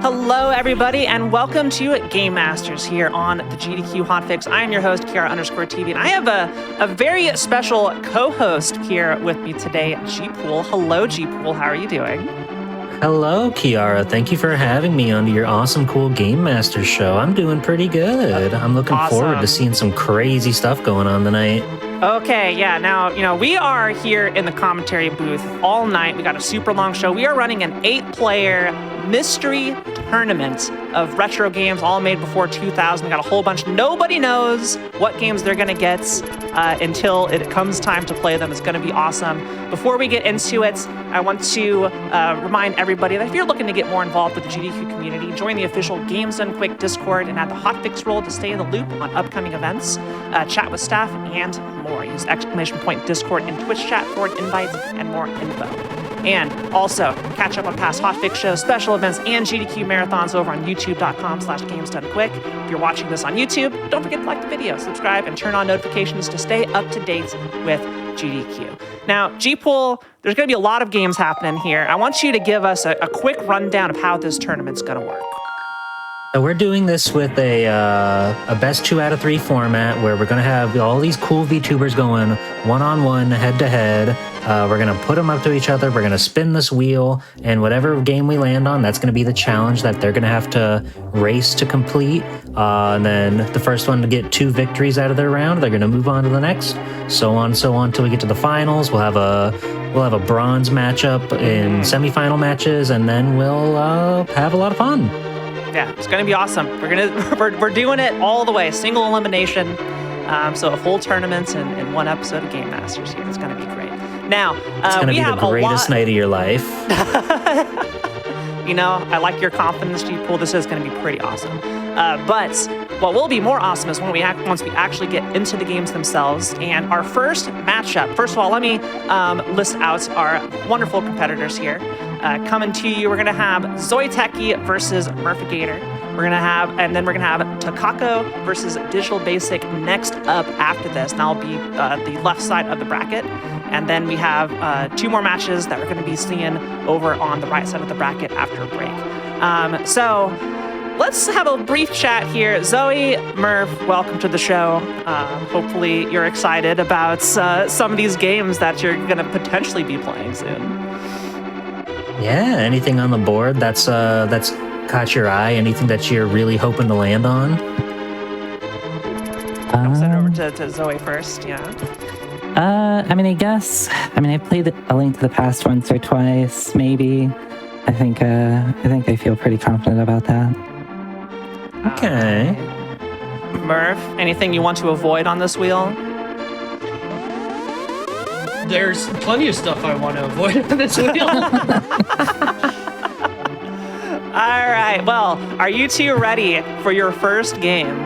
Hello, everybody, and welcome to Game Masters here on the GDQ Hotfix. I am your host, Kiara_TV, and I have a very special co-host here with me today, G-Pool. Hello, G-Pool. How are you doing? Hello, Kiara. Thank you for having me on your awesome, cool Game Masters show. I'm doing pretty good. I'm looking forward to seeing some crazy stuff going on tonight. Okay, yeah. Now, we are here in the commentary booth all night. We got a super long show. We are running an 8-player mystery tournament of retro games all made before 2000. We got a whole bunch. Nobody knows what games they're going to get until it comes time to play them. It's going to be awesome. Before we get into it, I want to remind everybody that if you're looking to get more involved with the GDQ community, join the official Games Done Quick Discord and add the Hotfix role to stay in the loop on upcoming events, chat with staff, and more. Use !Discord and Twitch chat for invites and more info. And also, catch up on past Hotfix shows, special events, and GDQ marathons over on youtube.com/GamesDoneQuick. If you're watching this on YouTube, don't forget to like the video, subscribe, and turn on notifications to stay up to date with GDQ. Now, G-Pool, there's going to be a lot of games happening here. I want you to give us a quick rundown of how this tournament's going to work. So we're doing this with a best 2 out of 3 format where we're going to have all these cool VTubers going one-on-one, head-to-head. We're going to put them up to each other. We're going to spin this wheel, and whatever game we land on, that's going to be the challenge that they're going to have to race to complete. And then the first one to get 2 victories out of their round, they're going to move on to the next. So on until we get to the finals. We'll have a bronze matchup in semifinal matches, and then we'll have a lot of fun. Yeah, it's gonna be awesome. We're doing it all the way, single elimination. So a full tournament in one episode of Game Masters here. It's gonna be great. Now, it's gonna be the greatest night of your life. You know, I like your confidence, G-Pool. This is gonna be pretty awesome. But what will be more awesome is once we actually get into the games themselves. And our first matchup. First of all, let me list out our wonderful competitors here. Coming to you, we're gonna have Zoiteki versus Murphigator. We're gonna have Takako versus Digital Basic next up after this. And that'll be the left side of the bracket. And then we have 2 more matches that we're gonna be seeing over on the right side of the bracket after a break. So let's have a brief chat here. Zoe, Murph, welcome to the show. Hopefully you're excited about some of these games that you're gonna potentially be playing soon. Yeah, anything on the board that's caught your eye? Anything that you're really hoping to land on? I'll send it over to Zoe first. Yeah. I played A Link to the Past once or twice, maybe. I think I feel pretty confident about that. Okay. Murph, anything you want to avoid on this wheel? There's plenty of stuff I want to avoid on this wheel. All right. Well, are you two ready for your first game?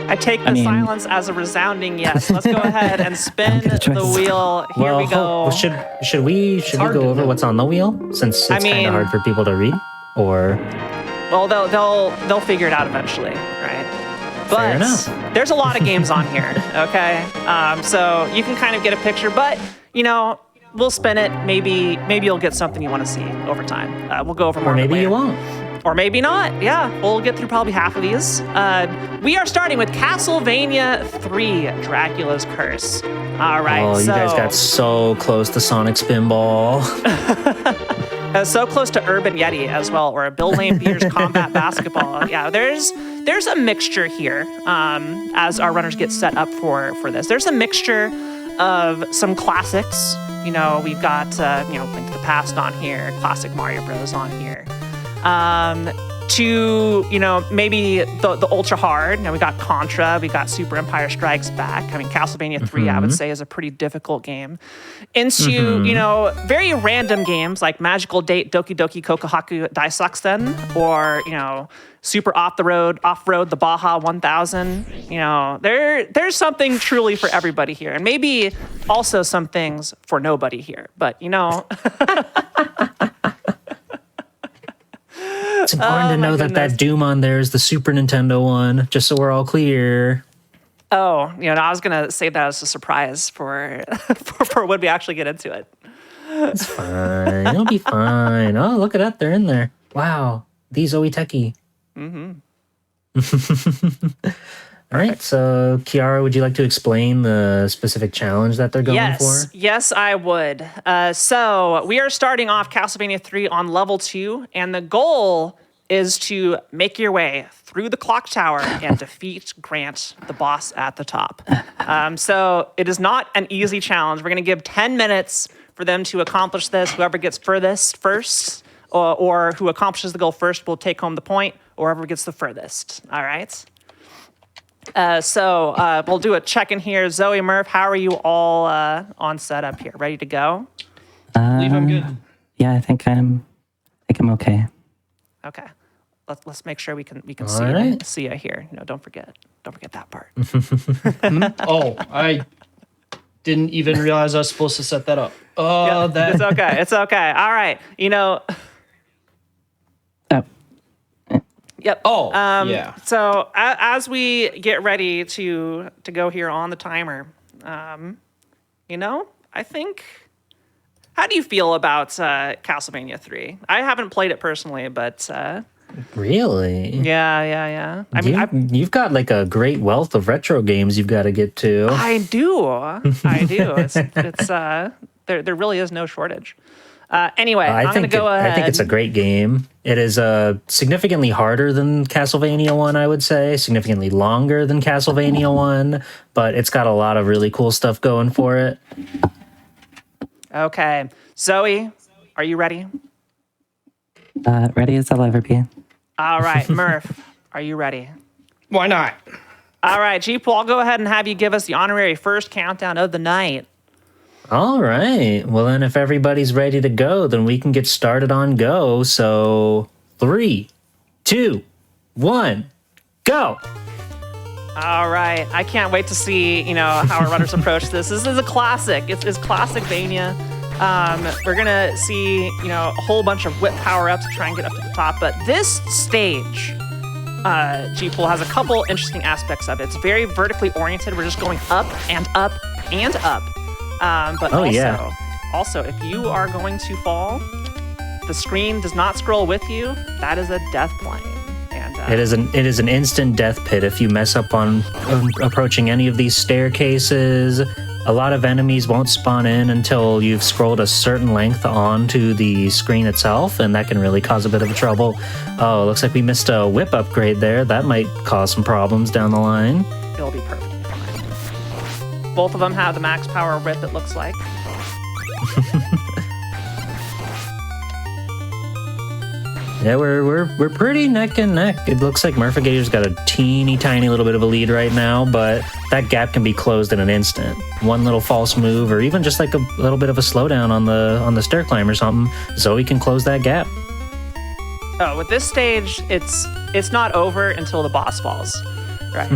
I take the silence as a resounding yes. Let's go ahead and spin the wheel. Here we go. Should we go over what's on the wheel, since it's kind of hard for people to read? Or well, they'll figure it out eventually, right? But fair enough. There's a lot of games on here. Okay, so you can kind of get a picture, but we'll spin it. Maybe you'll get something you want to see over time. We'll go over more. Or maybe later. You won't. Or maybe not. Yeah, we'll get through probably half of these. We are starting with Castlevania 3, Dracula's Curse. All right. Oh, you guys got so close to Sonic Spinball. So close to Urban Yeti as well, or Bill Laimbeer's Combat Basketball. Yeah, there's a mixture here as our runners get set up for this. There's a mixture of some classics. We've got Link to the Past on here, classic Mario Bros. On here. To maybe the ultra hard. We got Contra, we got Super Empire Strikes Back. Castlevania 3 I would say is a pretty difficult game. Into very random games like Magical Date Doki Doki Kokohaku Daisakusen, or super off road the Baja 1000. There's something truly for everybody here, and maybe also some things for nobody here. But It's important to know that Doom on there is the Super Nintendo one, just so we're all clear. Oh, I was gonna say that as a surprise for when we actually get into it. It's fine. It'll be fine. Oh, look at that. They're in there. Wow. These Zoe Techie. Mm-hmm. All right. So, Kiara, would you like to explain the specific challenge that they're going for? Yes, I would. So we are starting off Castlevania 3 on level 2, and the goal is to make your way through the clock tower and defeat Grant, the boss at the top. So it is not an easy challenge. We're going to give 10 minutes for them to accomplish this. Whoever gets furthest first, or who accomplishes the goal first will take home the point, or whoever gets the furthest. All right? So we'll do a check-in here. Zoe, Murph, how are you all on setup here? Ready to go? I believe I'm good. Yeah, I think I'm okay. Okay. Let's make sure we can All see right. see you here. Don't forget that part. Oh, I didn't even realize I was supposed to set that up. Oh, that. It's okay. It's okay. All right. Oh, Yep. Oh, yeah. So as we get ready to go here on the timer, I think. How do you feel about Castlevania 3? I haven't played it personally, but Really? yeah. I mean, You've got like a great wealth of retro games you've got to get to. I do. It's there really is no shortage. Anyway, I'm going to go ahead. I think it's a great game. It is significantly harder than Castlevania 1, I would say. Significantly longer than Castlevania 1, but it's got a lot of really cool stuff going for it. Okay. Zoe, are you ready? ready as I'll ever be. All right. Murph, are you ready? Why not? All right. G-Pool, I'll go ahead and have you give us the honorary first countdown of the night. All right. Well, then if everybody's ready to go, then we can get started on go. So 3, 2, 1, go. All right. I can't wait to see, how our runners approach this. This is a classic. It's classic Vania. We're going to see, a whole bunch of whip power-ups to try and get up to the top. But this stage, G-Pool, has a couple interesting aspects of it. It's very vertically oriented. We're just going up and up and up. But also, if you are going to fall, the screen does not scroll with you. That is a death plane. And it is an instant death pit if you mess up on approaching any of these staircases. A lot of enemies won't spawn in until you've scrolled a certain length onto the screen itself, and that can really cause a bit of trouble. Oh, looks like we missed a whip upgrade there. That might cause some problems down the line. It'll be perfectly fine. Both of them have the max power whip, it looks like. Yeah, we're pretty neck and neck. It looks like Murphigator's got a teeny tiny little bit of a lead right now, but that gap can be closed in an instant. One little false move, or even just like a little bit of a slowdown on the stair climb or something, Zoe can close that gap. Oh, with this stage, it's not over until the boss falls. Right.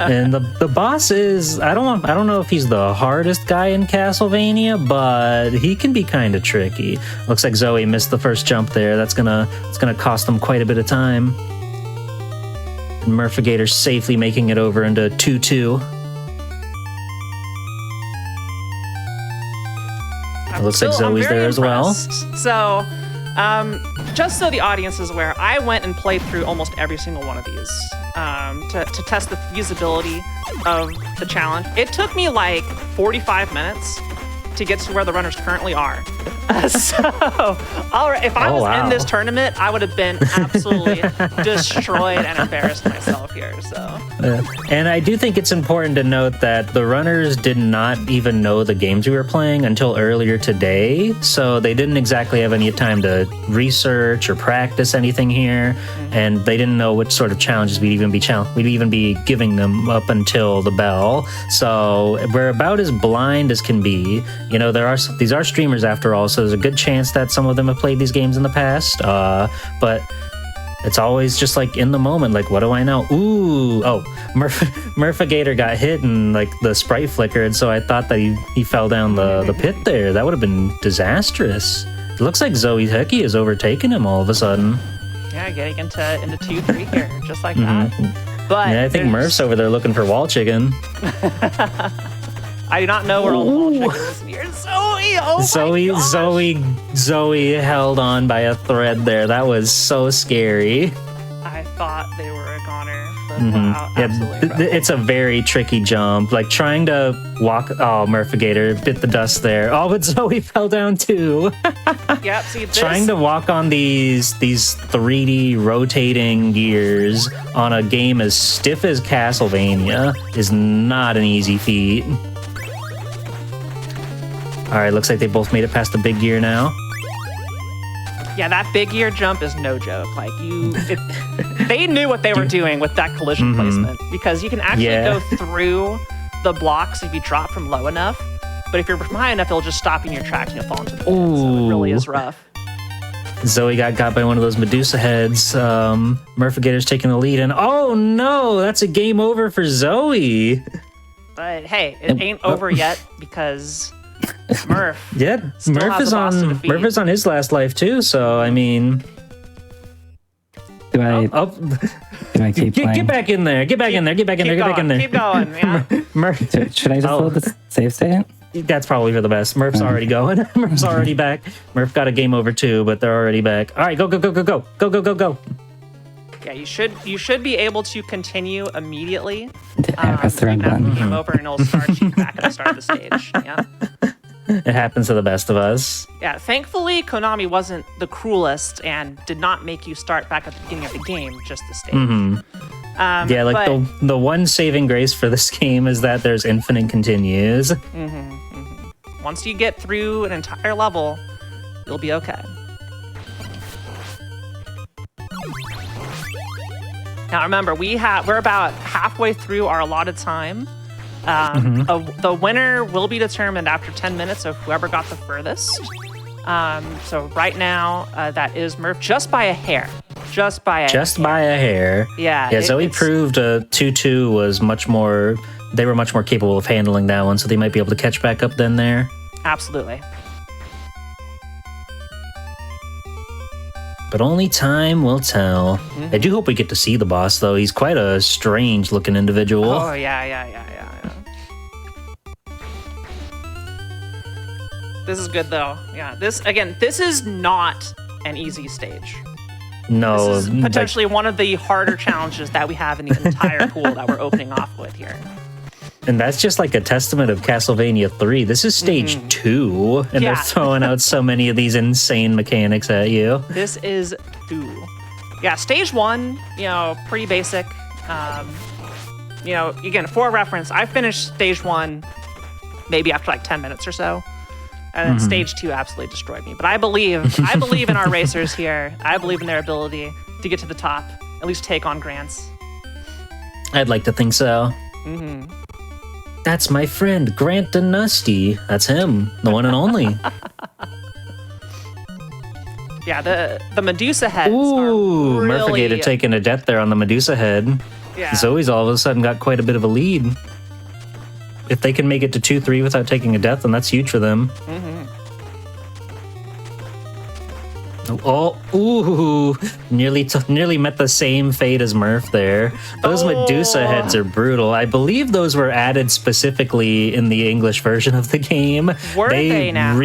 And the boss is I don't know if he's the hardest guy in Castlevania, but he can be kind of tricky. Looks like Zoe missed the first jump there. It's gonna cost them quite a bit of time. And Murphigator's safely making it over into 2-2. It looks like Zoe's there as well. So, just so the audience is aware, I went and played through almost every single one of these to test the feasibility of the challenge. It took me like 45 minutes to get to where the runners currently are. So, all right, if I was in this tournament, I would have been absolutely destroyed and embarrassed myself here. So, and I do think it's important to note that the runners did not even know the games we were playing until earlier today, so they didn't exactly have any time to research or practice anything here, and they didn't know which sort of challenges we'd even be giving them up until the bell. So we're about as blind as can be. These are streamers after all, so there's a good chance that some of them have played these games in the past, but it's always just like in the moment, like, what do I know? Murphigator got hit and like the sprite flickered, so I thought that he fell down the pit there. That would have been disastrous. It looks like Zoe Techie has overtaken him all of a sudden. Yeah, getting into 2-3 here, just like that. But yeah, I think Murph's over there looking for wall chicken. I do not know where all the ball chicken is near. Zoe! Oh my gosh. Zoe held on by a thread there. That was so scary. I thought they were a goner, but wow, Yeah, absolutely incredible. it's a very tricky jump. Like trying to walk. Oh, Murphigator bit the dust there. Oh, but Zoe fell down too. Yep, see this. Trying to walk on these 3D rotating gears on a game as stiff as Castlevania is not an easy feat. All right, looks like they both made it past the big gear now. Yeah, that big gear jump is no joke. Like they knew what they were doing with that collision placement because you can actually go through the blocks if you drop from low enough. But if you're high enough, it'll just stop you in your tracks and you'll fall into the pit. So it really is rough. Zoe got by one of those Medusa heads. Murphigator's taking the lead, and oh no, that's a game over for Zoe. But hey, it ain't over yet because Murph. Yeah, Still Murph has is a boss to on. defeat. Murph is on his last life too. So I mean, Do I keep playing? get back in there. Get back in there. Get back in there. Get back in there. Keep going. Yeah. Murph. Should I just load the save state? That's probably for the best. Murph's already going. Murph's already back. Murph got a game over too, but they're already back. All right, go. Yeah, you should be able to continue immediately. I pressed the wrong Even after button. game over, and it'll start you back at the start of the stage. Yeah. It happens to the best of us. Yeah, thankfully, Konami wasn't the cruelest and did not make you start back at the beginning of the game, just the stage. Yeah, like but- the one saving grace for this game is that there's infinite continues. Once you get through an entire level, you'll be okay. Now remember, we're about halfway through our allotted time. The winner will be determined after 10 minutes of whoever got the furthest. So right now, that is Murph, just by a hair. Just by a hair. Yeah. Zoe proved 2-2 was much more. They were much more capable of handling that one, so they might be able to catch back up then there. Absolutely. But only time will tell. I do hope we get to see the boss, though. He's quite a strange looking individual. Oh, yeah. This is good, though. Yeah, this is not an easy stage. No. This is potentially one of the harder challenges that we have in the entire pool that we're opening off with here. And that's just like a testament of Castlevania 3. This is stage 2, and Yeah. they're throwing out so many of these insane mechanics at you. This is 2. Yeah, stage 1, pretty basic. Again, for reference, I finished stage 1 maybe after like 10 minutes or so. And then stage 2 absolutely destroyed me. But I believe in our racers here. I believe in their ability to get to the top, at least take on Grants. I'd like to think so. That's my friend, Grant Dunusty. That's him, the one and only. Yeah, the Medusa heads Ooh, are really... Murphigator taking a death there on the Medusa head. Yeah. Zoe's all of a sudden got quite a bit of a lead. If they can make it to 2-3 without taking a death, then that's huge for them. Nearly met the same fate as Murph there. Those Medusa heads are brutal. I believe those were added specifically in the English version of the game. Were they now?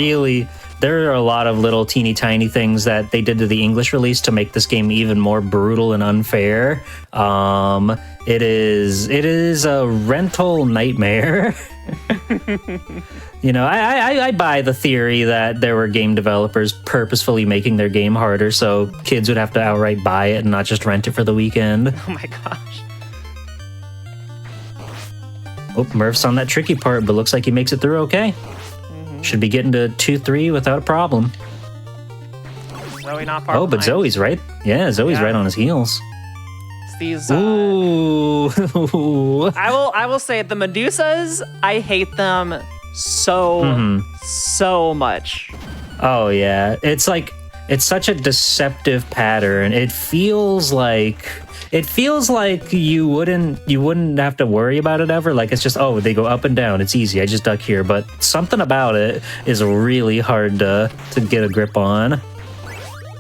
There are a lot of little teeny tiny things that they did to the English release to make this game even more brutal and unfair. It is a rental nightmare. I buy the theory that there were game developers purposefully making their game harder so kids would have to outright buy it and not just rent it for the weekend. Oh my gosh. Oh, Murph's on that tricky part, but looks like he makes it through okay. Should be getting to 2-3 without a problem. Zoe not far Oh, but behind. Zoe's right. Yeah, Zoe's right on his heels. It's these... Ooh. I will say the Medusas, I hate them so much. Oh yeah, it's such a deceptive pattern. It feels like you wouldn't have to worry about it ever. Like it's just they go up and down. It's easy. I just duck here. But something about it is really hard to get a grip on.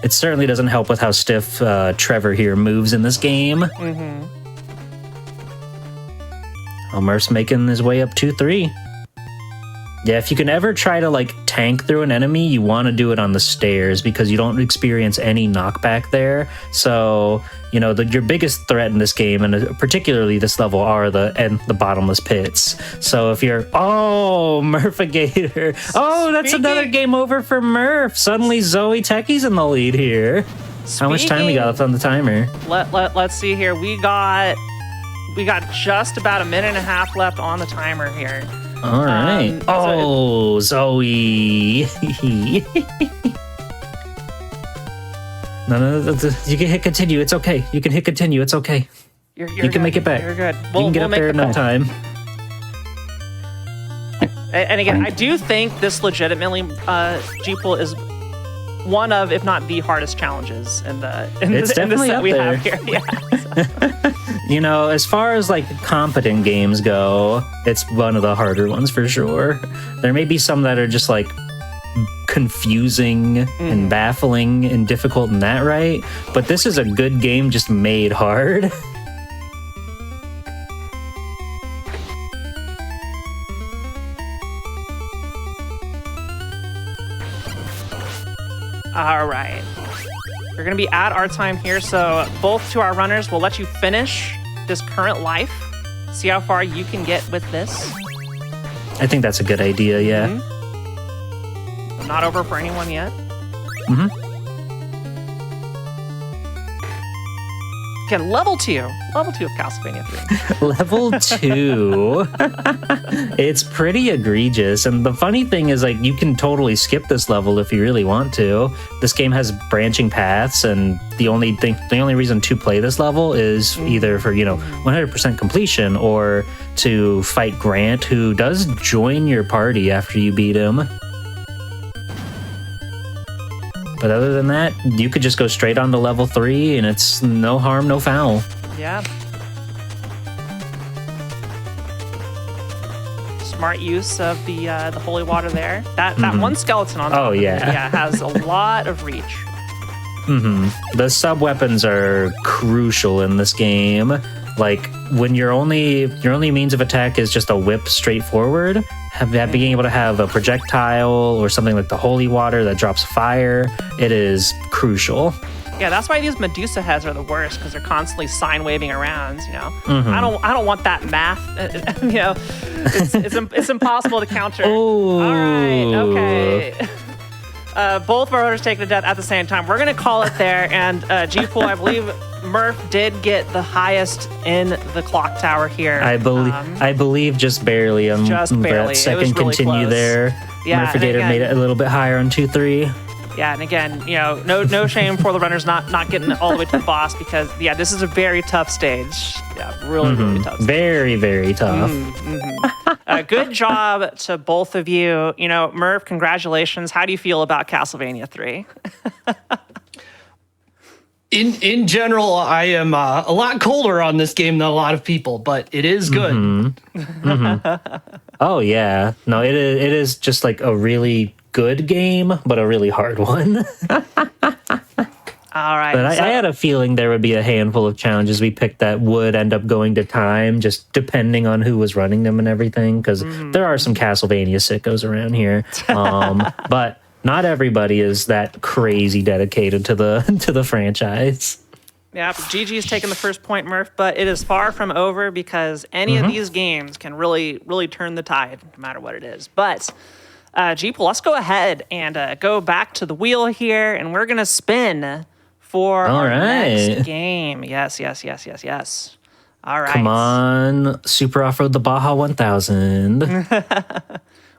It certainly doesn't help with how stiff Trevor here moves in this game. Mm-hmm. Murph's making his way up 2-3. Yeah, if you can ever try to like tank through an enemy, you want to do it on the stairs because you don't experience any knockback there. So, you know, your biggest threat in this game, and particularly this level, are the bottomless pits. So if you're, Murphigator. Oh, that's another game over for Murph. Suddenly Zoe Techie's in the lead here. How much time we got left on the timer? Let's see here. We got just about a minute and a half left on the timer here. All right. Zoe. No, you can hit continue. It's okay. You can hit continue. It's okay. You can good. make it back. You're good. You can get up there in no time. And again, I do think this legitimately, G-Pool is one of, if not the hardest challenges in the set we have here. Yeah. You know, as far as like competent games go, it's one of the harder ones for sure. There may be some that are just like confusing and baffling and difficult in that right, but this is a good game just made hard. All right. We're going to be at our time here, so both to our runners, we'll let you finish this current life, see how far you can get with this. I think that's a good idea, yeah. Mm-hmm. Not over for anyone yet. Mm-hmm. Again, level 2 of Castlevania 3. Level 2. It's pretty egregious. And the funny thing is, like, you can totally skip this level if you really want to. This game has branching paths, and the only reason to play this level is either for, 100% completion or to fight Grant, who does join your party after you beat him. But other than that, you could just go straight on to level 3, and it's no harm, no foul. Yeah. Smart use of the holy water there. That one skeleton on top has a lot of reach. Mm-hmm. The sub weapons are crucial in this game. Like when your only means of attack is just a whip straight forward, being able to have a projectile or something like the holy water that drops fire, it is crucial. Yeah, that's why these Medusa heads are the worst, because they're constantly sign waving around. Mm-hmm. I don't want that math. It's impossible to counter. Oh. All right, okay. Both of our runners taken to death at the same time. We're gonna call it there. And G-Pool, I believe Murph did get the highest in the clock tower here. I believe just barely on that second really continue close. There. Yeah, Murphigator made it a little bit higher on 2-3. Yeah, and again, no shame for the runners not getting all the way to the boss, because this is a very tough stage. Yeah, really tough stage. Very, very tough. Good job to both of you. Murph, congratulations. How do you feel about Castlevania 3? In general, I am a lot colder on this game than a lot of people, but it is good. Mm-hmm. Mm-hmm. Oh yeah, no, it is just like a really good game, but a really hard one. All right. But I had a feeling there would be a handful of challenges we picked that would end up going to time, just depending on who was running them and everything, because there are some Castlevania sickos around here. But not everybody is that crazy dedicated to the franchise. Yeah, GG's taking the first point, Murph, but it is far from over, because any of these games can really, really turn the tide, no matter what it is. But G-Pool, let's go ahead and go back to the wheel here, and we're going to spin for our next game. Yes. All right. Come on, Super Off-Road the Baja 1000.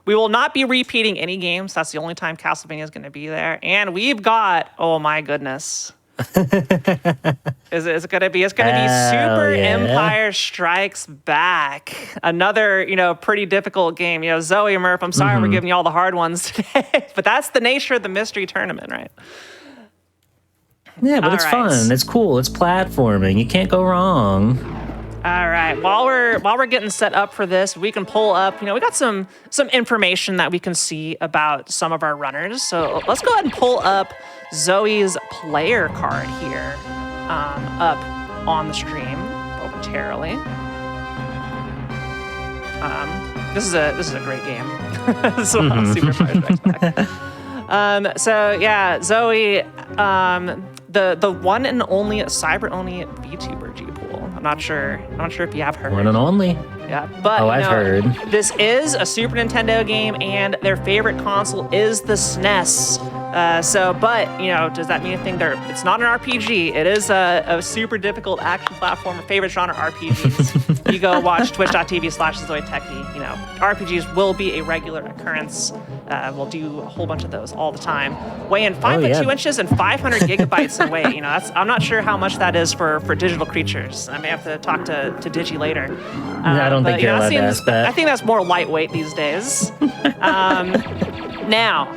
We will not be repeating any games. That's the only time Castlevania is going to be there. And we've got, oh my goodness. Is it going to be? It's going to be Super Empire Strikes Back. Another, pretty difficult game. Zoe and Murph, I'm sorry we're giving you all the hard ones today, but that's the nature of the mystery tournament, right? Yeah, but it's fun. It's cool. It's platforming. You can't go wrong. All right. While we're getting set up for this, we can pull up. We got some information that we can see about some of our runners. So let's go ahead and pull up Zoe's player card here, up on the stream momentarily. This is a great game. This is a lot of Super Empire Strikes Back. So yeah, Zoe, the one and only cyber only VTuber G-Pool. I'm not sure if you have heard. One and only. Yeah, but I've heard. This is a Super Nintendo game, and their favorite console is the SNES. But does that mean anything? It's not an RPG. It is a super difficult action platformer. Favorite genre RPGs. You go watch twitch.tv/ZoeTechie. RPGs will be a regular occurrence. We'll do a whole bunch of those all the time. Weigh in 5'2" inches and 500 gigabytes in weight. I'm not sure how much that is for digital creatures. I may have to talk to Digi later. I don't think you're allowed to ask that. I think that's more lightweight these days. Now,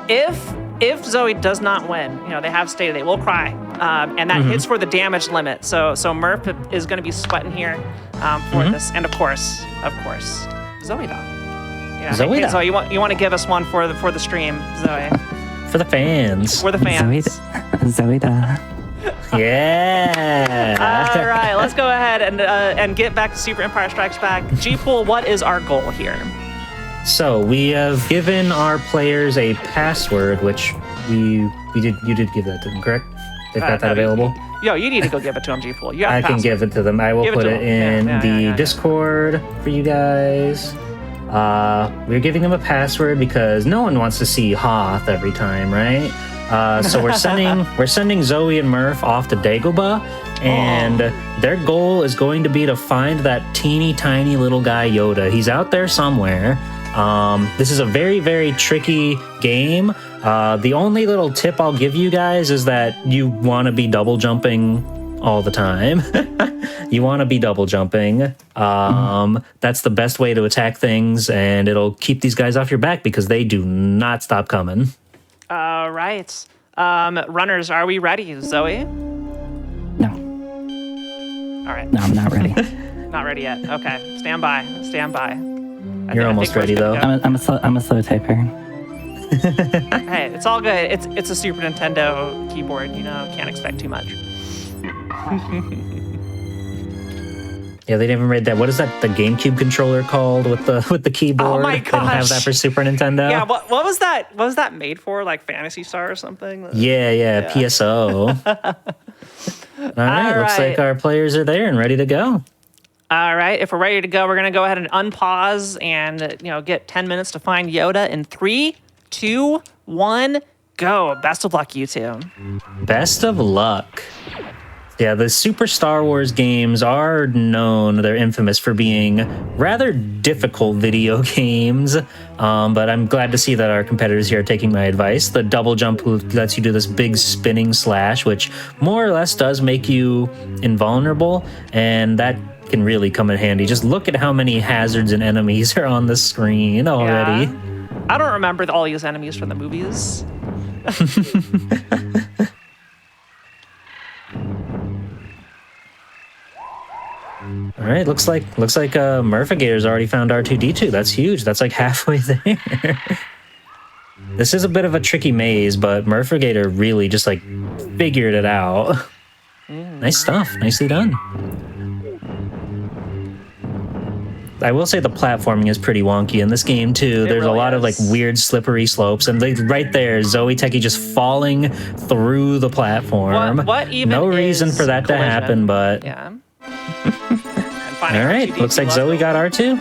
if Zoe does not win, they have stated they will cry, and that hits for the damage limit. So Murph is going to be sweating here for this, and of course, Zoe though. Zoe, hey, Zoe, you want to give us one for the stream, Zoe? For the fans. For the fans. Zoe. Yeah. All right, let's go ahead and get back to Super Empire Strikes Back. G-Pool, what is our goal here? So we have given our players a password, which you did give that to them, correct? They've got that available? You need to go give it to them, G-Pool. I can give it to them. I will put it in the Discord for you guys. We're giving them a password because no one wants to see Hoth every time, right? So we're sending Zoe and Murph off to Dagobah, and their goal is going to be to find that teeny tiny little guy Yoda. He's out there somewhere. This is a very, very tricky game. The only little tip I'll give you guys is that you want to be double jumping all the time. You want to be double jumping. That's the best way to attack things, and it'll keep these guys off your back because they do not stop coming. All right. Runners, are we ready, Zoe? No. All right. No, I'm not ready. Not ready yet. Okay. Stand by. You're almost ready, though. I'm a slow typer. Hey, it's all good. It's a Super Nintendo keyboard. Can't expect too much. Yeah, they didn't read that. What is that? The GameCube controller called with the keyboard? Oh my gosh! They don't have that for Super Nintendo. Yeah, what was that? What was that made for? Like Phantasy Star or something? Yeah. PSO. All right, looks like our players are there and ready to go. All right, if we're ready to go, we're gonna go ahead and unpause and get 10 minutes to find Yoda in 3, 2, 1, go. Best of luck, you two. Best of luck. Yeah, the Super Star Wars games are known, they're infamous for being rather difficult video games, but I'm glad to see that our competitors here are taking my advice. The double jump lets you do this big spinning slash, which more or less does make you invulnerable, and that can really come in handy. Just look at how many hazards and enemies are on the screen already. Yeah. I don't remember all these enemies from the movies. All right, looks like Murphigator's already found R2-D2. That's huge. That's like halfway there. This is a bit of a tricky maze, but Murphigator really just like figured it out. Nice stuff. Nicely done. I will say the platforming is pretty wonky in this game too. There's really a lot of like weird slippery slopes, and right there, Zoe Techie just falling through the platform. What even? No reason for that to happen, but yeah. All right, looks like Zoe got R2.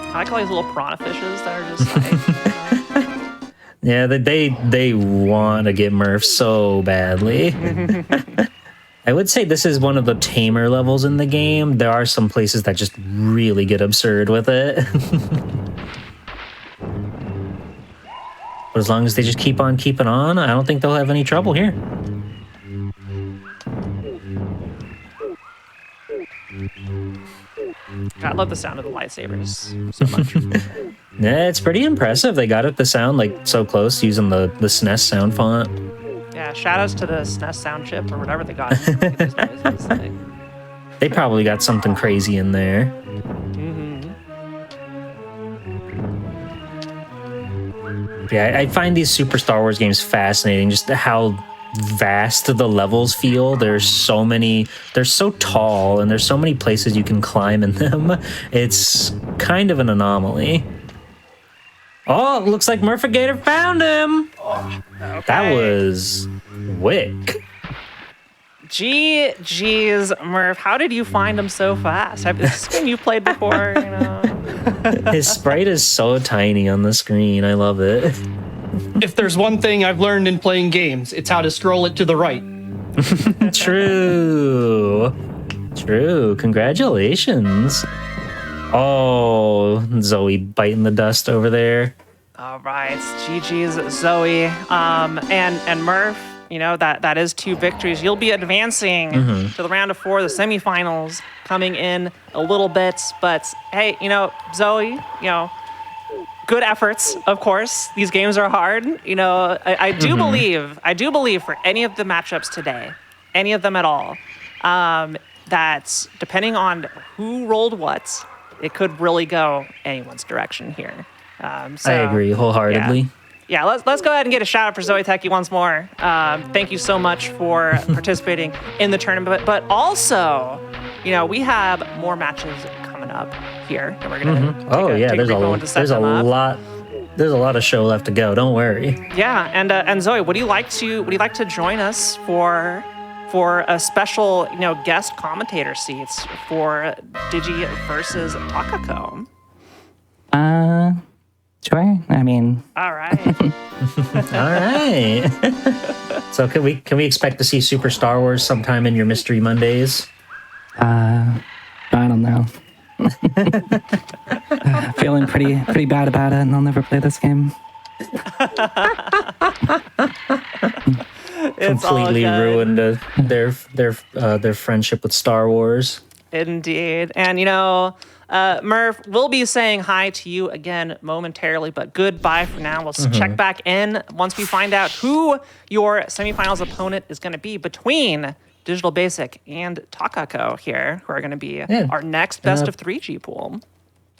I like all these little piranha fishes that are just like... Yeah, they want to get Murph so badly. I would say this is one of the tamer levels in the game. There are some places that just really get absurd with it. But as long as they just keep on keeping on, I don't think they'll have any trouble here. I love the sound of the lightsabers so much. Yeah, it's pretty impressive. They got it to sound like so close using the SNES sound font. Yeah, shout outs to the SNES sound chip or whatever they got. They probably got something crazy in there. Yeah, I find these Super Star Wars games fascinating, just how vast the levels feel. They're so tall, and there's so many places you can climb in them. It's kind of an anomaly. Oh, it looks like Murphigator found him. Okay. That was Wick. GG's, Murph. How did you find him so fast? Is this a game you've played before? You know? His sprite is so tiny on the screen. I love it. If there's one thing I've learned in playing games, it's how to scroll it to the right. True. Congratulations. Oh, Zoe biting the dust over there. All right, GG's, Zoe. And Murph, you know, that is 2 victories. You'll be advancing to the round of 4, the semifinals, coming in a little bit. But hey, you know, Zoe, you know, good efforts, of course. These games are hard. You know, I do believe for any of the matchups today, any of them at all, that depending on who rolled what, it could really go anyone's direction here. So, I agree wholeheartedly. Yeah, let's go ahead and get a shout out for Zoe Techie once more. Thank you so much for participating in the tournament. But also, you know, we have more matches coming up here, and we're gonna there's a lot of show left to go. Don't worry. Yeah, and Zoe, would you like to join us for a special, you know, guest commentator seats for Digi versus Takako? Sure. I mean, all right. All right. So can we expect to see Super Star Wars sometime in your Mystery Mondays? I don't know. Feeling pretty bad about it, and I'll never play this game. It's completely ruined their friendship with Star Wars. Indeed. And, you know, Murph, we'll be saying hi to you again momentarily, but goodbye for now. We'll check back in once we find out who your semifinals opponent is going to be between Digital Basic and Takako here, who are going to be our next best of 3G pool.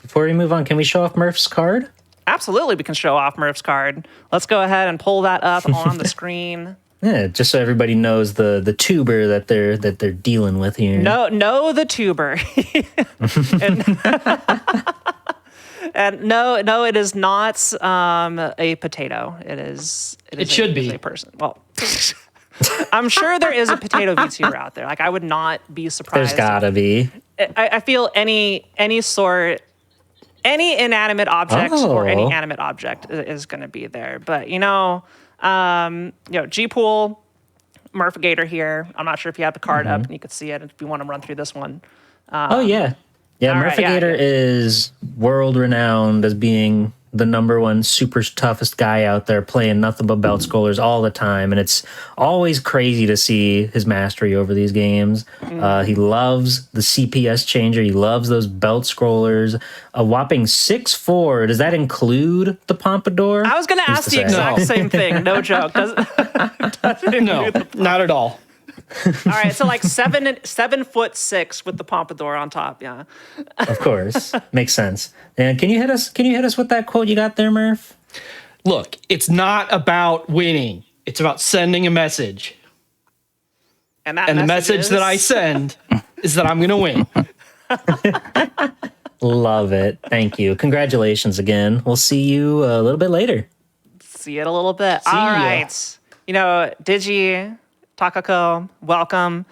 Before we move on, can we show off Murph's card? Absolutely, we can show off Murph's card. Let's go ahead and pull that up on the screen. Yeah, just so everybody knows the tuber that they're dealing with here. No, the tuber. and no, it is not a potato. It should be a person. Well, I'm sure there is a potato VTuber out there. Like, I would not be surprised. There's gotta be. I feel any inanimate object or any animate object is going to be there. But you know, G-Pool, Murphigator here. I'm not sure if you have the card up and you could see it if you want to run through this one. Yeah, Murphigator is world renowned as being the #1 super toughest guy out there, playing nothing but belt scrollers all the time, and it's always crazy to see his mastery over these games. He loves the CPS changer. He loves those belt scrollers. A whopping 6'4". Does that include the pompadour? I was going to ask the exact same thing. No joke. Does it no, not at all. All right, so like 7'6" with the pompadour on top. Yeah, of course, makes sense. And can you hit us with that quote you got there, Murph? Look, it's not about winning; it's about sending a message. And the message that I send is that I'm going to win. Love it. Thank you. Congratulations again. We'll see you a little bit later. See you in a little bit. All right. You know, Digi, Takako, welcome.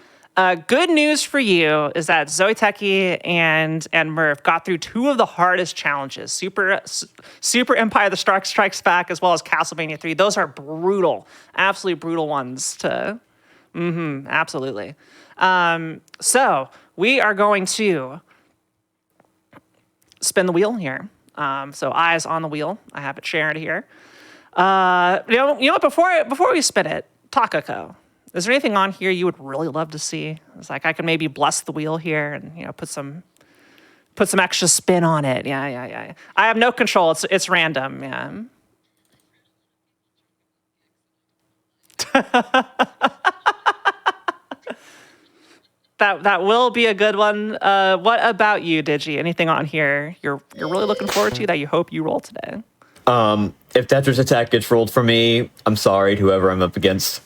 Good news for you is that Zoe Techie and Murph got through 2 of the hardest challenges. Super Empire the Strikes Back, as well as Castlevania 3. Those are brutal, absolutely brutal ones to... absolutely. So we are going to spin the wheel here. So eyes on the wheel. I have it shared here. You know, before we spin it, Takako, is there anything on here you would really love to see? It's like I could maybe bless the wheel here and, you know, put some extra spin on it. Yeah. I have no control. It's random. Yeah. That will be a good one. What about you, Digi? Anything on here you're really looking forward to that you hope you roll today? If Tetris Attack gets rolled for me, I'm sorry to whoever I'm up against.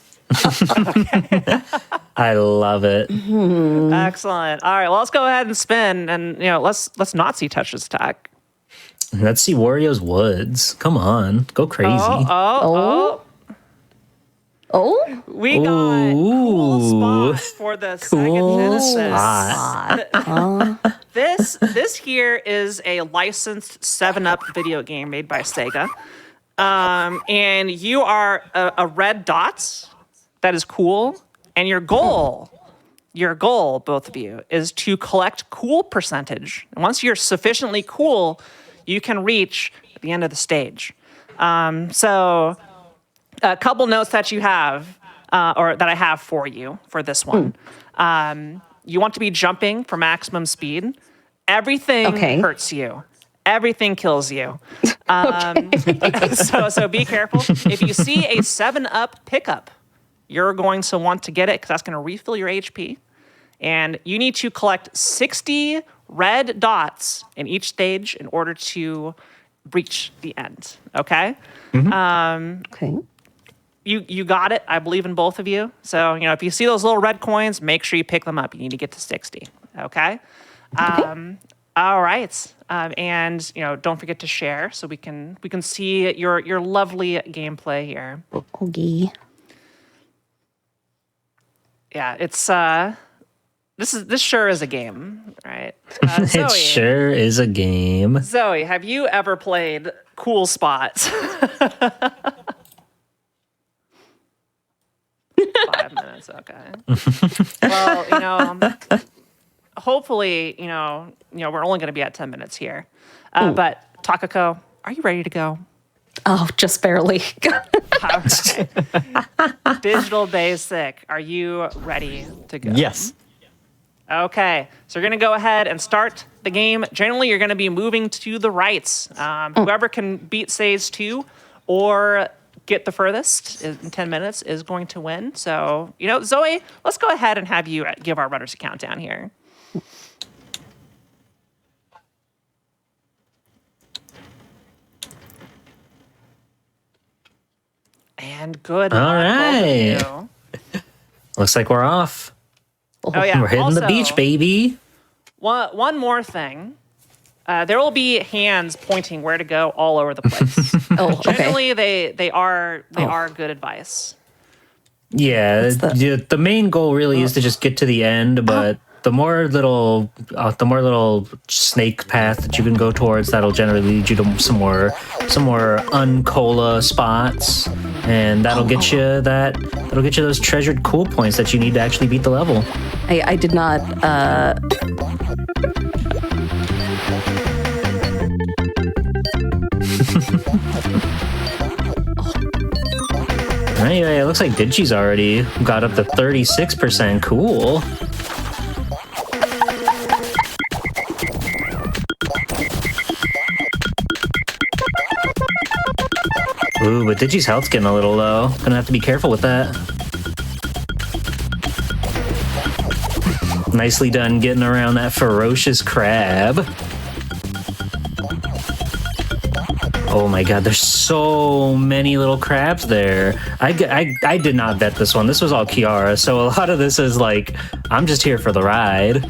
I love it. Excellent. All right, well, let's go ahead and spin, and let's not see Touch's attack. Let's see Wario's Woods. Come on, go crazy. Oh, We got cool spot for the Sega Genesis. This here is a licensed 7-Up video game made by Sega. And you are a red dot. That is cool. And your goal, both of you, is to collect cool percentage. And once you're sufficiently cool, you can reach the end of the stage. So a couple notes that you have, or that I have for you for this one. You want to be jumping for maximum speed. Everything hurts you. Everything kills you. So be careful. If you see a 7-Up pickup, you're going to want to get it because that's going to refill your HP. And you need to collect 60 red dots in each stage in order to reach the end. Okay? okay. You got it. I believe in both of you. So, if you see those little red coins, make sure you pick them up. You need to get to 60. Okay? All right. And, don't forget to share so we can see your lovely gameplay here. Okay. Yeah, it's this sure is a game, right? Zoe, It sure is a game. Zoe, have you ever played Cool Spots? 5 minutes, okay. Well, hopefully, we're only going to be at 10 minutes here. But Takako, are you ready to go? Oh, just barely. All right. Digital Basic, are you ready to go? Yes. Okay, so you're going to go ahead and start the game. Generally, you're going to be moving to the right. Whoever can beat Sage 2 or get the furthest in 10 minutes is going to win. So, Zoe, let's go ahead and have you give our runners a countdown here. And good. All luck, right. both of you. Looks like we're off. Oh, yeah. We're hitting the beach, baby. One more thing. There will be hands pointing where to go all over the place. Generally, they are good advice. Yeah, the main goal really is to just get to the end, but the more little snake path that you can go towards, that'll generally lead you to some more uncola spots, and that'll get you those treasured cool points that you need to actually beat the level. I did not. Anyway, it looks like Digi's already got up to 36% cool. Ooh, but Digi's health's getting a little low. Gonna have to be careful with that. Nicely done getting around that ferocious crab. Oh my god, there's so many little crabs there. I did not bet this one. This was all Kiara, so a lot of this is like, I'm just here for the ride.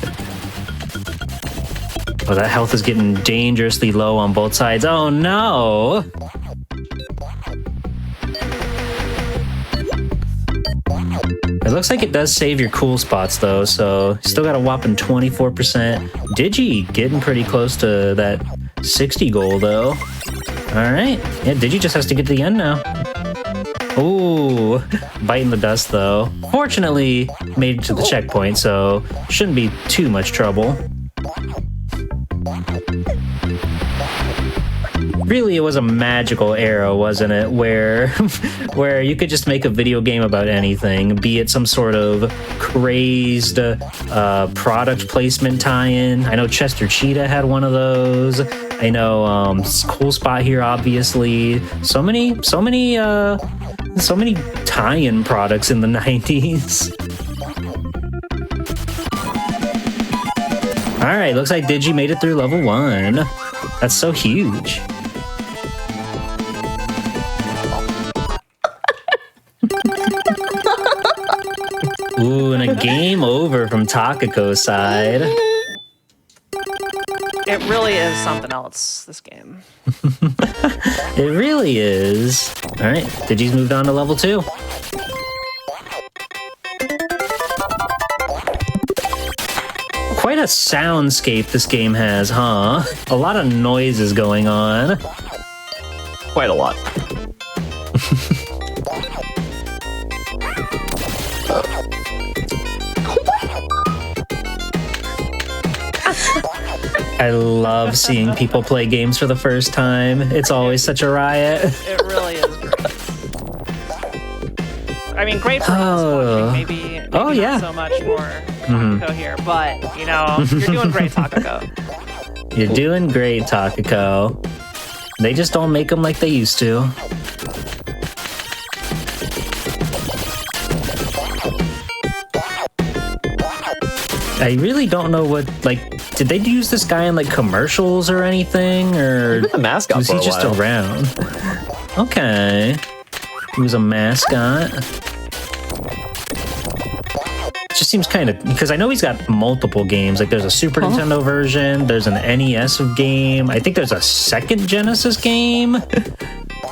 Oh, that health is getting dangerously low on both sides. Oh no! It looks like it does save your cool spots though, so still got a whopping 24%. Digi getting pretty close to that 60 goal though. Alright, yeah, Digi just has to get to the end now. Ooh, biting the dust though. Fortunately, made it to the checkpoint, so shouldn't be too much trouble. Really, it was a magical era, wasn't it? Where you could just make a video game about anything, be it some sort of crazed product placement tie-in. I know Chester Cheetah had one of those. I know Cool Spot here, obviously. So many tie-in products in the 90s. All right, looks like Digi made it through level 1. That's so huge. Ooh, and a game over from Takako's side. It really is something else, this game. It really is. All right, Digi's moved on to level 2. Quite a soundscape this game has, huh? A lot of noises going on. Quite a lot. I love seeing people play games for the first time. It's always such a riot. It really is great. I mean, great for us watching. Maybe yeah. not so much for Takako here, but, you know, you're doing great, Takako. You're doing great, Takako. They just don't make them like they used to. I really don't know what, like, did they use this guy in, like, commercials or anything? Or The mascot was for he a just while. around? Okay. He was a mascot. It just seems kind of, because I know he's got multiple games. Like, there's a Super Nintendo version, there's an NES game, I think there's a second Genesis game.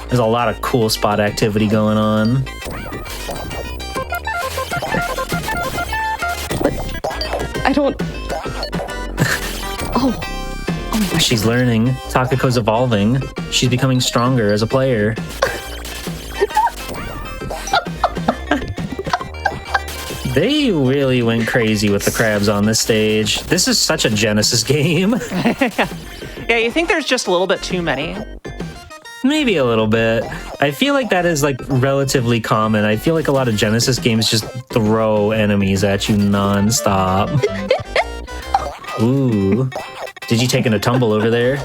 There's a lot of cool spot activity going on. I don't. Oh. Oh my. She's learning. Takako's evolving. She's becoming stronger as a player. They really went crazy with the crabs on this stage. This is such a Genesis game. Yeah, you think there's just a little bit too many? Maybe a little bit. I feel like that is like relatively common. I feel like a lot of Genesis games just throw enemies at you nonstop. Ooh. Did you taking a tumble over there?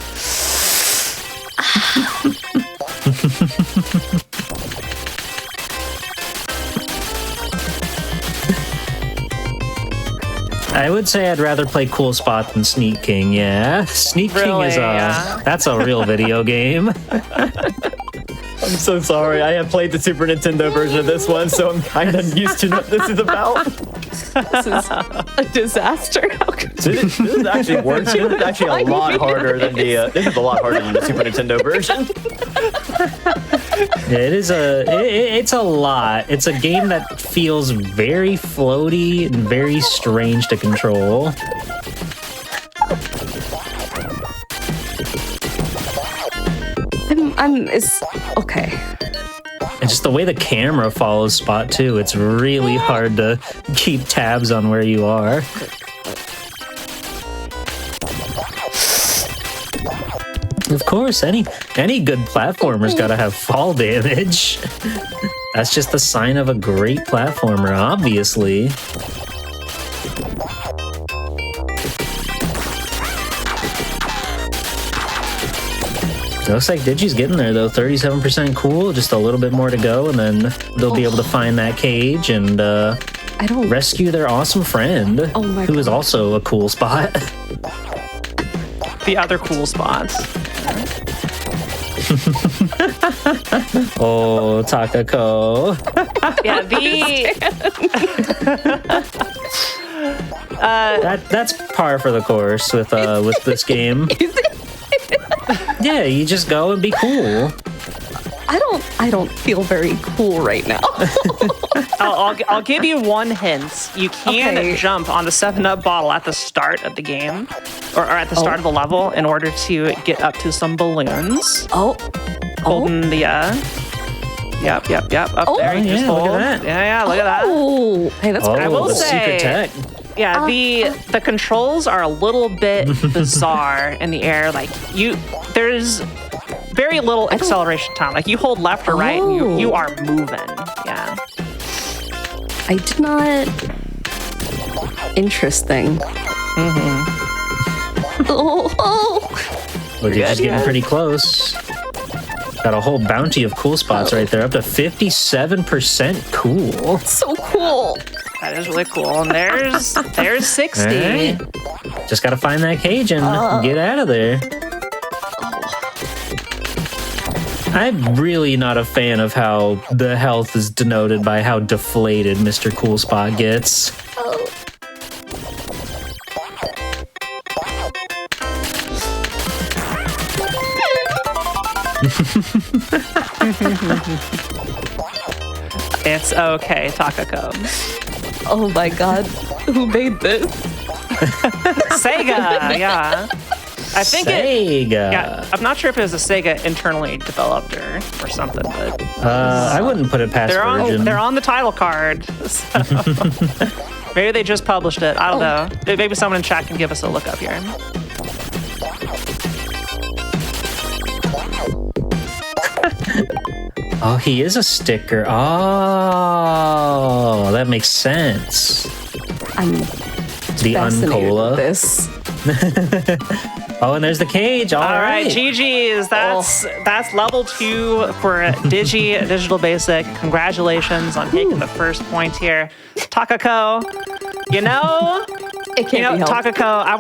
I would say I'd rather play Cool Spot than Sneak King, yeah. Sneak King Really, is yeah. that's a real video game. I'm so sorry. I have played the Super Nintendo version of this one, so I'm kind of used to what this is about. This is a disaster. How could This is actually worse. This is actually a lot harder than the. This is a lot harder than the Super Nintendo version. It's a lot. It's a game that feels very floaty and very strange to control. it's okay. And just the way the camera follows Spot too, it's really hard to keep tabs on where you are. Of course, any good platformer's gotta have fall damage. That's just the sign of a great platformer, obviously. Looks like Digi's getting there though, 37% cool, just a little bit more to go, and then they'll be able to find that cage and I don't. rescue their awesome friend, Oh my who is God. also a cool spot. The other cool spots. Oh, Takako. Yeah, That's par for the course with this game. Yeah, you just go and be cool. I don't feel very cool right now. I'll give you one hint. You can Okay. jump on the 7-Up bottle at the start of the game, or at the start of the level, in order to get up to some balloons. Oh. Holding the Yep. Up Oh. there. You Oh, just yeah, look at hold. that. Yeah, look at that. Oh. Hey, that's Oh, I will the say- secret tech. Yeah, the controls are a little bit bizarre in the air. Like there's very little acceleration time. Like you hold left or right, and you are moving. Yeah. I did not. Interesting. Oh. Well, you're just getting pretty close. Got a whole bounty of cool spots right there, up to 57% cool. So cool. That is really cool. And there's 60. All right. Just gotta find that cage and get out of there. I'm really not a fan of how the health is denoted by how deflated Mr. Cool Spot gets. Oh. It's okay, Takako. Oh my god. Who made this? Sega, yeah. I think Sega. Yeah, I'm not sure if it was a Sega internally developed or something, but I wouldn't put it past Virgin. they're on the title card. So. Maybe they just published it. I don't know. Maybe someone in chat can give us a look up here. Oh, he is a sticker. Oh, that makes sense. I'm The fascinated Uncola. with this. Oh, and there's the cage. All right, GG's. That's level 2 for Digi Digital Basic. Congratulations on taking the first point here, Takako. It can't be helped. Takako, I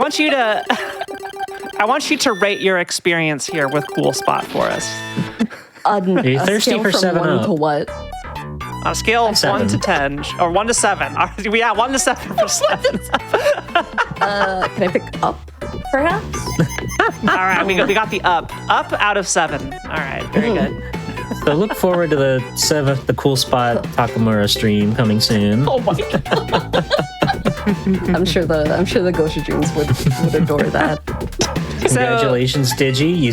want you to rate your experience here with Cool Spot for us. Are you thirsty scale for from 7 1 Up? to what? On a scale of 1 to 7. 10, or 1 to 7. Yeah, 1 to 7 for 7. Can I pick up, perhaps? All right, we got the up. Up out of 7. All right, very good. So look forward to the Cool Spot Takamura stream coming soon. Oh my god. I'm sure the Gosha Dreams would adore that. Congratulations, Digi. You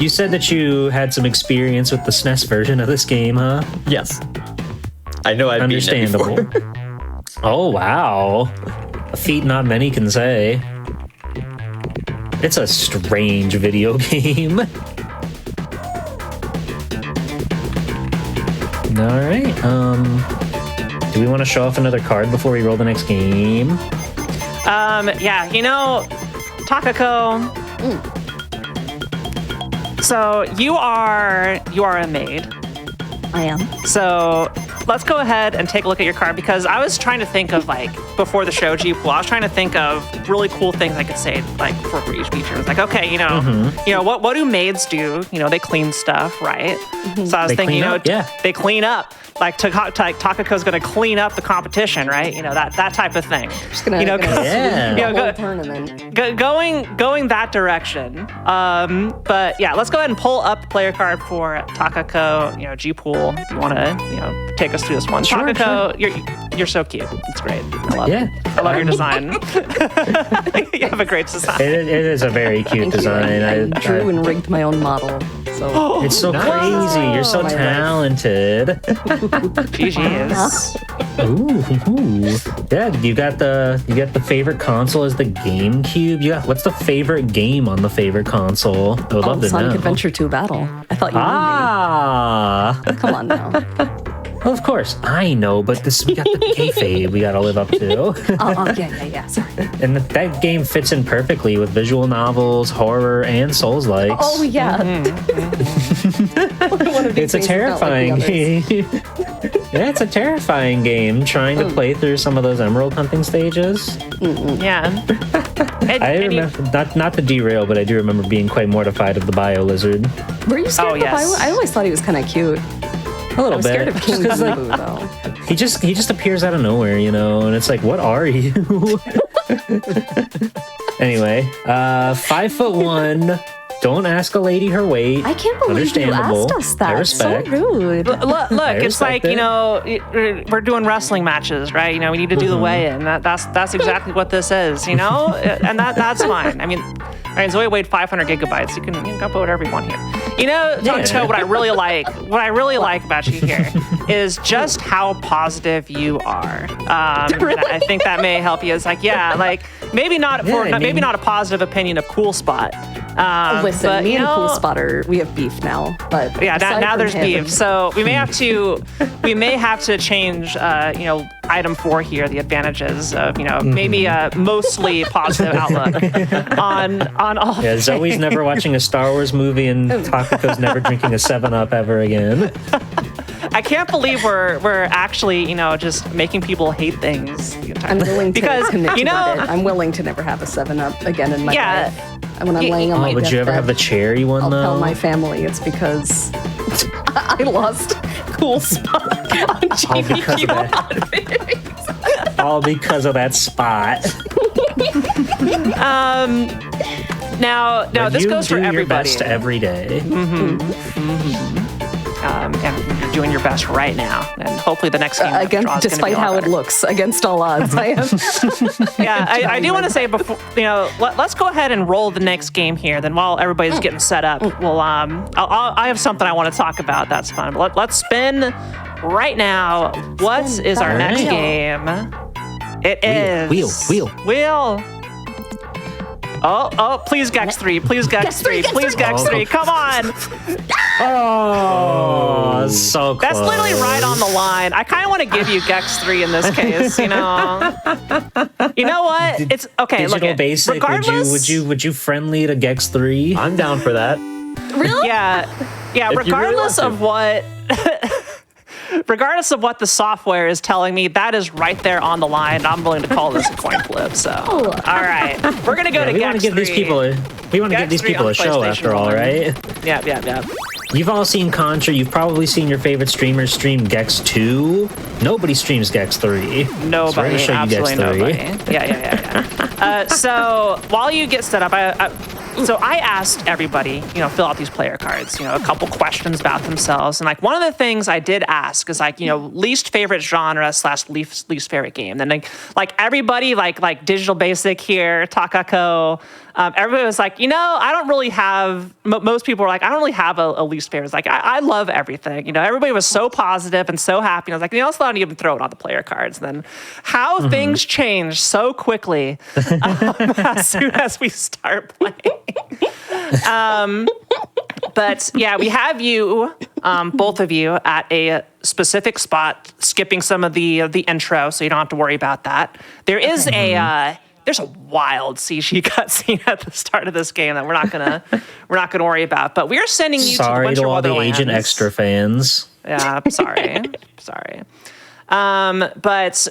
said that you had some experience with the SNES version of this game, huh? Yes. I know I've beaten it Understandable. before. Oh, wow. A feat not many can say. It's a strange video game. All right. Do we want to show off another card before we roll the next game? Yeah, Takako. So you are a maid. I am. So let's go ahead and take a look at your card, because I was trying to think of, like, before the show, G-Pool, I was trying to think of really cool things I could say, like, for each feature. It was like, okay, what do maids do? They clean stuff, right? So I was thinking, they clean up. Like, Takako's going to clean up the competition, right? That type of thing. Just gonna whole tournament. Going that direction. But yeah, let's go ahead and pull up the player card for Takako. G-Pool, if you want to, take us through this one. Sure, Takako, you're so cute. It's great. I love it. I love your design. You have a great design. It is a very cute design. I drew and rigged my own model. So it's so crazy. You're so My life. talented. GG's. Ooh. Yeah, you got the favorite console as the GameCube. What's the favorite game on the favorite console? I would love to Sonic know. Adventure 2 Battle. I thought you knew me. Come on now. Well, of course, I know, but we got the kayfabe we got to live up to. Yeah. Sorry. And that game fits in perfectly with visual novels, horror, and Souls-likes. Oh yeah. One of these It's a things is not like terrifying the others. game. Yeah, it's a terrifying game. Trying to play through some of those emerald hunting stages. Yeah. I remember, not to derail, but I do remember being quite mortified of the bio lizard. Were you scared of yes. Bio? I always thought he was kind of cute. A little I'm bit. scared of King Just 'cause, Boo though. he just appears out of nowhere, and it's like, what are you? Anyway, 5'1". Don't ask a lady her weight. I can't believe you asked us that. I respect. So rude. Look, it's like, respect we're doing wrestling matches, right? We need to do the weigh-in. That's exactly what this is, and that's fine. I mean, Zoe weighed 500 gigabytes. You can go put whatever you want here. So what I really like about you here is just how positive you are. Really? I think that may help you. It's like, maybe not a positive opinion of Cool Spot. Listen, me and Cool Spotter, we have beef now. But yeah, aside now from there's him- beef. So we may have to change, item 4 here, the advantages of, maybe a mostly positive outlook on all. Yeah, Zoe's never watching a Star Wars movie, and Takako's never drinking a 7-Up ever again. I can't believe we're actually, just making people hate things. I'm willing to Because, commit to that. I'm willing to never have a 7-Up again in my life. And when I'm laying on my Would you ever have the deathbed, cherry one I'll though? tell my family it's because I lost cool spot on because GDQ of that. Hotfix. All because of that spot. Now But this you goes do for your everybody. best every day. And you're doing your best right now. And hopefully the next game that draws is gonna be Despite a lot how it better. looks, against all odds, I am. Yeah, I do want to say before, let's go ahead and roll the next game here. Then while everybody's getting set up, I have something I want to talk about. That's fun. But let's spin right now. What is our next Alright. game? It is Wheel. Oh, please Gex 3. Please Gex 3. Please Gex 3. Come on. Oh, so close. That's literally right on the line. I kind of want to give you Gex 3 in this case, You know what? It's okay, look Digital it. Basic. Regardless, Would you friendly to Gex 3? I'm down for that. Really? Yeah, If you really regardless want of what regardless of what the software is telling me, that is right there on the line. I'm willing to call this a coin flip. So, all right, we're gonna go to we want Gex to give 3. these people a show PlayStation after all, 1. right? Yeah. You've all seen Contra. You've probably seen your favorite streamers stream Gex 2. Nobody streams Gex 3. So we're Nobody, gonna show you absolutely Gex 3. nobody. Yeah. So while you get set up, I asked everybody, fill out these player cards, a couple questions about themselves. And like one of the things I did ask is like, least favorite genre / least favorite game. And like everybody, like Digital Basic here, Takako, everybody was like, I don't really have, most people were like, I don't really have a least favorite. It's like, I love everything. Everybody was so positive and so happy. And I was like, let's not even throw it on the player cards. And then how things change so quickly as soon as we start playing. But yeah, we have you, both of you, at a specific spot, skipping some of the intro, so you don't have to worry about that. There is there's a wild CG cutscene at the start of this game that we're not gonna worry about. But we're sending you to the Sorry Winter to all the Wonderlands. Agent Extra fans. Yeah, sorry. But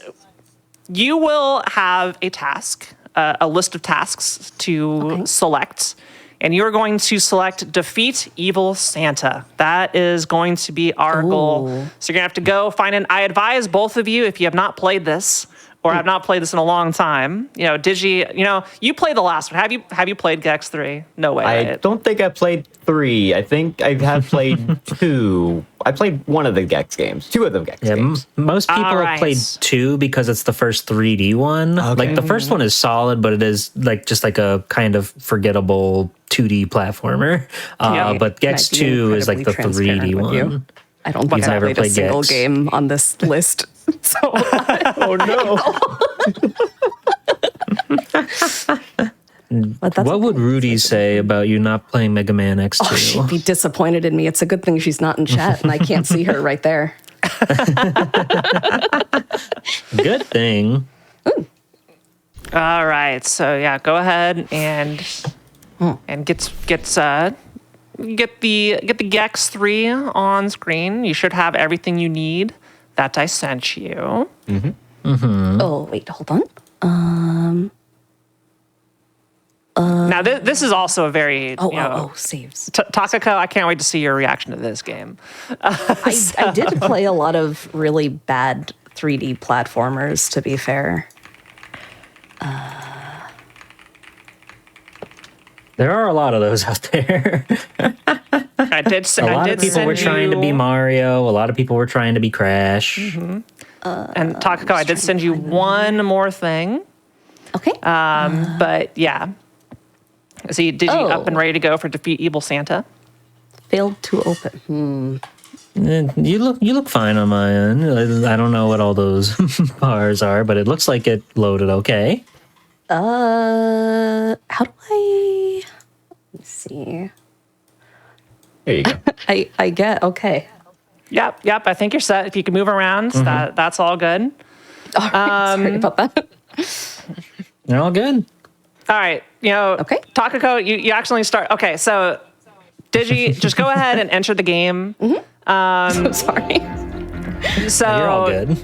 you will have a task, a list of tasks to select. And you're going to select Defeat Evil Santa. That is going to be our goal. So you're going to have to go find an... I advise both of you, if you have not played this, or have not played this in a long time, you played the last one. Have you played Gex 3? No way, I right? don't think I played 3. I think I have played 2. I played one of the Gex games. 2 of the Gex games. Most people All have played right. 2 because it's the first 3D one. Okay. Like the first one is solid, but it is just like a kind of forgettable 2D platformer. But Gex Can I be 2 is like the incredibly 3D transparent with you? one. I don't think You've I've never played a played single Gex? game on this list. So Oh no. but that's What would Rudy say about you not playing Mega Man X2? Oh, she'd be disappointed in me. It's a good thing she's not in chat and I can't see her right there. Good thing. All right. So yeah, go ahead and get the Gex 3 on screen. You should have everything you need that I sent you. Oh, wait, hold on. Now this is also a very Saves. Takako. I can't wait to see your reaction to this game. I did play a lot of really bad 3D platformers, to be fair. There are a lot of those out there. I did. A lot of people were trying to be Mario. A lot of people were trying to be Crash. And Takako, I did send you one more thing. Okay. But yeah. So did you up and ready to go for Defeat Evil Santa? Failed to open. You look fine on my end. I don't know what all those bars are, but it looks like it loaded okay. How do I... Let me see. There you go. I get, okay. Yep. I think you're set. If you can move around, that's all good. All right, sorry about that. They're all good. All right. Okay. Takako, you actually start. Okay, so Digi, just go ahead and enter the game. So sorry. So You're all good.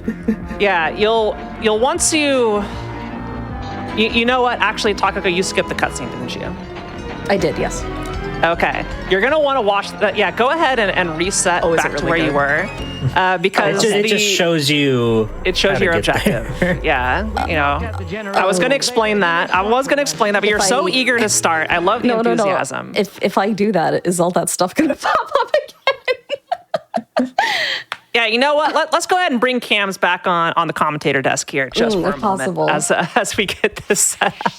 Yeah, you'll once you know what? Actually, Takako, you skipped the cutscene, didn't you? I did, yes. Okay, you're gonna want to watch that. Yeah, go ahead and reset Oh, is back it to really where you were, because It just shows you. it shows how to your get objective. there. Yeah, I was gonna explain that. But you're so eager to start. I love the enthusiasm. No. If I do that, is all that stuff gonna pop up again? Yeah, you know what? Let's go ahead and bring cams back on the commentator desk here just for a if possible. moment as we get this set up.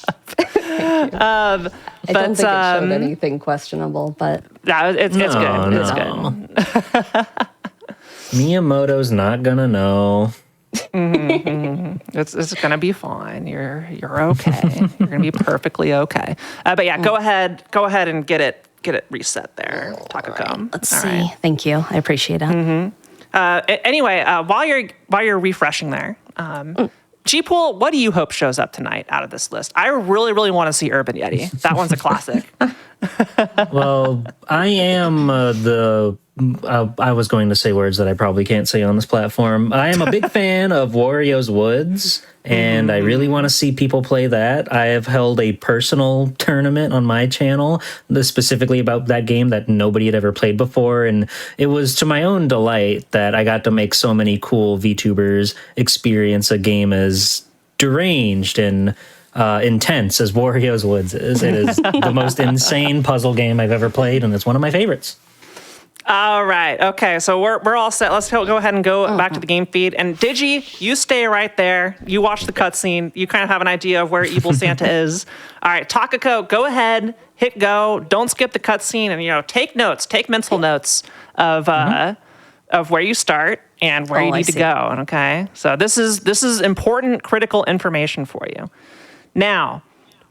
I don't think it showed anything questionable, but Yeah, it's good. No, It's no. good. Miyamoto's not gonna know. It's gonna be fine. You're okay. You're gonna be perfectly okay. But yeah, go ahead and get it reset there, Takako. let's All see. right. Thank you. I appreciate it. Anyway, while you're refreshing there, G-Pool, what do you hope shows up tonight out of this list? I really want to see Urban Yeti. That one's a classic. Well, I am I was going to say words that I probably can't say on this platform. I am a big fan of Wario's Woods, and I really want to see people play that. I have held a personal tournament on my channel specifically about that game that nobody had ever played before, and it was to my own delight that I got to make so many cool VTubers experience a game as deranged and intense as Wario's Woods is. It is the most insane puzzle game I've ever played, and it's one of my favorites. All right. Okay. So we're all set. Let's go ahead and go back to the game feed. And Digi, you stay right there. You watch the cutscene. You kind of have an idea of where Evil Santa is. All right, Takako, go ahead, hit go. Don't skip the cutscene, and take notes. Take mental notes of where you start and where you need to go. Okay. So this is important, critical information for you. Now,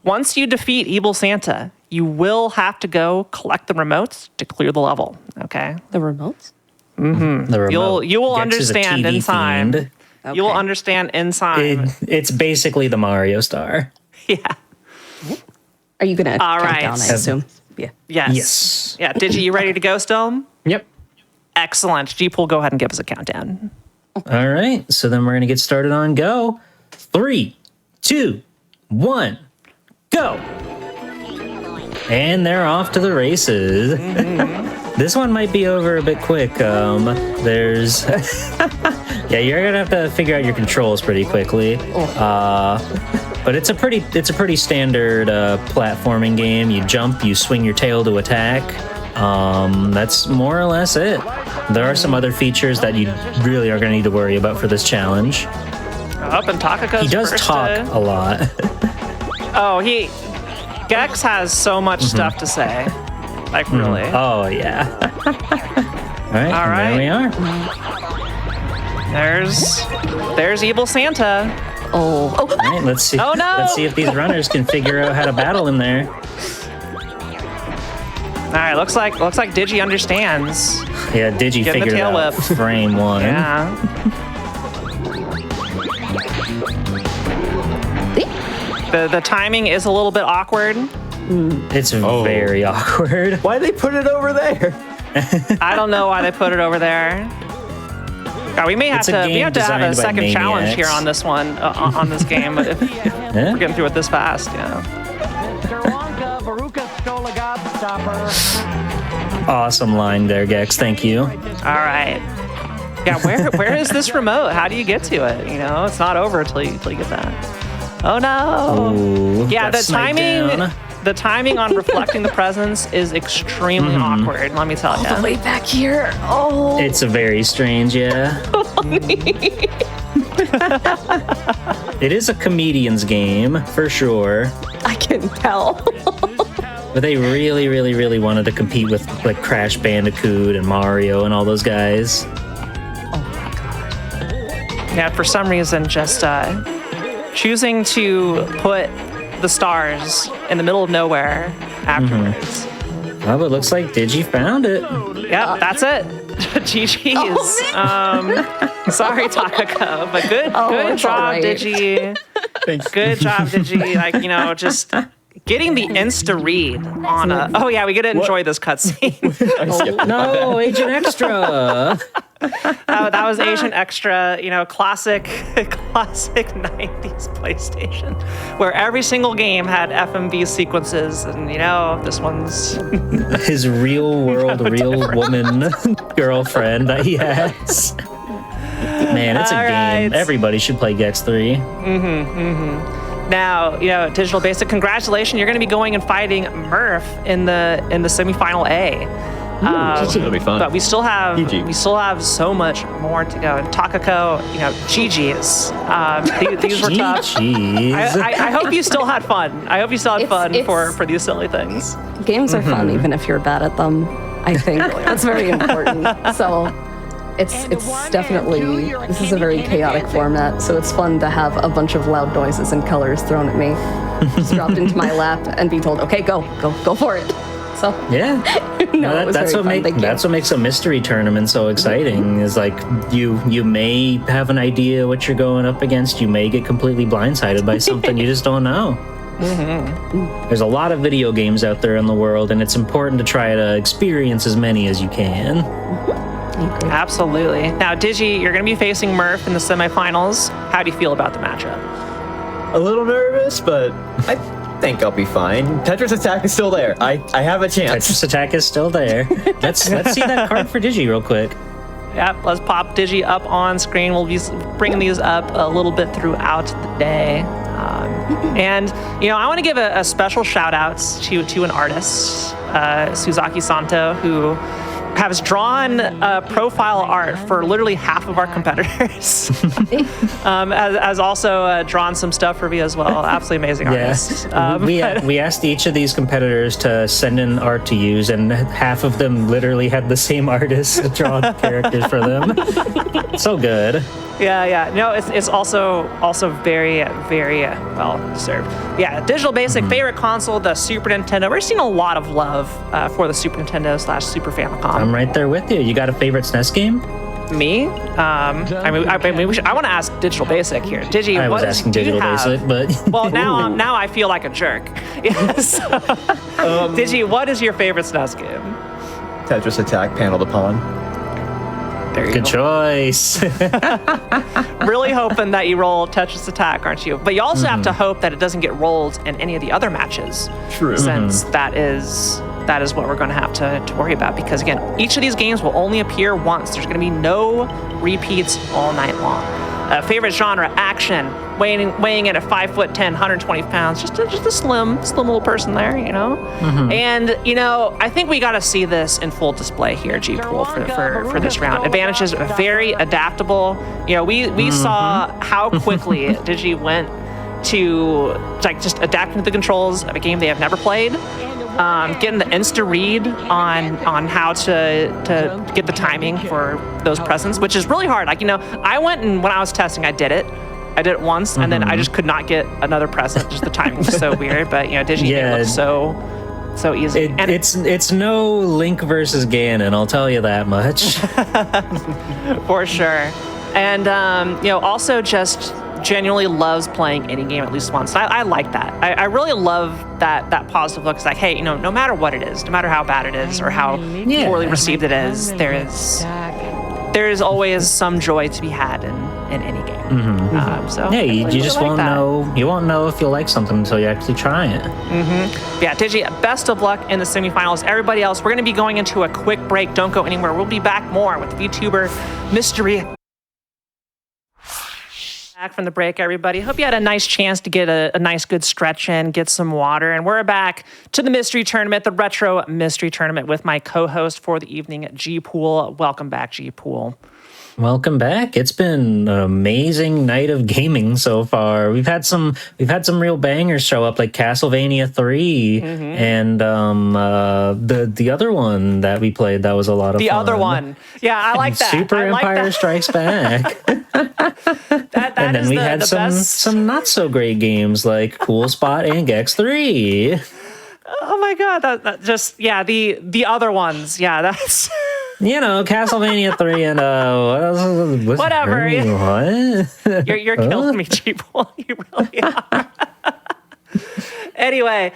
once you defeat Evil Santa, you will have to go collect the remotes to clear the level. Okay. The remotes? The remote You will gets is a understand TV in time. themed. You will understand in time. It's basically the Mario Star. Yeah. Are you gonna All count right. down? I assume. Yeah. Yes. Yeah. Digi, you ready to go still? Yep. Excellent. G-Pool, go ahead and give us a countdown. All right. So then we're going to get started on go. 3, 2, 1, go. And they're off to the races. This one might be over a bit quick. There's... yeah, you're going to have to figure out your controls pretty quickly. But it's a pretty standard platforming game. You jump, you swing your tail to attack. That's more or less it. There are some other features that you really are going to need to worry about for this challenge. Up and Takako's He does first talk a lot. Gex has so much stuff to say. Like, really. Oh, yeah. All right, there we are. There's Evil Santa. Oh. All right, let's see. Oh, no. Let's see if these runners can figure out how to battle in there. All right, looks like Digi understands. Yeah, Digi Get in the figured tail out whip. frame one. Yeah. The timing is a little bit awkward. It's very awkward. Why they put it over there? I don't know why they put it over there. We may have It's a to game have designed a by second challenge here maniacs. on this one on this game if Yeah? we're getting through it this fast. Yeah. Awesome line there, Gex. Thank you. All right. Yeah. Where is this remote? How do you get to it? It's not over until you get that. Oh no. Ooh, Yeah, got the sniped timing. down. The timing on reflecting the presence is extremely awkward. Let me tell you. Way back here. Oh. It's a very strange, yeah. It is a comedian's game, for sure. I can tell. But they really, really, really wanted to compete with like Crash Bandicoot and Mario and all those guys. Yeah, for some reason, just choosing to put the stars in the middle of nowhere afterwards. Well, it looks like Digi found it. Yep, that's it. GG's. Sorry, Takako, but good it's job, all right. Digi. Thanks. Good job, Digi. Just getting the insta read on a. Oh yeah, we get to enjoy this cutscene. I skipped it. No, Agent Extra. that was Asian Extra, classic 90s PlayStation, where every single game had FMV sequences, and this one's His real world, real woman girlfriend that he has. Man, it's a game. Everybody should play Gex 3. Now, Digital Basic, congratulations! You're going to be going and fighting Murph in the semifinal A. It'll be fun. But we still have GG. so much more to go. And Takako, GG's. These were tough. GG's. I hope you still had fun. I hope you still had fun It's- for these silly things. Games are fun even if you're bad at them. I think that's very important. So it's definitely, this is a very chaotic format, so it's fun to have a bunch of loud noises and colors thrown at me, just dropped into my lap and be told, okay, go for it. So Yeah. no, it was that's very fun. Thank you. that's what makes a mystery tournament so exciting. Is like you may have an idea what you're going up against. You may get completely blindsided by something you just don't know. There's a lot of video games out there in the world, and it's important to try to experience as many as you can. Absolutely. Now, Digi, you're going to be facing Murph in the semifinals. How do you feel about the matchup? A little nervous, but I think I'll be fine. Tetris Attack is still there. I have a chance. Tetris Attack is still there. Let's see that card for Digi real quick. Yep, let's pop Digi up on screen. We'll be bringing these up a little bit throughout the day. And, I want to give a special shout out to an artist, Suzaki Santo, who has drawn profile art for literally half of our competitors. Has also drawn some stuff for me as well. Absolutely amazing artist. We asked each of these competitors to send in art to use, and half of them literally had the same artist draw characters for them. So good. Yeah. No, it's also very, very well deserved. Yeah, Digital Basic, favorite console, the Super Nintendo. We're seeing a lot of love for the Super Nintendo / Super Famicom. I'm right there with you. You got a favorite SNES game? Me? I want to ask Digital Basic here. Digi, I was what asking do you Digital have? Basic, but Well, now I feel like a jerk. Yes. Digi, what is your favorite SNES game? Tetris Attack, Panel to Pawn. There you good go. choice. Really hoping that you roll Tetris Attack, aren't you? But you also have to hope that it doesn't get rolled in any of the other matches. True. Since that is what we're going to have to worry about. Because again, each of these games will only appear once. There's going to be no repeats all night long. Favorite genre, action. Weighing in at 5'10", 120 pounds. Just a slim little person there, And I think we got to see this in full display here, G Pool, for this round. Advantages, very adaptable. We saw how quickly Digi went to just adapting to the controls of a game they have never played. Getting the insta read on how to get the timing for those presents, which is really hard. I went and when I was testing, I did it once, and then I just could not get another present. Just the timing was so weird. But Digi it looked so easy. It's no Link versus Ganon, I'll tell you that much. For sure. And also just genuinely loves playing any game at least once. I like that. I really love that positive look. It's like, hey, no matter what it is, no matter how bad it is or how poorly received it is, there is always some joy to be had in any game. You just won't know. You won't know if you'll like something until you actually try it. Yeah, Digi, best of luck in the semifinals. Everybody else, we're going to be going into a quick break. Don't go anywhere. We'll be back more with VTuber Mystery. Back from the break, everybody. Hope you had a nice chance to get a nice good stretch in, get some water. And we're back to the mystery tournament, the retro mystery tournament with my co-host for the evening, G Pool. Welcome back, G Pool. Welcome back. It's been an amazing night of gaming so far. We've had some real bangers show up, like Castlevania 3 and the other one that we played that was a lot of fun. The other one. Yeah, I like that. Super Empire Strikes Back. And then we had some not so great games like Cool Spot and Gex 3. Oh my god, that just the other ones. Yeah, that's Castlevania 3 and whatever. What? You're killing me, G-Pool. You really are. Anyway,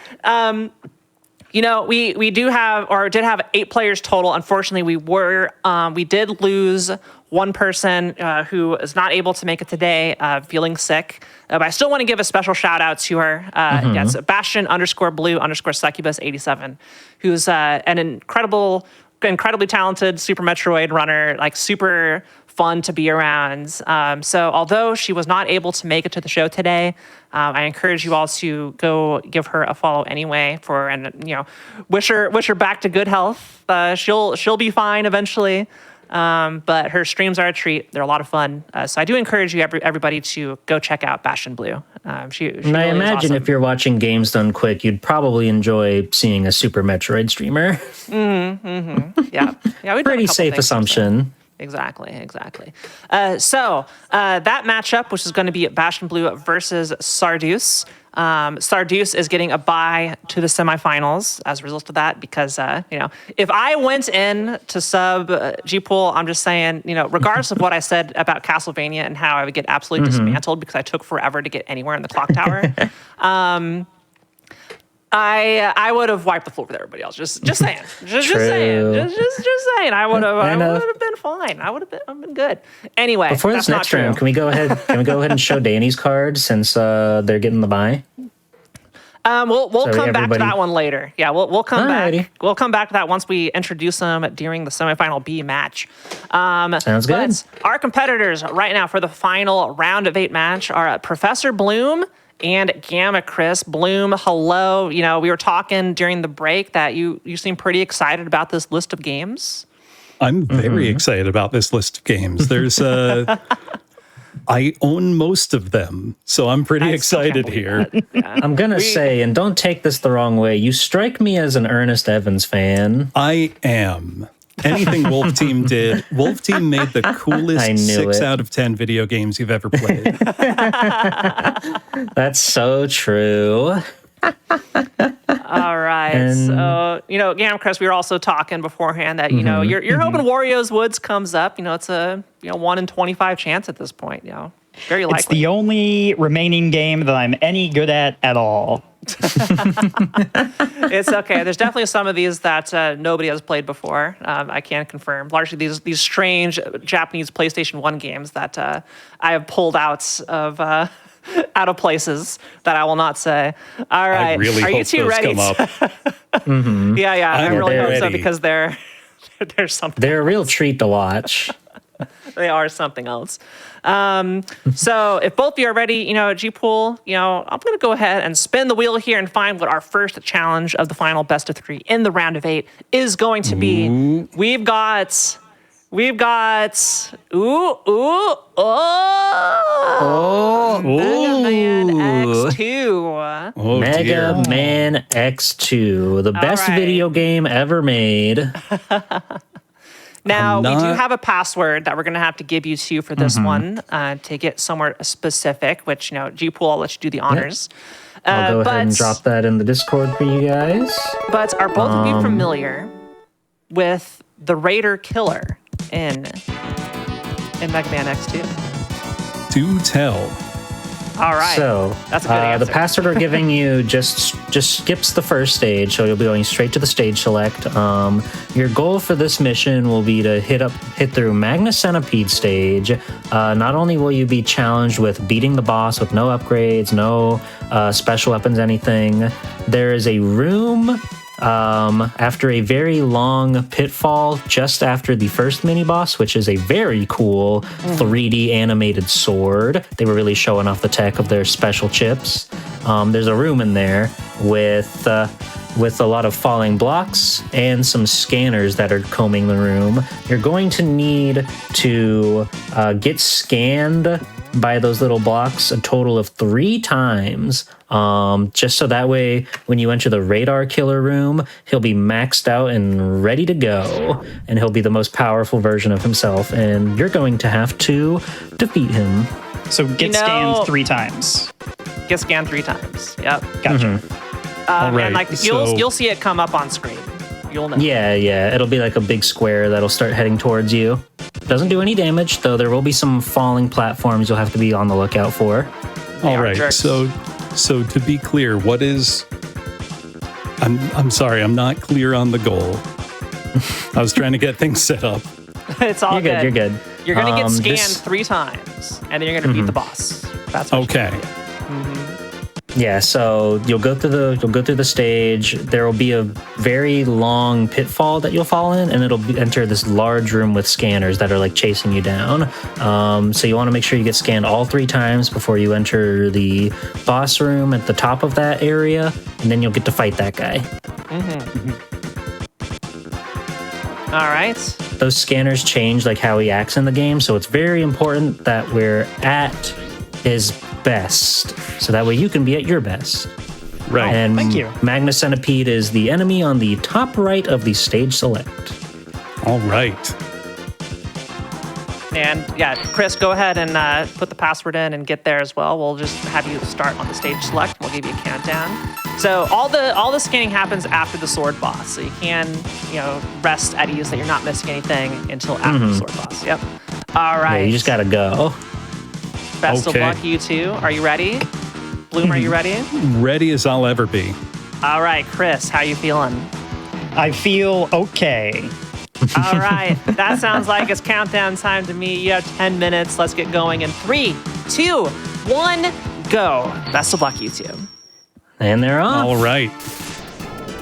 You know, we did have 8 players total. Unfortunately, we did lose one person who is not able to make it today, feeling sick. But I still want to give a special shout out to her. That's Bastion_Blue_Succubus87, who's an incredibly talented Super Metroid runner, like super fun to be around. So although she was not able to make it to the show today, I encourage you all to go give her a follow anyway wish her back to good health. She'll be fine eventually. But her streams are a treat. They're a lot of fun. So I do encourage you, everybody, to go check out Bastion Blue. She and really I is imagine awesome. if you're watching Games Done Quick, you'd probably enjoy seeing a Super Metroid streamer. Yeah, we Pretty safe assumption. Exactly. So that matchup, which is going to be Bastion Blue versus Sardeus. Sardeus is getting a bye to the semifinals as a result of that because, if I went in to sub G-Pool, I'm just saying, regardless of what I said about Castlevania and how I would get absolutely dismantled because I took forever to get anywhere in the clock tower, I would have wiped the floor with everybody else. Just saying. Just saying. Just saying. I would have been fine. I've been good. Anyway, Before that's this next not true. round, can we go ahead and show Danny's card since they're getting the bye? We'll So come back to everybody- that one later. Yeah, we'll come Alrighty. back. We'll come back to that once we introduce them during the semifinal B match. Sounds good. But our competitors right now for the final round of 8 match are Professor Bloom and Gamma Chris. Bloom, hello. We were talking during the break that you seem pretty excited about this list of games. I'm very excited about this list of games. There's I own most of them, so I'm pretty excited here. I'm going to say, and don't take this the wrong way, you strike me as an Ernest Evans fan. I am. Anything Wolf Team did, Wolf Team made the I coolest knew 6 it. out of 10 video games you've ever played. That's so true. All right. And- So, Gamma Chris, we were also talking beforehand that, you're hoping Wario's Woods comes up. It's a 1 in 25 chance at this point. Very likely. It's the only remaining game that I'm any good at all. It's okay. There's definitely some of these that nobody has played before. I can confirm. Largely these strange Japanese PlayStation 1 games that I have pulled out of places that I will not say. All right. I really Are hope you two those ready? come up. Yeah. I really they're hope so ready. because they're something. They're a real treat to watch. They are something else. So if both of you are ready, G-Pool, I'm going to go ahead and spin the wheel here and find what our first challenge of the final best of 3 in the round of 8 is going to be. We've got Mega Man X2. Oh, Mega dear. Man X2, the best right. video game ever made. Now, we do not- have a password that we're going to have to give you to for this one to get somewhere specific, which, G-Pool, I'll let you do the honors. I'll go ahead and drop that in the Discord for you guys. But are both of you familiar with the Raider Killer in Mega Man X2? Do tell. All right. So, that's a good answer. the password we're giving you just skips the first stage, so you'll be going straight to the stage select. Your goal for this mission will be to hit through Magna Centipede stage. Not only will you be challenged with beating the boss with no upgrades, no special weapons, anything. There is a room after a very long pitfall just after the first mini boss, which is a very cool 3D animated sword. They were really showing off the tech of their special chips. There's a room in there with a lot of falling blocks and some scanners that are combing the room. You're going to need to get scanned by those little blocks a total of 3 times, just so that way when you enter the radar killer room, he'll be maxed out and ready to go, and he'll be the most powerful version of himself, and you're going to have to defeat him. So get scanned 3 times. Get scanned 3 times. Yep. Gotcha. All right, And you'll see it come up on screen. You'll know. Yeah, it'll be like a big square that'll start heading towards you. Doesn't do any damage, though there will be some falling platforms you'll have to be on the lookout for. All are right. jerks. So to be clear, what is I'm sorry, I'm not clear on the goal. I was trying to get things set up. It's all You're good. You're gonna get scanned this- 3 times, and then you're gonna beat the boss. That's what Okay. Yeah, so you'll go through the stage. There will be a very long pitfall that you'll fall in, and enter this large room with scanners that are like chasing you down. So you want to make sure you get scanned all 3 times before you enter the boss room at the top of that area, and then you'll get to fight that guy. All right. Those scanners change like how he acts in the game, so it's very important that we're at his best, so that way you can be at your best. Right. And thank you. Magnus Centipede is the enemy on the top right of the stage select. All right. And yeah, Chris, go ahead and put the password in and get there as well. We'll just have you start on the stage select. We'll give you a countdown. So all the scanning happens after the sword boss. So you can, rest at ease that you're not missing anything until after the sword boss. Yep. All right. Yeah, you just gotta go. Best of Okay. luck, you two. Are you ready? Bloom, are you ready? Ready as I'll ever be. All right, Chris, how you feeling? I feel okay. All right, that sounds like it's countdown time to me. You have 10 minutes. Let's get going in 3, 2, 1, go. Best of luck, you two. And they're off. All right.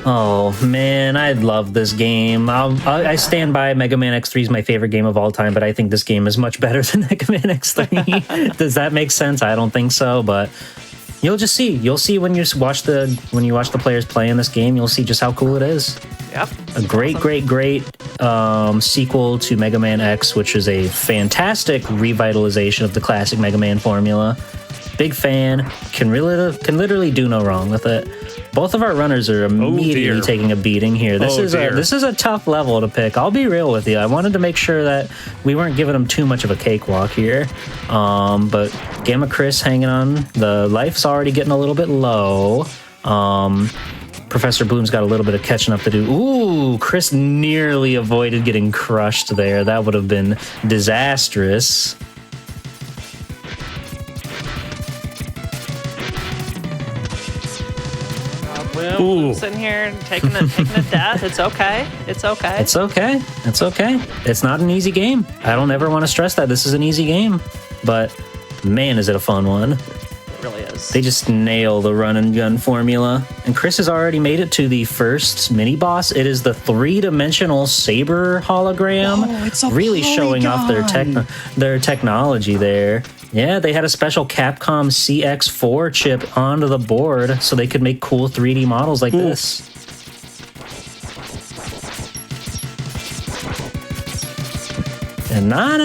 Oh man, I love this game. I stand by Mega Man X3 is my favorite game of all time, but I think this game is much better than Mega Man X3. Does that make sense? I don't think so, but you'll just see. You'll see when you watch the players play in this game. You'll see just how cool it is. Yep. A great sequel to Mega Man X, which is a fantastic revitalization of the classic Mega Man formula. Big fan. Can literally do no wrong with it. Both of our runners are immediately taking a beating here. This is a tough level to pick. I'll be real with you. I wanted to make sure that we weren't giving them too much of a cakewalk here. But Gamma Chris hanging on. The life's already getting a little bit low. Professor Bloom's got a little bit of catching up to do. Ooh, Chris nearly avoided getting crushed there. That would have been disastrous. Bloom sitting here and taking a death. It's okay. It's okay. It's okay. It's okay. It's not an easy game. I don't ever want to stress that this is an easy game, but man, is it a fun one. It really is. They just nail the run and gun formula. And Chris has already made it to the first mini boss. It is the 3-dimensional saber hologram. Oh, it's a really showing off their technology there. Yeah, they had a special Capcom CX4 chip onto the board so they could make cool 3D models like this. And not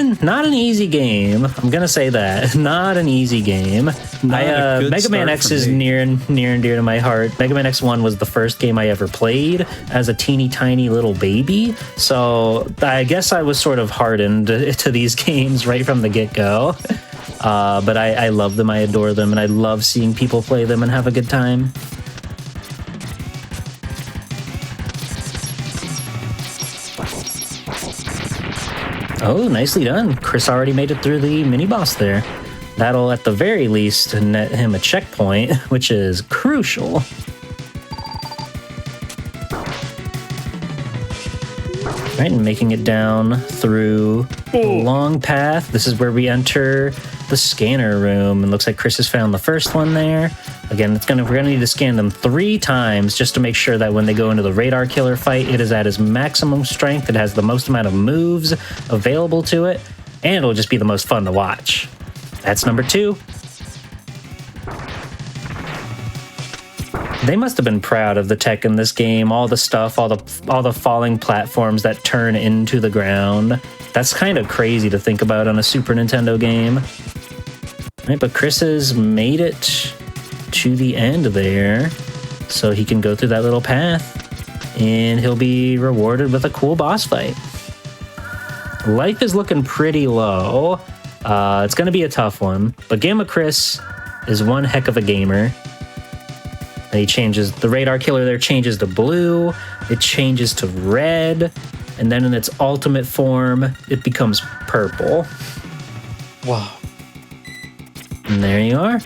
an easy game. I'm gonna say that. Not an easy game. Mega Man X is near and dear to my heart. Mega Man X1 was the first game I ever played as a teeny tiny little baby. So I guess I was sort of hardened to these games right from the get-go. But I love them, I adore them, and I love seeing people play them and have a good time. Oh, nicely done. Chris already made it through the mini-boss there. That'll, at the very least, net him a checkpoint, which is crucial. Right, and making it down through the long path. This is where we enter the scanner room. And looks like Chris has found the first one there. Again, we're gonna need to scan them 3 times just to make sure that when they go into the radar killer fight, it is at its maximum strength. It has the most amount of moves available to it, and it'll just be the most fun to watch. That's number 2. They must have been proud of the tech in this game, all the stuff, all the falling platforms that turn into the ground. That's kind of crazy to think about on a Super Nintendo game. Right, but Chris has made it to the end there, so he can go through that little path, and he'll be rewarded with a cool boss fight. Life is looking pretty low. It's going to be a tough one, but Gamma Chris is one heck of a gamer. And he changes, the radar killer there changes to blue, it changes to red, and then in its ultimate form, it becomes purple. Wow. And there you are.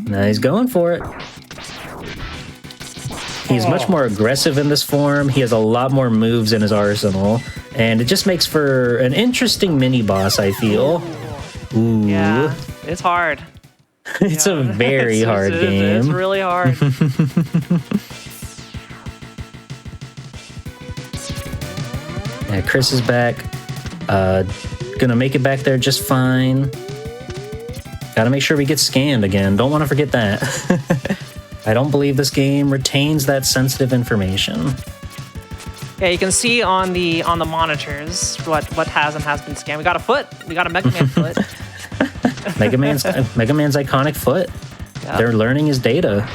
Now he's going for it. He's much more aggressive in this form. He has a lot more moves in his arsenal, and it just makes for an interesting mini boss, I feel. Ooh. Yeah, it's hard. It's a very hard game. It's really hard. Yeah, Chris is back. Gonna make it back there just fine. Gotta make sure we get scanned again. Don't want to forget that. I don't believe this game retains that sensitive information. Yeah, you can see on the monitors what has and has been scanned. We got a foot. We got a Mega Man foot. Mega Man's iconic foot. Yep. They're learning his data.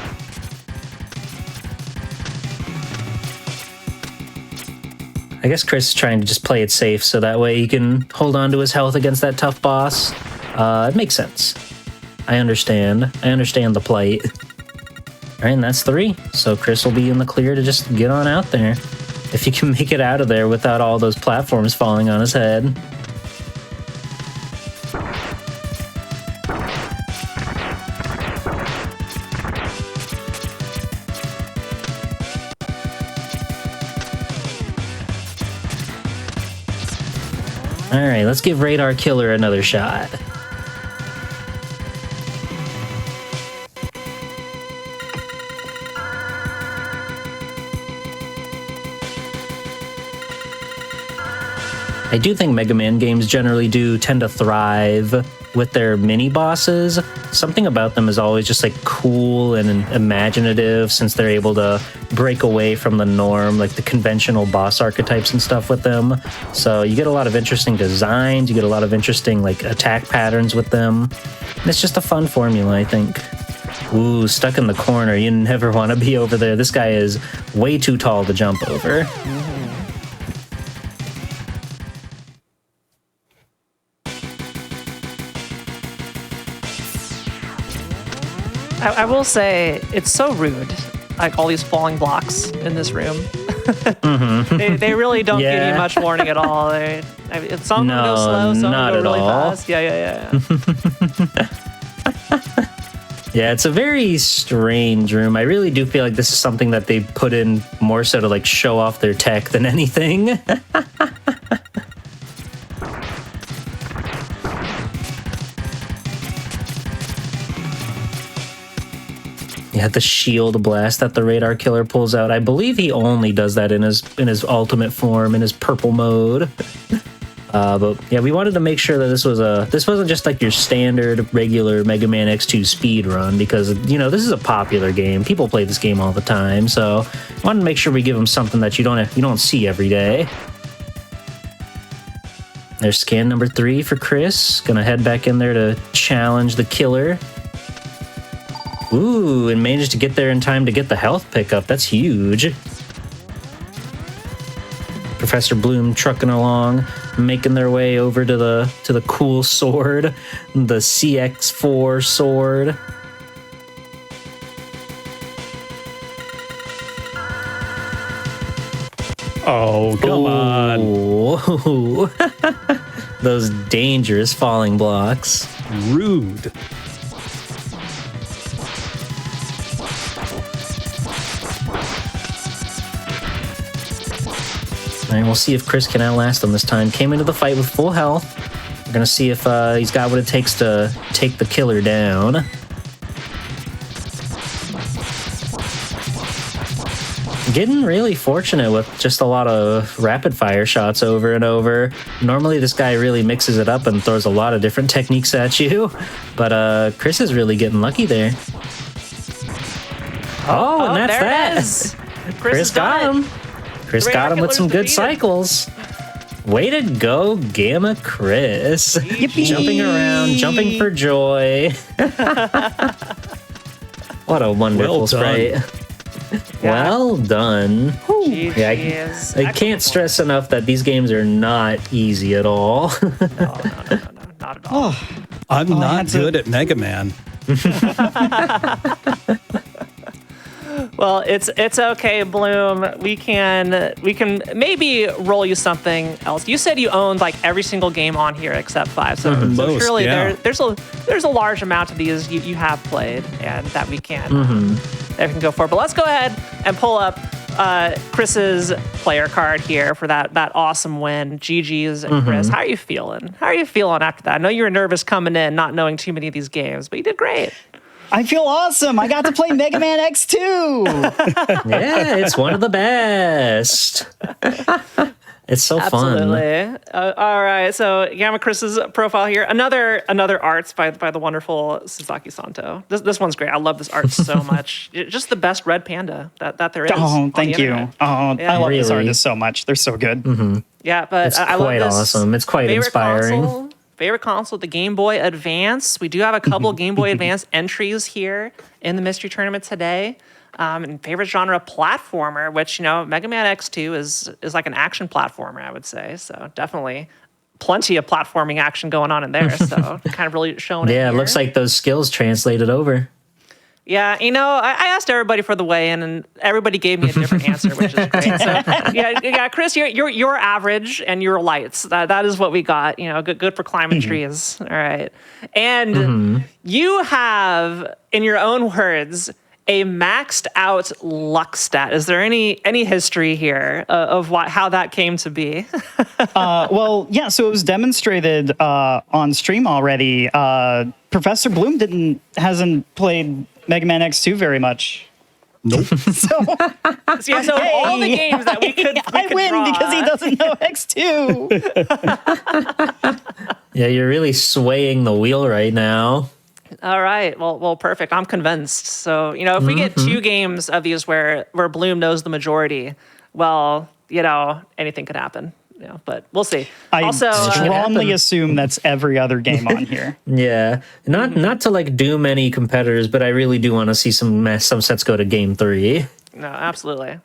I guess Chris is trying to just play it safe so that way he can hold on to his health against that tough boss. It makes sense. I understand. I understand the plight. All right, and that's 3. So Chris will be in the clear to just get on out there. If he can make it out of there without all those platforms falling on his head. All right, let's give Radar Killer another shot. I do think Mega Man games generally do tend to thrive with their mini bosses. Something about them is always just like cool and imaginative, since they're able to break away from the norm, like the conventional boss archetypes and stuff with them. So you get a lot of interesting designs, you get a lot of interesting like attack patterns with them. And it's just a fun formula, I think. Ooh, stuck in the corner. You never want to be over there. This guy is way too tall to jump over. I will say it's so rude, like all these falling blocks in this room. they really don't give you much warning at all. Some of them go slow, some of them go really fast. Yeah. Yeah, it's a very strange room. I really do feel like this is something that they put in more so to like show off their tech than anything. Yeah, the shield blast that the Radar Killer pulls out. I believe he only does that in his ultimate form, in his purple mode. But yeah, we wanted to make sure that this wasn't just like your standard regular Mega Man X2 speed run, because this is a popular game. People play this game all the time, so we wanted to make sure we give them something that you don't see every day. There's scan number 3 for Chris. Gonna head back in there to challenge the killer. Ooh, and managed to get there in time to get the health pickup. That's huge. Professor Bloom trucking along, making their way over to the cool sword, the CX4 sword. Oh, come on. Those dangerous falling blocks. Rude. All right, we'll see if Chris can outlast him this time. Came into the fight with full health. We're going to see if he's got what it takes to take the killer down. Getting really fortunate with just a lot of rapid fire shots over and over. Normally this guy really mixes it up and throws a lot of different techniques at you, but Chris is really getting lucky there. Oh, and that's that. Is. Chris got him. Chris got him with some good cycles. Way to go, Gamma Chris. Yippee. Jumping around, jumping for joy. What a wonderful sprite. Well done. Yeah, I can't stress enough that these games are not easy at all. No, not at all. I'm not good at Mega Man. Well, it's okay, Bloom. We can maybe roll you something else. You said you owned like every single game on here except 5, so Most, surely yeah. there's a large amount of these you have played and that we can everything to go for. But let's go ahead and pull up Chris's player card here for that awesome win. GG's and Chris. How are you feeling? How are you feeling after that? I know you were nervous coming in, not knowing too many of these games, but you did great. I feel awesome. I got to play Mega Man X2. Yeah, it's one of the best. It's so fun. Absolutely. All right. So Gamma Chris's profile here. Another arts by the wonderful Sasaki Santo. This one's great. I love this art so much. Just the best red panda that there is. Oh, thank you. Internet. Oh, Yeah. I love this Really? artist so much. They're so good. Yeah, but It's I love quite this. awesome. It's quite Favorite inspiring. Favorite console, the Game Boy Advance. We do have a couple Game Boy Advance entries here in the mystery tournament today. And favorite genre, platformer, which, Mega Man X2 is like an action platformer, I would say. So definitely plenty of platforming action going on in there. So kind of really showing it Yeah, it here. looks like those skills translated over. Yeah, I asked everybody for the weigh-in, and everybody gave me a different answer, which is great. So, yeah, Chris, you're average and you're lights. That is what we got. Good for climbing trees. All right, and you have, in your own words, a maxed out luck stat. Is there any history here of how that came to be? Well, yeah, so it was demonstrated on stream already. Professor Bloom hasn't played Mega Man X2 very much. Nope. So So all the games that we could I win draw. because he doesn't know X2. Yeah, you're really swaying the wheel right now. All right. Well, perfect. I'm convinced. So, if we get two games of these where Bloom knows the majority, well, anything could happen. But we'll see. I also, strongly assume that's every other game on here. Yeah, not to like doom any competitors, but I really do want to see some sets go to game 3. no, absolutely.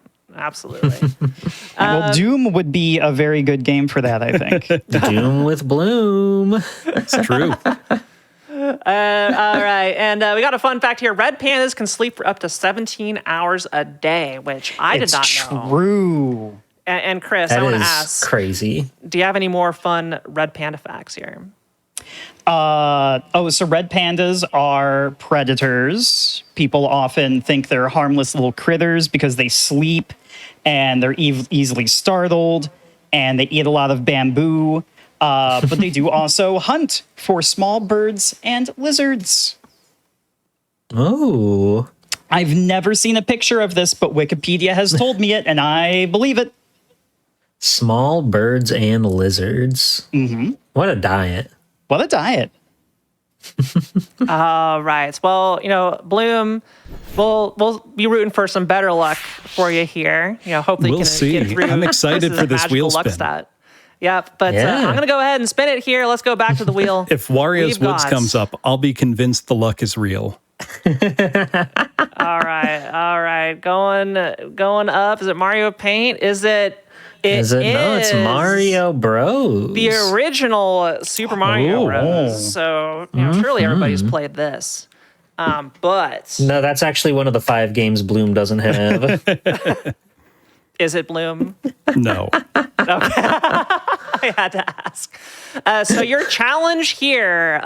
Well, Doom would be a very good game for that, I think. Doom with Bloom. It's true. All right. And we got a fun fact here. Red pandas can sleep for up to 17 hours a day, which I did not know. True. And Chris, That I want to is ask, crazy. do you have any more fun red panda facts here? So red pandas are predators. People often think they're harmless little critters because they sleep and they're easily startled and they eat a lot of bamboo. But they do also hunt for small birds and lizards. Oh. I've never seen a picture of this, but Wikipedia has told me it, and I believe it. Small birds and lizards. Mm-hmm. What a diet. What a diet. All right. Well, Bloom, we'll be rooting for some better luck for you here. Hopefully We'll you can see. get through. I'm excited for this magical wheel luck spin. stat. Yep. But Yeah. I'm going to go ahead and spin it here. Let's go back to the wheel. If Wario's We've Woods got- comes up, I'll be convinced the luck is real. All right. Going up. Is it Mario Paint? Is it? Is it? No, it's Mario Bros. The original Super Mario Oh. Bros. So surely everybody's played this. But No, that's actually one of the 5 games Bloom doesn't have. is it Bloom? No. I had to ask. So your challenge here,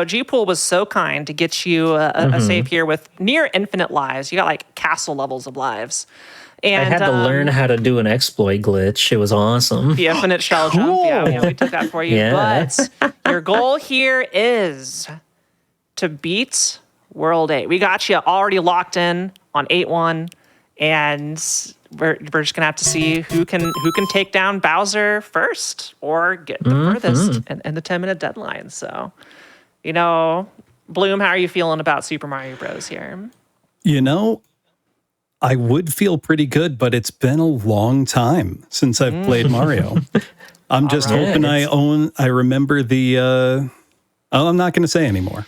G-Pool was so kind to get you a save here with near infinite lives. You got like castle levels of lives. And I had to learn how to do an exploit glitch. It was awesome. the infinite shell jump. Yeah, we took that for you. Yeah. But your goal here is to beat World 8. We got you already locked in on 8-1, and we're just gonna have to see who can take down Bowser first or get the furthest in the 10-minute deadline. So, Bloom, how are you feeling about Super Mario Bros. Here? I would feel pretty good, but it's been a long time since I've played Mario. I'm just hoping I remember the, I'm not going to say anymore.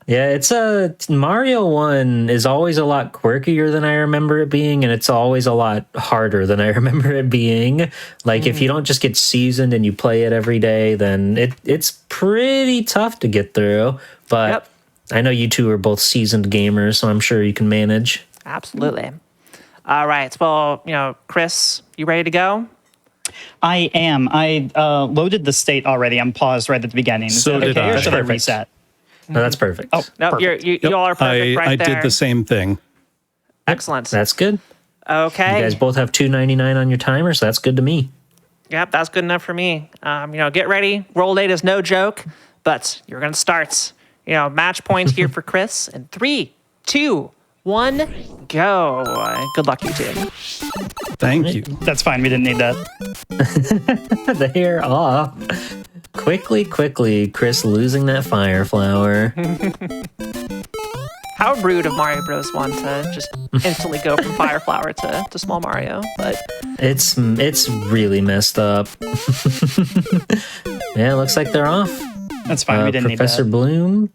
Yeah, it's Mario 1 is always a lot quirkier than I remember it being, and it's always a lot harder than I remember it being. Like, if you don't just get seasoned and you play it every day, then it's pretty tough to get through. But Yep. I know you two are both seasoned gamers, so I'm sure you can manage. Absolutely. All right. Well, Chris, you ready to go? I am. I loaded the state already. I'm paused right at the beginning. Is So that did okay, I. or should I Perfect. reset? No, that's perfect. Oh, Nope, perfect. you all are perfect right I there. did the same thing. Excellent. That's good. Okay. You guys both have 299 on your timer, so that's good to me. Yep, that's good enough for me. Get ready. Roll date is no joke, but you're gonna start. Match point here for Chris. In 3, 2, 1, go. Good luck, you two. Thank you. That's fine. We didn't need that. They're off. Quickly, Chris losing that fire flower. How rude of Mario Bros. 1 to just instantly go from Fire Flower to Small Mario, but It's really messed up. Yeah, it looks like they're off. That's fine. We didn't Professor need that. Bloom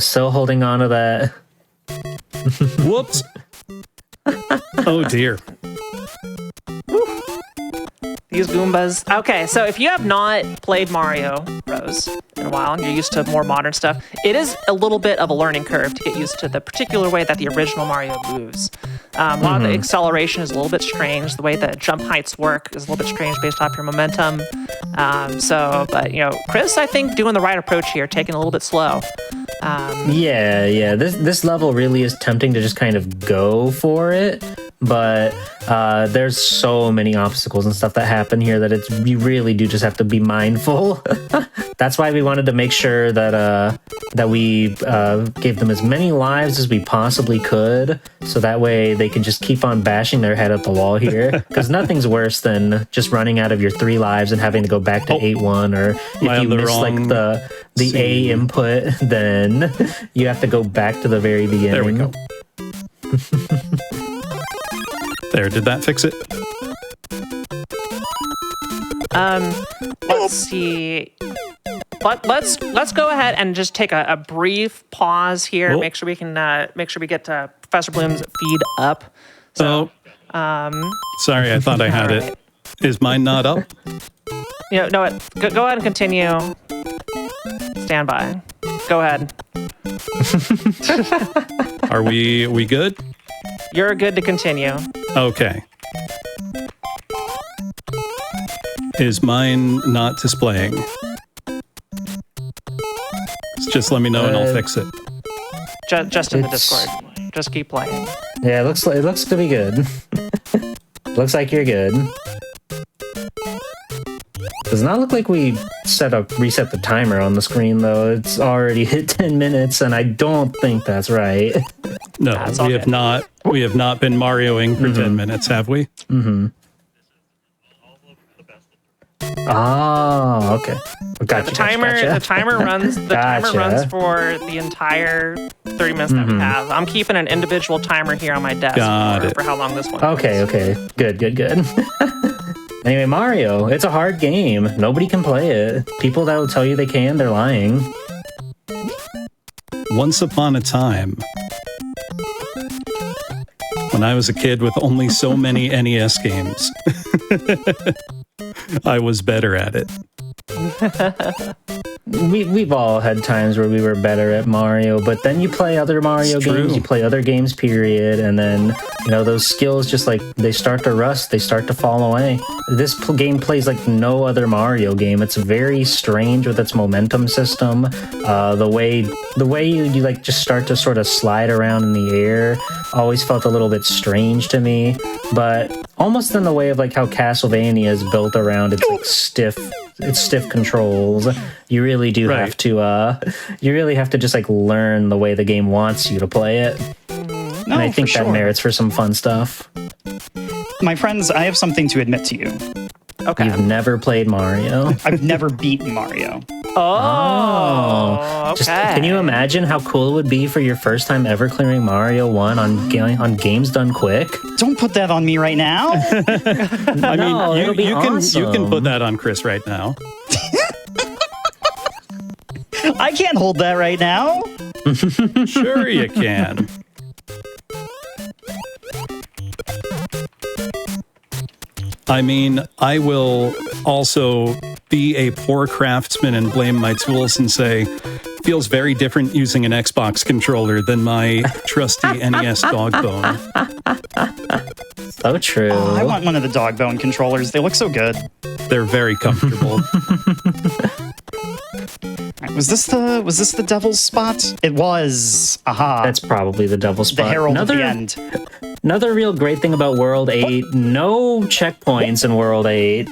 still holding on to that. Whoops. Oh dear. these Goombas. Okay, so if you have not played Mario Bros. In a while and you're used to more modern stuff, it is a little bit of a learning curve to get used to the particular way that the original Mario moves. A lot of the acceleration is a little bit strange. The way that jump heights work is a little bit strange based off your momentum. But Chris, I think doing the right approach here, taking it a little bit slow. Yeah. This level really is tempting to just kind of go for it, but there's so many obstacles and stuff that happen here that you really do just have to be mindful. That's why we wanted to make sure that we gave them as many lives as we possibly could, so that way they can just keep on bashing their head at the wall here. Because nothing's worse than just running out of your 3 lives and having to go back to 8-1, or if you miss like the A input, then you have to go back to the very beginning. There we go. There, did that fix it? Let's see. Let's go ahead and just take a brief pause here. Oh. Make sure we get Professor Bloom's feed up. So, sorry, I thought I had All it. Is mine not up? no, go ahead and continue. Stand by. Go ahead. Are we good? You're good to continue. Okay. Is mine not displaying? Just let me know and I'll fix it. Just in the It's- Discord. Just keep playing. Yeah, it looks to be good. Looks like you're good. Does not look like we reset the timer on the screen though. It's already hit 10 minutes, and I don't think that's right. No, That's all we have good. not. We have not been Marioing for 10 minutes, have we? Oh, okay. Gotcha. The timer runs. The timer Gotcha. runs for the entire 30 minutes that we have. I'm keeping an individual timer here on my desk Got it. for how long this one. Okay. Good. Anyway, Mario, it's a hard game. Nobody can play it. People that will tell you they can, they're lying. Once upon a time, when I was a kid with only so many NES games, I was better at it. We've all had times where we were better at Mario, but then you play other Mario It's games, true. you play other games, period, and then, those skills just they start to rust, they start to fall away. This game plays like no other Mario game. It's very strange with its momentum system. The way you just start to sort of slide around in the air always felt a little bit strange to me, but almost in the way of how Castlevania is built around its stiff controls. You really do have to just learn the way the game wants you to play it. And I think that merits for some fun stuff. My friends, I have something to admit to you. Okay. You've never played Mario. I've never beaten Mario. Oh, okay. Can you imagine how cool it would be for your first time ever clearing Mario 1 on games done quick? Don't put that on me right now. I No, mean, it'll be you awesome. can put that on Chris right now. I can't hold that right now. Sure you can. I mean, I will also be a poor craftsman and blame my tools and say, feels very different using an Xbox controller than my trusty NES dog bone. So true. Oh, I want one of the dog bone controllers. They look so good. They're very comfortable. Was this the devil's spot? It was. Aha. That's probably the devil spot. the herald of the end. Another real great thing about World 8, no checkpoints in World 8.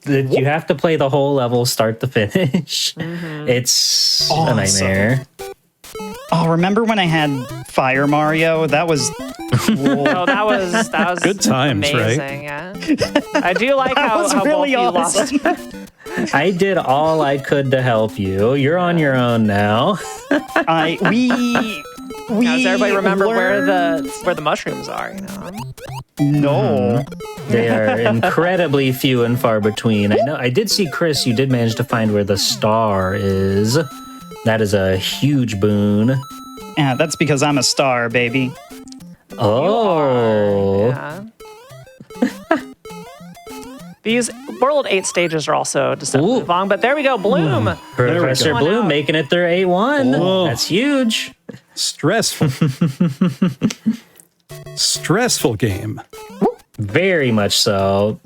You have to play the whole level start to finish. It's a nightmare. Oh, remember when I had Fire Mario? That was cool. Oh, that was Good times, right? amazing, yeah. I do like how was both really you awesome. lost. I did all I could to help you. You're on your own now. We Now, does everybody remember where learned- the mushrooms are? You know. No. They are incredibly few and far between. I know. I did see, Chris, you did manage to find where the star is. That is a huge boon. Yeah, that's because I'm a star, baby. Oh. Yeah. These World 8 stages are also deceptively long, but there we go, Bloom. Professor go. Bloom making it through A1. Oh. That's huge. Stressful. Stressful game. Very much so.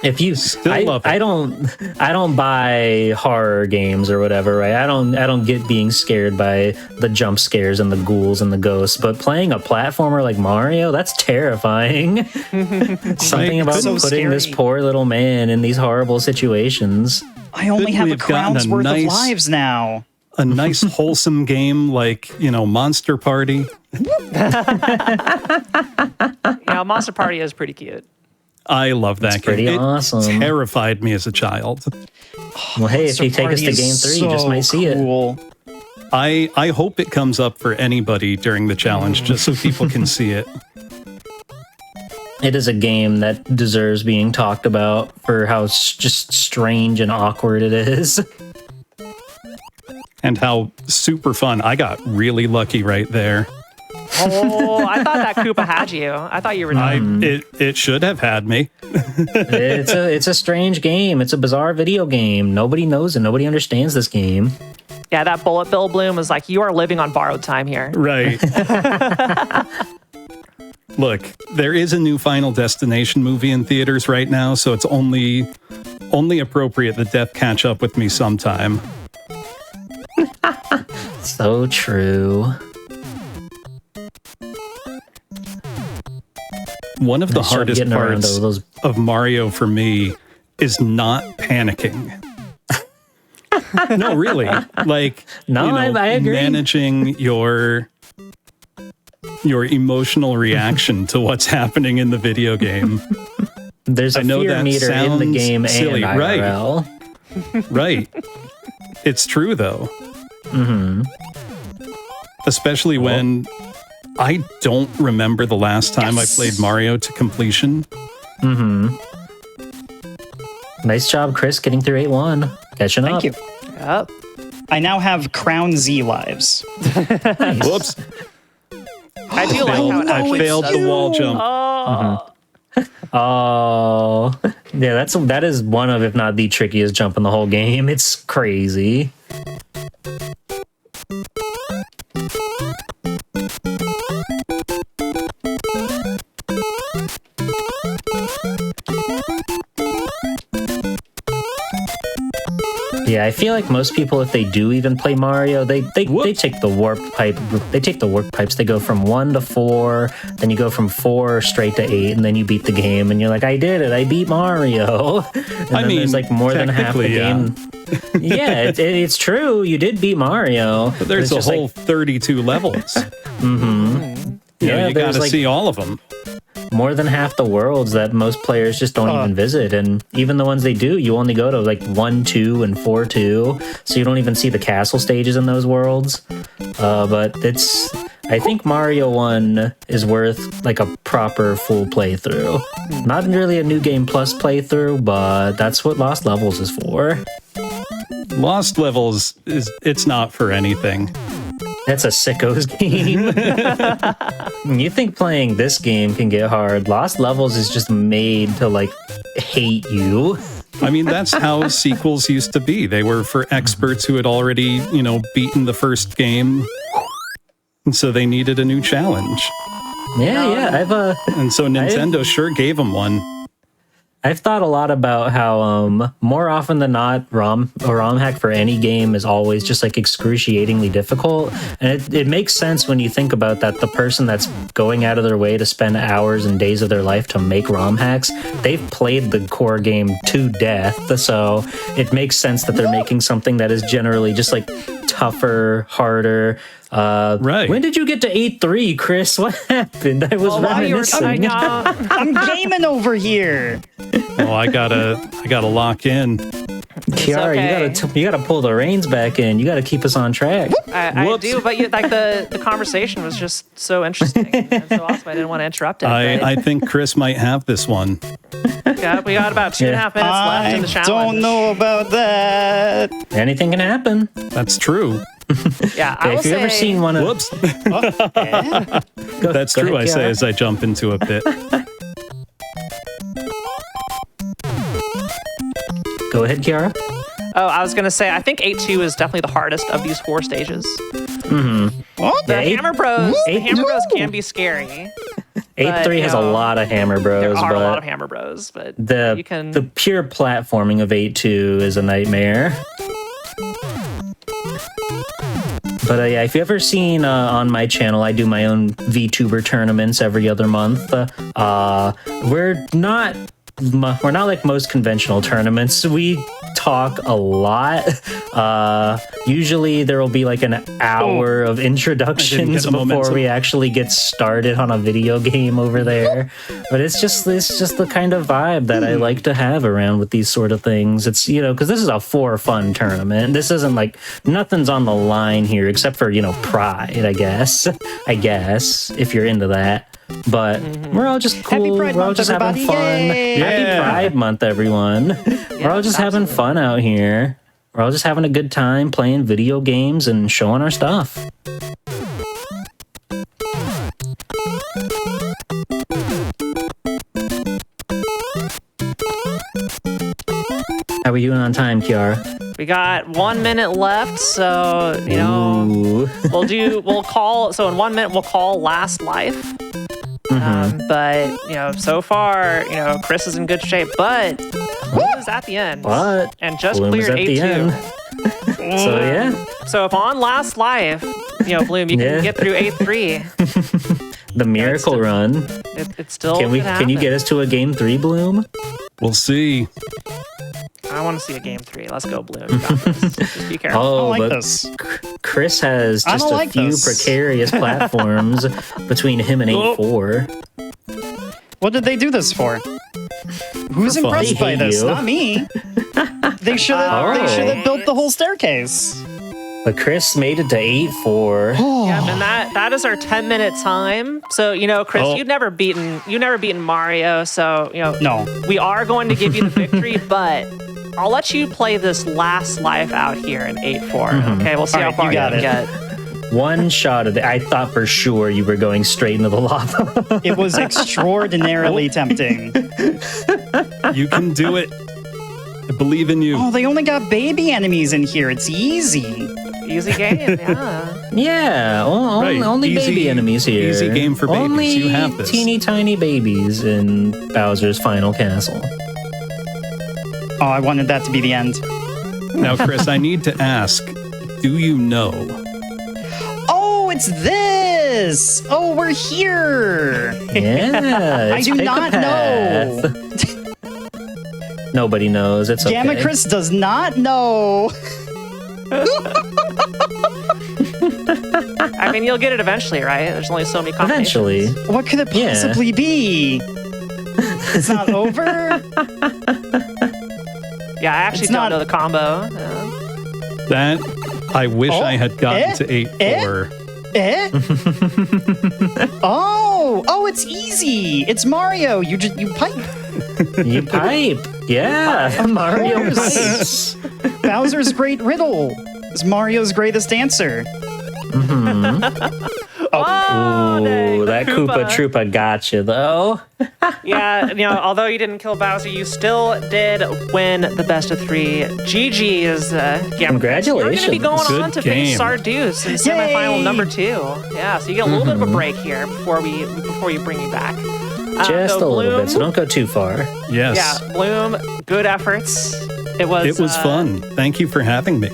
If you Still love it. I don't buy horror games or whatever, right? I don't get being scared by the jump scares and the ghouls and the ghosts, but playing a platformer like Mario, that's terrifying. Something about So putting this scary. poor little man in these horrible situations. I only Couldn't have we a have gotten crown's a worth nice- of lives now. A nice wholesome game like, Monster Party. Monster Party is pretty cute. I love that game. pretty It awesome. terrified me as a child. Well, hey, if you take us to Party game is 3, you just so might see it. cool. I hope it comes up for anybody during the challenge just so people can see it. It is a game that deserves being talked about for how just strange and awkward it is. And how super fun. I got really lucky right there. Oh, I thought that Koopa had you. I thought you were done. It should have had me. It's a strange game. It's a bizarre video game. Nobody knows it. Nobody understands this game. Yeah, that Bullet Bill Bloom was like, you are living on borrowed time here. Right. Look, there is a new Final Destination movie in theaters right now, so it's only appropriate that death catch up with me sometime. So true. One of the Nice job hardest getting around parts those. of Mario for me is not panicking. No, really. Like, No, I agree. managing your emotional reaction to what's happening in the video game. There's a I know fear that meter in the sounds game silly, and right. IRL. Right. It's true, though. Especially when I don't remember the last time I played Mario to completion. Nice job, Chris, getting through 8-1. Catching up. Thank you. Yep. I now have Crown Z lives. Whoops. I do like how it I actually failed does- the wall jump. Oh, yeah, that is one of, if not the trickiest jump in the whole game. It's crazy. Yeah, I feel like most people, if they do even play Mario, they take the warp pipe. They take the warp pipes. They go from 1 to 4, then you go from 4 straight to 8, and then you beat the game, and you're like, I did it. I beat Mario. And then mean, there's like more than half the technically, game. Yeah, it's true. You did beat Mario. But there's a It's just whole 32 levels. Yeah, You got there's to like see all of them. more than half the worlds that most players just don't even visit, and even the ones they do, you only go to like 1, 2, and 4, 2, so you don't even see the castle stages in those worlds. But I think Mario 1 is worth like a proper full playthrough. Not really a New Game Plus playthrough, but that's what Lost Levels is for. Lost Levels it's not for anything. That's a sicko's game. You think playing this game can get hard? Lost Levels is just made to like hate you. I mean, that's how sequels used to be. They were for experts who had already, beaten the first game. And so they needed a new challenge. Yeah, I've And so Nintendo sure gave them one. I've thought a lot about how more often than not, a ROM hack for any game is always just like excruciatingly difficult. And it makes sense when you think about that. The person that's going out of their way to spend hours and days of their life to make ROM hacks, they've played the core game to death. So it makes sense that they're making something that is generally just like tougher, harder. Right. When did you get to 8-3, Chris? What happened? I was reminiscing. I'm gaming over here. Oh, I gotta lock in. Kiara, okay. you gotta pull the reins back in. You gotta keep us on track. I do, but like the conversation was just so interesting and so awesome. I didn't want to interrupt it. I think Chris might have this one. We got about 2.5 minutes left in the challenge. I don't know about that. Anything can happen. That's true. Yeah, I will If you've ever say- seen one of... Whoops. Go That's true, ahead, I say Kiara. as I jump into a pit. Go ahead, Kiara. Oh, I was gonna say I think 8-2 is definitely the hardest of these 4 stages. What? The Yeah, Hammer Bros. The 8 Hammer Bros can be scary. 8-3 has a lot of Hammer Bros, There are a lot but of Hammer Bros, but the you can. the pure platforming of 8-2 is a nightmare. But yeah, if you've ever seen on my channel, I do my own VTuber tournaments every other month. We're not like most conventional tournaments. We talk a lot. Usually there will be like an hour of introductions the before momentum. we actually get started on a video game over there. But it's just the kind of vibe that I like to have around with these sort of things. It's, because this is a for fun tournament. This isn't like nothing's on the line here except for, pride, I guess, if you're into that. But we're all just cool. Happy Pride We're all Month, just having everybody. fun. Yay! Happy Pride Month, everyone. We're all just having fun out here. We're all just having a good time playing video games and showing our stuff. How are we doing on time, Kiara? We got 1 minute left, so Ooh. we'll call. So in 1 minute we'll call last life. But so far, Chris is in good shape, but Bloom is at the end, But and just Bloom is cleared at the 8-2. end. So yeah, So if on last life, Bloom, you can Yeah. get through 8-3. the miracle run. It still Can could you get happen. us to a game 3, Bloom? We'll see. I want to see a game 3. Let's go, Bloom. You got this. Just be careful. I Oh, don't like but this. Chris has I just don't a like few this. precarious platforms between him and 8-4. What did they do this for? Who's For fun. impressed They by hate this? you. Not me. They should have built the whole staircase. But Chris made it to 8-4. Yeah, and that is our 10-minute time. So Chris, Oh. you've never beaten Mario, so No. we are going to give you the victory, but I'll let you play this last life out here in 8-4. Okay, we'll see All how right, far you you got can it. get. One shot of it. I thought for sure you were going straight into the lava. It was extraordinarily tempting. You can do it. I believe in you. Oh, they only got baby enemies in here. It's easy. Easy game, yeah. Yeah, Right. only Easy- baby enemies here. easy game for babies. Only You have this. teeny tiny babies in Bowser's final castle. Oh, I wanted that to be the end. Now, Chris, I need to ask, do you know? Oh, it's this. Oh, we're here. Yeah, I it's do pick a not path. know. Nobody knows. It's okay. Gamma Chris does not know. I mean, you'll get it eventually, right? There's only so many combinations. Eventually. What could it Yeah. possibly be? It's not over? Yeah, I actually It's don't not- know the combo. Yeah. That I wish I had gotten to 8-4. Eh? Oh, it's easy. It's Mario. You pipe. You pipe. Yeah, Mario course. pipes. Bowser's Great Riddle is Mario's greatest answer. Oh, dang, Ooh, the that Koopa Troopa got you, though. Yeah, although you didn't kill Bowser, you still did win the best of 3. GG's, Gamma. Congratulations. You're going to be going Good on to game. face Sarduce in semifinal Yay. number 2. Yeah, so you get a little bit of a break here before we bring you back. Just so a little Bloom- bit, so don't go too far. Yes. Yeah, Bloom, good efforts. It was fun. Thank you for having me.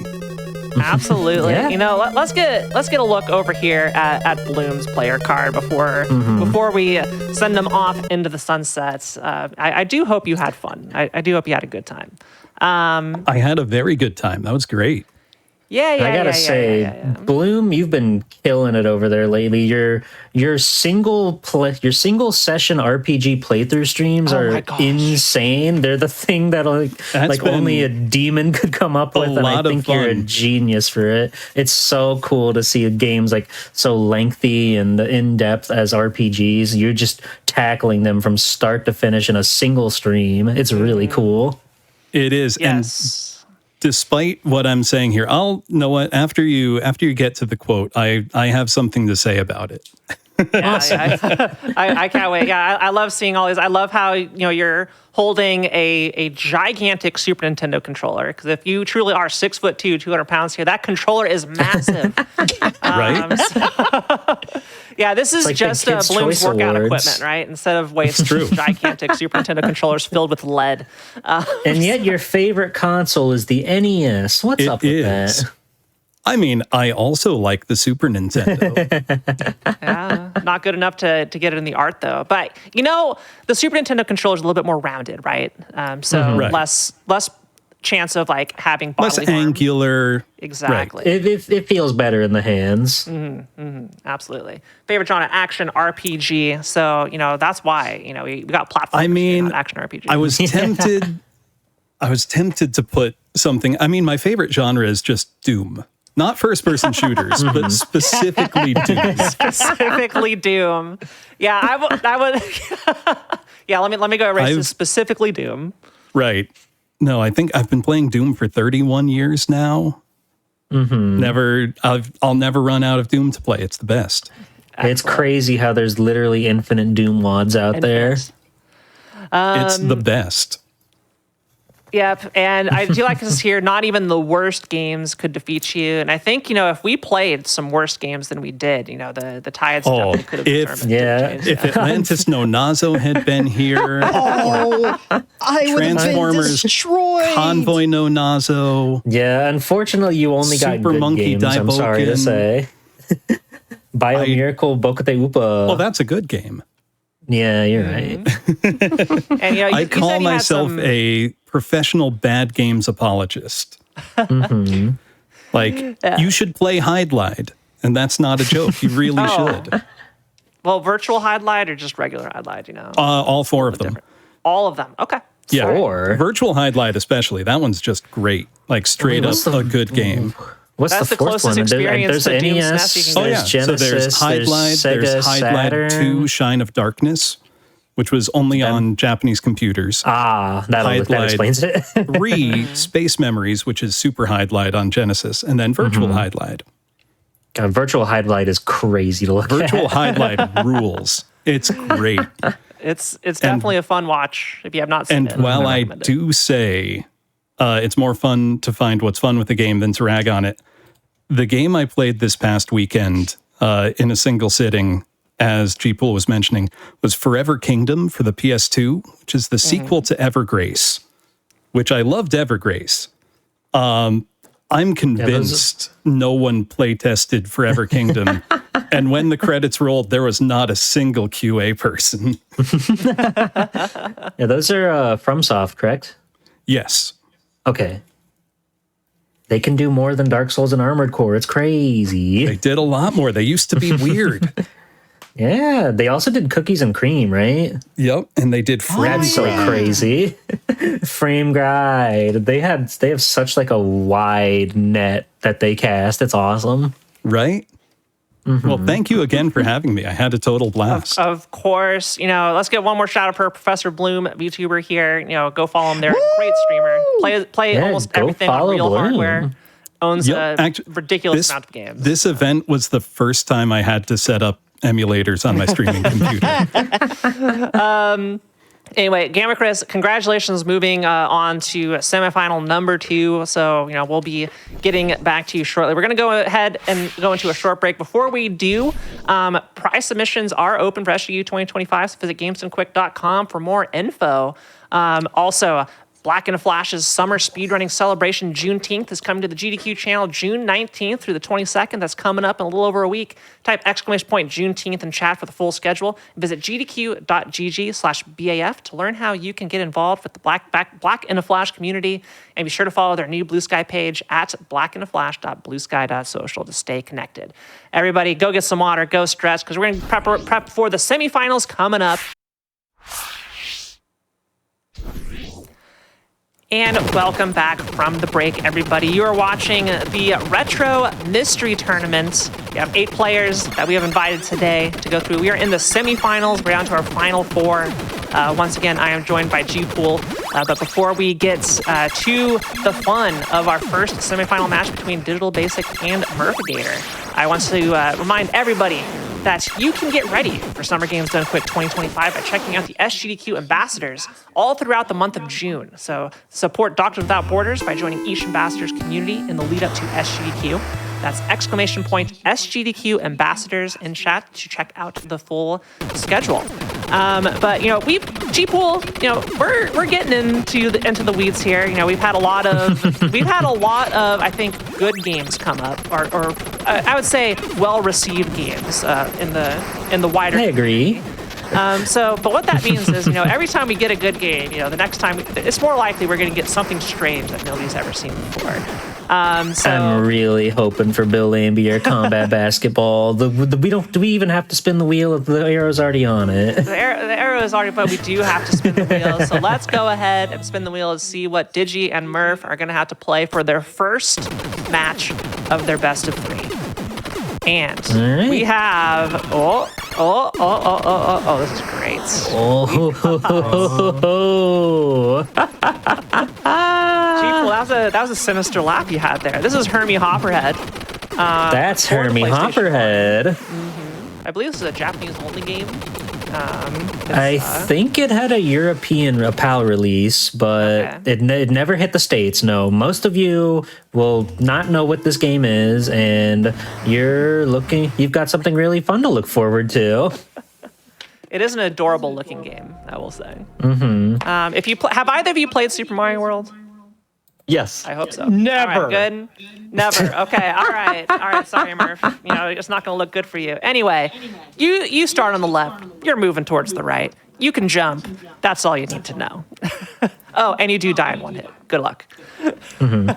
Absolutely. Yeah. You know, let's get a look over here at Bloom's player card before we send them off into the sunsets. I do hope you had fun. I do hope you had a good time. I had a very good time. That was great. Yeah. I gotta say, Bloom, you've been killing it over there lately. Your single session RPG playthrough streams Oh my are gosh. insane. They're the thing that That's been only a demon could come up with, and I lot of think you're a fun. genius for it. It's so cool to see games like so lengthy and in depth as RPGs. You're just tackling them from start to finish in a single stream. It's really cool. It is. Yes. Despite what I'm saying here, I'll know what after you get to the quote, I have something to say about it. I can't wait. Yeah, I love seeing all these. I love how you're holding a gigantic Super Nintendo controller, because if you truly are 6'2", 200 pounds here, that controller is massive. Right? Yeah, this is like the just Kids' Bloom's Choice workout Awards. equipment, right? Instead of waste, true. gigantic Super Nintendo controllers filled with lead. And yet your favorite console is the NES. What's up with that? I mean, I also like the Super Nintendo. Yeah, not good enough to get it in the art, though. But, the Super Nintendo controller is a little bit more rounded, right? So Right. less chance of, having Less bodily harm. angular. Exactly. It feels better in the hands. Absolutely. Favorite genre, action RPG. So, that's why, we got platforms. I mean, not action RPG. I was tempted. I was tempted to put something. I mean, my favorite genre is just Doom. Not first-person shooters, but specifically Doom. Specifically Doom. Yeah, I would. Yeah, let me go erase this. Specifically Doom. Right. No, I think I've been playing Doom for 31 years now. I'll never run out of Doom to play. It's the best. It's crazy how there's literally infinite Doom mods out there. It's the best. Yep, and I do like this here. Not even the worst games could defeat you. And I think, if we played some worse games than we did, the tides definitely could have determined. If Atlantis No Nazo had been here, I would have been Transformers destroyed. Convoy No Nazo. Yeah, unfortunately, you only got Super good Monkey games, I'm sorry to Daiboken. say. Biomiracle Bokate Upa. Well, that's a good game. Yeah, you're right. And, I call myself a professional bad games apologist. You should play Hide Lied, and that's not a joke. You really should. Well, virtual Hide Lied or just regular Hide Lied, All four of them. All of them. Okay. Yeah, Four? Virtual Hide Lied especially. That one's just great. Straight up what's the- a good game. What's That's the the fourth closest one? experience There's to Doom's NES, SNES you can Oh get. yeah, there's Genesis, so there's Hide Lied, Sega there's Hide Lied Saturn. 2 Shine of Darkness, which was only on Japanese computers. That explains it. 3 Space Memories, which is Super Hide Lied on Genesis, and then Virtual Hide Lied. God, Virtual Hide Light is crazy to look Virtual at. Hide Lied rules. It's great. It's definitely a fun watch if you have not seen it. And while I recommend it. do say it's more fun to find what's fun with the game than to rag on it, the game I played this past weekend in a single sitting, as G Pool was mentioning, was Forever Kingdom for the PS2, which is the sequel to Evergrace, which I loved Evergrace. I'm convinced no one play tested Forever Kingdom. And when the credits rolled, there was not a single QA person. Yeah, those are FromSoft, correct? Yes. Okay. They can do more than Dark Souls and Armored Core. It's crazy. They did a lot more. They used to be weird. Yeah, they also did Cookies and Cream, right? Yep. And they did That's so crazy. Frame Guide. They have such a wide net that they cast. It's awesome. Right? Well, thank you again for having me. I had a total blast. Of course, let's get one more shout out for Professor Bloom, VTuber here. Go follow him there. Great streamer. Play Yeah, almost go everything on follow real Bloom. hardware. Owns Yep, a ridiculous amount of games. This event was the first time I had to set up emulators on my streaming computer. Anyway, Gamma Chris, congratulations moving on to semifinal number 2. So, we'll be getting back to you shortly. We're going to go ahead and go into a short break. Before we do, prize submissions are open for SGU 2025. So visit gamesandquick.com for more info. Also, Black and Flash's Summer Speedrunning Celebration Juneteenth is coming to the GDQ channel June 19th through the 22nd. That's coming up in a little over a week. Type ! Juneteenth in chat for the full schedule. Visit gdq.gg/BAF to learn how you can get involved with the Black and Flash community. And be sure to follow their new Blue Sky page at blackandflash.bluesky.social to stay connected. Everybody, go get some water, go stretch, because we're going to prep for the semifinals coming up. And welcome back from the break, everybody. You are watching the Retro Mystery Tournament. We have 8 players that we have invited today to go through. We are in the semifinals. We're down to our final 4. Once again, I am joined by G-Pool. But before we get to the fun of our first semifinal match between Digital Basic and Murphigator, I want to remind everybody that you can get ready for Summer Games Done Quick 2025 by checking out the SGDQ ambassadors all throughout the month of June. So support Doctors Without Borders by joining each ambassador's community in the lead up to SGDQ. That's ! SGDQ ambassadors in chat to check out the full schedule. But G-Pool, we're getting into the weeds here. We've had a lot of I think good games come up, or I would say well-received games in the wider. I agree. But what that means is, every time we get a good game, the next time it's more likely we're going to get something strange that nobody's ever seen before. I'm really hoping for Bill Lambier combat basketball. Do we even have to spin the wheel if the arrow's already on it? The arrow is already, but we do have to spin the wheel. So let's go ahead and spin the wheel and see what Digi and Murph are going to have to play for their first match of their best of 3. And we have this is great. G-Pool, that was a sinister laugh you had there. This is Hermie Hopperhead. That's Hermie Hopperhead. I believe this is a Japanese only game. I think it had a European PAL release, but it never hit the States. No, most of you will not know what this game is, and you've got something really fun to look forward to. It is an adorable looking game, I will say. Mm-hmm. If you have either of you played Super Mario World? Yes. I hope so. Never. All right, good. Never. Okay. All right. Sorry, Murph. It's not going to look good for you. Anyway, you start on the left. You're moving towards the right. You can jump. That's all you need to know. Oh, and you do die in one hit. Good luck. Mm-hmm.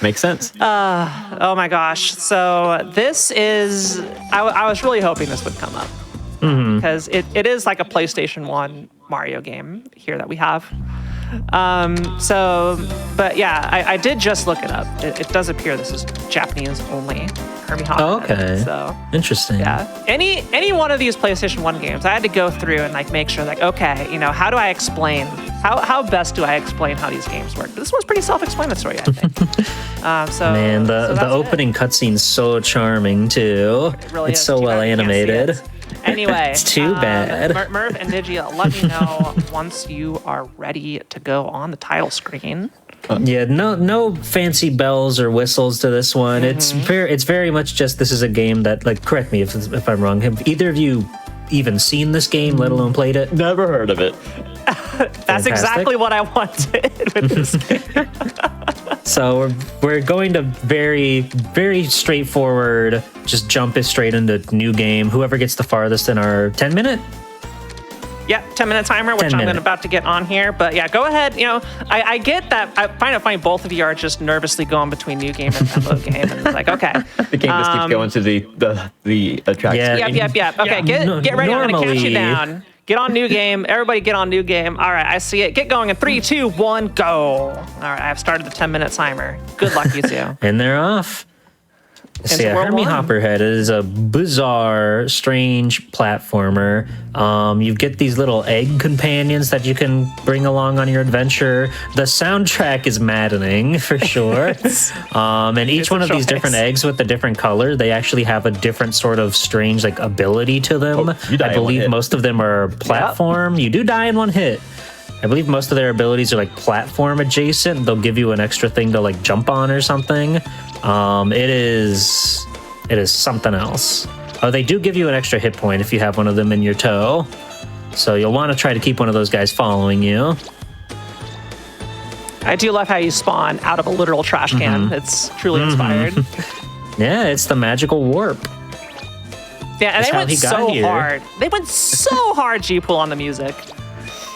Makes sense. Oh my gosh. So this is. I was really hoping this would come up because it is like a PlayStation 1 Mario game here that we have. But yeah, I did just look it up. It does appear this is Japanese only. Hermie Hopperhead. Oh, okay. So interesting. Yeah. Any one of these PlayStation 1 games, I had to go through and make sure okay, how do I explain? How best do I explain how these games work? But this one's pretty self-explanatory, I think. Man, the opening cutscene's so charming too. It really it's is. so well animated. Anyway, it's too bad. Merv and Digi, let me know once you are ready to go on the title screen. Yeah, no fancy bells or whistles to this one. Mm-hmm. It's very much just this is a game that, correct me if I'm wrong. Have either of you even seen this game, let alone played it? Never heard of it. That's exactly what I wanted with this game. So we're going to very, very straightforward, just jump it straight into new game. Whoever gets the farthest in our 10-minute? Yeah, 10-minute timer, which I'm about to get on here. But yeah, go ahead. I get that. I find it funny both of you are just nervously going between new game and load game. And it's okay. The game just keeps going to the track. Yeah. Yep. Okay, get ready. I'm going to count you down. Get on new game. Everybody get on new game. All right, I see it. Get going in 3, 2, 1, go. All right, I've started the 10-minute timer. Good luck, you two. And they're off. So yeah, Hermie Hopperhead is a bizarre, strange platformer. You get these little egg companions that you can bring along on your adventure. The soundtrack is maddening, for sure. And each one of these different eggs with a different color, they actually have a different sort of strange like ability to them. I believe most of them are platform. You do die in one hit. I believe most of their abilities are like platform adjacent. They'll give you an extra thing to like jump on or something. It is something else. Oh, they do give you an extra hit point if you have one of them in your tow. So you'll want to try to keep one of those guys following you. I do love how you spawn out of a literal trash can. It's truly inspired. Yeah, it's the magical warp. Yeah, and That's they how went he got so here. hard. They went so hard, G-Pool, on the music.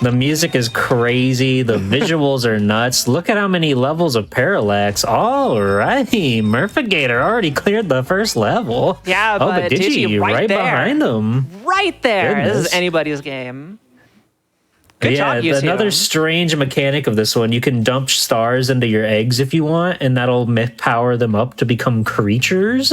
The music is crazy. The visuals are nuts. Look at how many levels of parallax. All righty. Murphigator already cleared the first level. Yeah, but but Digi right there. behind him. Right there. This Goodness. is anybody's game. Good job, you another two. strange mechanic of this one, you can dump stars into your eggs if you want, and that'll power them up to become creatures.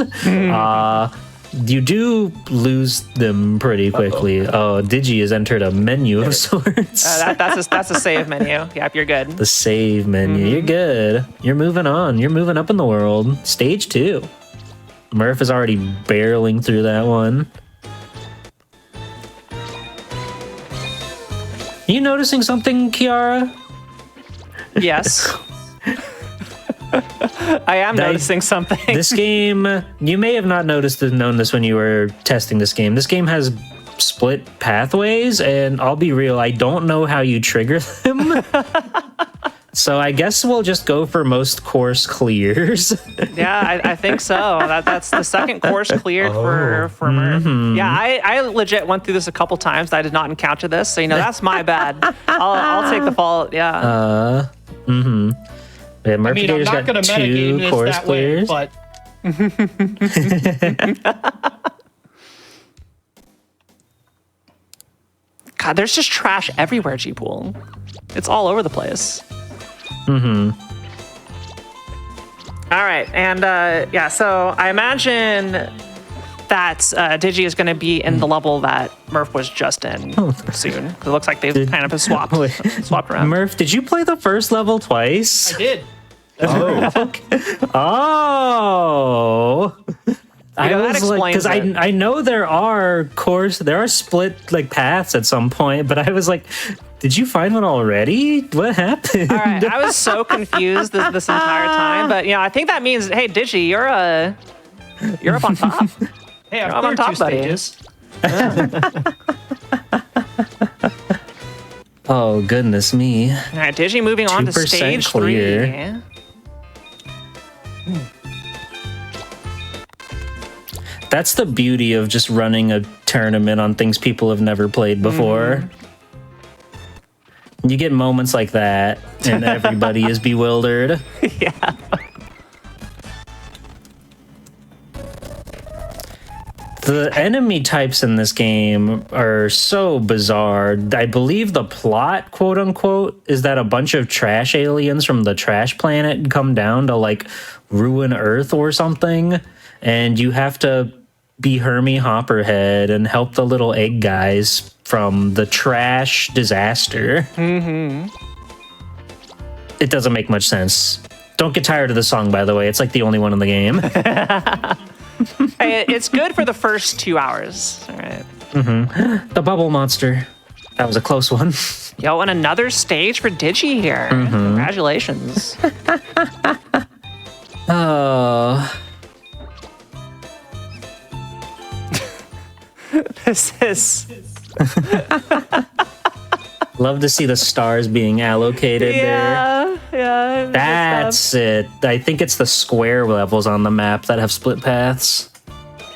You do lose them pretty quickly. Oh, Digi has entered a menu of sorts. That's a save menu. Yep, you're good. The save menu. You're good. You're moving on. You're moving up in the world. Stage 2. Murph is already barreling through that one. Are you noticing something, Kiara? Yes. I am noticing something. This game, you may have not known this when you were testing this game. This game has split pathways, and I'll be real, I don't know how you trigger them. So I guess we'll just go for most course clears. Yeah, I think so. That's the second course cleared for Murph. Yeah, I legit went through this a couple times. I did not encounter this, so that's my bad. I'll take the fault. Yeah. Yeah, I mean, I'm Murphigator's not going got to metagame 2 this course that way, clears. but God, there's just trash everywhere, G-Pool. It's all over the place. All right, and yeah, so I imagine that Digi is going to be in the level that Murph was just in soon. 'Cause it looks like they've kind of swapped around. Murph, did you play the first level twice? I did. Oh. I that was like, because explains it. I know there are split like paths at some point, but I was like, did you find one already? What happened? All right, I was so confused this entire time, but I think that means, hey, Digi, you're up on top. Hey, I've You're up on cleared top, 2 buddy. stages. Oh goodness me! All right, Digi moving on to 2% stage clear. 3. That's the beauty of just running a tournament on things people have never played before. You get moments like that, and everybody is bewildered. Yeah. The enemy types in this game are so bizarre. I believe the plot, quote unquote, is that a bunch of trash aliens from the trash planet come down to like ruin Earth or something. And you have to be Hermie Hopperhead and help the little egg guys from the trash disaster. It doesn't make much sense. Don't get tired of the song, by the way. It's like the only one in the game. Hey, it's good for the first 2 hours. All right. The bubble monster. That was a close one. Yo, and another stage for Digi here. Congratulations. Oh. This is... Love to see the stars being allocated there. Yeah. That's it. I think it's the square levels on the map that have split paths.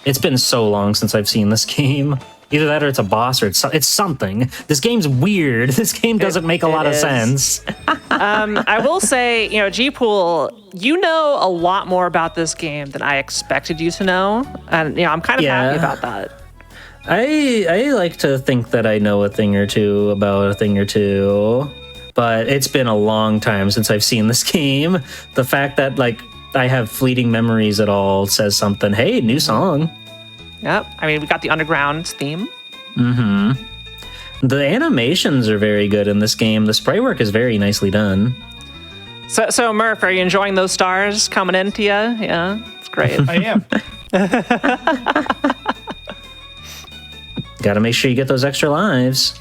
It's been so long since I've seen this game. Either that or it's a boss or it's something. This game's weird. This game doesn't make a lot of sense. I will say, G-Pool, you know a lot more about this game than I expected you to know. And, I'm kind of happy about that. I like to think that I know a thing or two about a thing or two, but it's been a long time since I've seen this game. The fact that I have fleeting memories at all says something. Hey, new song. Yep. I mean, we got the underground theme. The animations are very good in this game. The sprite work is very nicely done. So Murph, are you enjoying those stars coming into you? Yeah, it's great. I am. Got to make sure you get those extra lives.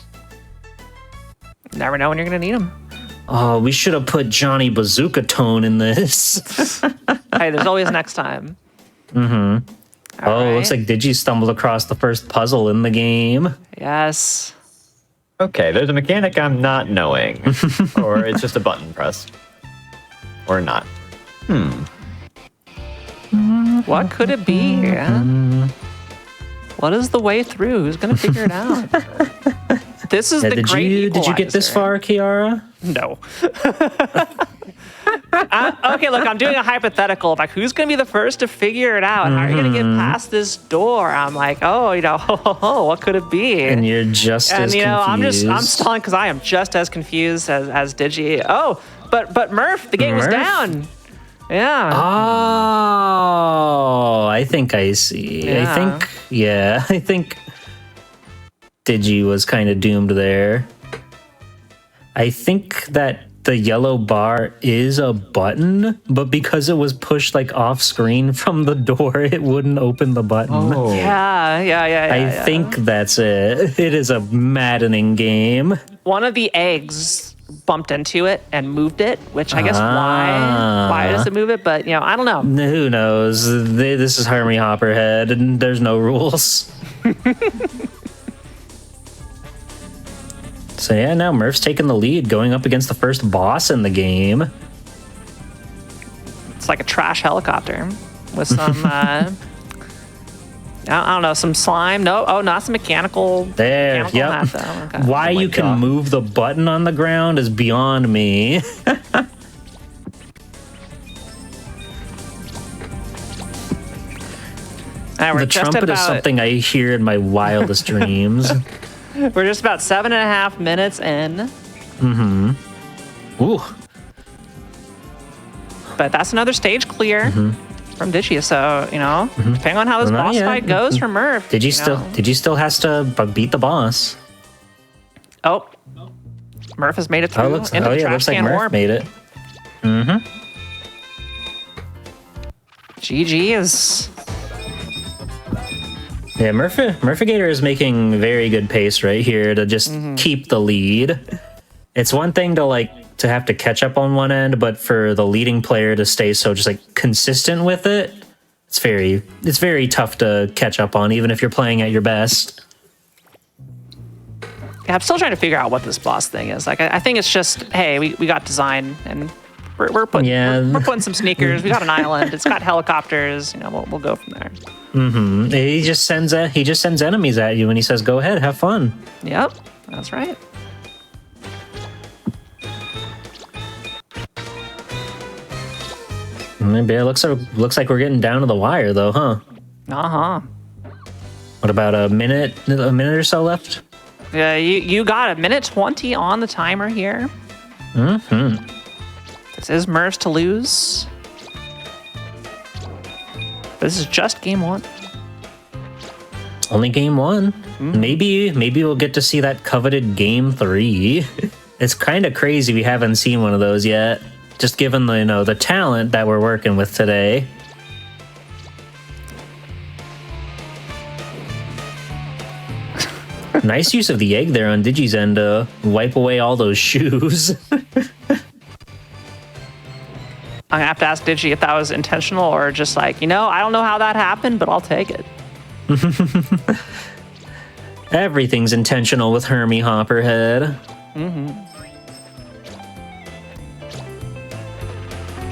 Never know when you're gonna need them. Oh, we should have put Johnny Bazooka Tone in this. Hey, there's always next time. Oh, looks like Digi stumbled across the first puzzle in the game. Yes. Okay, there's a mechanic I'm not knowing. Or it's just a button press. Or not. What could it be? What is the way through? Who's gonna figure it out? This is the did great you get this equalizer. far, Kiara? No. Okay, look, I'm doing a hypothetical. Like, who's going to be the first to figure it out? How are you going to get past this door? I'm like, oh, what could it be? And you're just as confused. I'm stalling because I am just as confused as Digi. Oh, but Murph, the game was down. Yeah. Oh, I think I see. Yeah. I think Digi was kind of doomed there. I think that the yellow bar is a button, but because it was pushed like off screen from the door, it wouldn't open the button. Oh. Yeah. I think that's it. It is a maddening game. One of the eggs bumped into it and moved it, which I guess why does it move it? But I don't know. Who knows? This is Harmony Hopperhead, and there's no rules. So yeah, now Murph's taking the lead, going up against the first boss in the game. It's like a trash helicopter with some, I don't know, some slime. No, not some mechanical. There, mechanical yep. mat, though. Okay. Why you can God. move the button on the ground is beyond me. We're The just trumpet is something I hear in my wildest dreams. We're just about 7.5 minutes in. Ooh. But that's another stage clear from Digi. So, depending on how this Not boss yet. fight goes for Murph. Did you still has to beat the boss? Oh. Murph has made it through into the trash looks like can Murph warp. made it. GG is... Yeah, Murphigator is making very good pace right here to just keep the lead. It's one thing to have to catch up on one end, but for the leading player to stay so just consistent with it, it's very tough to catch up on, even if you're playing at your best. Yeah, I'm still trying to figure out what this boss thing is. I think it's just, hey, we got design and we're putting we're putting some sneakers. We got an island. It's got helicopters. We'll go from there. He just sends enemies at you and he says, "Go ahead, have fun." Yep, that's right. Maybe it looks like we're getting down to the wire though, huh? What about a minute or so left? Yeah, you got 1:20 on the timer here. This is Murph's to lose. This is just game one. Only game one. Maybe we'll get to see that coveted game 3. It's kind of crazy we haven't seen one of those yet. Just given the talent that we're working with today. Nice use of the egg there on Digi's end to wipe away all those shoes. I'm gonna have to ask Digi if that was intentional or just I don't know how that happened, but I'll take it. Everything's intentional with Hermie Hopperhead.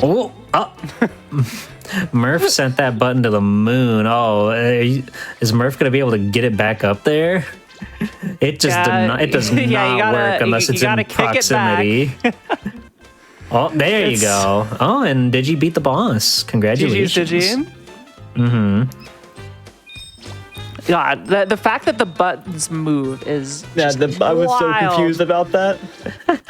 Oh, Murph sent that button to the moon. Oh, is Murph gonna be able to get it back up there? It just it does not work unless it's in proximity. Oh, there you go. Oh, and Digi beat the boss. Congratulations. Digi. God, the fact that the buttons move is just I was so wild. confused about that.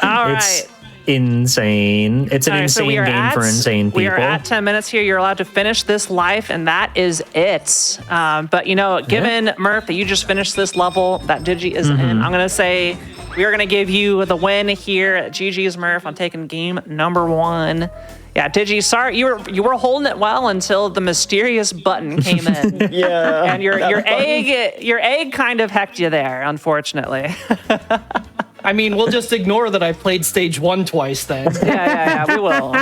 All right. insane. It's an All right, so insane we are game for insane people. We are at 10 minutes here. You're allowed to finish this life, and that is it. But, given Murph that you just finished this level that Digi is in, I'm going to say we are going to give you the win here. GG's Murph. I'm taking game number 1. Yeah, Digi, sorry, you were holding it well until the mysterious button came in. Yeah. And your egg kind of hecked you there, unfortunately. I mean, we'll just ignore that I played stage 1 twice then. Yeah, we will.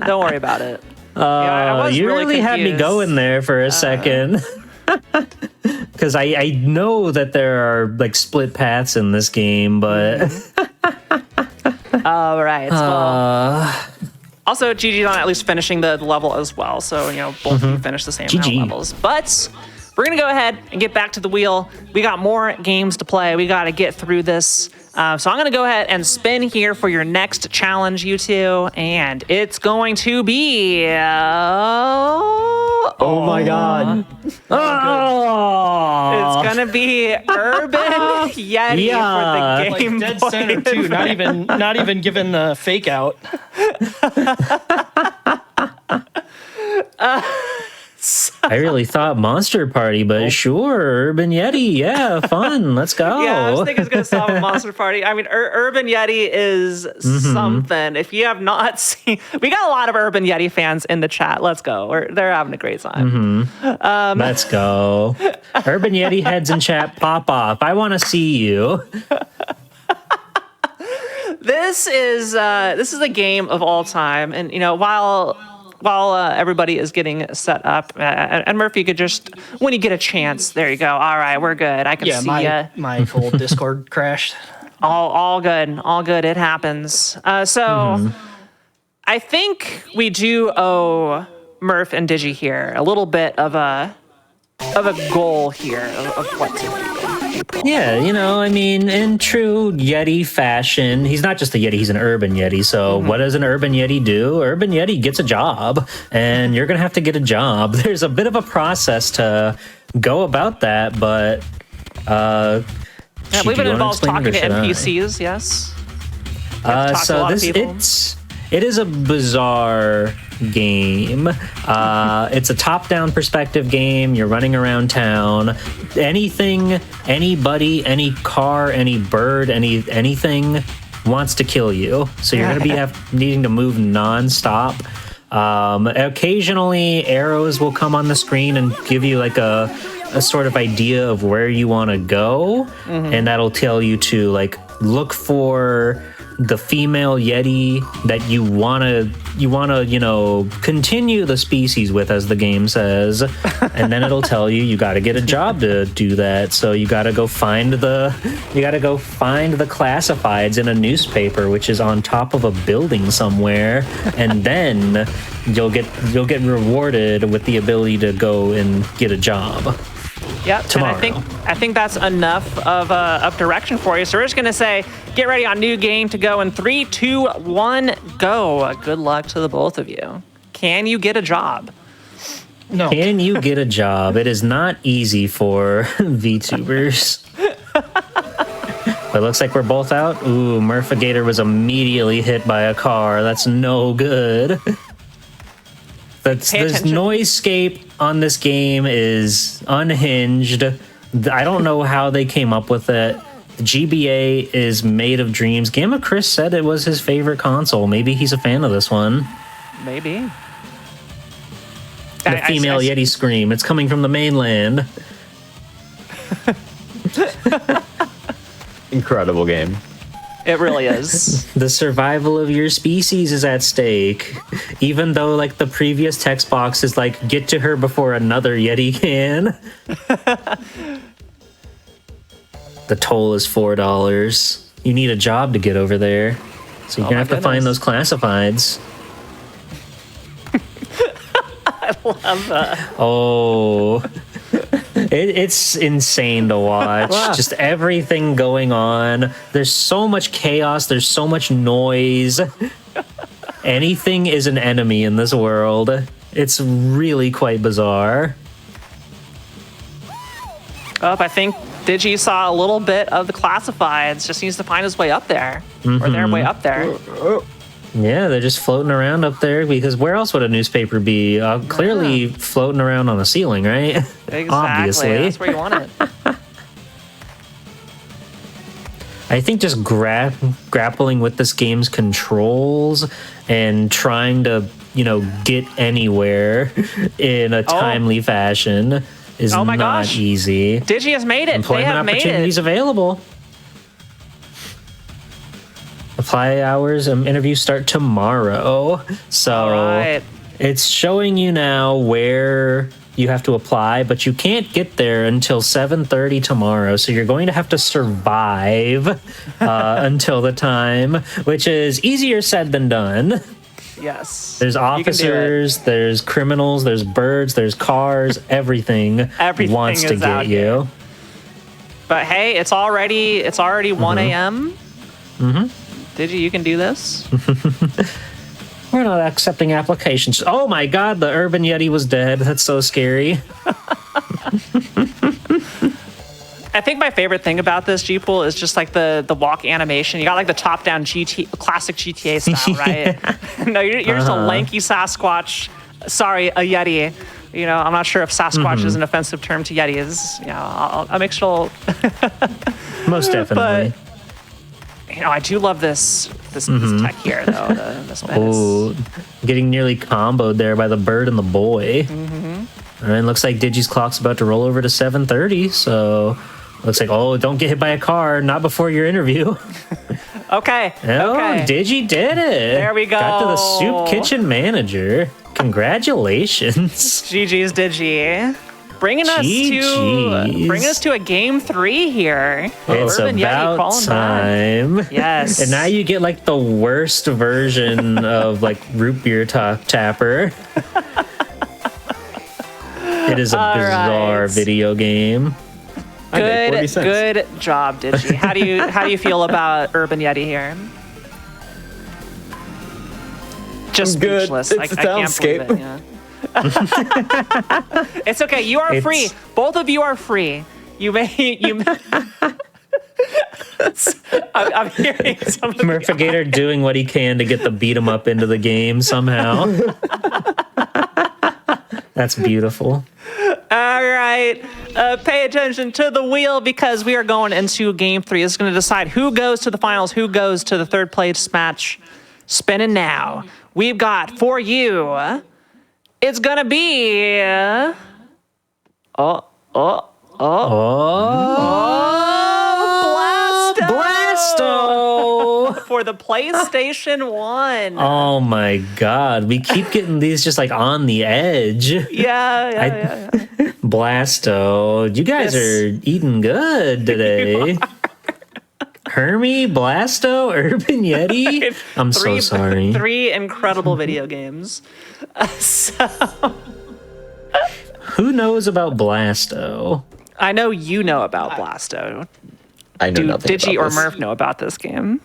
Don't worry about it. I was you really really had me confused. going there for a second. Because I know that there are like split paths in this game, but All right. Well, also, GG's on at least finishing the level as well. So, both of you finished the same amount of GG. levels. But we're going to go ahead and get back to the wheel. We got more games to play. We got to get through this. So I'm going to go ahead and spin here for your next challenge, you two. And it's going to be... Oh my god. It's going to be Urban Yeti Yeah. for the Game Dead Boy center too. Not even given the fake out. I really thought Monster Party, but sure, Urban Yeti, yeah, fun, let's go. Yeah, I was thinking it's going to solve a Monster Party. I mean, Urban Yeti is something. If you have not seen... We got a lot of Urban Yeti fans in the chat. Let's go. They're having a great time. Let's go. Urban Yeti heads in chat, pop off. I want to see you. This is a game of all time. And, while everybody is getting set up, and Murphy could just, when you get a chance, there you go. All right, we're good. I can see ya. my whole Discord crashed. All good. It happens. So I think we do owe Murph and Digi here a little bit of a goal here of what to do. Yeah, I mean, in true Yeti fashion, he's not just a Yeti, he's an Urban Yeti. So what does an Urban Yeti do? Urban Yeti gets a job, and you're going to have to get a job. There's a bit of a process to go about that, but... I believe it involves talking to should I? NPCs, yes? You have to talk to a lot of people. It is a bizarre game. It's a top-down perspective game. You're running around town. Anything, anybody, any car, any bird, anything wants to kill you. So you're going to be needing to move nonstop. Occasionally, arrows will come on the screen and give you like a sort of idea of where you want to go, and that'll tell you to like look for the female Yeti that you wanna continue the species with, as the game says, and then it'll tell you got to get a job to do that. So you got to go find the classifieds in a newspaper, which is on top of a building somewhere, and then you'll get rewarded with the ability to go and get a job. Yep, Tomorrow. And I think that's enough of direction for you. So we're just gonna say, get ready on new game to go in 3, 2, 1, go. Good luck to the both of you. Can you get a job? No. Can you get a job? It is not easy for VTubers. But it looks like we're both out. Ooh, Murphigator was immediately hit by a car. That's no good. The noisescape on this game is unhinged. I don't know how they came up with it. The GBA is made of dreams. Gamma Chris said it was his favorite console. Maybe he's a fan of this one. Maybe. The female Yeti scream. It's coming from the mainland. Incredible game. It really is. The survival of your species is at stake. Even though, like, the previous text box is like, get to her before another Yeti can. The toll is $4. You need a job to get over there. So you're going to have to find those classifieds. I love that. Oh... It's insane to watch. Just everything going on. There's so much chaos. There's so much noise. Anything is an enemy in this world. It's really quite bizarre. I think Digi saw a little bit of the classifieds, just needs to find his way up there. Or their way up there. Yeah, they're just floating around up there because where else would a newspaper be? Clearly floating around on the ceiling, right? Exactly. Obviously. That's where you want it. I think just grappling with this game's controls and trying to, get anywhere in a timely fashion is not easy. Digi has made it. Employment They have made opportunities it. available. Apply hours and interviews start tomorrow. So it's showing you now where you have to apply, but you can't get there until 7:30 tomorrow. So you're going to have to survive until the time, which is easier said than done. Yes. There's officers, there's criminals, there's birds, there's cars, everything wants to get you. But hey, it's already 1 a.m. Digi, you can do this. We're not accepting applications. Oh my god, the Urban Yeti was dead. That's so scary. I think my favorite thing about this G-Pool is just like the walk animation. You got like the top-down classic GTA style, right? No, you're just a lanky Sasquatch. Sorry, a Yeti. I'm not sure if Sasquatch is an offensive term to Yetis. I'll make sure. Most definitely. But, I do love this tech here, though. This menace. Getting nearly comboed there by the bird and the boy. All right, looks like Digi's clock's about to roll over to 7:30, so looks like, don't get hit by a car, not before your interview. Okay. Digi did it. There we go. Got to the soup kitchen manager. Congratulations. GG's Digi. Bringing us to a game 3 here. It's Urban Yeti about time. Back. Yes. And now you get like the worst version of like root beer tapper. It is a bizarre video game. Good job, Digi. How do you feel about Urban Yeti here? Just good. Speechless. It's I a can't believe it. Yeah. It's okay. You are free. Both of you are free. You may. I'm hearing some Murphigator doing what he can to get the beat 'em up into the game somehow. That's beautiful. All right. Pay attention to the wheel because we are going into game 3. This is going to decide who goes to the finals, who goes to the third place match. Spinning now. We've got for you. It's going to be. Blasto for the PlayStation 1. Oh my god, we keep getting these just like on the edge. Yeah. Blasto, you guys are eating good today. Hermie, Blasto, Urban Yeti. I'm so sorry. 3 incredible video games. Who knows about Blasto? I know you know about Blasto. I know nothing Digi about or this. Murph know about this game?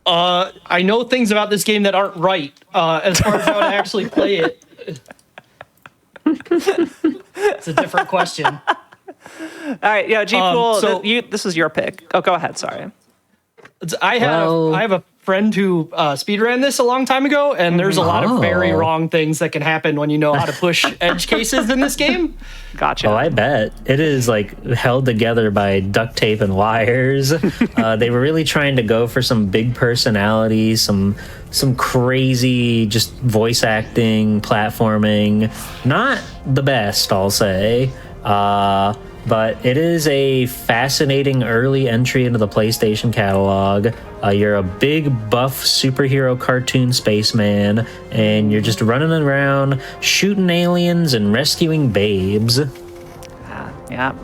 I know things about this game that aren't right as far as how to actually play it. It's a different question. All right, G-Pool, this is your pick. Oh, go ahead, sorry. I have a friend who speedran this a long time ago, and there's a lot of very wrong things that can happen when you know how to push edge cases in this game. Gotcha. Oh, I bet. It is like held together by duct tape and wires. They were really trying to go for some big personality, some crazy just voice acting, platforming. Not the best, I'll say. But it is a fascinating early entry into the PlayStation catalog. You're a big, buff superhero cartoon spaceman, and you're just running around shooting aliens and rescuing babes. Yeah.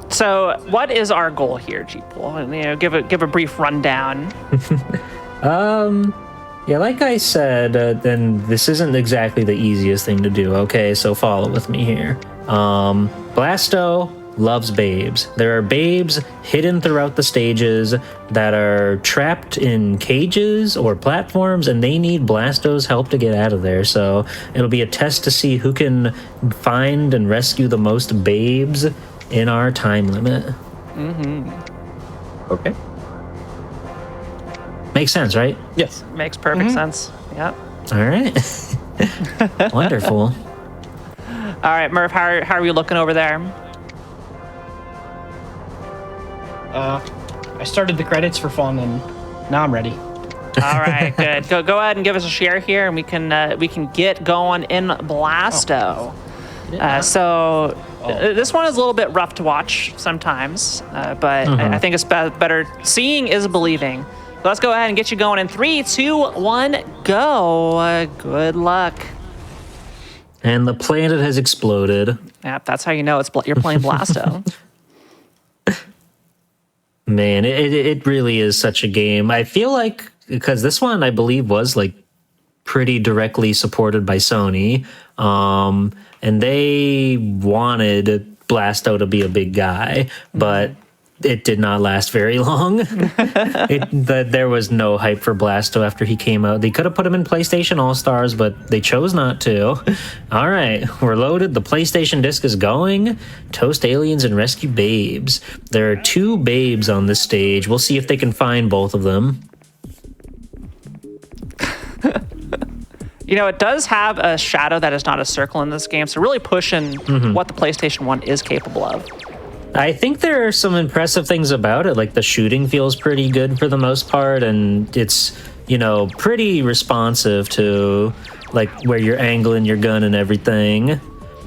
So, what is our goal here, G-Pool? Give a brief rundown. Yeah, like I said, then this isn't exactly the easiest thing to do, okay? So follow with me here. Blasto loves babes. There are babes hidden throughout the stages that are trapped in cages or platforms, and they need Blasto's help to get out of there. So it'll be a test to see who can find and rescue the most babes in our time limit. Okay. Makes sense, right? Yes. Makes perfect sense. Yep. All right. Wonderful. All right, Murph, how are you looking over there? I started the credits for fun, and now I'm ready. All right, good. Go ahead and give us a share here, and we can get going in Blasto. This one is a little bit rough to watch sometimes, but I think it's better. Seeing is believing. So let's go ahead and get you going in 3, 2, 1, go. Good luck. And the planet has exploded. Yep, that's how you know you're playing Blasto. Man, it really is such a game. I feel like, because this one, I believe, was like pretty directly supported by Sony, and they wanted Blasto to be a big guy, but it did not last very long. There was no hype for Blasto after he came out. They could have put him in PlayStation All-Stars, but they chose not to. All right, we're loaded. The PlayStation disc is going. Toast aliens and rescue babes. There are 2 babes on this stage. We'll see if they can find both of them. You know, it does have a shadow that is not a circle in this game, so really pushing what the PlayStation 1 is capable of. I think there are some impressive things about it. Like the shooting feels pretty good for the most part, and it's, pretty responsive to like where you're angling your gun and everything.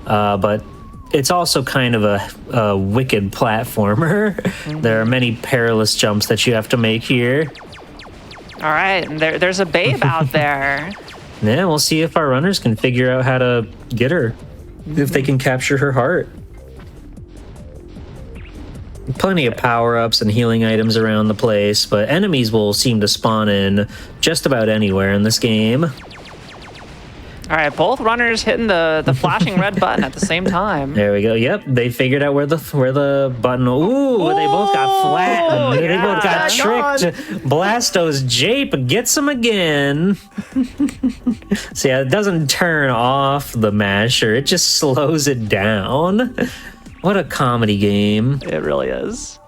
But it's also kind of a wicked platformer. There are many perilous jumps that you have to make here. All right, and there's a babe out there. Yeah, we'll see if our runners can figure out how to get her, if they can capture her heart. Plenty of power-ups and healing items around the place, but enemies will seem to spawn in just about anywhere in this game. All right, both runners hitting the flashing red button at the same time. There we go. Yep, they figured out where the button. Ooh, they both got flattened. They both got tricked. Blasto's jape gets him again. So yeah, it doesn't turn off the masher; it just slows it down. What a comedy game. It really is.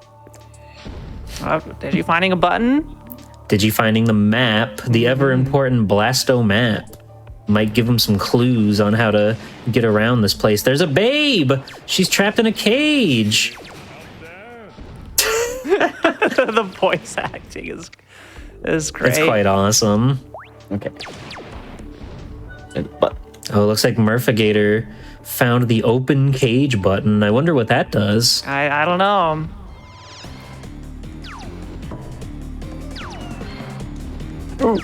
Did you finding a button? Did you finding the map, the ever-important Blasto map? Might give them some clues on how to get around this place. There's a babe! She's trapped in a cage! The voice acting is great. It's quite awesome. Okay. Oh, it looks like Murphigator found the open cage button. I wonder what that does. I don't know. Ooh.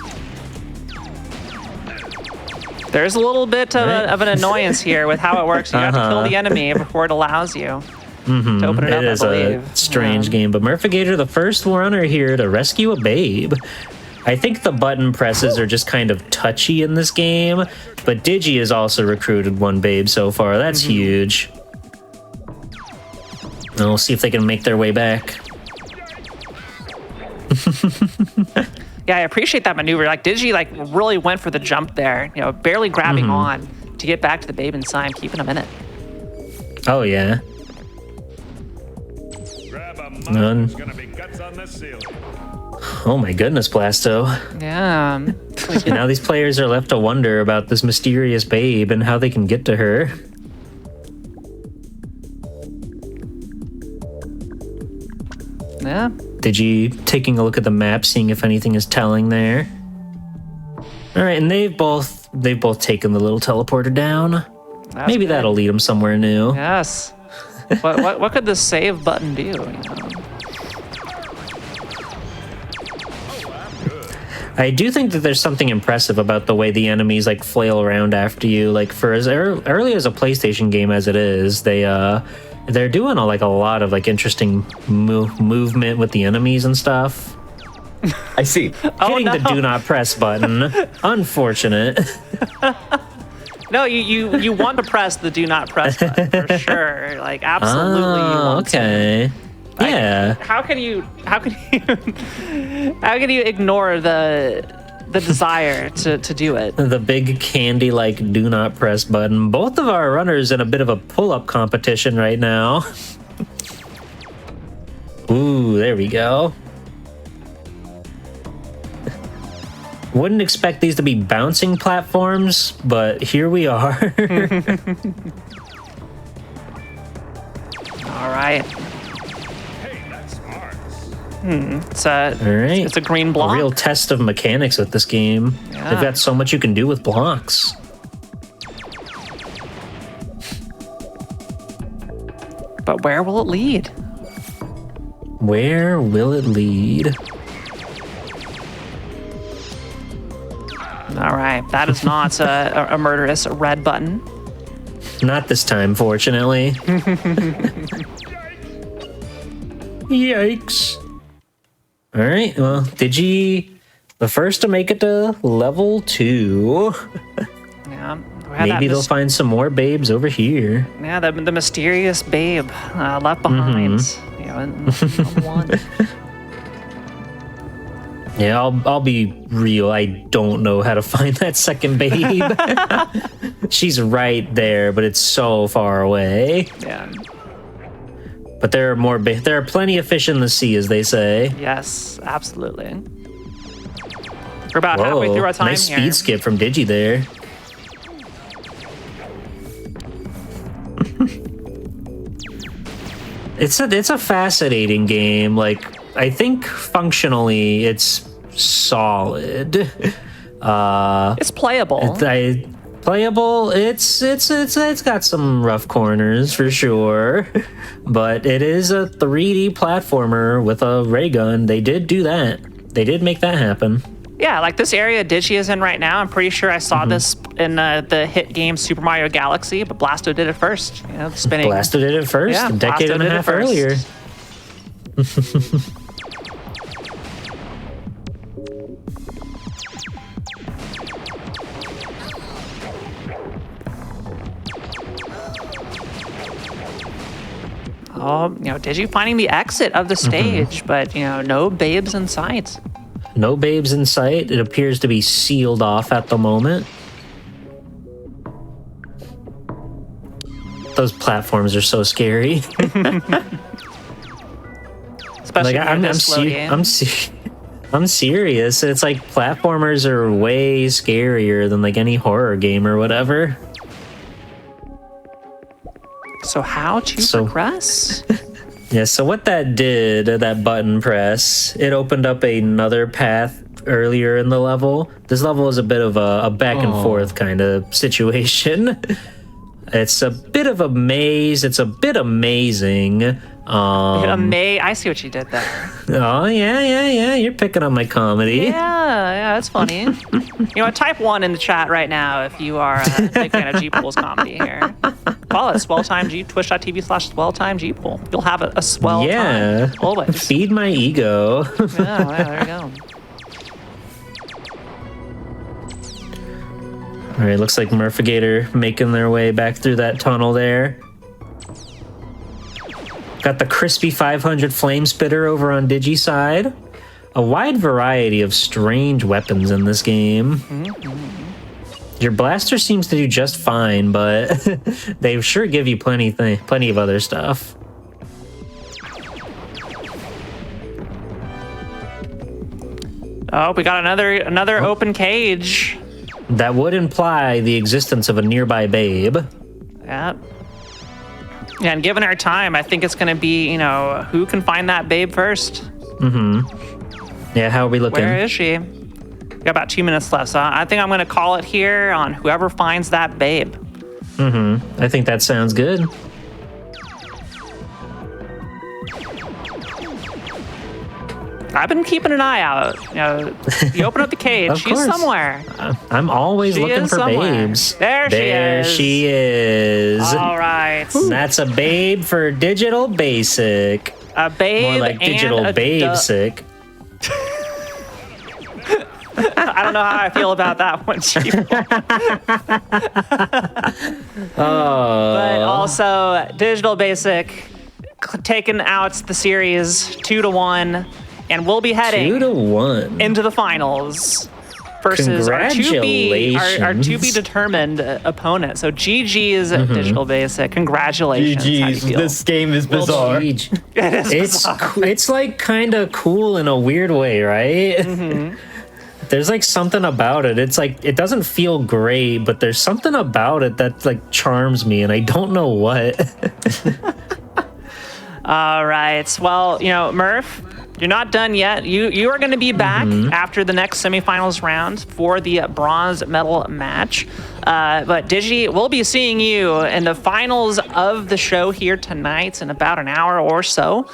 There's a little bit of an annoyance here with how it works. You have to kill the enemy before it allows you to open it up, It is I believe. a strange game, but Murphigator, the first runner here to rescue a babe. I think the button presses are just kind of touchy in this game, but Digi has also recruited one babe so far. That's huge. And we'll see if they can make their way back. Yeah, I appreciate that maneuver. Like Digi really went for the jump there, barely grabbing on to get back to the babe inside, keeping him in it. Oh, yeah. None. Oh my goodness, Blasto. Yeah. Now these players are left to wonder about this mysterious babe and how they can get to her. Yeah. Digi taking a look at the map, seeing if anything is telling there. All right, and they've both taken the little teleporter down. Maybe good. that'll lead them somewhere new. Yes. What could the save button do? I do think that there's something impressive about the way the enemies flail around after you. Like for as early as a PlayStation game as it is, they're doing a lot of interesting movement with the enemies and stuff. I see. Hitting the do not press button. Unfortunate. No, you want to press the do not press button for sure. Absolutely. You want okay. Yeah. How can you ignore the desire to do it? The big candy do not press button. Both of our runners in a bit of a pull-up competition right now. Ooh, there we go. Wouldn't expect these to be bouncing platforms, but here we are. All right. It's a All right. it's a green block. A real test of mechanics with this game. Yeah. They've got so much you can do with blocks. But where will it lead? Where will it lead? All right, that is not a murderous red button. Not this time, fortunately. Yikes. All right, well, Digi, the first to make it to level 2. Yeah, we had Maybe that they'll find some more babes over here. Yeah, the mysterious babe left behind. You know, in level 1. Yeah, I'll be real. I don't know how to find that second babe. She's right there, but it's so far away. Yeah. But there are more. There are plenty of fish in the sea, as they say. Yes, absolutely. We're about halfway through our time nice here. speed skip from Digi there. It's a fascinating game. Like, I think functionally it's solid. It's playable. Playable. It's got some rough corners for sure, but it is a 3D platformer with a ray gun. They did do that. They did make that happen. Yeah, like this area Digi is in right now. I'm pretty sure I saw this in the hit game Super Mario Galaxy, but Blasto did it first. You know, spinning. Blasto did it first, Yeah, a decade Blasto and a did it half first. earlier. Oh, you know, Digi finding the exit of the stage, but you know, no babes in sight. No babes in sight. It appears to be sealed off at the moment. Those platforms are so scary. Especially Like in this slow game. I'm serious. It's like platformers are way scarier than like any horror game or whatever. So how to progress? Yeah, so what that did, that button press, it opened up another path earlier in the level. This level is a bit of a back and forth kind of situation. It's a bit of a maze. It's a bit amazing. I see what you did there. Oh, yeah. You're picking on my comedy. Yeah, that's funny. You know, type 1 in the chat right now if you are a big fan of G-Pool's comedy here. Follow us, twitch.tv/swelltimegpool. You'll have a swell time. Always. Feed my ego. Yeah, there you go. All right, looks like Murphigator making their way back through that tunnel there. Got the crispy 500 flame spitter over on Digi side. A wide variety of strange weapons in this game. Your blaster seems to do just fine, but they sure give you plenty of other stuff. Oh, we got another open cage. That would imply the existence of a nearby babe. Yeah. Yeah, and given our time, I think it's going to be, you know, who can find that babe first? Yeah, how are we looking? Where is she? We got about 2 minutes left, so I think I'm going to call it here on whoever finds that babe. I think that sounds good. I've been keeping an eye out. You know, you open up the cage, Of she's course. somewhere. I'm always She looking is for somewhere. babes. There she is. All right. That's a babe for Digital Basic. A babe More like Digital and a Babesick. I don't know how I feel about that one, Chief. But also, Digital Basic taking out the series 2-1, and we'll be heading 2-1. into the finals. versus our to be Congratulations. determined opponent. So GG's Digital Basic. Congratulations. How do you GG's. feel? This game is bizarre. It's like kind of cool in a weird way, right? There's like something about it. It's like it doesn't feel great, but there's something about it that like charms me, and I don't know what. All right. Well, Murph, you're not done yet. You are going to be back after the next semifinals round for the bronze medal match. But Digi, we'll be seeing you in the finals of the show here tonight in about an hour or so.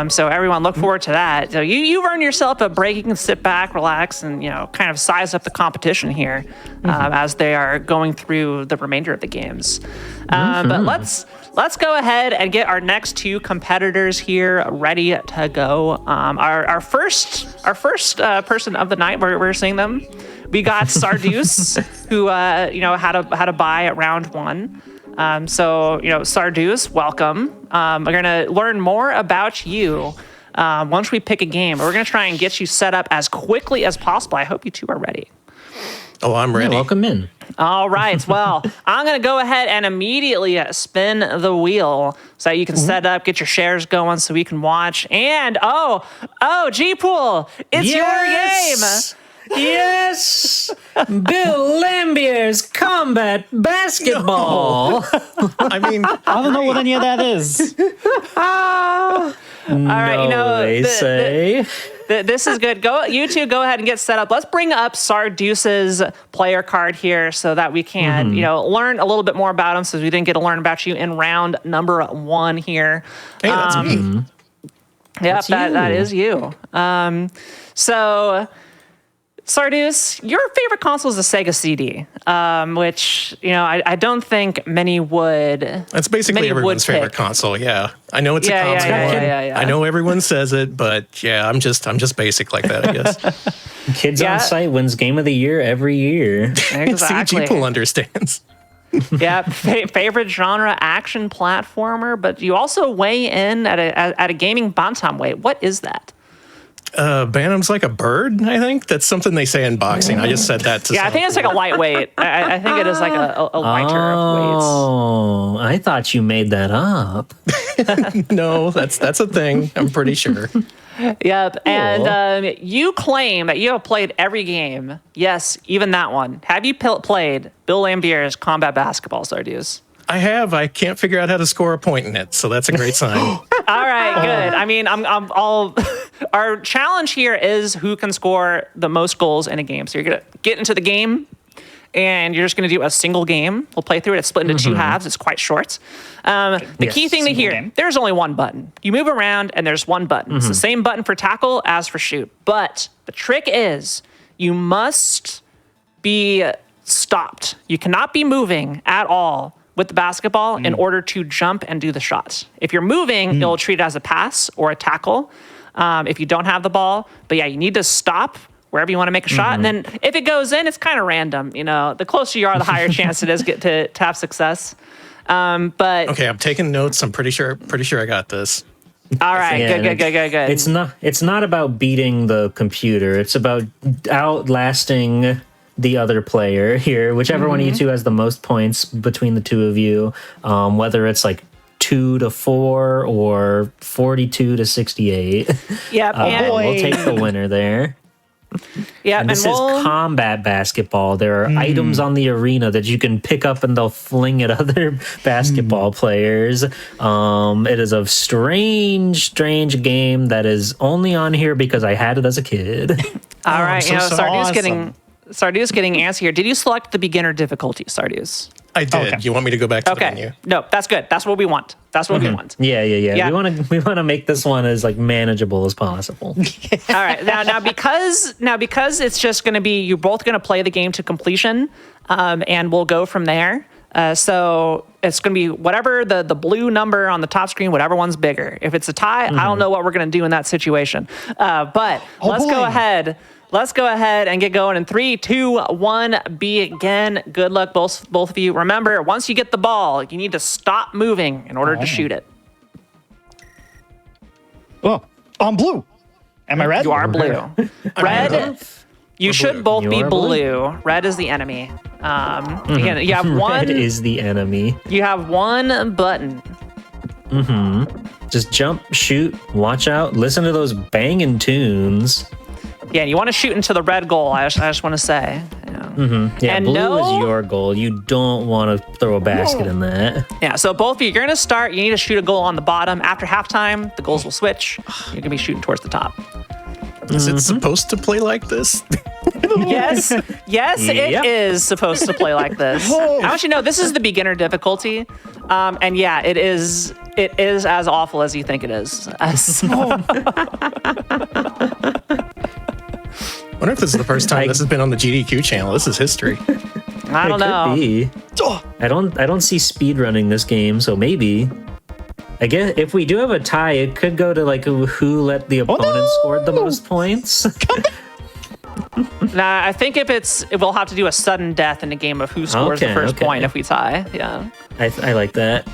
So everyone, look forward to that. So you've earned yourself a break. You can sit back, relax, and kind of size up the competition here as they are going through the remainder of the games. But let's go ahead and get our next two competitors here ready to go. Our first person of the night, we're seeing them. We got Sarduce, who had a bye at round one. So Sarduce, welcome. We're gonna learn more about you once we pick a game. We're gonna try and get you set up as quickly as possible. I hope you two are ready. Oh, I'm ready. Yeah, welcome in. All right. Well, I'm going to go ahead and immediately spin the wheel so that you can set up, get your shares going so we can watch. And, G-Pool, it's your game. Yes! Bill Lambier's Combat Basketball. I mean, I don't know what any of that is. All right, they say. This is good. You two go ahead and get set up. Let's bring up Sarduce's player card here so that we can, learn a little bit more about him since we didn't get to learn about you in round number one here. Hey, that's me. Yep, that is you. So, Sarduce, your favorite console is the Sega CD, which, I don't think many would. That's basically everyone's favorite console. Yeah, I know it's a console. Yeah. I know everyone says it, but yeah, I'm just basic like that, I guess. Kids on Site wins Game of the Year every year. Exactly. CG Pool understands. Yeah, favorite genre action platformer, but you also weigh in at a gaming bantamweight. What is that? Bantam's like a bird, I think. That's something they say in boxing. I just said that to I think it's like a lightweight. I think it is like a lighter of weights. Oh, I thought you made that up. No, that's a thing. I'm pretty sure. Yep. Cool. And you claim that you have played every game. Yes, even that one. Have you played Bill Lambier's Combat Basketball, Sarduce? I have. I can't figure out how to score a point in it, so that's a great sign. All right, good. I mean, our challenge here is who can score the most goals in a game. So you're gonna get into the game, and you're just gonna do a single game. We'll play through it. It's split into two halves. It's quite short. The key thing to hear: there's only one button. You move around, and there's one button. It's the same button for tackle as for shoot. But the trick is, you must be stopped. You cannot be moving at all with the basketball in order to jump and do the shot. If you're moving, it'll treat it as a pass or a tackle if you don't have the ball. But yeah, you need to stop wherever you want to make a shot. And then if it goes in, it's kind of random. The closer you are, the higher chance it is to have success. But okay, I'm taking notes. I'm pretty sure I got this. All right, good. It's not about beating the computer. It's about outlasting the other player here, whichever one of you two has the most points between the two of you, whether it's like 2-4 or 42-68. Yep, we'll take the winner there. Yeah, and this is combat basketball. There are items on the arena that you can pick up and they'll fling at other basketball players. It is a strange game that is only on here because I had it as a kid. All right, Sarduce getting antsy here. Did you select the beginner difficulty, Sarduce? I did. Okay. You want me to go back to the menu? No, that's good. That's what we want. We want. Yeah. We want to make this one as like manageable as possible. All right. Now because it's just going to be you're both going to play the game to completion, and we'll go from there. So it's going to be whatever the blue number on the top screen, whatever one's bigger. If it's a tie, I don't know what we're going to do in that situation. But Let's go ahead and get going in 3, 2, 1, begin. Good luck, both of you. Remember, once you get the ball, you need to stop moving in order to shoot it. Oh, I'm blue. Am I red? You are blue. You should both be You're blue. Red is the enemy. Again, you have one. Red is the enemy. You have one button. Just jump, shoot, watch out, listen to those banging tunes. Yeah, and you want to shoot into the red goal. I just want to say. Yeah, And blue no- is your goal. You don't want to throw a basket in that. Yeah, so both of you, you're going to start. You need to shoot a goal on the bottom. After halftime, the goals will switch. You're going to be shooting towards the top. Is it supposed to play like this? Yes, yes, Yep. it is supposed to play like this. I want you to know this is the beginner difficulty, and yeah, it is as awful as you think it is. I wonder if this is the first time this has been on the GDQ channel. This is history. I don't know. Could be. I don't see speedrunning this game, so maybe. I guess if we do have a tie, it could go to like who let the opponent score the most points. Nah, I think if it will have to do a sudden death in a game of who scores the first point if we tie. Yeah. I like that.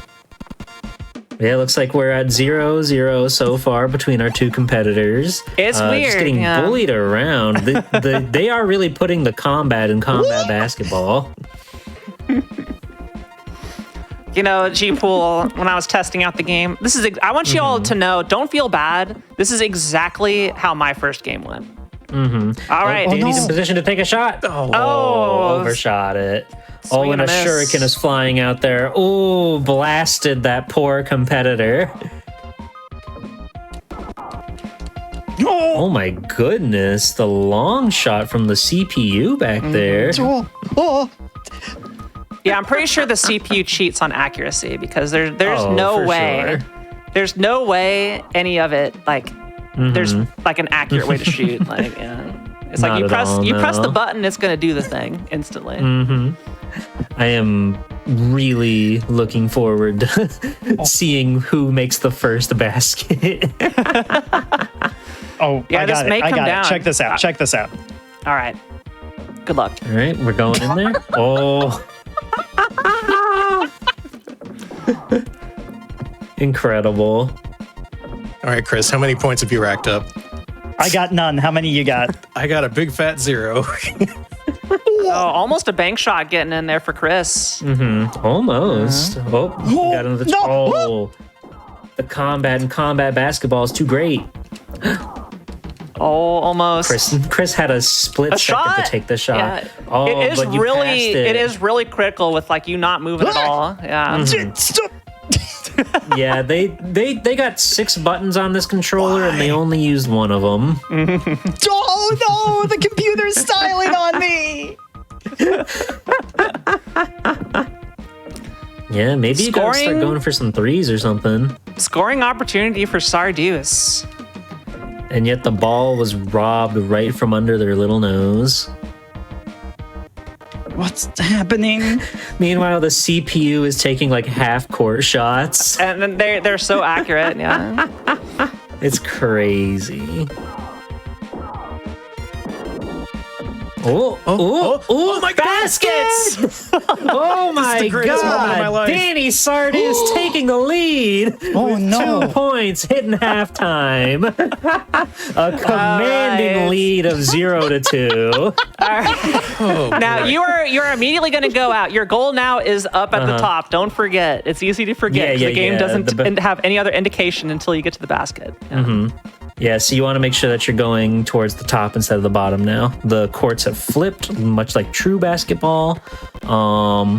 Yeah, it looks like we're at 0-0 so far between our two competitors. It's weird. Just getting bullied around. They are really putting the combat in combat basketball. You know, G-Pool, when I was testing out the game, I want you all to know, don't feel bad. This is exactly how my first game went. All right. Danny's in position to take a shot. Oh, overshot it. Swing And and a a miss. shuriken is flying out there. Oh, blasted that poor competitor. Oh my goodness, the long shot from the CPU back there. Yeah, I'm pretty sure the CPU cheats on accuracy because there's no for way. sure. There's no way any of it there's like an accurate way to shoot. Like, yeah. It's like Not you at press all, you press no. the button, it's gonna do the thing instantly. I am really looking forward to seeing who makes the first basket. Oh, Yeah, I this got may it. I come got down. it. Check this out. Check this out. All right. Good luck. All right, we're going in there. Oh. Incredible. All right, Chris, how many points have you racked up? I got none. How many you got? I got a big fat 0. Oh, almost a bank shot getting in there for Chris. Almost. Oh, got into the the combat and combat basketball is too great. Oh, almost. Chris had a split A second shot? to take the shot. Yeah. Oh, it is but you really passed it is really critical with like you not moving at all. Yeah. Yeah, they got 6 buttons on this controller and they only used one of them. Oh no, the computer's styling on me. Yeah, maybe you gotta start Scoring- going for some threes or something. Scoring opportunity for Sardeus. And yet the ball was robbed right from under their little nose. What's happening? Meanwhile, the CPU is taking like half-court shots. And then they're so accurate, yeah. It's crazy. Oh my baskets! Oh my greatest moment of my god! life. Danny Sardi is taking the lead. Oh, with no. 2 points hitting halftime. A commanding right. lead of 0-2. Now you're immediately going to go out. Your goal now is up at the top. Don't forget. It's easy to forget. 'Cause the game doesn't have any other indication until you get to the basket. Yeah. Yeah, so you want to make sure that you're going towards the top instead of the bottom now. The courts have flipped, much like true basketball. So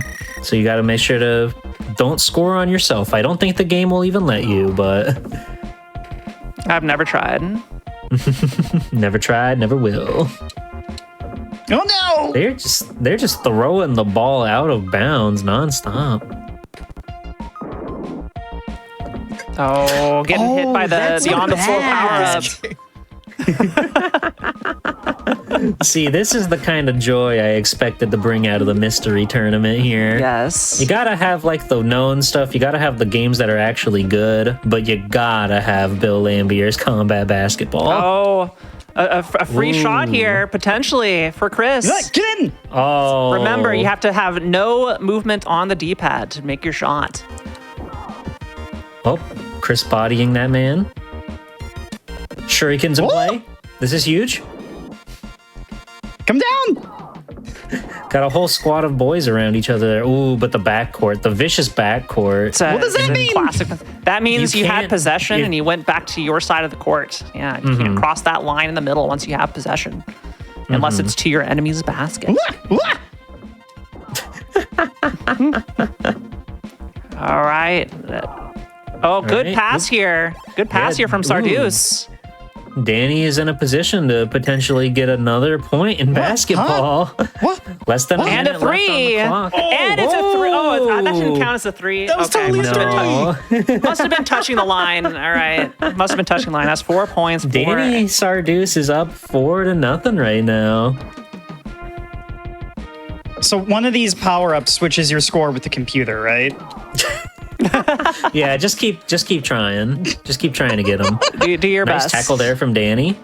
you got to make sure to don't score on yourself. I don't think the game will even let you, but I've never tried. never tried, never will. Oh no! They're just throwing the ball out of bounds nonstop. Oh, getting hit by the that's on the floor power up. See, this is the kind of joy I expected to bring out of the mystery tournament here. Yes. You gotta have like the known stuff. You gotta have the games that are actually good, but you gotta have Bill Lambier's combat basketball. Oh, a free shot here potentially for Chris. Get in! Oh. Remember, you have to have no movement on the D-pad to make your shot. Oh, Chris bodying that man. Shuriken's in play. This is huge. Come down! Got a whole squad of boys around each other there. Ooh, but the backcourt, the vicious backcourt. What does that mean? Classic. That means you had can't- possession if- and you went back to your side of the court. Yeah, you can't cross that line in the middle once you have possession. Unless it's to your enemy's basket. All right. Oh, good right. pass here. Good pass here from Ooh. Sardeus. Danny is in a position to potentially get another point in basketball. What? Less than a And minute a three. left on the clock. And it's a three. Oh, that didn't count as a three. That was totally must have been No. Must have been touching the line. All right. Must have been touching the line. That's 4 points. Danny Sardeus is up 4-0 right now. So one of these power-ups switches your score with the computer, right? Yeah, just keep trying. Just keep trying to get him. Do your Nice best. tackle there from Danny.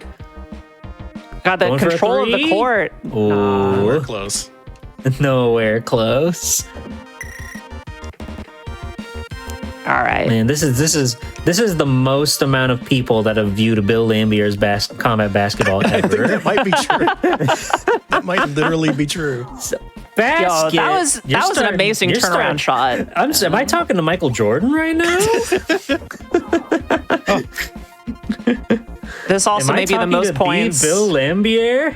Got the Going for a control of the three? court. We're Ooh, close. nowhere close. All right. Man, this is the most amount of people that have viewed Bill Lambier's combat basketball I think ever. that might be true. That might literally be true. Basket. Yo, that was an amazing turnaround shot. Am I talking to Michael Jordan right now? This also Am I may be the talking most to the points. Bill Lambier?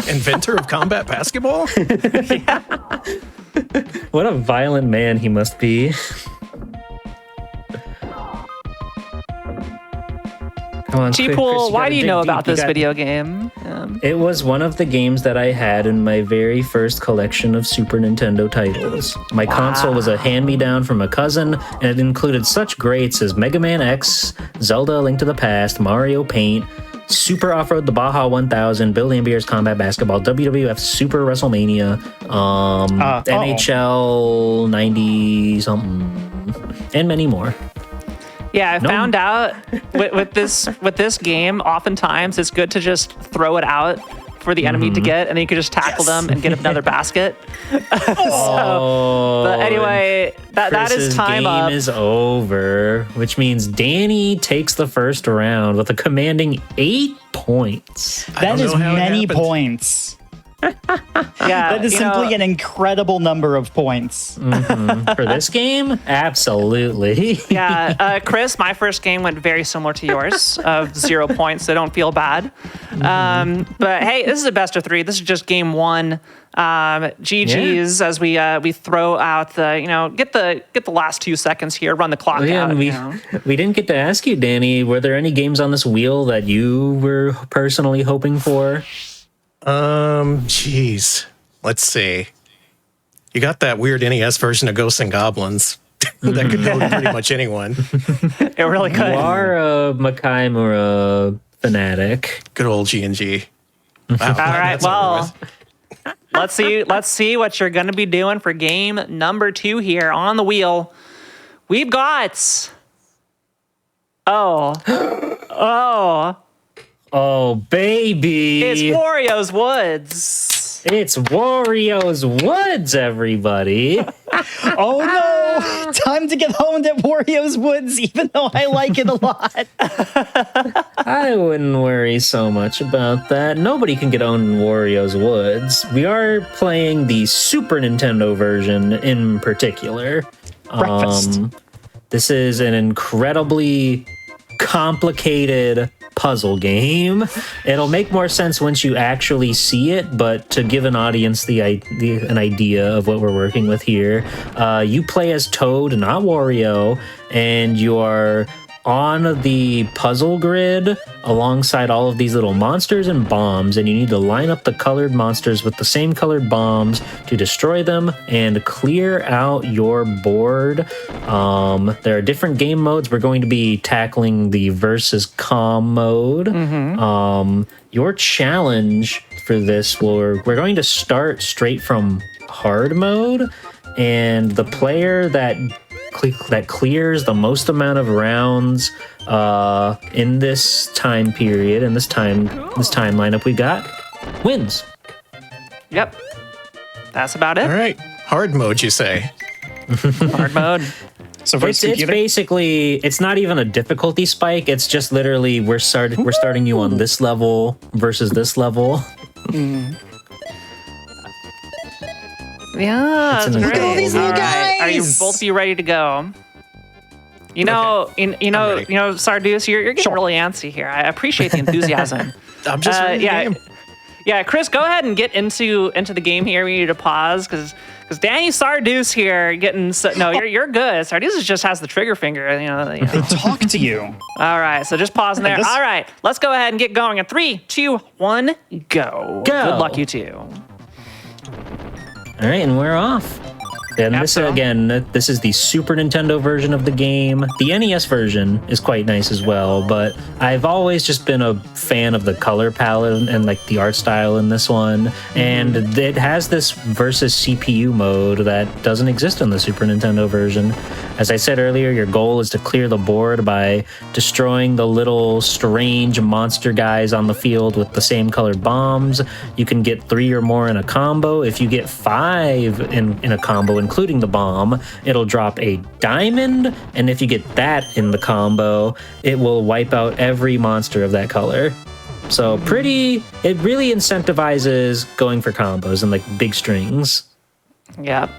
Inventor of combat basketball? What a violent man he must be. Come on, quick, Chris, G-Pool, you why gotta do you dig know deep. about You this got- video game? It was one of the games that I had in my very first collection of Super Nintendo titles. My console was a hand-me-down from a cousin, and it included such greats as Mega Man X, Zelda: A Link to the Past, Mario Paint, Super Off-Road the Baja 1000, Bill Lambier's Combat Basketball, WWF Super WrestleMania, NHL 90-something, and many more. Yeah, I found out with this game, oftentimes it's good to just throw it out for the enemy to get, and then you can just tackle them and get another basket. But anyway, that is Chris's time game up. is over, which means Danny takes the first round with a commanding 8 points. That is many points. Yeah, That is simply an incredible number of points. For this game, absolutely. Yeah, Chris, my first game went very similar to yours of 0 points, so don't feel bad. But hey, this is a best of 3. This is just game 1. GG's as we throw out the get the last 2 seconds here, run the clock out. And we didn't get to ask you, Danny. Were there any games on this wheel that you were personally hoping for? Geez. Let's see. You got that weird NES version of Ghosts and Goblins. That could go to pretty much anyone. It really could. You are a Makaimura fanatic. Good old G&G. Wow. All right, well, let's see what you're going to be doing for game number 2 here on the wheel. We've got Oh, baby. it's Wario's Woods. It's Wario's Woods, everybody. Oh no! Time to get honed at Wario's Woods, even though I like it a lot. I wouldn't worry so much about that. Nobody can get owned in Wario's Woods. We are playing the Super Nintendo version in particular. Breakfast. This is an incredibly complicated puzzle game. It'll make more sense once you actually see it, but to give an audience an idea of what we're working with here, you play as Toad, not Wario, and you are on the puzzle grid alongside all of these little monsters and bombs, and you need to line up the colored monsters with the same colored bombs to destroy them and clear out your board. There are different game modes. We're going to be tackling the versus com mode. Your challenge for this, we're going to start straight from hard mode, and the player that clears the most amount of rounds in this time period, in this time lineup we got, wins. Yep, that's about it. All right. Hard mode, you say? Hard mode. So for It's basically, it's not even a difficulty spike. It's just literally we're starting you on this level versus this level. Yeah, that's Look at great. all these little Are you guys! both of you ready to go? You know, ready. Sardeus, you're getting really antsy here. I appreciate the enthusiasm. I'm just reading yeah, the game. yeah. Chris, go ahead and get into the game here. We need to pause because Danny Sardeus here getting you're good. Sardeus just has the trigger finger. They talk to you. All right, so just pause there. This- All right, let's go ahead and get going. In 3, 2, 1, go. Good luck, you two. All right, and we're off. And this is the Super Nintendo version of the game. The NES version is quite nice as well, but I've always just been a fan of the color palette and like the art style in this one. And it has this versus CPU mode that doesn't exist in the Super Nintendo version. As I said earlier, your goal is to clear the board by destroying the little strange monster guys on the field with the same colored bombs. You can get 3 or more in a combo. If you get 5 in a combo, including the bomb, it'll drop a diamond. And if you get that in the combo, it will wipe out every monster of that color. So it really incentivizes going for combos and like big strings. Yep.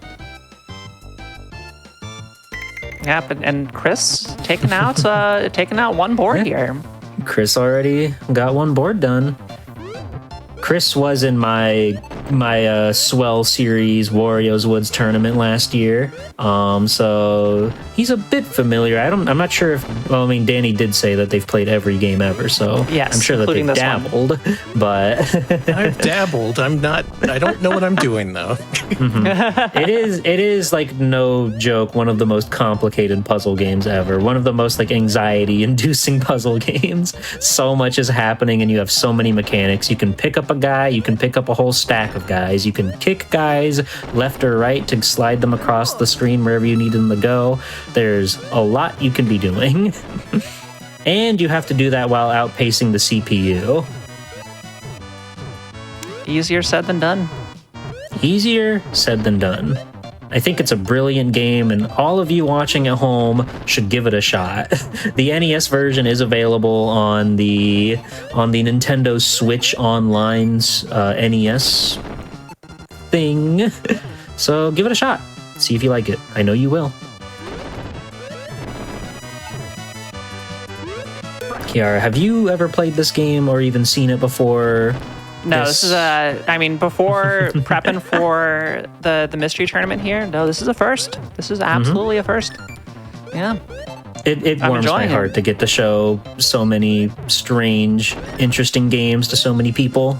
Yep, and Chris taking out one board here. Chris already got one board done. Chris was in my Swell Series Wario's Woods tournament last year, so he's a bit familiar. I'm not sure if. Well, I mean, Danny did say that they've played every game ever, so yes, I'm sure that they've dabbled. But I've dabbled. I don't know what I'm doing though. it is like no joke one of the most complicated puzzle games ever. One of the most like anxiety-inducing puzzle games. So much is happening, and you have so many mechanics. You can pick up a guy. You can pick up a whole stack of guys. You can kick guys left or right to slide them across the screen wherever you need them to go. There's a lot you can be doing. And you have to do that while outpacing the CPU. Easier said than done. Easier said than done. I think it's a brilliant game, and all of you watching at home should give it a shot. The NES version is available on the Nintendo Switch Online's NES thing. So give it a shot. See if you like it. I know you will. Kiara, have you ever played this game or even seen it before? No, this is before prepping for the mystery tournament here. No, this is a first. This is absolutely a first. Yeah. It warms my heart to get to show so many strange, interesting games to so many people.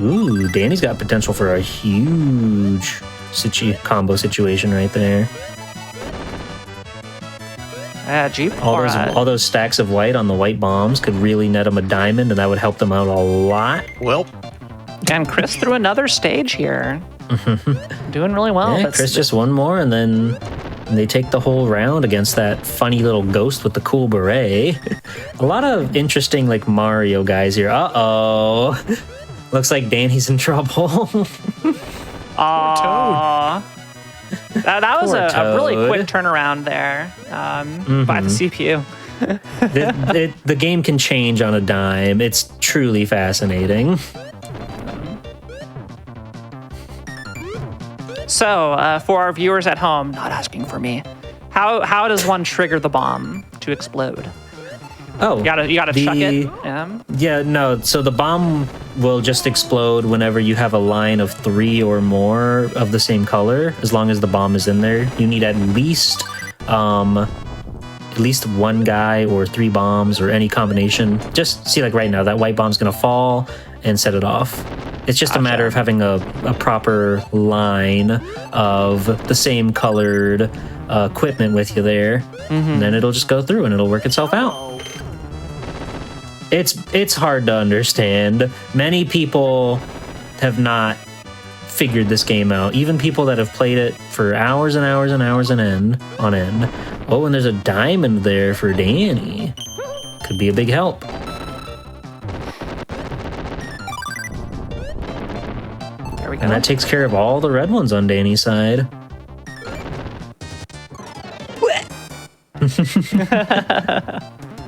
Ooh, Danny's got potential for a huge combo situation right there. All those stacks of white on the white bombs could really net them a diamond, and that would help them out a lot. Well, and Chris threw another stage here. Doing really well. Yeah, Chris just one more, and then they take the whole round against that funny little ghost with the cool beret. A lot of interesting, like, Mario guys here. Uh-oh. Looks like Danny's in trouble. Aww. That was a really quick turnaround there by the CPU. The game can change on a dime. It's truly fascinating. So, for our viewers at home, not asking for me, how does one trigger the bomb to explode? Oh, you gotta chuck it. Yeah, no. So the bomb will just explode whenever you have a line of 3 or more of the same color. As long as the bomb is in there, you need at least one guy or 3 bombs or any combination. Just see, like right now, that white bomb's gonna fall and set it off. It's just a matter of having a proper line of the same colored equipment with you there, and then it'll just go through and it'll work itself out. It's hard to understand. Many people have not figured this game out. Even people that have played it for hours and hours and hours on end. Oh, and there's a diamond there for Danny. Could be a big help. There we go. And that takes care of all the red ones on Danny's side.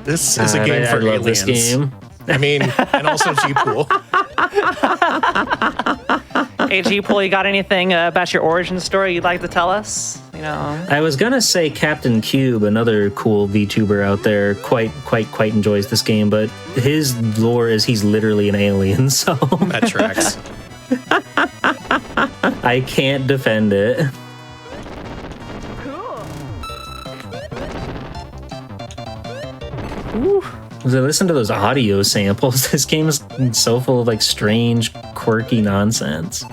this is a game for aliens. This game. I mean, and also G-Pool. Hey, G-Pool, you got anything about your origin story you'd like to tell us? You know, I was gonna say Captain Cube, another cool VTuber out there, quite enjoys this game, but his lore is he's literally an alien, so That tracks. I can't defend it. As I listen to those audio samples, this game is so full of like strange, quirky nonsense.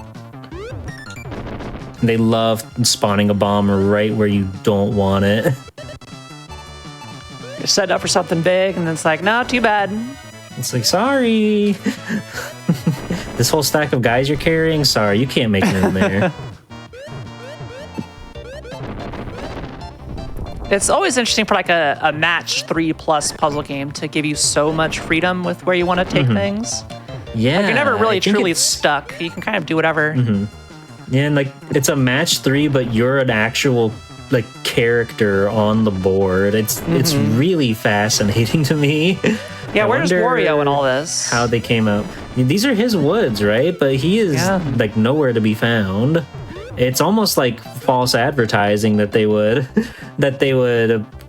They love spawning a bomb right where you don't want it. you're setting up for something big, and then it's like, no, too bad. It's like, sorry. This whole stack of guys you're carrying, sorry, you can't make it in there. It's always interesting for like a match 3+ puzzle game to give you so much freedom with where you want to take things. Yeah. Like you're never really I think truly it's- stuck. You can kind of do whatever. Yeah, and like it's a match 3, but you're an actual like character on the board. It's really fascinating to me. Yeah, I where's wonder Wario in all this? How they came out. These are his woods, right? But he is like nowhere to be found. It's almost like false advertising that they would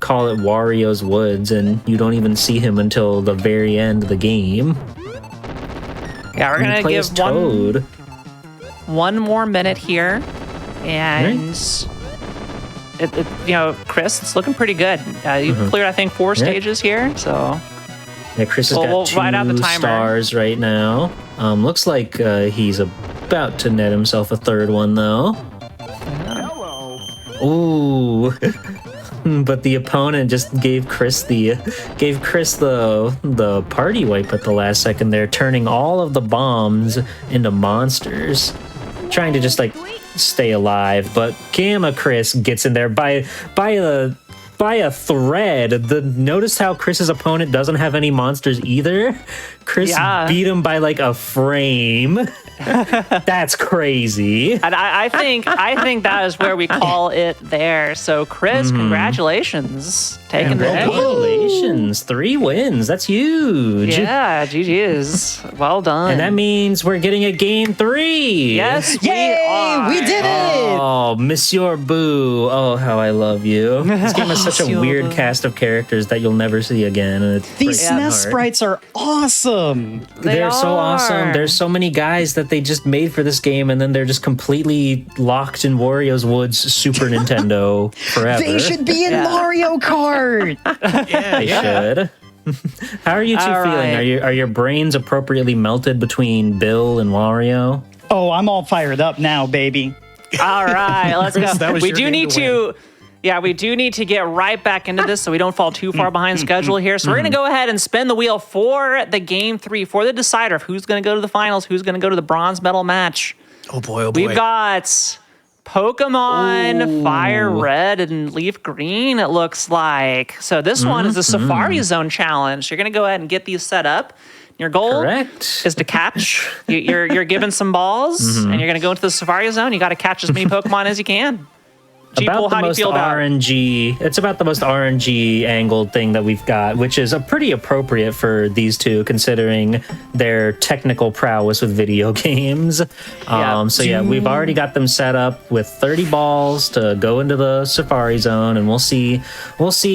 call it Wario's Woods, and you don't even see him until the very end of the game. Yeah, we're gonna play give as Toad. one more minute here, and you know, Chris, it's looking pretty good. You've cleared, I think, 4 stages here, so. Yeah, Chris has got we'll write out the 2 timer. stars right now. Looks like he's about to net himself a 3rd one, though. Ooh. But the opponent just gave Chris the party wipe at the last second there, turning all of the bombs into monsters, trying to just like stay alive. But Gamma Chris gets in there by a thread. Notice how Chris's opponent doesn't have any monsters either. Chris beat him by like a frame. That's crazy. And I think that is where we call it there. So, Chris, congratulations. Taking the day. Congratulations. 3 wins. That's huge. Yeah, GG's. Well done. And that means we're getting a game 3. Yes, Yay! We did it! Oh, Monsieur Boo. Oh, how I love you. This game has such a Monsieur weird Boo. cast of characters that you'll never see again. And it These breaks my SNES heart. sprites are awesome. They're so awesome. are. There's so many guys that they just made for this game, and then they're just completely locked in Wario's Woods Super Nintendo forever. They should be in Mario Kart. They should. How are you two All feeling? right. Are your brains appropriately melted between Bill and Wario? Oh, I'm all fired up now, baby. All right, let's go. that was We your do game need to to. Yeah, we do need to get right back into this so we don't fall too far behind schedule here. So we're going to go ahead and spin the wheel for the game 3, for the decider of who's going to go to the finals, who's going to go to the bronze medal match. Oh boy, oh boy. We've got Pokemon Fire Red and Leaf Green, it looks like. So this one is the Safari Zone Challenge. You're going to go ahead and get these set up. Your goal Correct. is to catch. You're given some balls, and you're going to go into the Safari Zone. You got to catch as many Pokemon as you can. G-Pool, About the how do you most feel about it? RNG. It's about the most RNG angled thing that we've got, which is a pretty appropriate for these two, considering their technical prowess with video games. So yeah, we've already got them set up with 30 balls to go into the Safari Zone, and we'll see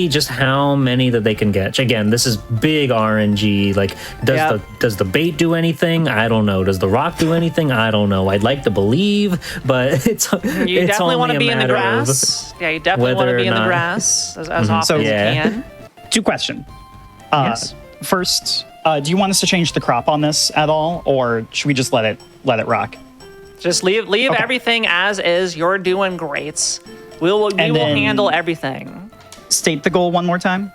just how many that they can catch. Again, this is big RNG. Like, does the bait do anything? I don't know. Does the rock do anything? I don't know. I'd like to believe, but it's definitely want to be in the grass. Yeah, you definitely want to be in the grass as often as you can. 2 questions. Yes. First, do you want us to change the crop on this at all, or should we just let it rock? Just leave everything as is. You're doing great. We will handle everything. State the goal one more time.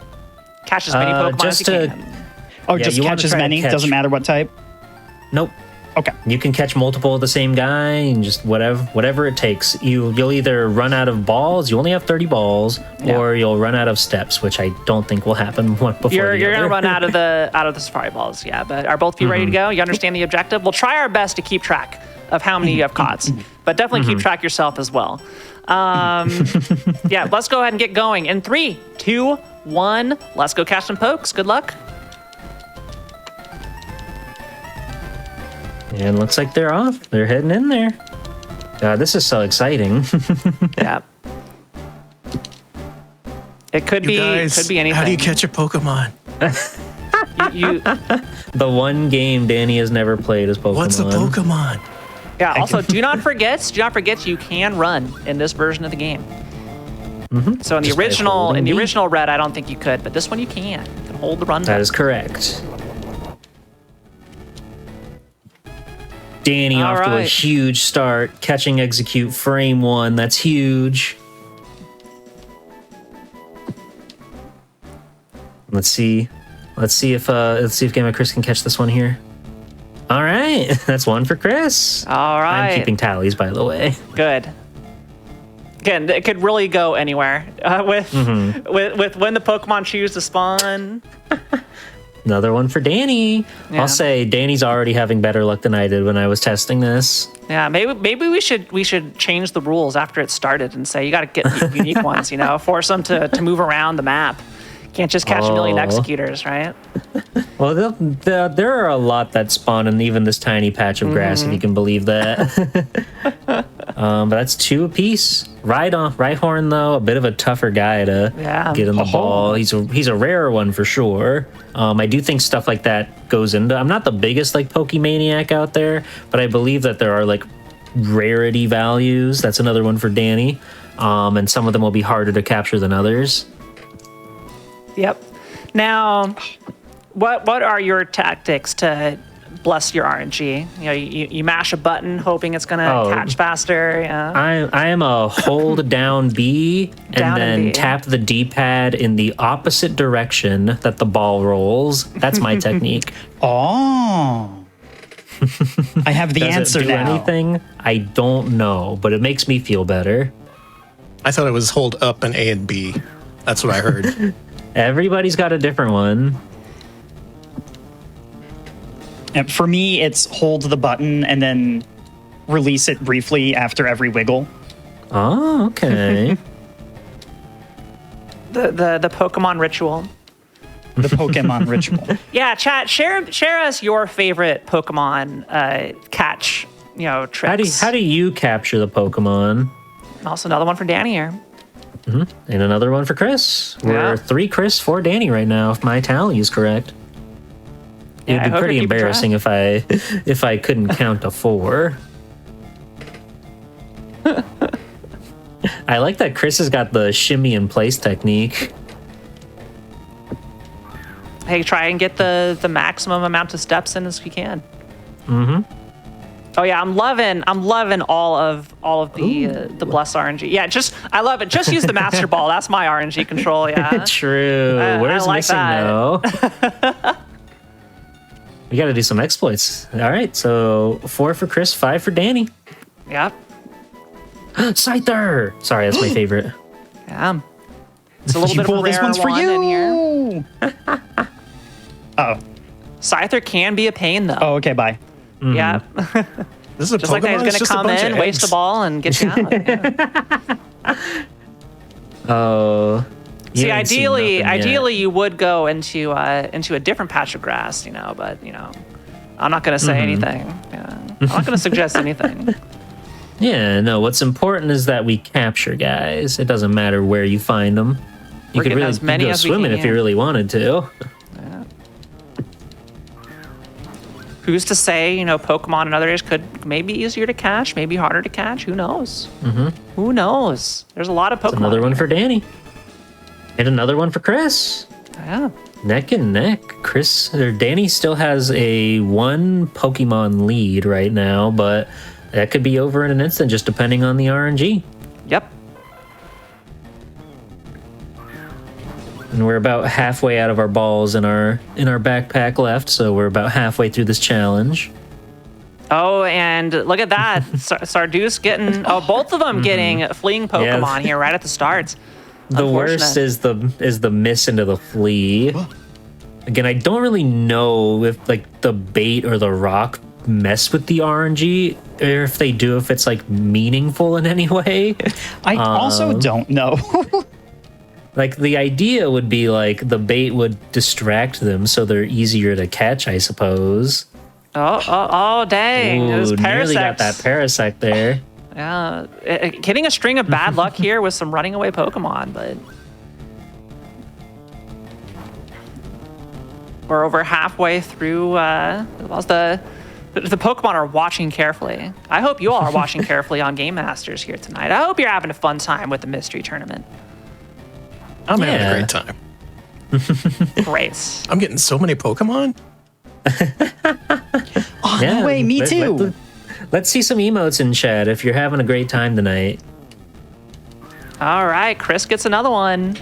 Catch as many Pokemon as you can. Oh, Yeah, just you wanna catch as try to many. catch- Doesn't matter what type. Nope. Okay. You can catch multiple of the same guy, and just whatever it takes. You'll either run out of balls. You only have 30 balls, or you'll run out of steps, which I don't think will happen one before You're the other. gonna run out of the Safari balls, yeah. But are both of you ready to go? You understand the objective? We'll try our best to keep track of how many you have caught, but definitely keep track yourself as well. Yeah, let's go ahead and get going. In 3, 2, 1, let's go catch some pokes. Good luck. And looks like they're off. They're heading in there. God, this is so exciting. Yeah. It could You be guys, could be anything. how do you catch a Pokemon? you The one game Danny has never played is Pokemon. What's a Pokemon? Yeah, also do not forget you can run in this version of the game. So in the Just by holding B. original Red, I don't think you could, but this one you can. You can hold the run That button. is correct. Danny All off to a right. huge start, catching execute frame 1. That's huge. Let's see if Game of Chris can catch this one here. All right, that's one for Chris. All right. I'm keeping tallies, by the way. Good. Again, it could really go anywhere with when the Pokemon choose to spawn. Another one for Danny. Yeah. I'll say Danny's already having better luck than I did when I was testing this. Yeah, maybe we should change the rules after it started and say you got to get unique ones. Force them to move around the map. Can't just catch a million executors, right? Well, there are a lot that spawn in even this tiny patch of grass, if you can believe that. But that's 2 apiece. Rhyhorn, though, a bit of a tougher guy to get in the ball. He's a rarer one for sure. I do think stuff like that goes into. I'm not the biggest Pokemaniac out there, but I believe that there are rarity values. That's another one for Danny, and some of them will be harder to capture than others. Yep. Now, what are your tactics to bless your RNG? You mash a button hoping it's gonna catch faster. Yeah. I am a hold down B and Down and then B. tap the D-pad in the opposite direction that the ball rolls. That's my technique. Oh. I have the Does answer it do now. anything? I don't know, but it makes me feel better. I thought it was hold up and A and B. That's what I heard. Everybody's got a different one. And for me, it's hold the button and then release it briefly after every wiggle. Oh, okay. The Pokemon ritual. The Pokemon ritual. Yeah, chat. Share us your favorite Pokemon catch. Tricks. How do you capture the Pokemon? Also another one for Danny here. And another one for Chris. We're 3 Chris, 4 Danny right now, if my tally is correct. Yeah, It'd I be hope pretty you're keeping embarrassing if I couldn't count to 4. I like that Chris has got the shimmy in place technique. Hey, try and get the maximum amount of steps in as you can. Oh yeah, I'm loving all of the bless RNG. Yeah, I love it. Just use the Master Ball. That's my RNG control. Yeah. True. Where's like missing that. though? We got to do some exploits. All right, so 4 for Chris, 5 for Danny. Yep. Scyther. Sorry, that's my favorite. Yeah. It's a little bit of a Well, this rare one's for one in here. you. Oh. Scyther can be a pain though. Oh, okay, bye. Yeah. This is a Just like that, he's Pokemon. It's gonna just a come bunch in, of waste the eggs. ball, and get you out. Yeah. Oh. you See, ain't seen nothing yet. ideally, you would go into a different patch of grass, but I'm not gonna say anything. Yeah. I'm not gonna suggest anything. Yeah, no, what's important is that we capture guys. It doesn't matter where you find them. You We're could getting really as many go as we swimming if you can. really wanted to. Who's to say, Pokemon in other areas could maybe easier to catch, maybe harder to catch? Who knows? Who knows? There's a lot of Pokemon. Another one here. for Danny. And another one for Chris. Yeah. Neck and neck. Danny still has a 1 Pokemon lead right now, but that could be over in an instant just depending on the RNG. Yep. And we're about halfway out of our balls in our backpack left, so we're about halfway through this challenge. Oh, and look at that. Sarduce getting, both of them getting fleeing Pokemon here right at the start. The worst is the miss into the flea. Again, I don't really know if the bait or the rock mess with the RNG, or if they do, if it's meaningful in any way. I also don't know. The idea would be the bait would distract them so they're easier to catch, I suppose. Oh, dang. It was Ooh, nearly got Parasect. that Parasect there. Yeah, getting a string of bad luck here with some running away Pokemon, but we're over halfway through. The Pokemon are watching carefully. I hope you all are watching carefully on Game Masters here tonight. I hope you're having a fun time with the mystery tournament. I'm having a great time. Great. I'm getting so many Pokemon. Oh, no way, me too. Let's see some emotes in chat if you're having a great time tonight. All right, Chris gets another one.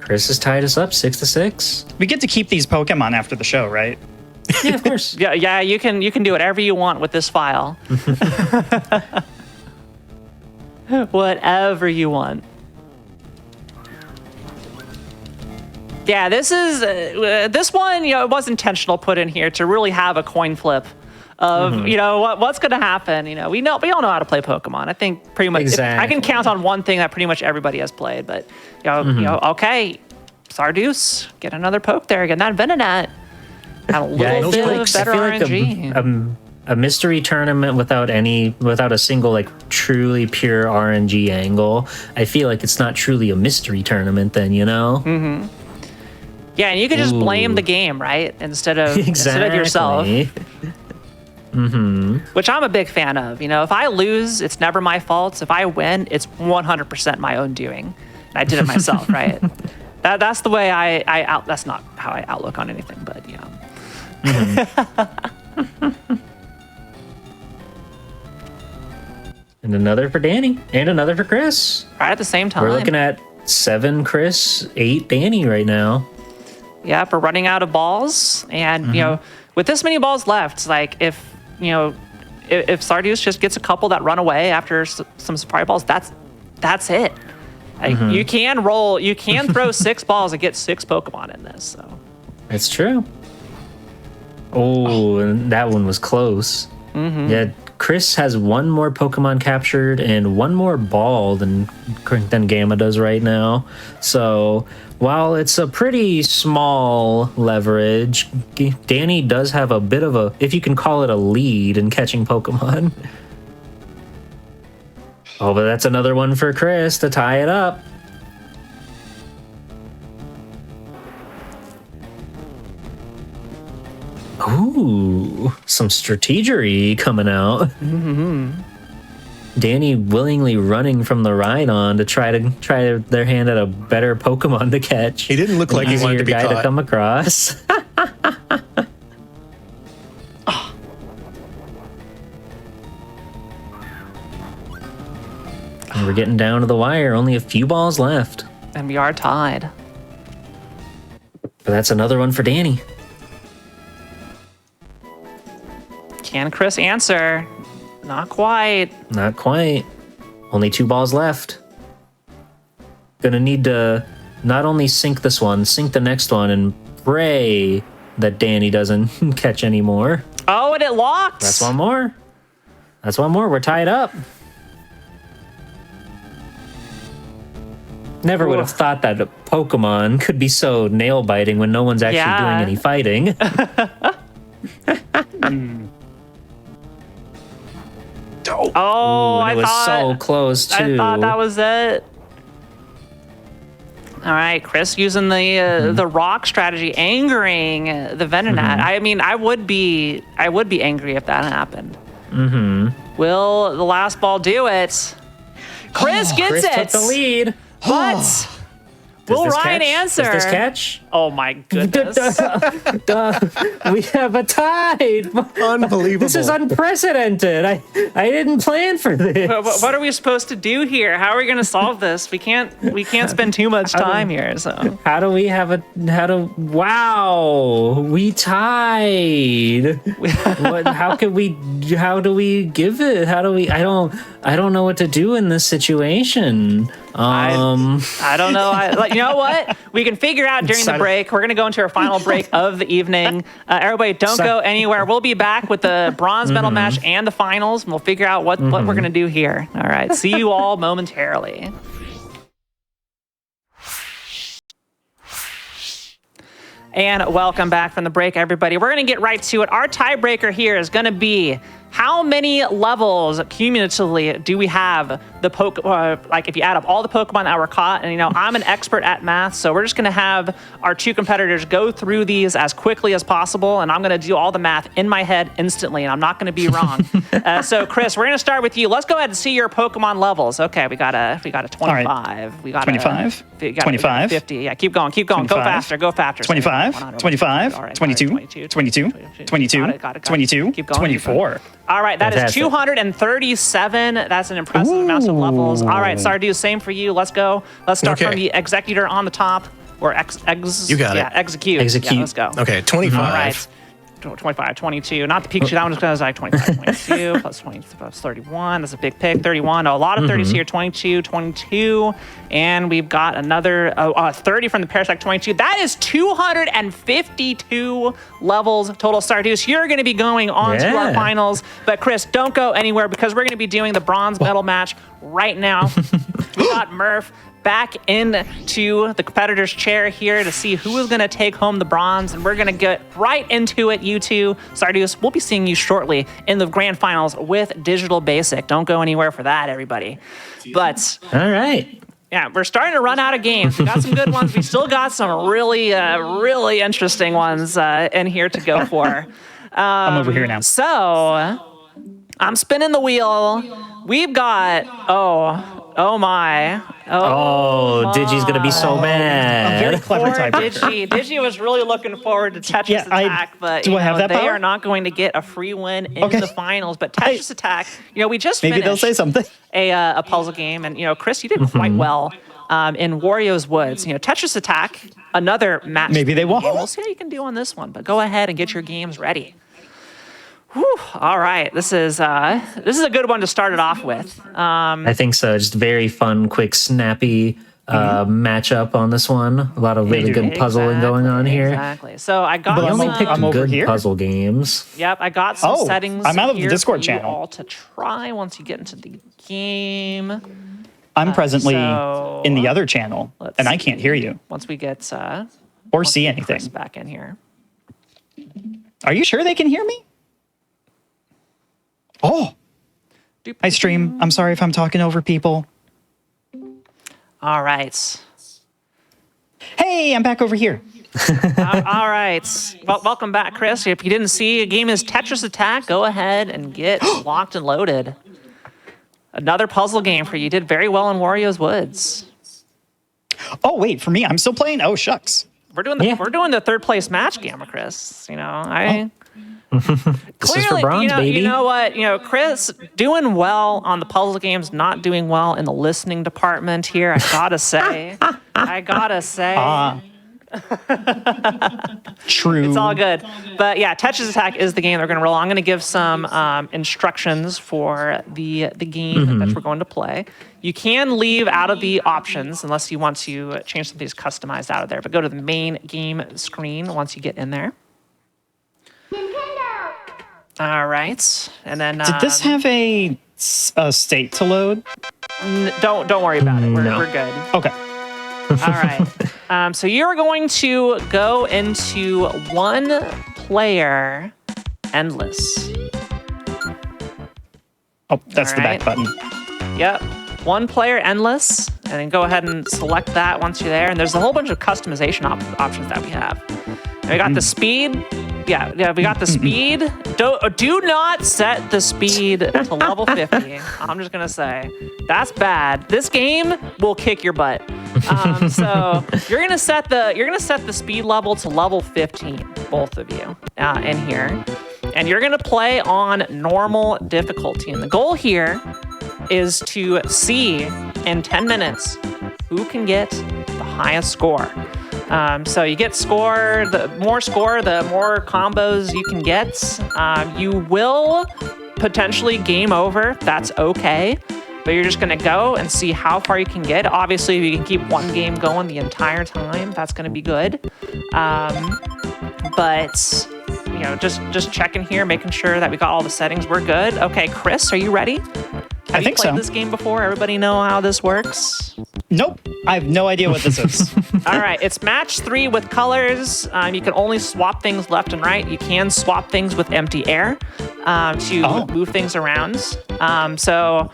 Chris has tied us up 6-6. We get to keep these Pokemon after the show, right? Yeah, of course. Yeah, you can do whatever you want with this file. Whatever you want. Yeah, this is this one. It was intentional put in here to really have a coin flip of what's going to happen. We all know how to play Pokemon. I think pretty much exactly. I can count on one thing that pretty much everybody has played. But okay, Sardeus, get another poke there, get that Venonat. Have a little bit of better RNG. A mystery tournament without a single like truly pure RNG angle. I feel like it's not truly a mystery tournament then, Mm-hmm. Yeah, and you could just blame the game, right? Instead of yourself. Mm-hmm. Which I'm a big fan of. If I lose, it's never my fault. If I win, it's 100% my own doing. And I did it myself, right? That's the way that's not how I outlook on anything, but yeah. Mm-hmm. And another for Danny, and another for Chris. Right at the same time. We're looking at 7 Chris, 8 Danny right now. Yeah, we're running out of balls, and with this many balls left, like if Sardeus just gets a couple that run away after some Safari balls, that's it. Like, you can throw 6 balls and get 6 Pokemon in this. So it's true. Oh, and that one was close. Mm-hmm. Yeah, Chris has 1 more Pokemon captured and 1 more ball than Gamma does right now. So while it's a pretty small leverage, Danny does have a bit of a, if you can call it a lead in catching Pokemon. Oh, but that's another one for Chris to tie it up. Ooh, some strategery coming out. Mm-hmm. Danny willingly running from the Rhydon to try their hand at a better Pokemon to catch. He didn't look like he wanted to be guy caught. to come across. And we're getting down to the wire. Only a few balls left. And we are tied. But that's another one for Danny. Can Chris answer? Not quite. Not quite. Only 2 balls left. Gonna need to not only sink this one, sink the next one, and pray that Danny doesn't catch any more. Oh, and it locked. That's one more. We're tied up. Never would have thought that a Pokemon could be so nail-biting when no one's actually doing any fighting. Oh, it was so close, too. I thought that was it. All right, Chris using the rock strategy, angering the Venonat. I mean, I would be angry if that happened. Mm-hmm. Will the last ball do it? Chris gets Chris it. took the lead. But will Ryan answer? Does this catch? Oh my goodness. We have a tie. Unbelievable. This is unprecedented. I didn't plan for this. What are we supposed to do here? How are we going to solve this? We can't spend too much time here. So wow, we tied. How do we give it? I don't know what to do in this situation. I don't know. You know what? We can figure out during the break. We're going to go into our final break of the evening. Everybody, don't go anywhere. We'll be back with the bronze medal match and the finals, and we'll figure out what we're going to do here. All right. See you all momentarily. And welcome back from the break, everybody. We're going to get right to it. Our tiebreaker here is going to be how many levels cumulatively do we have the like if you add up all the Pokemon that were caught, and I'm an expert at math, so we're just going to have our two competitors go through these as quickly as possible, and I'm going to do all the math in my head instantly, and I'm not going to be wrong. So Chris, we're going to start with you. Let's go ahead and see your Pokemon levels. Okay, we got a 25. Right. We got 25. 25. 50. Yeah, keep going. 25, Go faster. 25. 25. 22. 22. 22. 22. Keep going. 24. All right, that is Fantastic. 237. That's an impressive amount of levels. All right, Sardu, same for you. Let's go. Let's start from the Executor on the top. Or You got it. Execute. Execute. Yeah, let's go. Okay, 25. All right. 25, 22. Not the Pikachu. That one was like 25, 22 plus 20 plus 31. That's a big pick. 31. A lot of 30s here. 22, 22. And we've got another 30 from the Parasect 22. That is 252 levels total. Stardust, you're going to be going on to our finals. But Chris, don't go anywhere because we're going to be doing the bronze medal match right now. We got Murph back into the competitor's chair here to see who is going to take home the bronze, and we're going to get right into it, you two. Sardius, we'll be seeing you shortly in the grand finals with Digital Basic. Don't go anywhere for that, everybody. But All right. yeah, we're starting to run out of games. We got some good ones. We still got some really, really interesting ones in here to go for. I'm over here now. So I'm spinning the wheel. We've got, oh my. Digi's going to be so mad. Very clever Poor tiebreaker. Digi was really looking forward to Tetris Attack, but do I have that they power? are not going to get a free win in the finals. But Tetris Attack, we just Maybe finished they'll say something. a puzzle game, and Chris, you did quite well in Wario's Woods. Tetris Attack, another match. Maybe they won't. We'll see how you can do on this one, but go ahead and get your games ready. Whew, all right, this is a good one to start it off with. I think so. Just very fun, quick, snappy matchup on this one. A lot of really good puzzling going on here. Exactly. So I got We only picked I'm over good here. puzzle games. Yep, I got some settings. I'm out of the here Discord for you channel. all to try once you get into the game. I'm presently so in the other channel, let's and I can't hear you Once we get or see anything. Chris back in here. Are you sure they can hear me? Oh, hi stream. I'm sorry if I'm talking over people. All right. Hey, I'm back over here. All right. Well, welcome back, Chris. If you didn't see, a game is Tetris Attack. Go ahead and get locked and loaded. Another puzzle game for you. You did very well in Wario's Woods. Oh, wait, for me, I'm still playing? Oh, shucks. We're doing the third place match game, Chris. This is for bronze, baby. You know what? Chris doing well on the puzzle games, not doing well in the listening department here. I gotta say. True. It's all good. But yeah, Tetris Attack is the game they're going to roll. I'm going to give some instructions for the game that we're going to play. You can leave out of the options unless you want to change something that's customized out of there. But go to the main game screen once you get in there. All right, and then Did this have a state to load? Don't worry about it. We're good. Okay. All right. So you're going to go into one player endless. Oh, that's the back button. Yep. One player endless, and then go ahead and select that once you're there. And there's a whole bunch of customization options that we have. And we got the speed. Yeah, we got the speed. Do not set the speed to level 50. I'm just gonna say that's bad. This game will kick your butt. So you're gonna set the speed level to level 15, both of you, in here, and you're gonna play on normal difficulty. And the goal here is to see in 10 minutes who can get the highest score. So you get score, the more combos you can get. You will potentially game over. That's okay. But you're just going to go and see how far you can get. Obviously, if you can keep one game going the entire time, that's going to be good. But just checking here, making sure that we got all the settings. We're good. Okay, Chris, are you ready? Have you played this game before? Everybody know how this works? Nope. I have no idea what this is. All right, it's match 3 with colors. You can only swap things left and right. You can swap things with empty air to move things around. So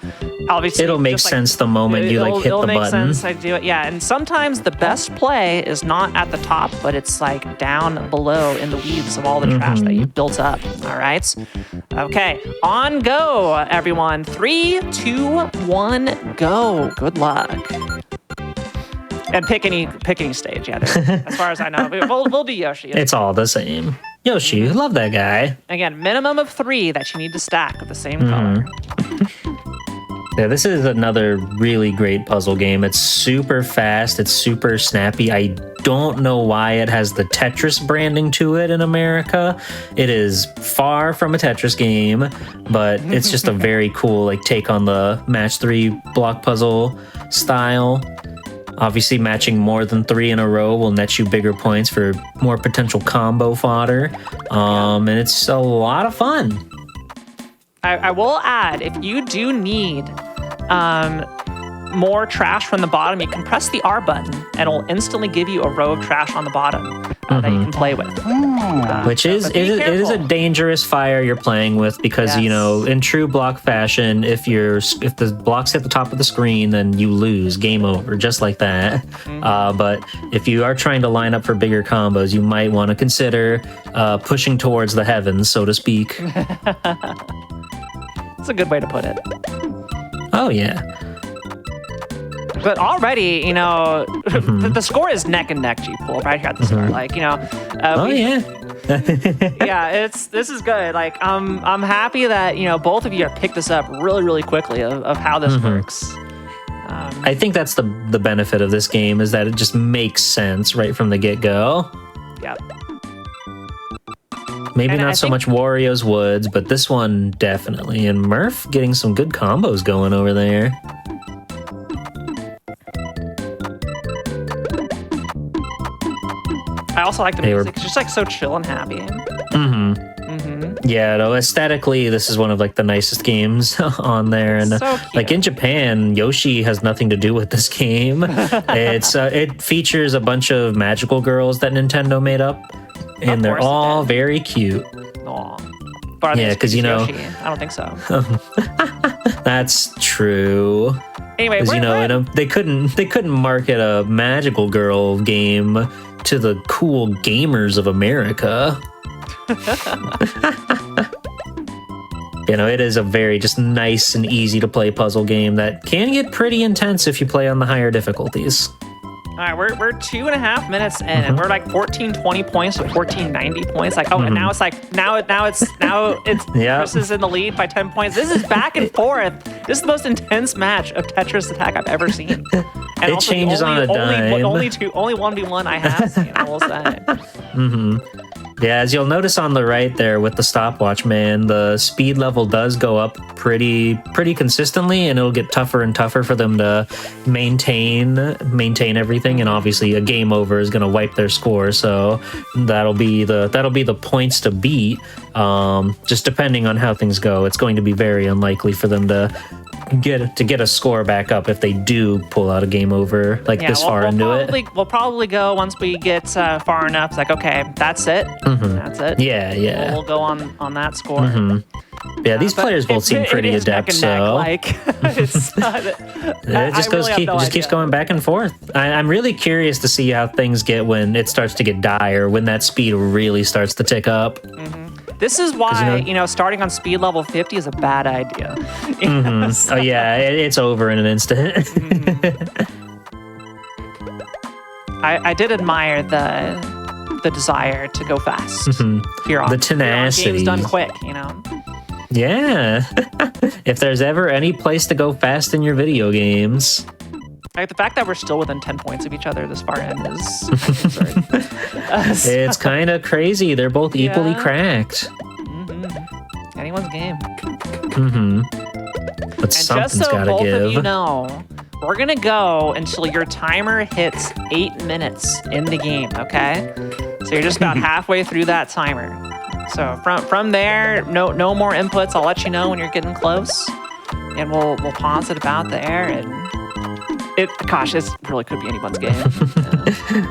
obviously, it'll make sense the moment you hit the button. It'll make sense. I do it, yeah. And sometimes the best play is not at the top, but it's like down below in the weeds of all the trash that you've built up. All right. Okay, on go, everyone. 3, 2, 1, go. Good luck. And pick any stage, yeah. As far as I know, we'll be Yoshi. It's all the same. Yoshi, love that guy. Again, minimum of 3 that you need to stack with the same color. Yeah, this is another really great puzzle game. It's super fast. It's super snappy. I don't know why it has the Tetris branding to it in America. It is far from a Tetris game, but it's just a very cool take on the match 3 block puzzle style. Obviously, matching more than 3 in a row will net you bigger points for more potential combo fodder. And it's a lot of fun. I will add, if you do need more trash from the bottom, you can press the R button and it'll instantly give you a row of trash on the bottom that you can play with. Which is it is a dangerous fire you're playing with because in true block fashion, if the blocks hit the top of the screen, then you lose, game over, just like that. But if you are trying to line up for bigger combos, you might want to consider pushing towards the heavens, so to speak. That's a good way to put it. Oh yeah. But already, the score is neck and neck, G-Pool, right here at the start. This is good. I'm happy that, both of you have picked this up really, really quickly of how this works. I think that's the benefit of this game is that it just makes sense right from the get-go. Yep. Maybe not so much Wario's Woods, but this one definitely. And Murph getting some good combos going over there. I also like the music. It's just so chill and happy. Yeah, no, aesthetically, this is one of the nicest games on there. And so in Japan, Yoshi has nothing to do with this game. It features a bunch of magical girls that Nintendo made up. And they're all very cute. Aww. But yeah, because Yoshi? I don't think so. That's true. Anyway, they couldn't market a magical girl game to the cool gamers of America. It is a very just nice and easy to play puzzle game that can get pretty intense if you play on the higher difficulties. All right, we're 2.5 minutes in, and we're 1420 points to 1490 points. And now it's Chris is in the lead by 10 points. This is back and forth. This is the most intense match of Tetris Attack I've ever seen. And it changes on a dime. Only 1v1 I have seen, I will say. Yeah, as you'll notice on the right there with the stopwatch, man, the speed level does go up pretty consistently, and it'll get tougher and tougher for them to maintain everything. And obviously, a game over is going to wipe their score, so that'll be the points to beat. Just depending on how things go, it's going to be very unlikely for them to get a score back up if they do pull out a game over far into it. We'll probably go once we get far enough. It's okay, that's it. That's it. Yeah. We'll go on that score. Yeah, these players both seem pretty adept. So it just keeps going back and forth. I'm really curious to see how things get when it starts to get dire, when that speed really starts to tick up. This is why, starting on speed level 50 is a bad idea. Oh, yeah, it's over in an instant. I did admire the desire to go fast. Here on the tenacity. Game's done quick, Yeah. If there's ever any place to go fast in your video games. The fact that we're still within 10 points of each other this far in is it's kind of crazy. They're both equally cracked. Anyone's game. But something's got to both give. Of you know, we're going to go until your timer hits 8 minutes in the game, okay? So you're just about halfway through that timer. So from there, no more inputs. I'll let you know when you're getting close. And we'll pause it about there and Gosh, it really could be anyone's game.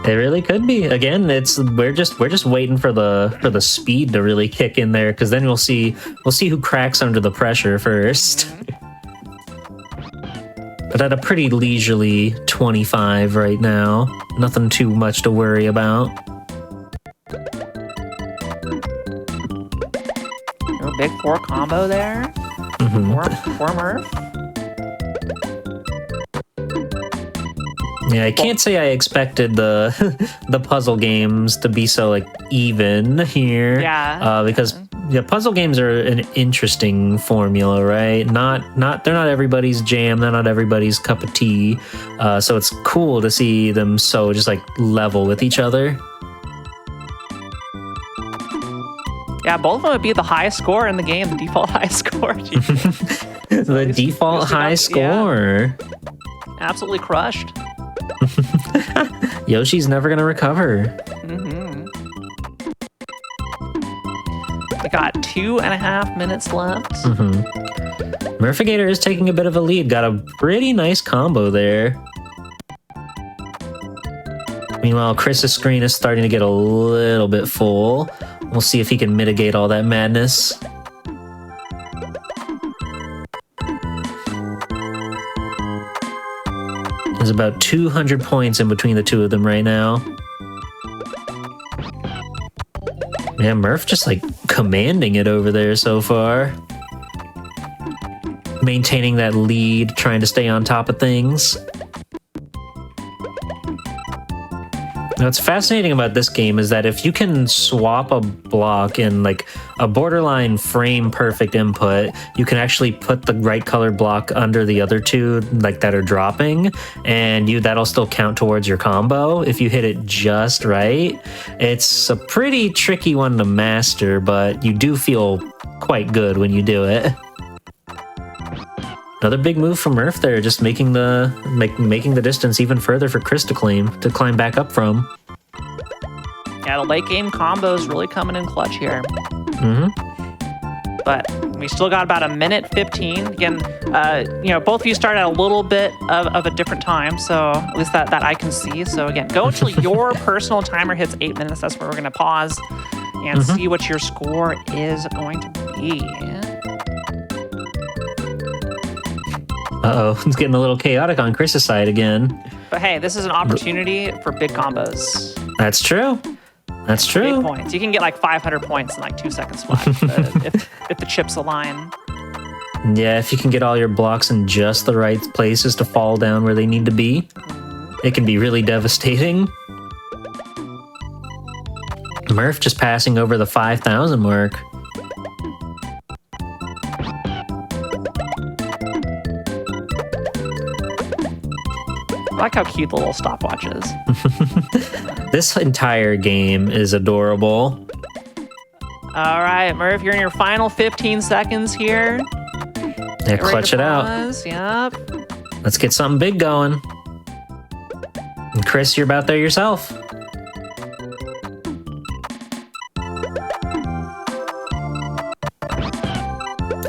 It really could be. Again, we're just waiting for the speed to really kick in there, because then we'll see who cracks under the pressure first. But at a pretty leisurely 25 right now. Nothing too much to worry about. A big 4 combo there. For Murph. Yeah, I can't say I expected the puzzle games to be so like even here. Yeah. Because puzzle games are an interesting formula, right? They're not everybody's jam. They're not everybody's cup of tea. So it's cool to see them so just like level with each other. Yeah, both of them would be the highest score in the game, the default high score. The default high score. Yeah. Absolutely crushed. Yoshi's never gonna recover. We got 2.5 minutes left. Murphigator is taking a bit of a lead. Got a pretty nice combo there. Meanwhile, Chris's screen is starting to get a little bit full. We'll see if he can mitigate all that madness. There's about 200 points in between the two of them right now. Yeah, Murph just like commanding it over there so far. Maintaining that lead, trying to stay on top of things. What's fascinating about this game is that if you can swap a block in like a borderline frame perfect input, you can actually put the right color block under the other two like that are dropping, and that'll still count towards your combo if you hit it just right. It's a pretty tricky one to master, but you do feel quite good when you do it. Another big move from Murph there, just making the distance even further for Chris to climb back up from. Yeah, the late game combos really coming in clutch here. But we still got about 1:15. Again, both of you started at a little bit of a different time, so at least that I can see. So again, go until your personal timer hits 8 minutes. That's where we're going to pause and see what your score is going to be. Uh-oh, it's getting a little chaotic on Chris's side again. But hey, this is an opportunity for big combos. That's true. That's true. Big points. You can get like 500 points in like 2 seconds flat if the chips align. Yeah, if you can get all your blocks in just the right places to fall down where they need to be, it can be really devastating. Murph just passing over the 5,000 mark. I like how cute the little stopwatch is. This entire game is adorable. All right, Murph, you're in your final 15 seconds here. Yeah, clutch it out. Yep. Let's get something big going. And Chris, you're about there yourself.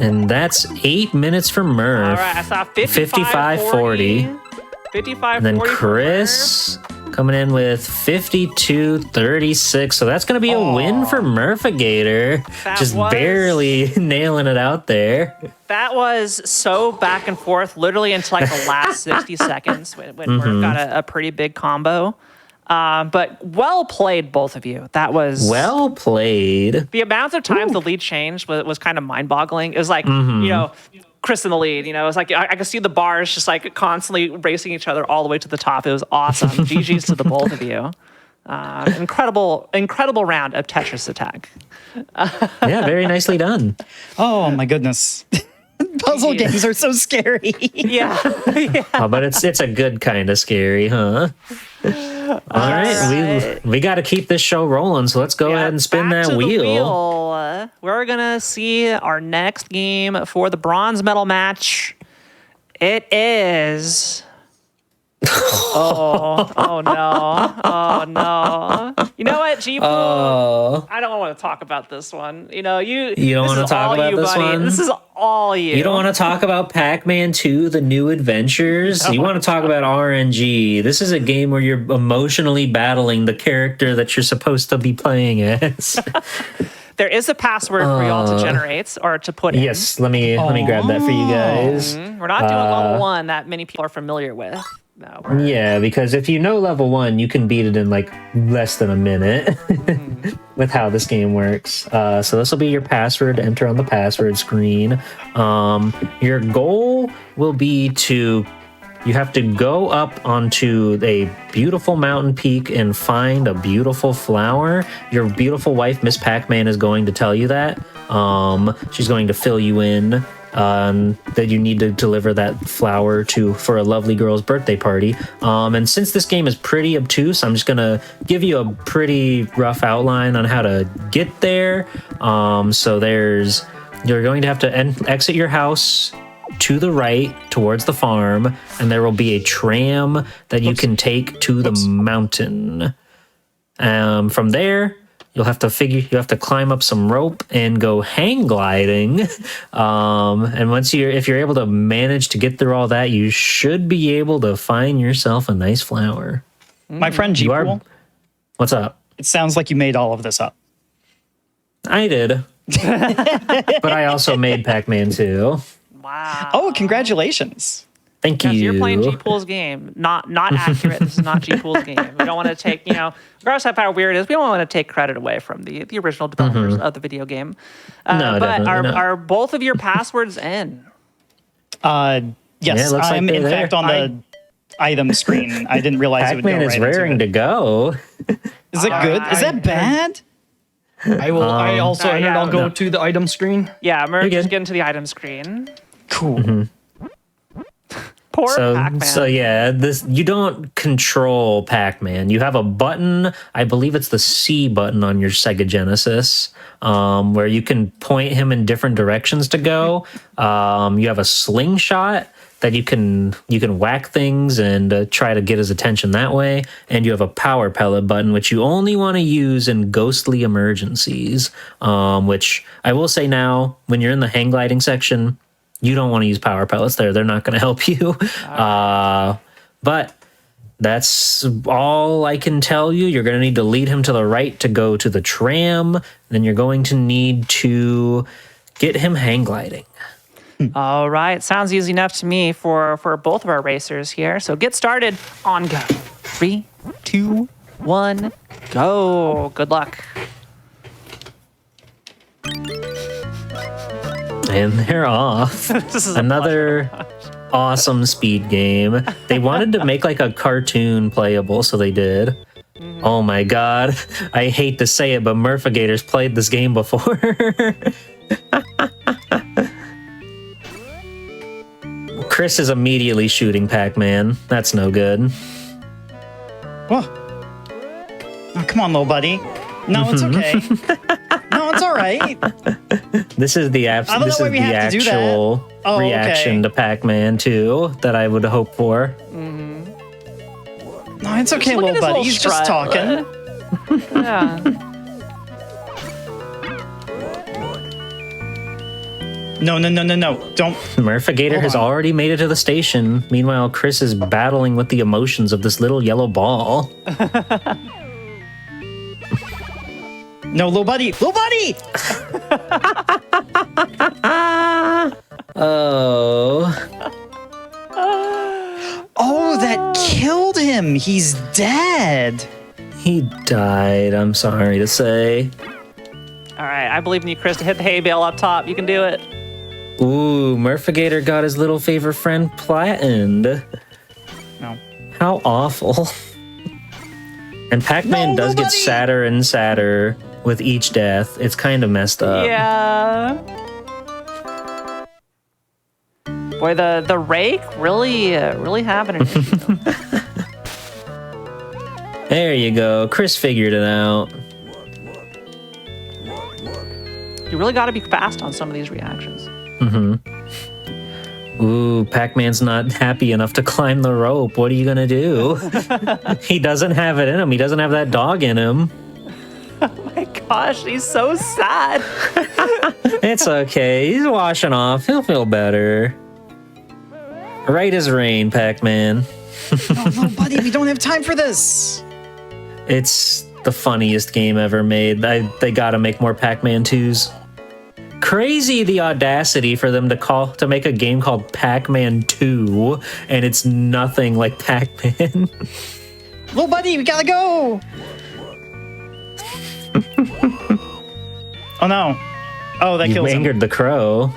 And that's 8 minutes for Murph. All right, I saw 55-40. 55-40. And then Chris coming in with 52-36. So that's going to be a win for Murphigator. Just barely nailing it out there. That was so back and forth, literally until like the last 60 seconds when Murph got a pretty big combo. But well played, both of you. That was well played. The amount of times the lead changed was kind of mind-boggling. It was like, Chris in the lead, it was like I could see the bars just like constantly racing each other all the way to the top. It was awesome. GG's to the both of you. Incredible round of Tetris attack. Yeah, very nicely done. Oh my goodness. Puzzle games are so scary. Yeah. Oh, but it's a good kind of scary, huh? All right. We got to keep this show rolling, so let's go ahead and spin that wheel. We're going to see our next game for the bronze medal match. It is Oh no. Oh no. You know what, G-Pool? Oh. I don't want to talk about this one. You know, you don't want to talk about this buddy. one? This is all you. You don't want to talk about Pac-Man 2, The New Adventures? You want to talk about RNG. This is a game where you're emotionally battling the character that you're supposed to be playing as. There is a password for y'all to generate or to put in. Yes, let me grab that for you guys. We're not doing level 1 that many people are familiar with. No, Yeah, because if you know level 1, you can beat it in like less than a minute with how this game works. So this will be your password to enter on the password screen. Your goal will be you have to go up onto a beautiful mountain peak and find a beautiful flower. Your beautiful wife, Miss Pac-Man, is going to tell you that. She's going to fill you in that you need to deliver that flower for a lovely girl's birthday party. And since this game is pretty obtuse, I'm just going to give you a pretty rough outline on how to get there. So you're going to have to exit your house to the right towards the farm, and there will be a tram that you can take to the mountain. From there, you'll have to climb up some rope and go hang gliding. And if you're able to manage to get through all that, you should be able to find yourself a nice flower. My friend G-Pool, what's up? it sounds like you made all of this up. I did. But I also made Pac-Man 2. Wow. Oh, congratulations. Thank Yeah, you. so you're playing G-Pool's game. Not accurate. This is not G-Pool's game. We don't want to take, regardless of how weird it is, we don't want to take credit away from the original developers of the video game. No, but definitely not. are both of your passwords in? Yes, Yeah, it looks I'm like in they're fact there. on the item screen. I didn't realize it would go Pac-Man right is raring into to it. go. Is it good? Is that bad? I will. I also entered. yeah, I'll go no. to the item screen. Yeah, Merc, You're just good. get into the item screen. Cool. Poor Pac-Man. So yeah, you don't control Pac-Man. You have a button, I believe it's the C button on your Sega Genesis, where you can point him in different directions to go. You have a slingshot that you can whack things and try to get his attention that way. And you have a power pellet button, which you only want to use in ghostly emergencies. Which I will say now, when you're in the hang gliding section, you don't want to use power pellets there. They're not going to help you. But that's all I can tell you. You're going to need to lead him to the right to go to the tram. Then you're going to need to get him hang gliding. All right. Sounds easy enough to me for both of our racers here. So get started on go. 3, 2, 1, go. Good luck. And they're off. This is Another awesome speed game. They wanted to make like a cartoon playable, so they did. Oh my god. I hate to say it, but Murphigator's played this game before. Chris is immediately shooting Pac-Man. That's no good. Whoa. Oh, come on, little buddy. No, it's okay. No, it's all right. This is the I don't know why we have to do that. actual Oh, reaction okay. to Pac-Man 2 that I would hope for. No, it's okay, Look at little his buddy. little He's just strut. talking. Yeah. No. Don't. Murphigator has on. already made it to the station. Meanwhile, Chris is battling with the emotions of this little yellow ball. No, little buddy. Little buddy! Oh. Oh, that killed him. He's dead. He died, I'm sorry to say. All right. I believe in you, Chris, to hit the hay bale up top. You can do it. Ooh, Murphigator got his little favorite friend platined. No. How awful. And Pac-Man No, does get nobody- sadder and sadder with each death. It's kind of messed up. Yeah. Boy, the rake really having an issue. There you go. Chris figured it out. You really got to be fast on some of these reactions. Ooh, Pac-Man's not happy enough to climb the rope. What are you gonna do? He doesn't have it in him. He doesn't have that dog in him. Oh my gosh, he's so sad. It's okay. He's washing off. He'll feel better. Right as rain, Pac-Man. No, buddy, we don't have time for this. It's the funniest game ever made. They gotta make more Pac-Man 2s. Crazy the audacity for them to make a game called Pac-Man 2, and it's nothing like Pac-Man. Little buddy, we gotta go. Oh no. Oh, that You kills him. angered the crow.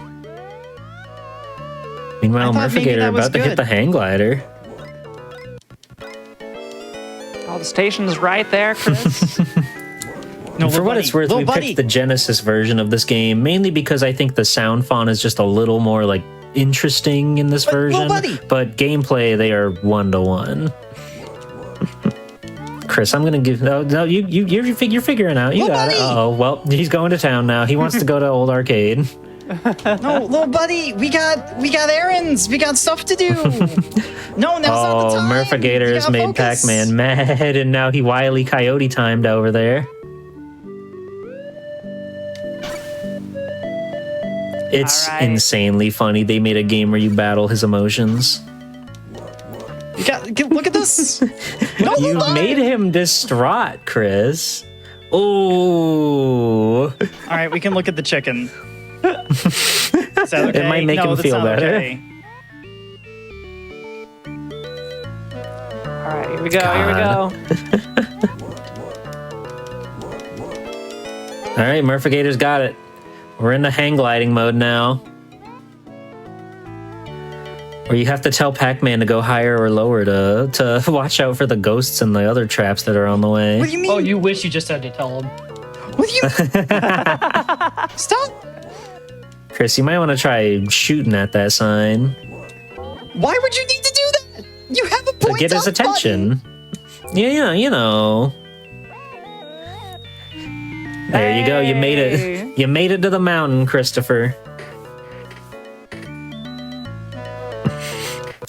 Meanwhile, I thought maybe Murphigator that was about to hit good. the hang glider. Oh, the station's right there, Chris. No, For what it's worth, we buddy. picked the Genesis version of this game, mainly because I think the sound font is just a little more like interesting in this version. buddy. But gameplay, they are 1-to-1. Chris, I'm gonna give no. You're figuring out. You Little got it. buddy. Oh well, he's going to town now. He wants to go to old arcade. No, little buddy, we got errands. We got stuff to do. No, now's not the time. Murphigator You has gotta made focus. Pac-Man mad, and now he Wile E. Coyote timed over there. It's All right. insanely funny. They made a game where you battle his emotions. Look at this. No, You hold on. made him distraught, Chris. Ooh. All right, we can look at the chicken. Is that okay? It might make no, him that's feel not better. okay. All right, here we go. Here we go. All right, Murphigator's got it. We're in the hang gliding mode now. Where you have to tell Pac-Man to go higher or lower to watch out for the ghosts and the other traps that are on the way. What do you mean? Oh, you wish you just had to tell him. What do you Stop. Chris, you might want to try shooting at that sign Why would you need to do that? You have a to point get his on attention. Yeah, you know. There you go. You made it. You made it to the mountain, Christopher.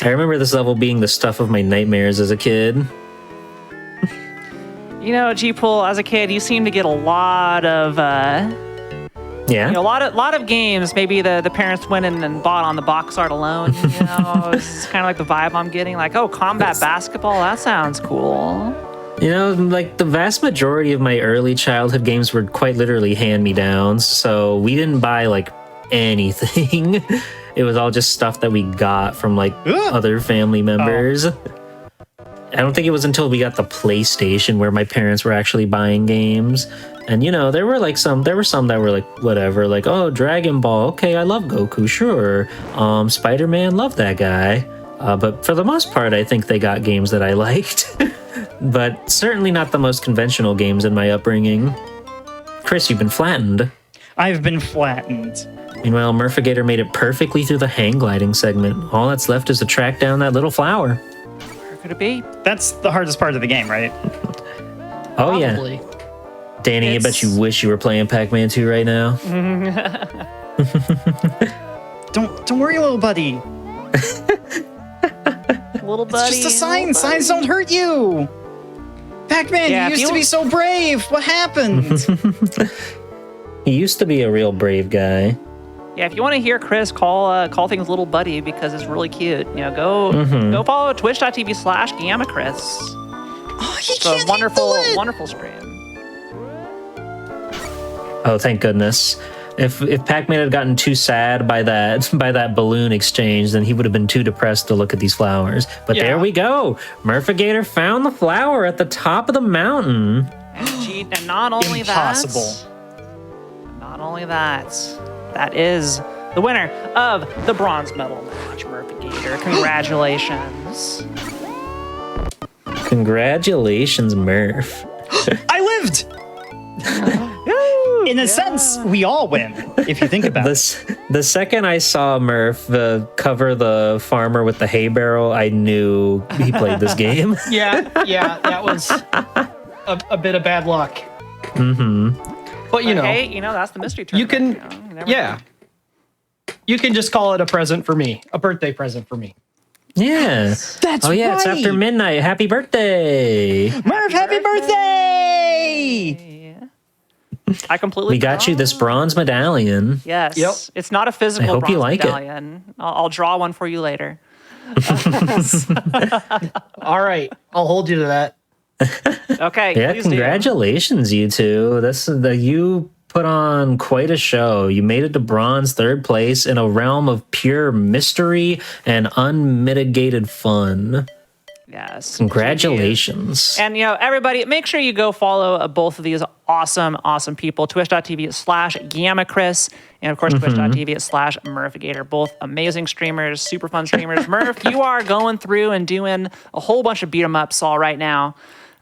I remember this level being the stuff of my nightmares as a kid. You know, G-Pool, as a kid, you seem to get a lot of, Yeah. you know, a lot of games. Maybe the parents went in and bought on the box art alone. You know, it's kind of like the vibe I'm getting. Like, oh, combat basketball, that sounds cool. You know, like the vast majority of my early childhood games were quite literally hand-me-downs, so we didn't buy like anything. It was all just stuff that we got from like other family members. I don't think it was until we got the PlayStation where my parents were actually buying games. And you know, there were some that were like whatever, like, oh, Dragon Ball, okay, I love Goku, sure. Spider-Man, love that guy. But for the most part, I think they got games that I liked. But certainly not the most conventional games in my upbringing. Chris, you've been flattened. I've been flattened. Meanwhile, Murphigator made it perfectly through the hang gliding segment. All that's left is to track down that little flower. Where could it be? That's the hardest part of the game, right? Oh, Probably. yeah. Danny, I bet you wish you were playing Pac-Man 2 right now. Don't worry, little buddy. Little buddy. It's just a sign. Signs don't hurt you. Pac-Man, Yeah, you if used to you- be so brave. What happened? He used to be a real brave guy. Yeah, if you want to hear Chris call things little buddy because it's really cute, you know, go follow twitch.tv/GammaChris. Oh, he It's a can't wonderful, handle it. wonderful stream. Oh, thank goodness. If Pac-Man had gotten too sad by that balloon exchange, then he would have been too depressed to look at these flowers. But Yeah. there we go. Murphigator found the flower at the top of the mountain. And not only Impossible. not only that is the winner of the bronze medal match, Murphigator. Congratulations. Congratulations, Murph. I lived. In a sense, we all win, if you think about it. The second I saw Murph cover the farmer with the hay barrel, I knew he played this game. Yeah, that was a bit of bad luck. Mm-hmm. But you know, hey, you know, that's the mystery tournament. you can, you know, you never yeah. You can just call it a present for me, a birthday present for me. Yeah. That's Oh yeah, right. it's after midnight. Happy birthday! Murph, happy birthday! I completely. We got you this bronze medallion. Yes. Yep. It's not a physical I hope bronze you like it. medallion. I'll draw one for you later. All right, I'll hold you to that. Okay. Yeah, please do. congratulations, you two. You put on quite a show. You made it to bronze, third place in a realm of pure mystery and unmitigated fun. Yes. Congratulations. And, everybody, make sure you go follow both of these awesome people. Twitch.tv/GammaChris and, of course, Twitch.tv/MurphGator. Both amazing streamers, super fun streamers. Murph, you are going through and doing a whole bunch of beat 'em ups all right now.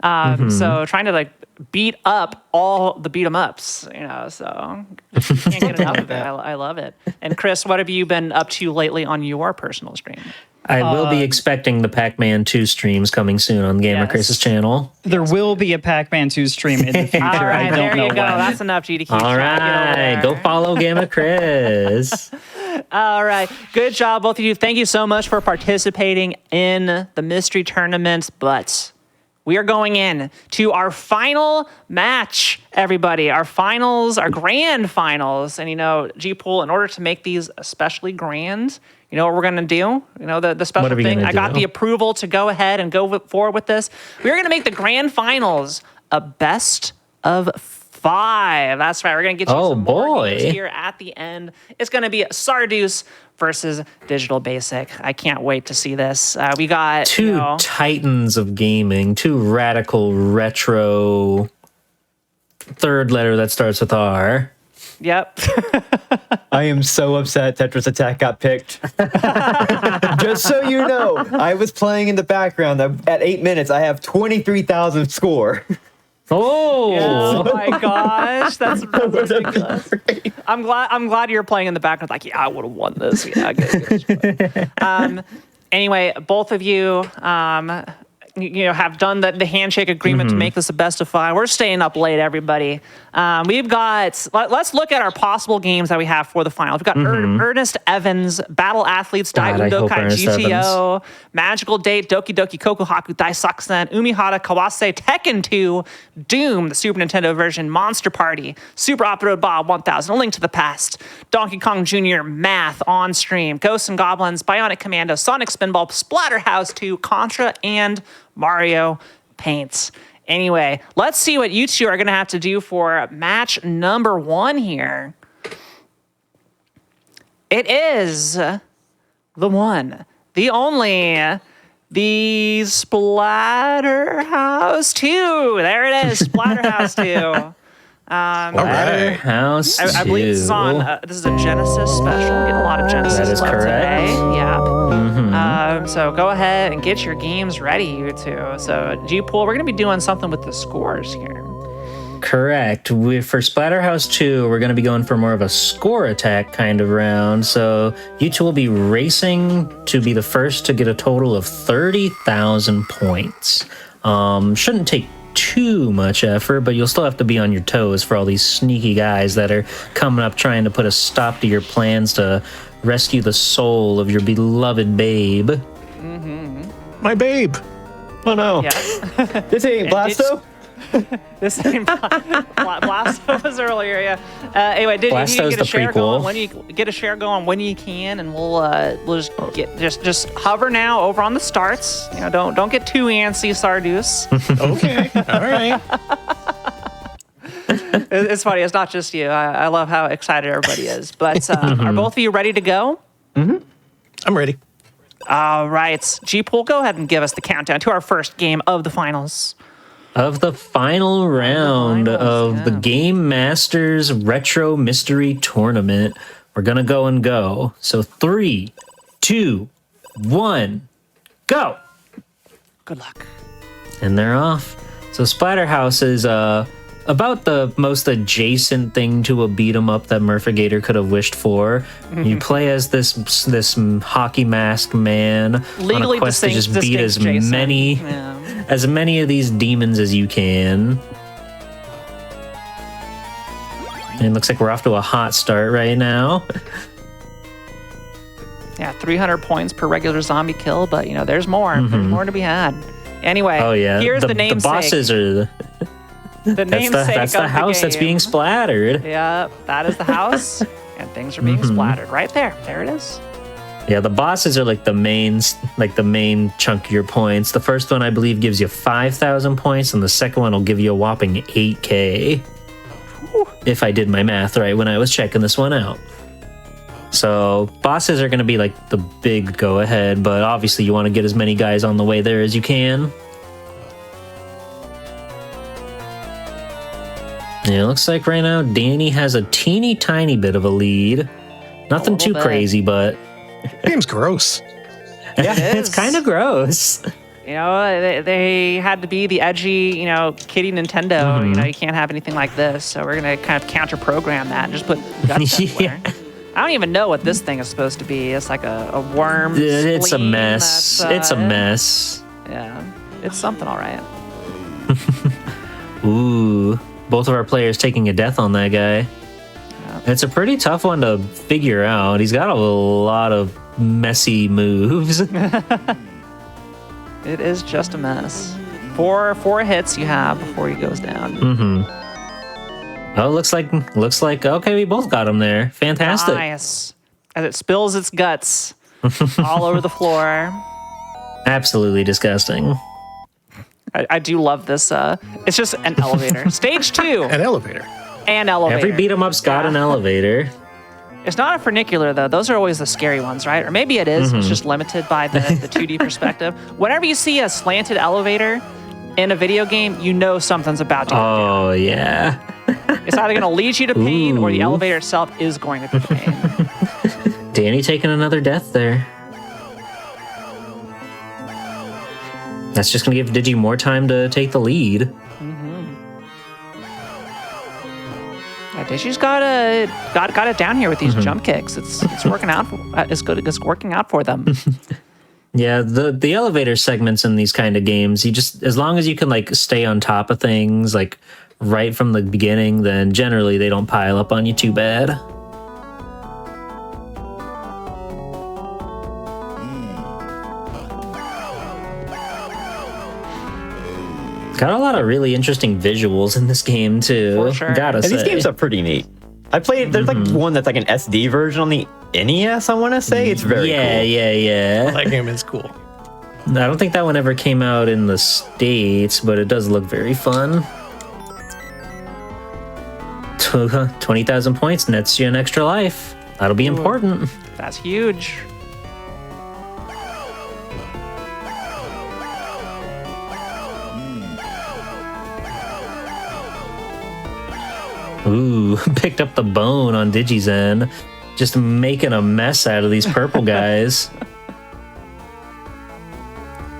So trying to, beat up all the beat 'em ups, so can't get enough of it. I love it. And, Chris, what have you been up to lately on your personal stream? I will be expecting the Pac-Man 2 streams coming soon on GammaChris's channel. There will be a Pac-Man 2 stream in the future. All right, I don't there know you go. when. That's enough, GDQ. All right, go follow GammaChris. All right, good job, both of you. Thank you so much for participating in the mystery tournament, but we are going in to our final match, everybody. Our finals, our grand finals. And, G-Pool, in order to make these especially grand, you know what we're going to do? The special thing. I got the approval to go ahead and go forward with this. We're going to make the grand finals a best of 5. That's right. We're going to get you some more games here at the end. It's going to be Sarduce versus Digital Basic. I can't wait to see this. We got two titans of gaming, two radical retro. Third letter that starts with R. Yep. I am so upset Tetris Attack got picked. Just so you know, I was playing in the background. At 8 minutes, I have 23,000 score. Oh my gosh, that's ridiculous. I'm glad you're playing in the background. Like, I would have won this. Yeah, anyway, both of you have done the handshake agreement to make this a best of 5. We're staying up late, everybody. Let's look at our possible games that we have for the finals. We've got Ernest Evans, Battle Athletes, Dai Undokai GTO, Magical Date, Doki Doki Kokohaku Dai Sakusen, Umihara Kawase, Tekken 2, Doom, the Super Nintendo version, Monster Party, Super Off-Road Bob 1000, A Link to the Past, Donkey Kong Jr., Math on stream, Ghosts and Goblins, Bionic Commando, Sonic Spinball, Splatterhouse 2, Contra, and Mario Paints. Anyway, let's see what you two are going to have to do for match number 1 here. It is the one, the only, the Splatterhouse 2. There it is, Splatterhouse 2. Splatterhouse 2. I believe this is on. This is a Genesis special. Getting a lot of Genesis That is love correct. today. Yeah. So go ahead and get your games ready, you two. So G-Pool, we're going to be doing something with the scores here. Correct. For Splatterhouse 2, we're going to be going for more of a score attack kind of round. So you two will be racing to be the first to get a total of 30,000 points. Shouldn't take too much effort, but you'll still have to be on your toes for all these sneaky guys that are coming up trying to put a stop to your plans to rescue the soul of your beloved babe. My babe. Oh no. Yeah. This ain't Blasto? This ain't Blasto was earlier, yeah. Anyway, you Blasto's get a the share prequel. going when you get a share going when you can, and we'll just hover now over on the starts. Don't get too antsy, Sarduce. Okay. All right. It's funny. It's not just you. I love how excited everybody is. But are both of you ready to go? I'm ready. All right. G-Pool, go ahead and give us the countdown to our first game of the finals. Of the final round of the Game Masters Retro Mystery Tournament. We're going to go. So 3, 2, 1, go. Good luck. And they're off. So Splatterhouse is about the most adjacent thing to a beat 'em up that Murphigator could have wished for. You play as this hockey mask man Legally on a quest to just beat as Jason. many of these demons as you can. And it looks like we're off to a hot start right now. Yeah, 300 points per regular zombie kill, but there's more. There's more to be had. Anyway, here's the namesake. The bosses are the namesake. That's the house that's being splattered. Yeah, that is the house, and things are being splattered right there. There it is. Yeah, the bosses are like the main chunk of your points. The first one, I believe, gives you 5,000 points, and the second one will give you a whopping 8K. If I did my math right when I was checking this one out. So bosses are going to be like the big go ahead, but obviously you want to get as many guys on the way there as you can. Yeah, it looks like right now Danny has a teeny tiny bit of a lead. Nothing too crazy, but game's gross. Yeah, it's kind of gross. They had to be the edgy, kiddie Nintendo. You can't have anything like this. So we're going to kind of counter program that and just put guts everywhere. I don't even know what this thing is supposed to be. It's like a worm. It's a mess. It's a mess. Yeah, it's something, all right. Ooh, both of our players taking a death on that guy. Yeah. It's a pretty tough one to figure out. He's got a lot of messy moves. It is just a mess. Four hits you have before he goes down. Oh, looks like okay, we both got him there. Fantastic. Nice. As it spills its guts all over the floor. Absolutely disgusting. I do love this. It's just an elevator. Stage 2. An elevator. An elevator. Every beat 'em up's got an elevator. It's not a funicular, though. Those are always the scary ones, right? Or maybe it is. It's just limited by the 2D perspective. Whenever you see a slanted elevator in a video game, you know something's about to go down. Oh, yeah. It's either going to lead you to pain or the elevator itself is going to be pain. Danny taking another death there. That's just going to give Digi more time to take the lead. Yeah, Digi's got it down here with these jump kicks. It's working out. It's working out for them. Yeah, the elevator segments in these kind of games, you just, as long as you can like stay on top of things like right from the beginning, then generally they don't pile up on you too bad. Got a lot of really interesting visuals in this game too. For sure. Gotta say. These games are pretty neat. I played. There's like one that's like an SD version on the NES. I want to say it's very cool. Yeah. That game is cool. I don't think that one ever came out in the States, but it does look very fun. 20,000 points nets you an extra life. That'll be important. That's huge. Ooh, picked up the bone on Digi's end. Just making a mess out of these purple guys.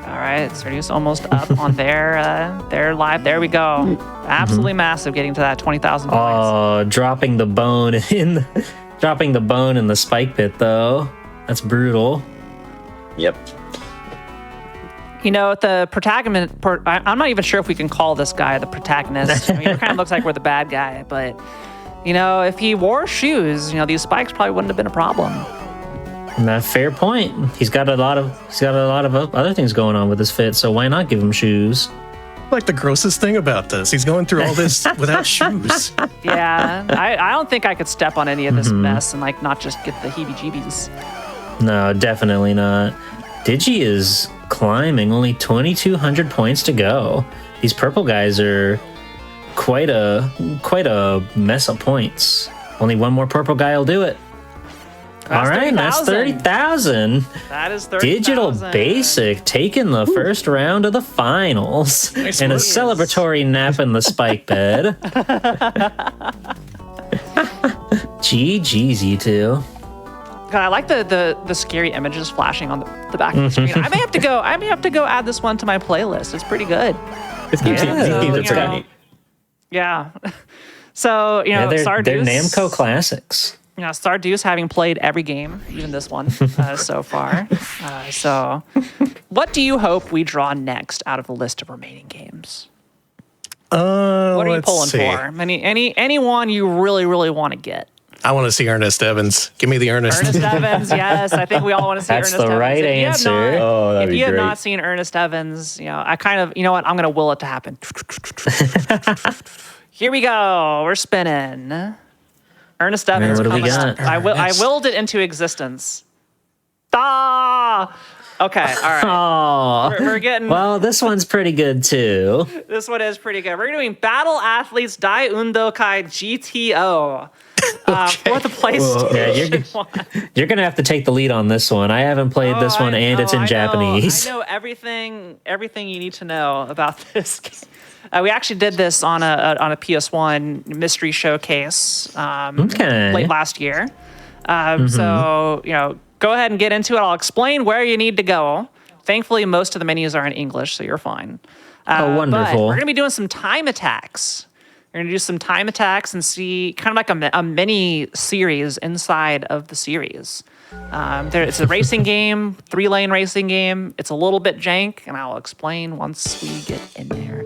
All right, Sergio's almost up on their live. There we go. Absolutely massive, getting to that 20,000 points. Oh, dropping the bone in the spike pit though. That's brutal. Yep. The protagonist, I'm not even sure if we can call this guy the protagonist. It kind of looks like we're the bad guy, but, if he wore shoes, these spikes probably wouldn't have been a problem. Fair point. He's got a lot of other things going on with his fit, so why not give him shoes? Like the grossest thing about this, he's going through all this without shoes. Yeah, I don't think I could step on any of this mess and not just get the heebie-jeebies. No, definitely not. Digi is climbing, only 2,200 points to go. These purple guys are quite a mess of points. Only one more purple guy will do it. All right, that's 30,000. That is 30,000. Digital Basic taking the first round of the finals. Nice and a work. celebratory nap in the spike bed. GG's, you two. God, I like the scary images flashing on the back of the screen. I may have to go add this one to my playlist. It's pretty good. These games are pretty neat. Yeah. So, they're Stardew. Namco classics. Stardew's having played every game, even this one, so far. So, what do you hope we draw next out of the list of remaining games? What are you pulling for? Any one you really, really want to get? I want to see Ernest Evans. Give me the Ernest. Ernest Evans, yes. I think we all want to see That's Ernest Evans. the right If you have answer. not- Oh, that'd if be you have great. not seen Ernest Evans, I kind of, you know what? I'm going to will it to happen. Here we go. We're spinning. Ernest Evans. what do we coming got? up. I willed it into existence. Ah! Okay, all right. Oh, We're getting... well, this one's pretty good too. This one is pretty good. We're doing Battle Athletes Dai Undokai GTO. For the PlayStation one. You're gonna have to take the lead on this one. I haven't played this one, and it's in Japanese. I know everything you need to know about this game. We actually did this on a PS1 mystery showcase late last year. So go ahead and get into it. I'll explain where you need to go. Thankfully, most of the menus are in English, so you're fine. Oh, wonderful. But we're going to be doing some time attacks. We're going to do some time attacks and see kind of like a mini series inside of the series. It's a racing game, 3-lane racing game. It's a little bit jank, and I'll explain once we get in there.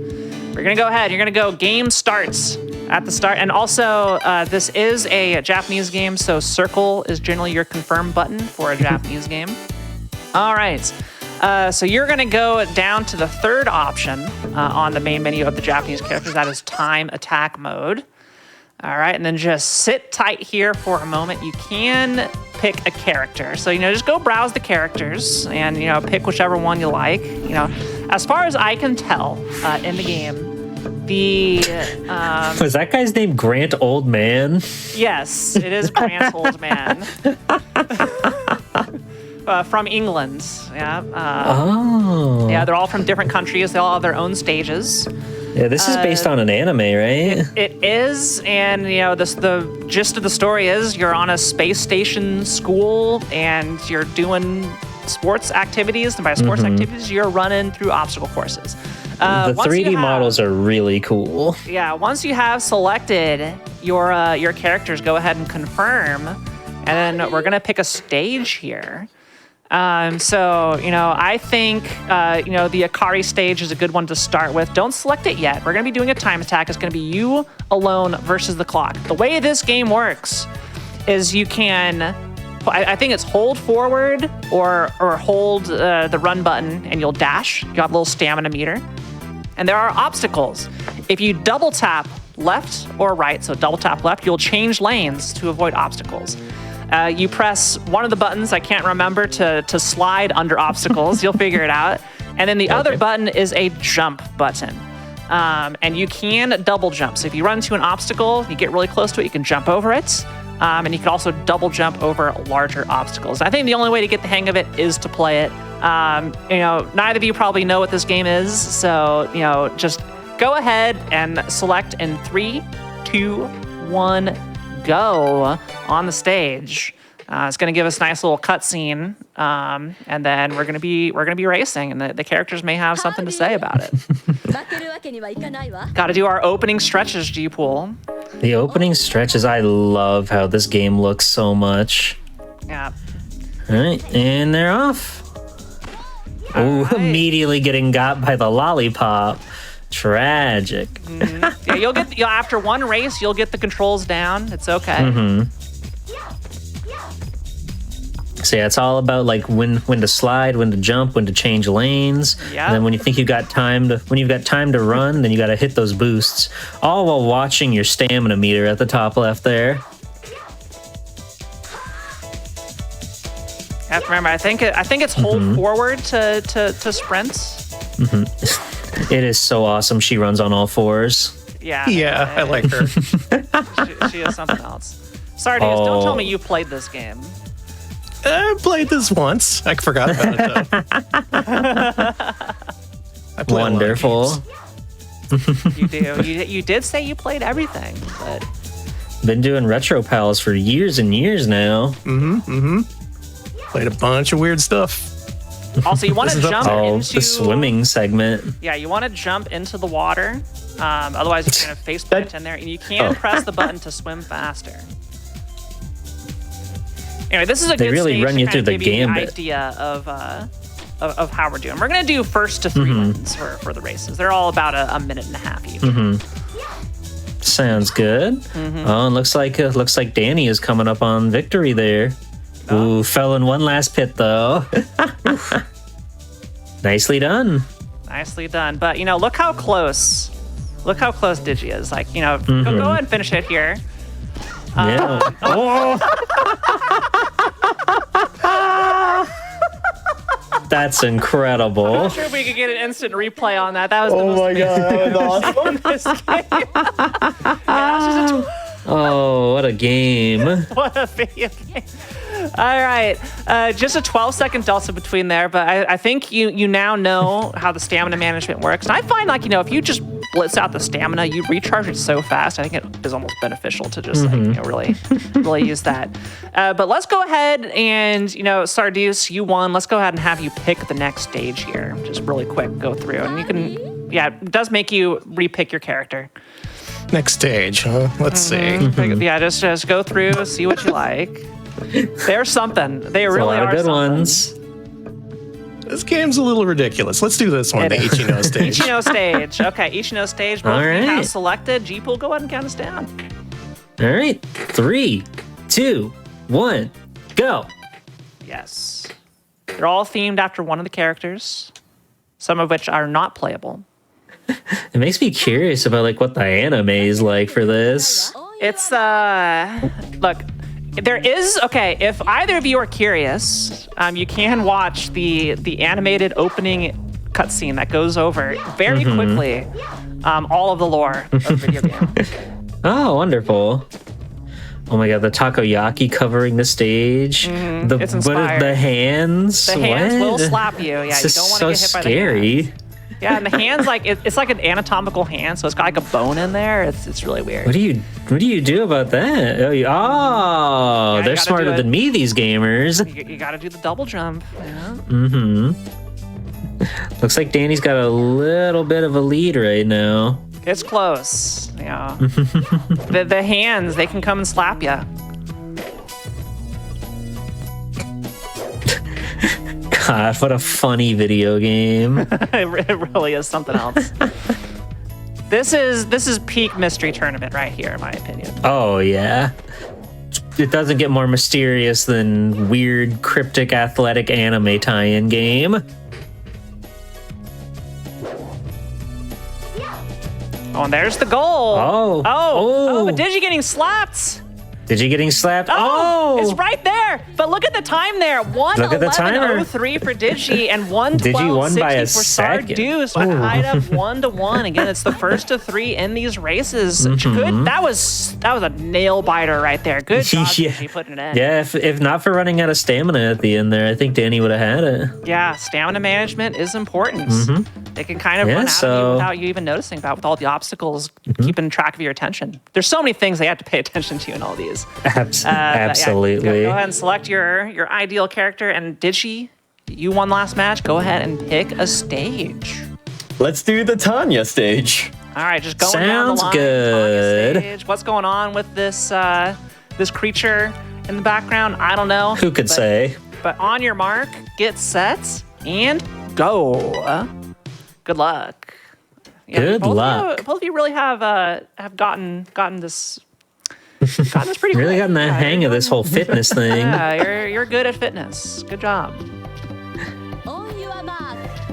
We're going to go ahead. You're going to go game starts at the start. And also, this is a Japanese game, so circle is generally your confirm button for a Japanese game. All right. So you're going to go down to the third option on the main menu of the Japanese characters. That is time attack mode. All right, and then just sit tight here for a moment. You can pick a character. So, just go browse the characters and, pick whichever one you like. As far as I can tell in the game, was that guy's name Grant Oldman? Yes, it is Grant Oldman. From England, yeah. Yeah, they're all from different countries. They all have their own stages. Yeah, this is based on an anime, right? It is, and the gist of the story is you're on a space station school and you're doing sports activities, and by sports activities, you're running through obstacle courses. The 3D models are really cool. Yeah, once you have selected your characters, go ahead and confirm, and then we're gonna pick a stage here. I think, the Akari stage is a good one to start with. Don't select it yet. We're going to be doing a time attack. It's going to be you alone versus the clock. The way this game works is you can, I think it's hold forward or hold the run button and you'll dash. You have a little stamina meter. And there are obstacles. If you double tap left or right, so double tap left, you'll change lanes to avoid obstacles. You press one of the buttons, I can't remember, to slide under obstacles. You'll figure it out. And then the other button is a jump button. And you can double jump. So if you run into an obstacle, you get really close to it, you can jump over it. And you can also double jump over larger obstacles. I think the only way to get the hang of it is to play it. Neither of you probably know what this game is. So, just go ahead and select in 3, 2, 1, go on the stage. It's going to give us a nice little cutscene, and then we're going to be racing, and the characters may have something to say about it. Got to do our opening stretches, G-Pool. The opening stretches, I love how this game looks so much. Yeah. All right, and they're off. Oh, right. Immediately getting got by the lollipop. Tragic. Yeah, after one race, you'll get the controls down. It's okay. So yeah, it's all about like when to slide, when to jump, when to change lanes. Yeah. And then when you think you've got time to run, then you got to hit those boosts, all while watching your stamina meter at the top left there. You have to remember, I think it's hold forward to sprint. It is so awesome. She runs on all fours. Yeah. Yeah, I like her. she is something else. Sardius, don't tell me you played this game. I played this once. I forgot about it though. I play Wonderful. You do. You did say you played everything, but been doing Retro Pals for years and years now. Played a bunch of weird stuff. Also, you want to jump into the swimming segment. Yeah, you want to jump into the water. Otherwise, you're going to face plant in there, and you can press the button to swim faster. Anyway, this is a good really stage run to you kind through of the give you an gambit. idea of how we're doing. We're going to do first to 3 lanes for the races. They're all about a minute and a half each. Sounds good. Oh, and looks like Danny is coming up on victory there. Ooh, fell in one last pit though. Nicely done. Nicely done. But look how close. Look how close Digi is. Like, go ahead and finish it here. Yeah. That's incredible. I'm not sure if we could get an instant replay on that. That was the most my God, that was awesome. this game. Yeah, that's just Oh, what a game. what a video game. All right, just a 12-second delta between there, but I think you now know how the stamina management works. And I find if you just blitz out the stamina, you recharge it so fast. I think it is almost beneficial to just really use that. But let's go ahead and Sardeus, you won. Let's go ahead and have you pick the next stage here. Just really quick, go through, and you can. Yeah, it does make you repick your character. Next stage, huh? Let's see. Yeah, just go through, see what you like. They're something. They really a lot are of good something. ones. This game's a little ridiculous. Let's do this one, the Ichino stage. Ichino stage. Okay, Ichino stage. Both All of you right. have selected. Jeep will go ahead and count us down. All right. 3, 2, 1, go. Yes. They're all themed after one of the characters, some of which are not playable. It makes me curious about what the anime is like for this. It's look, there is if either of you are curious, you can watch the animated opening cutscene that goes over very quickly all of the lore of the video game. Oh, wonderful. Oh my God, the takoyaki covering the stage. It's inspired. The hands. The hands What? will slap you. Yeah, It's you just don't want so to get hit by the scary. hands. Yeah, and the hands it's like an anatomical hand, so it's got like a bone in there. It's really weird. What do you do about that? Oh, you they're gotta smarter do it. than me, these gamers. You got to do the double jump. Looks like Danny's got a little bit of a lead right now. It's close. Yeah. the hands, they can come and slap you. God, what a funny video game. It really is something else. This is peak mystery tournament right here, in my opinion. Oh, yeah. It doesn't get more mysterious than weird, cryptic, athletic anime tie-in game. Oh, and there's the goal. Oh. But Digi getting slapped. Did you getting slapped? It's right there. But look at the time there. Look at the timer. 1:11:03 for Digi and 1:12:60 Digi won by a for second. Sardeus. Tied up 1-1. Again, it's the first of 3 in these races. Good. That was a nail biter right there. Good job, Digi, putting it in. Yeah, if not for running out of stamina at the end there, I think Danny would have had it. Yeah, stamina management is important. It can kind of run out of you without you even noticing about with all the obstacles keeping track of your attention. There's so many things they have to pay attention to in all these. Absolutely. Yeah, go ahead and select your ideal character. And Digi, you won last match. Go ahead and pick a stage. Let's do the Tanya stage. All right, just going down the Sounds line. good. Tanya stage. What's going on with this this creature in the background? I don't know. Who could say? But on your mark, get set, and go. Good luck. Yeah, Good luck. Both of you really have gotten this. Gotten this pretty Really quick. gotten the hang of this whole fitness thing. Yeah, you're good at fitness. Good job.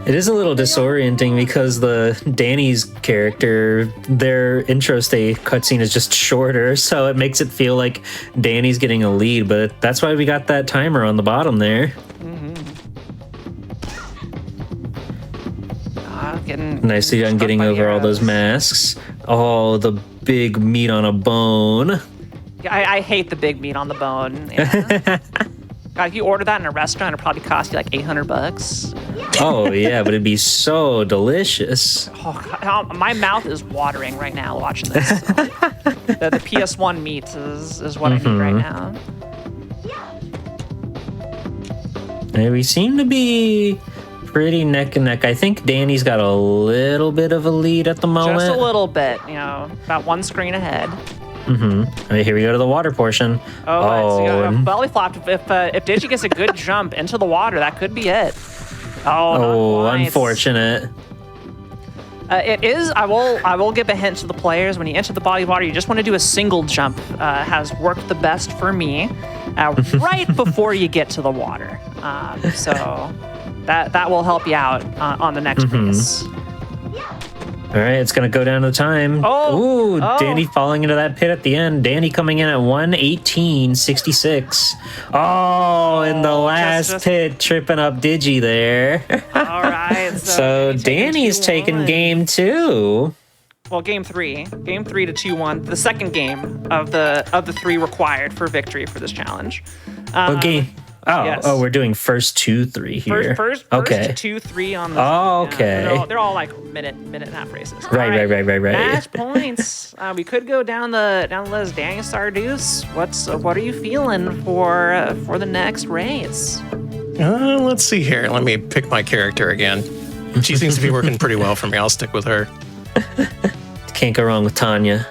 It is a little disorienting because the Danny's character, their intro stage cutscene is just shorter, so it makes it feel like Danny's getting a lead, but that's why we got that timer on the bottom there. Nicely done getting over all those masks. Oh, the big meat on a bone. Yeah, I hate the big meat on the bone. Yeah. God, if you order that in a restaurant, it'd probably cost you like $800. Oh, yeah, but it'd be so delicious. Oh, God, my mouth is watering right now watching this. The PS1 meat is what I need right now. And we seem to be pretty neck and neck. I think Danny's got a little bit of a lead at the moment. Just a little bit, about one screen ahead. All right, here we go to the water portion. So belly flop. If Digi gets a good jump into the water, that could be it. Oh, unfortunate. It is. I will give a hint to the players. When you enter the body of water, you just want to do a single jump. Has worked the best for me, right before you get to the water. So that will help you out on the next race. All right, it's going to go down to the time. Oh, Danny falling into that pit at the end. Danny coming in at 1:18.66. Oh, in the last pit, tripping up Digi there. All right. So Danny's taking game 2. Well, game 3 to 2-1. The second game of the 3 required for victory for this challenge. What game? Yes. We're doing first 2-3 here. First okay. 2-3 on the. Oh, okay. They're all like minute and a half races. Right. Match points. We could go down the list. Daniel Sarduce, what are you feeling for the next race? Let's see here. Let me pick my character again. She seems to be working pretty well for me. I'll stick with her. Can't go wrong with Tanya.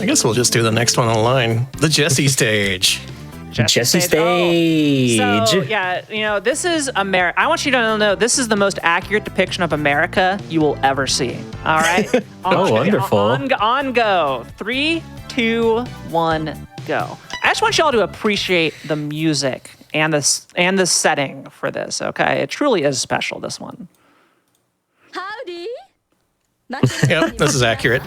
I guess we'll just do the next one on the line. The Jesse stage. Jesse stage. So, yeah, this is America. I want you to know this is the most accurate depiction of America you will ever see. All right? Wonderful. On go. 3, 2, 1, go. I just want y'all to appreciate the music and the setting for this, okay? It truly is special, this one. Howdy. Yep, this is accurate.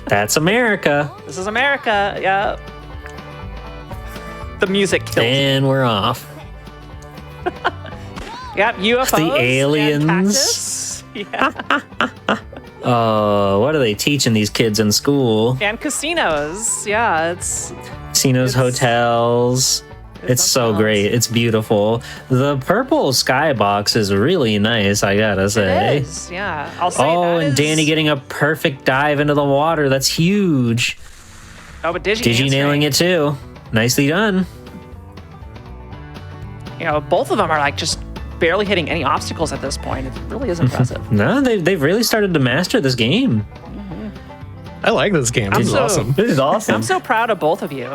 That's America. This is America, yeah. The music kills. And we're off. Yep, UFOs. The aliens. Yeah. Oh, what are they teaching these kids in school? And casinos. Yeah, it's Casinos, hotels. It's so great. It's beautiful. The purple skybox is really nice, I gotta say. It is, yeah. I'll say and Danny getting a perfect dive into the water. That's huge. Oh, but Digi nailing it too. Nicely done. Both of them are like just barely hitting any obstacles at this point. It really is impressive. No, they've really started to master this game. I like this game. This is awesome. This is awesome. I'm so proud of both of you.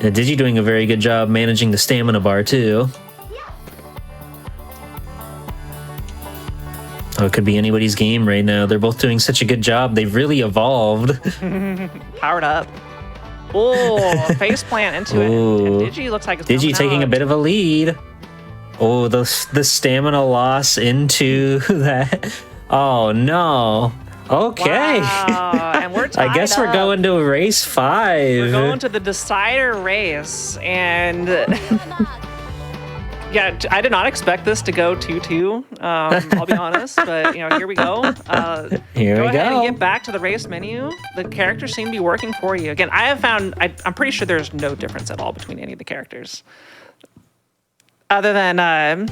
Digi doing a very good job managing the stamina bar too. Oh, it could be anybody's game right now. They're both doing such a good job. They've really evolved. Powered up. Oh, face plant into it. And Digi looks like it's Digi taking a bit of a lead. Oh, the stamina loss into that. Oh, no. Okay. Wow. And we're tied I guess we're up. going to race 5. We're going to the decider race. And yeah, I did not expect this to go 2-2. I'll be honest, but here we go. Here go we ahead go. and get back to the race menu. The characters seem to be working for you. Again, I have found, I'm pretty sure there's no difference at all between any of the characters. Other than, I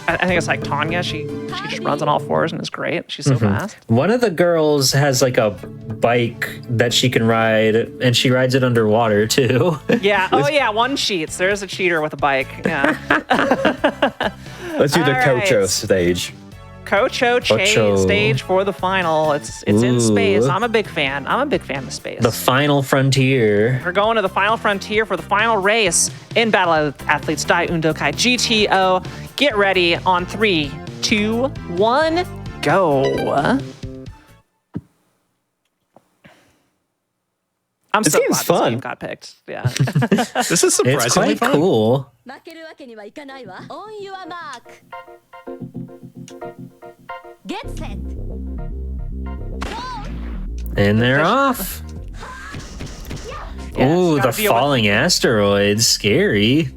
think it's like Tanya. She just runs on all fours and is great. She's so fast. One of the girls has like a bike that she can ride, and she rides it underwater too. Yeah. Oh, yeah. One cheats. There's a cheater with a bike. Yeah. Let's do the All right. Kocho stage. Kocho stage for the final. It's in space. I'm a big fan. I'm a big fan of space. The final frontier. We're going to the final frontier for the final race in Battle of Athletes Dai Undokai GTO. Get ready on 3, 2, 1, go. I'm This so game's glad fun. this game got picked. Yeah. This is surprisingly It's quite fun. cool. On your mark. Get set. And they're off. Yeah, Ooh, gotta the be able- falling asteroids. Scary.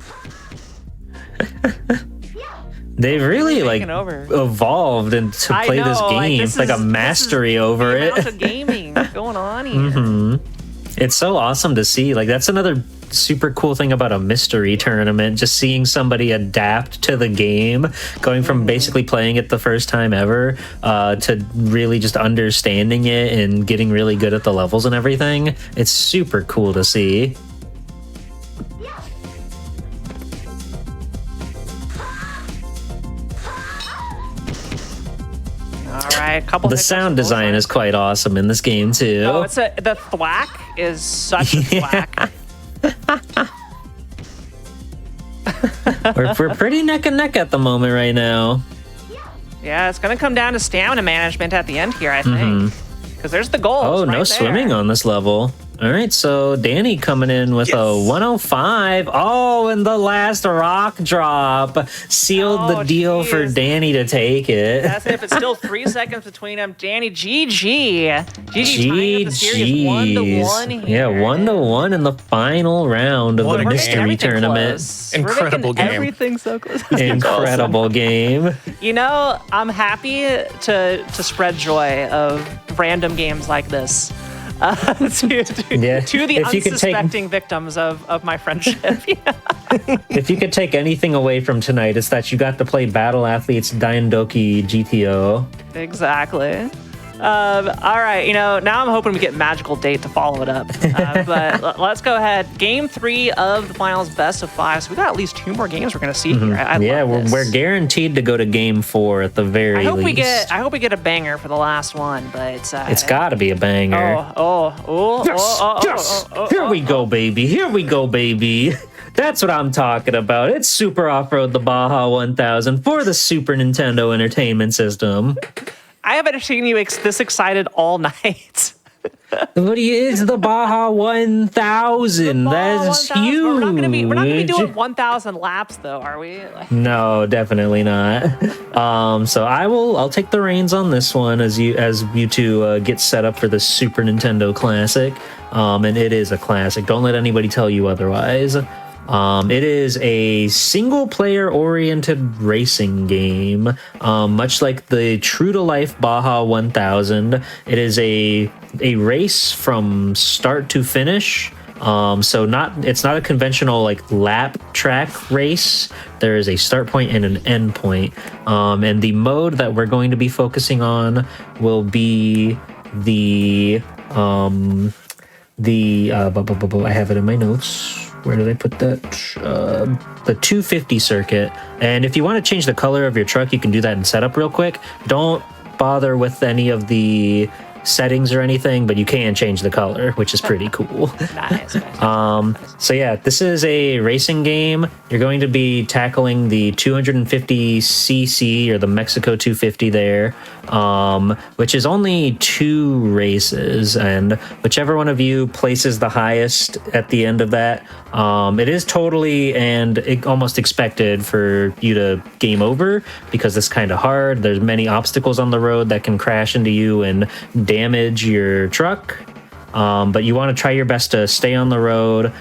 They've really taken over. evolved and to I play this know, like, game. this It's like a is- mastery over The it. amount of gaming going on here. It's so awesome to see. Like, that's another super cool thing about a mystery tournament, just seeing somebody adapt to the game, going from basically playing it the first time ever to really just understanding it and getting really good at the levels and everything. It's super cool to see. All right, couple. The hiccups sound on both design sides. is quite awesome in this game too. Oh, the thwack is such a thwack. we're pretty neck and neck at the moment right now. Yeah, it's going to come down to stamina management at the end here, I think. Because there's the goal. Oh, no swimming on this level. All right, so Danny coming in with a 105. Oh, and the last rock drop sealed the deal for Danny to take it. That's it. It's still 3 seconds between them. Danny, GG. GG tying up the series 1-1 here. Yeah, 1-1 in the final round of the mystery tournament. Close. Incredible game. Everything's so close. Incredible game. You know, I'm happy to spread joy of random games like this. To the unsuspecting victims of my friendship. If you could take anything away from tonight, it's that you got to play Battle Athletes Daindoki GTO. Exactly. All right, you know, now I'm hoping we get Magical Date to follow it up. But let's go ahead. Game 3 of the finals, best of 5. So we got at least 2 more games we're going to see here. I love this. We're guaranteed to go to Game 4 at the very least. I hope we get a banger for the last one, but it's got to be a banger. Here we go, baby. Here we go, baby. That's what I'm talking about. It's Super Off-Road the Baja 1000 for the Super Nintendo Entertainment System. I haven't seen you this excited all night. It's the Baja 1000. That's huge. We're not gonna be doing 1,000 laps though, are we? No, definitely not. So I'll take the reins on this one as you two get set up for the Super Nintendo Classic. And it is a classic. Don't let anybody tell you otherwise. It is a single-player oriented racing game, much like the true-to-life Baja 1000. It is a race from start to finish. So it's not a conventional like lap track race. There is a start point and an end point. And the mode that we're going to be focusing on will be I have it in my notes. Where did I put that? The 250 circuit. And if you want to change the color of your truck, you can do that in setup real quick. Don't bother with any of the settings or anything, but you can change the color, which is pretty cool. Nice. So yeah, this is a racing game. You're going to be tackling the 250cc or the Mexico 250 there, which is only 2 races, and whichever one of you places the highest at the end of that, it is totally and almost expected for you to game over because it's kind of hard. There's many obstacles on the road that can crash into you and damage your truck. But you want to try your best to stay on the road.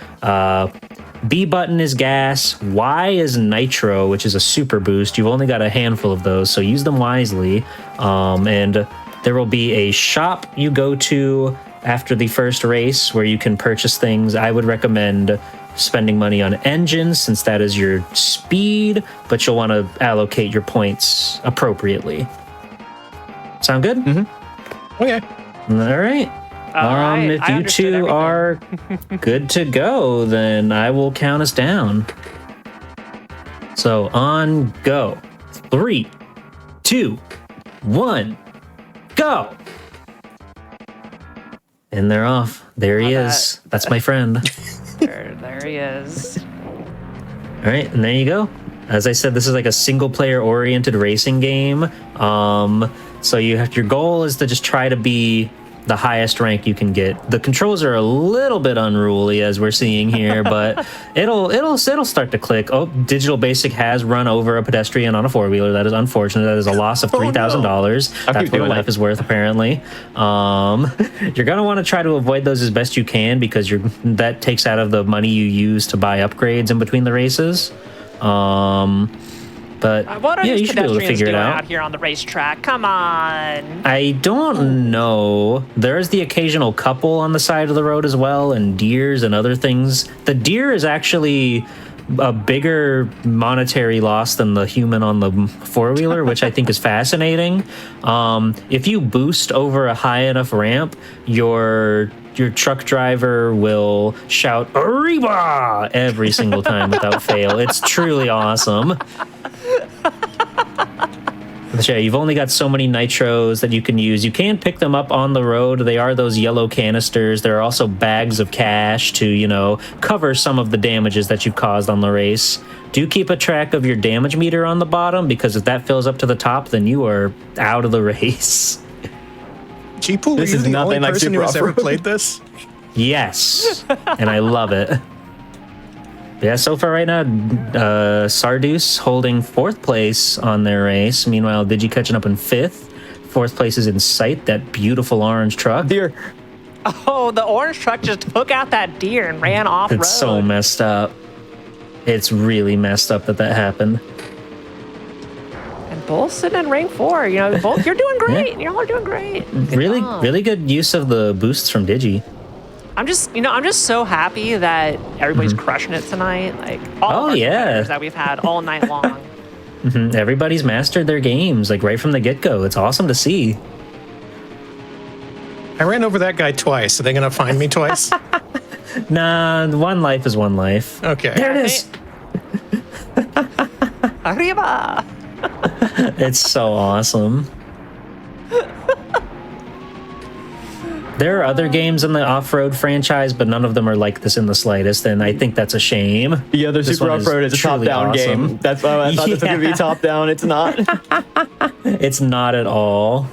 B button is gas. Y is nitro, which is a super boost. You've only got a handful of those, so use them wisely. And there will be a shop you go to after the first race where you can purchase things. I would recommend spending money on engines since that is your speed, but you'll want to allocate your points appropriately. Sound good? Mm-hmm. Okay. All right. If you two are good to go, then I will count us down. So on go. 3, 2, 1, go. And they're off. There he is. That's my friend. There he is. All right, and there you go. As I said, this is like a single-player oriented racing game. So your goal is to just try to be the highest rank you can get. The controls are a little bit unruly, as we're seeing here, but it'll start to click. Oh, Digital Basic has run over a pedestrian on a 4-wheeler. That is unfortunate. That is a loss of $3,000. That's what a life is worth, apparently. You're gonna want to try to avoid those as best you can because that takes out of the money you use to buy upgrades in between the races. But what are you these should be able to pedestrians figure it doing out here on the racetrack? Come on. I don't know. There's the occasional couple on the side of the road as well, and deers and other things. The deer is actually a bigger monetary loss than the human on the 4-wheeler, which I think is fascinating. If you boost over a high enough ramp, your truck driver will shout "Arriba" every single time without fail. It's truly awesome. So yeah, you've only got so many nitros that you can use. You can pick them up on the road. They are those yellow canisters. There are also bags of cash to, you know, cover some of the damages that you've caused on the race. Do keep a track of your damage meter on the bottom, because if that fills up to the top, then you are out of the race. G-Pool, This are you is the nothing only like person who Super has ever Off-Road. played this? Yes, and I love it. Yeah, so far right now, Sardus holding 4th place on their race. Meanwhile, Digi catching up in 5th. 4th place is in sight, that beautiful orange truck. Deer. Oh, the orange truck just took out that deer and ran off road. It's so messed up. It's really messed up that happened. And both sitting in rank 4. You know, both, you're doing great. Y'all are doing great. Really, really good use of the boosts from Digi. I'm just so happy that everybody's crushing it tonight. Like all of our competitors that we've had all night long. Everybody's mastered their games, like right from the get-go. It's awesome to see. I ran over that guy twice. Are they going to find me twice? Nah, one life is one life. Okay. There it is. Arriba! It's so awesome. There are other games in the off-road franchise, but none of them are like this in the slightest, and I think that's a shame. The other This Super one is Off-Road is a truly top-down awesome. game. That's why I thought this was going to be top-down. It's not. It's not at all.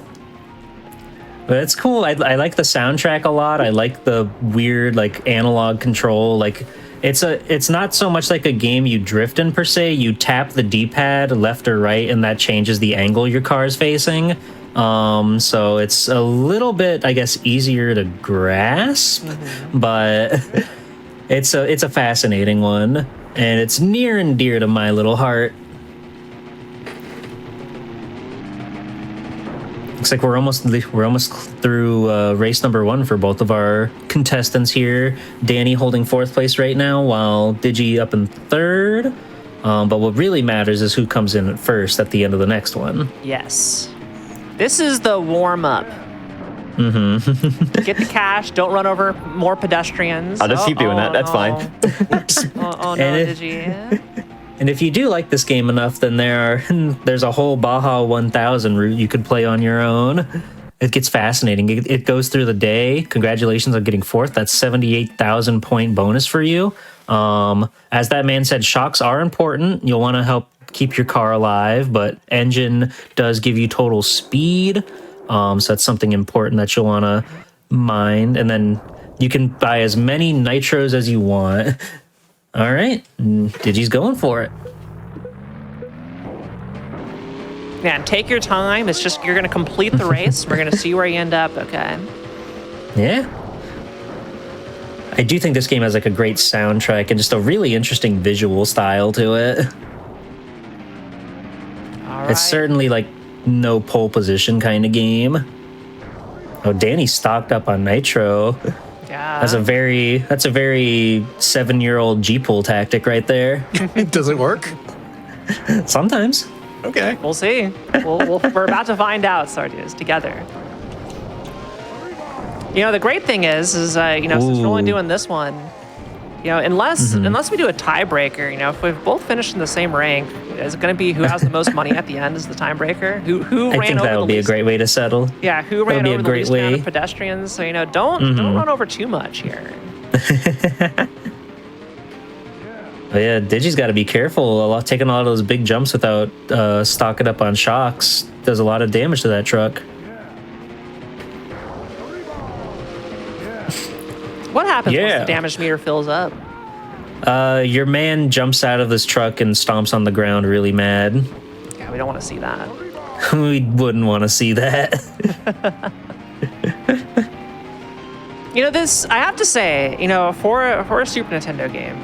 But it's cool. I like the soundtrack a lot. I like the weird, like, analog control. Like, it's not so much like a game you drift in per se. You tap the D-pad left or right, and that changes the angle your car is facing. So it's a little bit, I guess, easier to grasp, but it's a fascinating one, and it's near and dear to my little heart. Looks like we're almost through race number 1 for both of our contestants here. Danny holding 4th place right now, while Digi up in 3rd. But what really matters is who comes in at first at the end of the next one. Yes. This is the warm-up. Get the cash. Don't run over more pedestrians. I'll just keep doing that. That's fine. Oh no, did you? And if you do like this game enough, then there's a whole Baja 1000 route you could play on your own. It gets fascinating. It goes through the day. Congratulations on getting 4th. That's 78,000 point bonus for you. As that man said, shocks are important. You'll want to help keep your car alive, but engine does give you total speed. So that's something important that you'll want to mind. And then you can buy as many nitros as you want. All right, Digi's going for it. Yeah, and take your time. It's just, you're going to complete the race. We're going to see where you end up, okay? Yeah. I do think this game has like a great soundtrack and just a really interesting visual style to it. All right. It's certainly like no pole position kind of game. Oh, Danny's stocked up on nitro. Yeah. That's a very 7-year-old G-Pool tactic right there. Does it work? Sometimes. Okay. We'll see. We're about to find out, Sardus, together. You know, the great thing is since we're only doing this one, you know, unless we do a tiebreaker, you know, if we've both finished in the same rank, is it going to be who has the most money at the end is the tiebreaker? Who ran over the least? I think that would be a great way to settle. Yeah, who ran over the least amount of pedestrians? So, you know, don't run over too much here. But yeah, Digi's got to be careful. Taking a lot of those big jumps without stocking up on shocks does a lot of damage to that truck. What happens once the damage meter fills up? Your man jumps out of this truck and stomps on the ground really mad. Yeah, we don't want to see that. We wouldn't want to see that. You know, this, I have to say, you know, for a Super Nintendo game,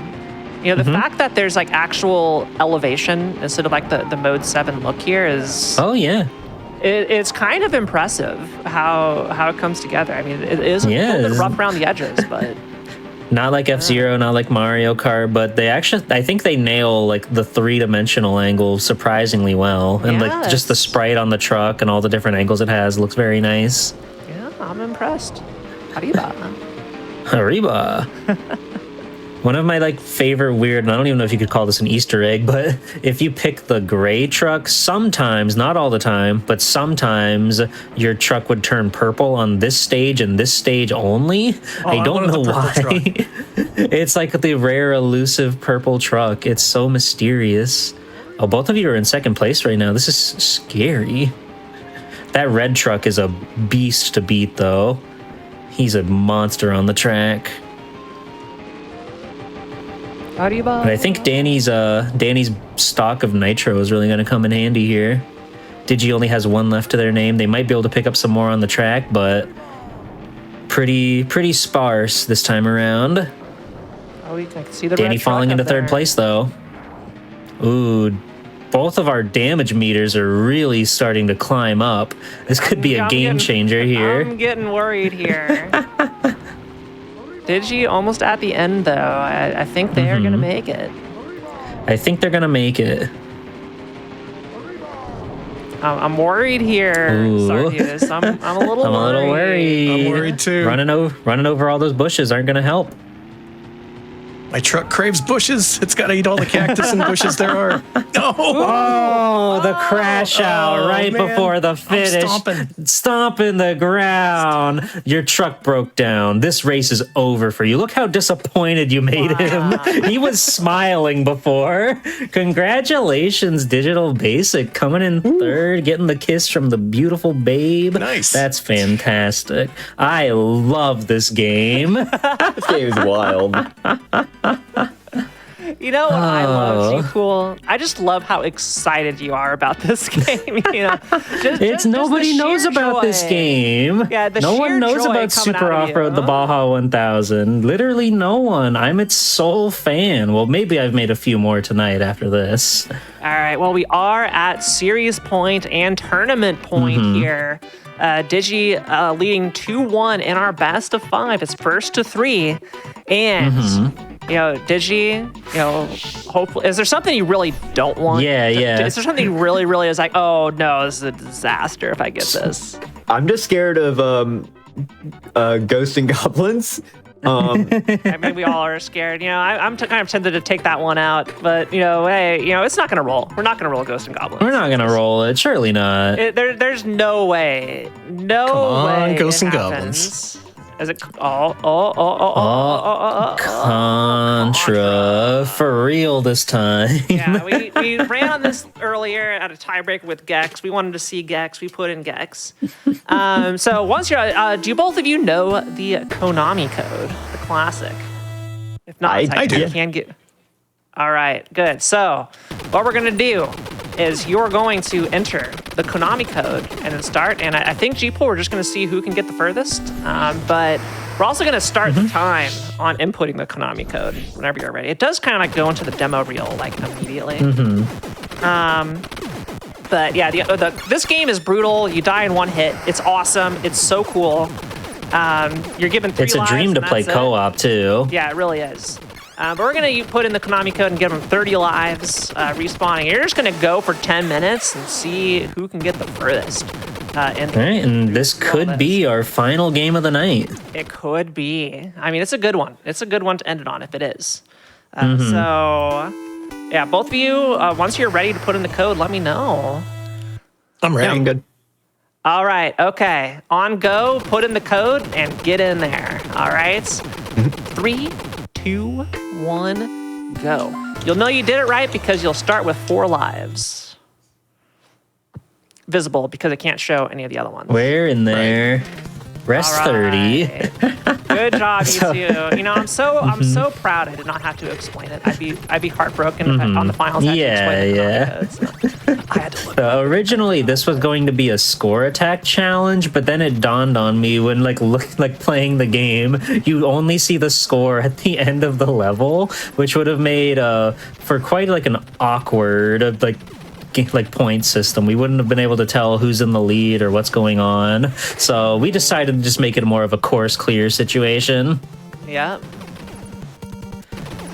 you know, the fact that there's like actual elevation instead of like the Mode 7 look here is... Oh, yeah. It's kind of impressive how it comes together. I mean, it is a little bit rough around the edges, but... Not like F-Zero, not like Mario Kart, but I think they nail like the 3-dimensional angle surprisingly well. And like just the sprite on the truck and all the different angles it has looks very nice. Yeah, I'm impressed. Arriba. Arriba. One of my like favorite weird, and I don't even know if you could call this an Easter egg, but if you pick the gray truck, sometimes, not all the time, but sometimes your truck would turn purple on this stage and this stage only. I don't know why. It's like the rare elusive purple truck. It's so mysterious. Oh, both of you are in second place right now. This is scary. That red truck is a beast to beat though. He's a monster on the track. But I think Danny's stock of nitro is really going to come in handy here. Digi only has one left to their name. They might be able to pick up some more on the track, but pretty sparse this time around. Oh, I can see the Danny red truck falling into up third there. place though. Ooh, both of our damage meters are really starting to climb up. This could be a game changer here. I'm getting worried here. Digi almost at the end though. I think they are gonna make it. I think they're gonna make it. I'm worried here, Ooh. Sardius. I'm a little worried. I'm worried too. Running over all those bushes aren't gonna help. My truck craves bushes. It's got to eat all the cactus and bushes there are. Oh, the crash out right man. before the finish. Stomping the ground. Your truck broke down. This race is over for you. Look how disappointed you made him. He was smiling before. Congratulations, Digital Basic, coming in third, getting the kiss from the beautiful babe. Nice. That's fantastic. I love this game. This game is wild. You know what I love, G-Cool? I just love how excited you are about this game. You know, Nobody knows about this game. Yeah, no one knows about Super Off-Road, the Baja 1000. Literally no one. I'm its sole fan. Well, maybe I've made a few more tonight after this. All right. Well, we are at series point and tournament point here. Digi leading 2-1 in our best of 5. It's first to 3. And, you know, Digi, you know, hopefully, is there something you really don't want? Yeah. Is there something you really is like, oh, no, this is a disaster if I get this? I'm just scared of ghosts and goblins. I mean, we all are scared. You know, I'm kind of tempted to take that one out. But, you know, hey, you know, it's not going to roll. We're not going to roll Ghost and Goblins. We're not going to roll it. Surely not. There's no way. No Come on, way. Ghosts and happens. Goblins. Is it? Contra. For real this time. Yeah, we ran on this earlier at a tiebreaker with Gex. We wanted to see Gex. We put in Gex. So once you're, do both of you know the Konami code, the classic? If not, I do. You can get. All right, good. So what we're gonna do is you're going to enter the Konami code and then start. And I think G-Pool, we're just going to see who can get the furthest. But we're also going to start the time on inputting the Konami code whenever you're ready. It does kind of like go into the demo reel like immediately. But yeah, this game is brutal. You die in one hit. It's awesome. It's so cool. You're given 3 It's a lives, dream to and play that's it. co-op too. Yeah, it really is. But we're going to put in the Konami code and give them 30 lives respawning. You're just going to go for 10 minutes and see who can get the furthest. All right, and this could be our final game of the night. It could be. I mean, it's a good one. It's a good one to end it on if it is. So, yeah, both of you, once you're ready to put in the code, let me know. I'm ready. Yeah, I'm good. All right, okay. On go, put in the code, and get in there. All right? 3, 2, 1, go. You'll know you did it right because you'll start with 4 lives. Visible because it can't show any of the other ones. Where in there? Rest All 30. right. Good job, you two. You know, I'm so proud I did not have to explain it. I'd be heartbroken if on the finals I had to explain the code, so I had to look. So originally, this was going to be a score attack challenge, but then it dawned on me when playing the game, you only see the score at the end of the level, which would have made for quite like an awkward point system. We wouldn't have been able to tell who's in the lead or what's going on. So we decided to just make it more of a course clear situation. Yeah.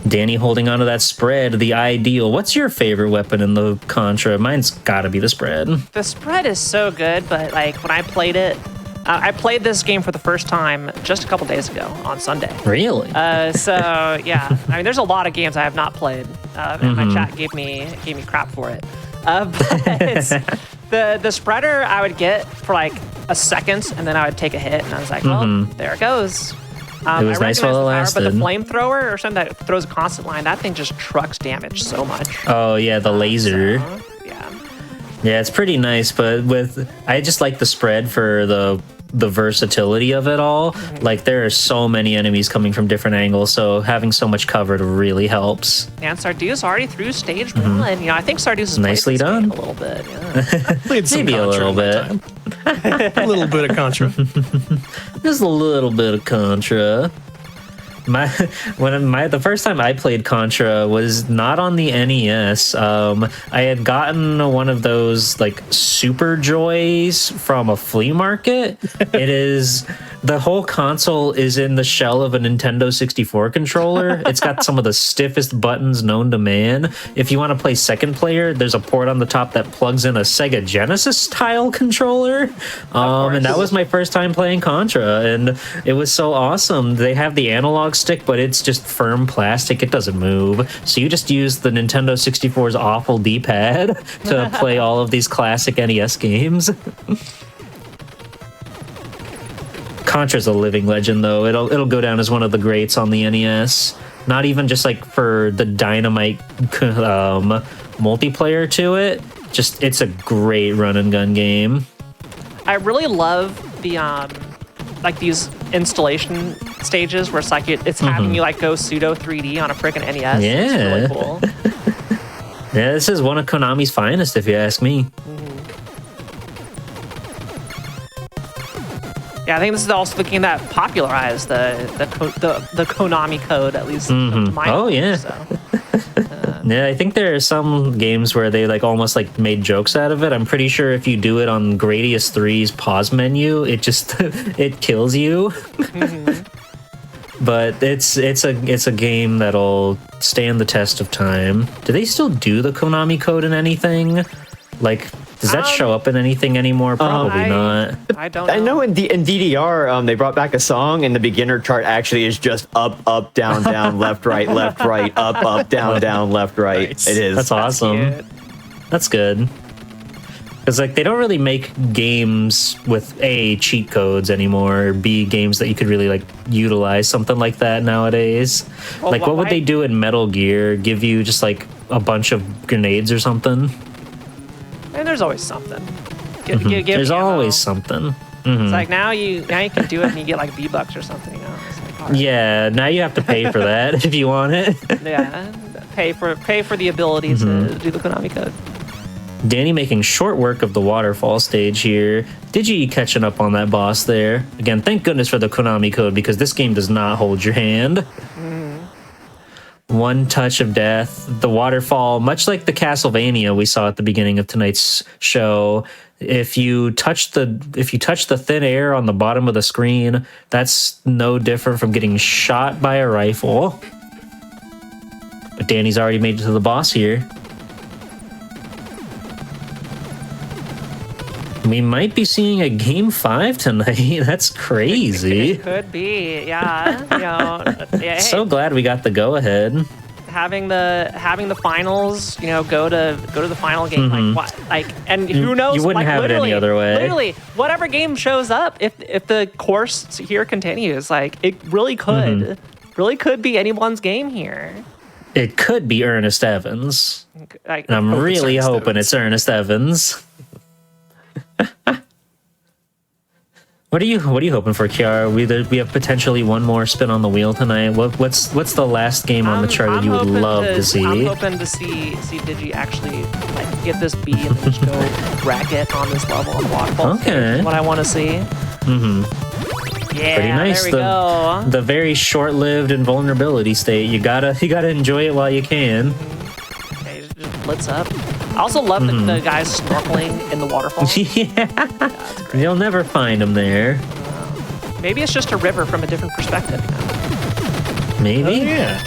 Danny holding onto that spread, the ideal. What's your favorite weapon in the Contra? Mine's gotta be the spread. The spread is so good, but like when I played it, I played this game for the first time just a couple days ago on Sunday. Really? So yeah, I mean, there's a lot of games I have not played, and my chat gave me crap for it. But the spreader I would get for like a second, and then I would take a hit, and I was like, well, there it goes. It was nice while it lasted. But the flamethrower or something that throws a constant line, that thing just trucks damage so much. Oh yeah, the laser. So, yeah, it's pretty nice, but I just like the spread for the versatility of it all. Like, there are so many enemies coming from different angles, so having so much covered really helps. And Sardu's already through stage 1. You know, I think Sardu's has nicely played this done game a little bit. Yeah. Played some Maybe a Contra little in my bit. time. A little bit of Contra. Just a little bit of Contra. The first time I played Contra was not on the NES. I had gotten one of those like Super Joys from a flea market. The whole console is in the shell of a Nintendo 64 controller. It's got some of the stiffest buttons known to man. If you want to play second player, there's a port on the top that plugs in a Sega Genesis style controller. And that was my first time playing Contra, and it was so awesome. They have the analog stick, but it's just firm plastic. It doesn't move. So you just use the Nintendo 64's awful D-pad to play all of these classic NES games. Contra's a living legend, though. It'll go down as one of the greats on the NES. Not even just like for the dynamite multiplayer to it. Just, it's a great run and gun game. I really love the like these installation stages where it's like it's having you like go pseudo 3D on a freaking NES. Yeah, it's really cool. Yeah, this is one of Konami's finest, if you ask me. Yeah, I think this is also the game that popularized the Konami code, at least. My yeah. So. Yeah, I think there are some games where they like almost like made jokes out of it. I'm pretty sure if you do it on Gradius 3's pause menu, it just it kills you. But it's a game that'll stand the test of time. Do they still do the Konami code in anything? Like, does that show up in anything anymore? Probably not. I don't know. I know in DDR, they brought back a song, and the beginner chart actually is just up, up, down, down, left, right, up, down, down, left, right. Nice. It is. That's awesome. That's good. Because like they don't really make games with A, cheat codes anymore, or B, games that you could really like utilize something like that nowadays. Well, like what would they do in Metal Gear? Give you just like a bunch of grenades or something? And there's always something. There's always something. It's like now you can do it and you get like V-Bucks or something. You know? It's like, all right. Yeah, now you have to pay for that if you want it. Yeah, pay for the ability to do the Konami code. Danny making short work of the waterfall stage here. Digi catching up on that boss there. Again, thank goodness for the Konami code, because this game does not hold your hand. One touch of death. The waterfall, much like the Castlevania we saw at the beginning of tonight's show, if you touch the thin air on the bottom of the screen, that's no different from getting shot by a rifle. But Danny's already made it to the boss here. We might be seeing a game 5 tonight. That's crazy. It could be, yeah. You know, yeah. So glad we got the go ahead. Having the finals, you know, go to the final game, like what, like, and who knows? You wouldn't like, have it any other way. Literally, whatever game shows up, if the course here continues, like it really could be anyone's game here. It could be Ernest Evans. Like, And I'm really hoping it's Ernest Evans. What are you hoping for, Kiara? We have potentially one more spin on the wheel tonight. What's the last game on the chart that you would love to see? I'm hoping to see Digi actually like get this B and then just go wreck it on this level on the waterfall. Okay. What I want to see. Yeah, Pretty nice. There we go. The very short-lived invulnerability state. You gotta enjoy it while you can. Okay, just blitz up. I also love the guys snorkeling in the waterfall. Yeah. You'll never find them there. Maybe it's just a river from a different perspective. You know? Maybe. Oh, yeah.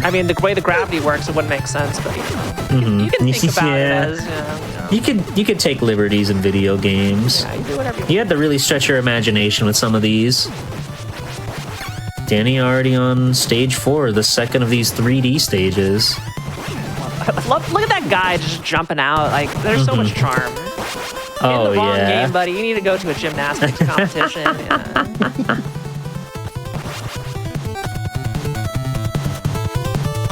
I mean, the way the gravity works, it wouldn't make sense, but you can think about it as, you know, You could take liberties in video games. Yeah, you do whatever You had to really stretch your imagination with some of these. Danny already on stage 4, the second of these 3D stages. Look at that guy just jumping out. Like, there's so much charm. Oh, In the wrong yeah. game, buddy. You need to go to a gymnastics competition. Yeah.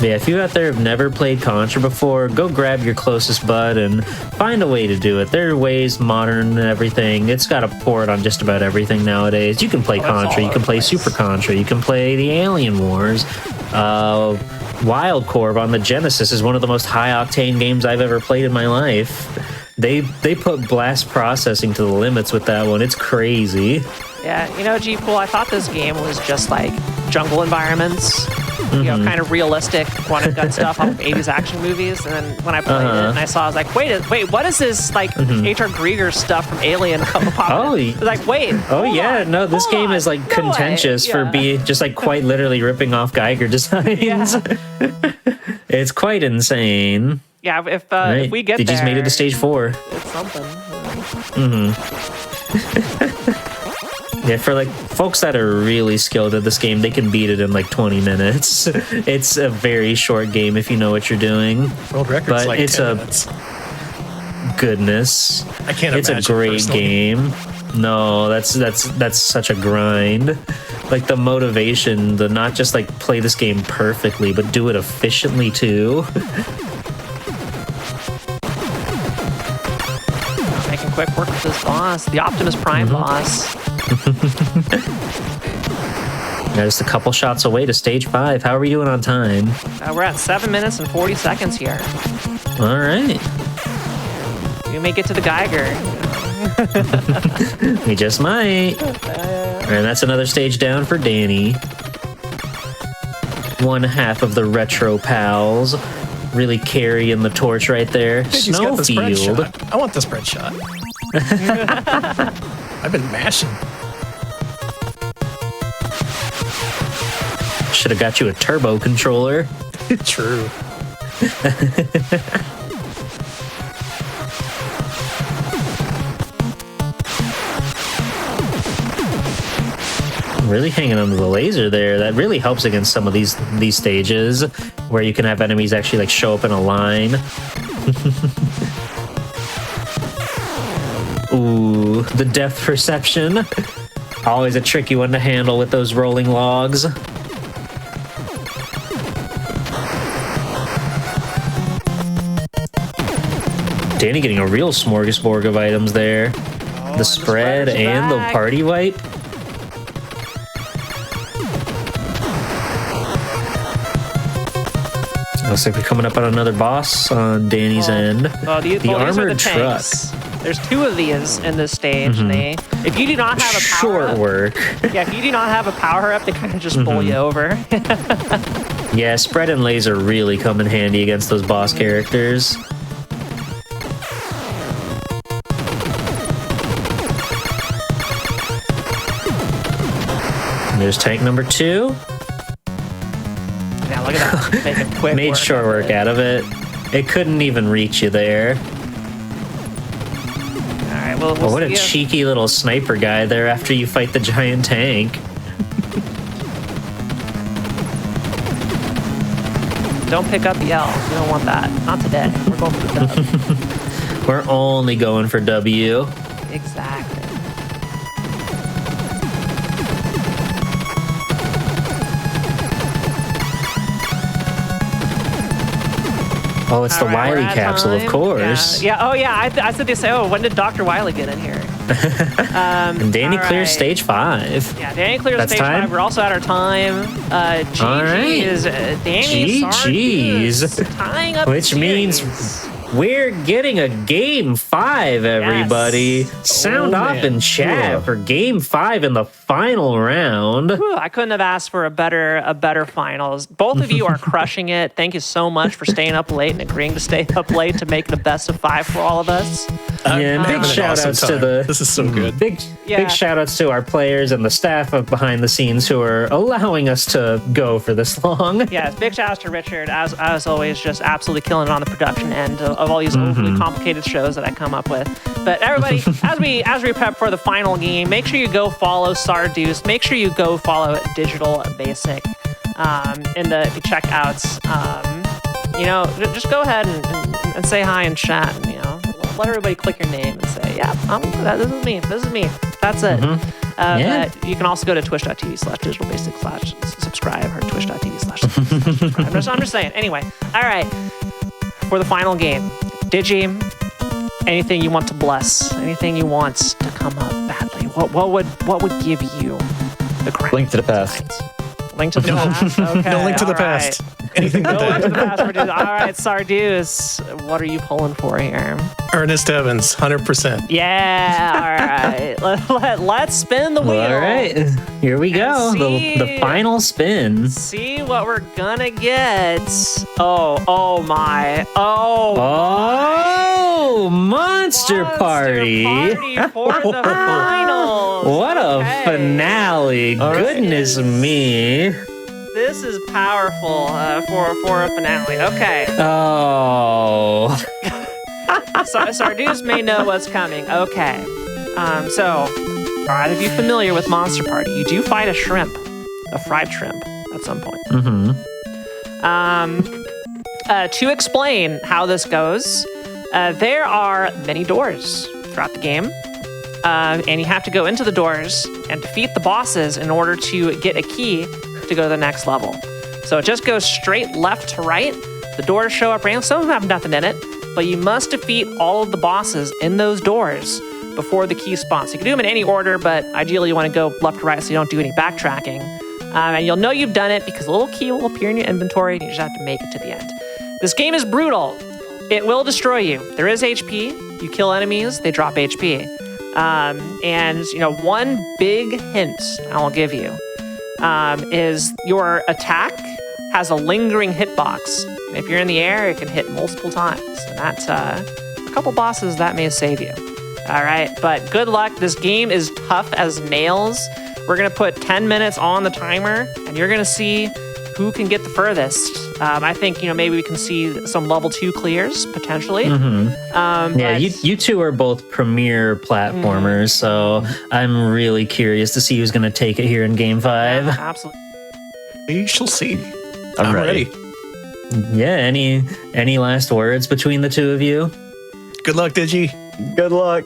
Yeah, if you out there have never played Contra before, go grab your closest bud and find a way to do it. There are ways, modern and everything. It's got a port on just about everything nowadays. You can play Contra, you can play Super Contra, you can play the Alien Wars. Wild Corp on the Genesis is one of the most high-octane games I've ever played in my life. They put blast processing to the limits with that one. It's crazy. Yeah, you know, G-Pool, I thought this game was just like jungle environments. You know, kind of realistic run and gun stuff off of 80s action movies. And then when I played it and I saw, I was like, wait, what is this like H.R. Grieger stuff from Alien popping? I was like, wait. This game is like contentious for being just like quite literally ripping off Geiger designs. It's quite insane. Yeah, if we get they just made it to stage 4. It's something. Yeah, for like folks that are really skilled at this game, they can beat it in like 20 minutes. It's a very short game if you know what you're doing. World record's but like it's 10 minutes. Goodness. I can't It's imagine a great personally. game. No, that's such a grind. Like the motivation to not just like play this game perfectly, but do it efficiently too. Making quick work with this boss, the Optimus Prime boss. Now just a couple shots away to stage 5. How are we doing on time? We're at 7 minutes and 40 seconds here. All right. We may get to the Geiger. We just might. And that's another stage down for Danny. One half of the Retro Pals. Really carrying the torch right there. Dude, he's got the spread Snowfield. shot. I want the spread shot. I've been mashing. Should have got you a turbo controller. True. Really hanging onto the laser there. That really helps against some of these stages where you can have enemies actually like show up in a line. Ooh, the depth perception. Always a tricky one to handle with those rolling logs. Danny getting a real smorgasbord of items there. The spread and the party wipe. Looks like we're coming up on another boss on Danny's end. These are armored the tanks. There's 2 of these in this stage. And if you do not have a power Short work. if you do not have a power up, they kind of just pull you over. Yeah, spread and laser really come in handy against those boss characters. And there's tank number 2. Yeah, look at that. Making quick Made work short of work it. out of it. It couldn't even reach you there. All right, well, Oh, what a see if- cheeky little sniper guy there after you fight the giant tank. Don't pick up the L. We don't want that. Not today. We're going for the W. We're only going for W. Exactly. Oh, it's the All right, we're Wily at capsule, of time. course. Yeah. Oh, yeah. I said they say, oh, when did Dr. Wily get in here? And Danny all clears right. stage 5. Yeah, Danny clears That's stage time? 5. We're also at our time. GG All right. is Danny GG's. Sarkis tying up Which the means series. we're getting a game 5, everybody. Yes. Sound off man. in chat for game 5 in the final round. Whew, I couldn't have asked for a better finals. Both of you are crushing it. Thank you so much for staying up late and agreeing to stay up late to make the best of 5 for all of us. Yeah, and big having an shout awesome outs to time. the This is so good. big shout outs to our players and the staff of behind the scenes who are allowing us to go for this long. Yes, big shout outs to Richard, as always, just absolutely killing it on the production end of all these overly complicated shows that I come up with. But everybody, as we prep for the final game, make sure you go follow Sarduce. Make sure you go follow Digital Basic in the checkouts. Just go ahead and say hi and chat. And, let everybody click your name and say, yeah, this is me. This is me. That's it. But you can also go to twitch.tv/digitalbasic/subscribe or twitch.tv/subscribe. I'm just saying. Anyway, all right. For the final game, Digi, anything you want to bless, anything you want to come up badly, what would give you the crown? Link to the past. Link to the past. Okay, No link to the all past. right. Anything No but link to the that. past. All right, Sarduce, what are you pulling for here? Ernest Evans, 100%. Yeah, all right. Let's spin the wheel. All right, here we go. The final spin. See what we're gonna get. Oh my. Oh, Monster Party. For the finals. What a Okay. finale. Goodness me. This is powerful for a finale. Okay. Oh. Sarduce may know what's coming. Okay. So, are either of you familiar with Monster Party? You do fight a shrimp, a fried shrimp, at some point. To explain how this goes, there are many doors throughout the game, and you have to go into the doors and defeat the bosses in order to get a key to go to the next level. So it just goes straight left to right. The doors show up random. Some of them have nothing in it, but you must defeat all of the bosses in those doors before the key spawns. So you can do them in any order, but ideally you want to go left to right so you don't do any backtracking. And you'll know you've done it because a little key will appear in your inventory and you just have to make it to the end. This game is brutal. It will destroy you. There is HP. You kill enemies, they drop HP. And one big hint I will give you is your attack has a lingering hitbox. And if you're in the air, it can hit multiple times. And that's a couple bosses that may save you. All right, but good luck. This game is tough as nails. We're gonna put 10 minutes on the timer, and you're gonna see who can get the furthest. I think maybe we can see some level 2 clears potentially. Yeah, you two are both premier platformers, so I'm really curious to see who's going to take it here in Game 5. Yeah, absolutely. We shall see. I'm ready. Yeah, any last words between the two of you? Good luck, Digi. Good luck.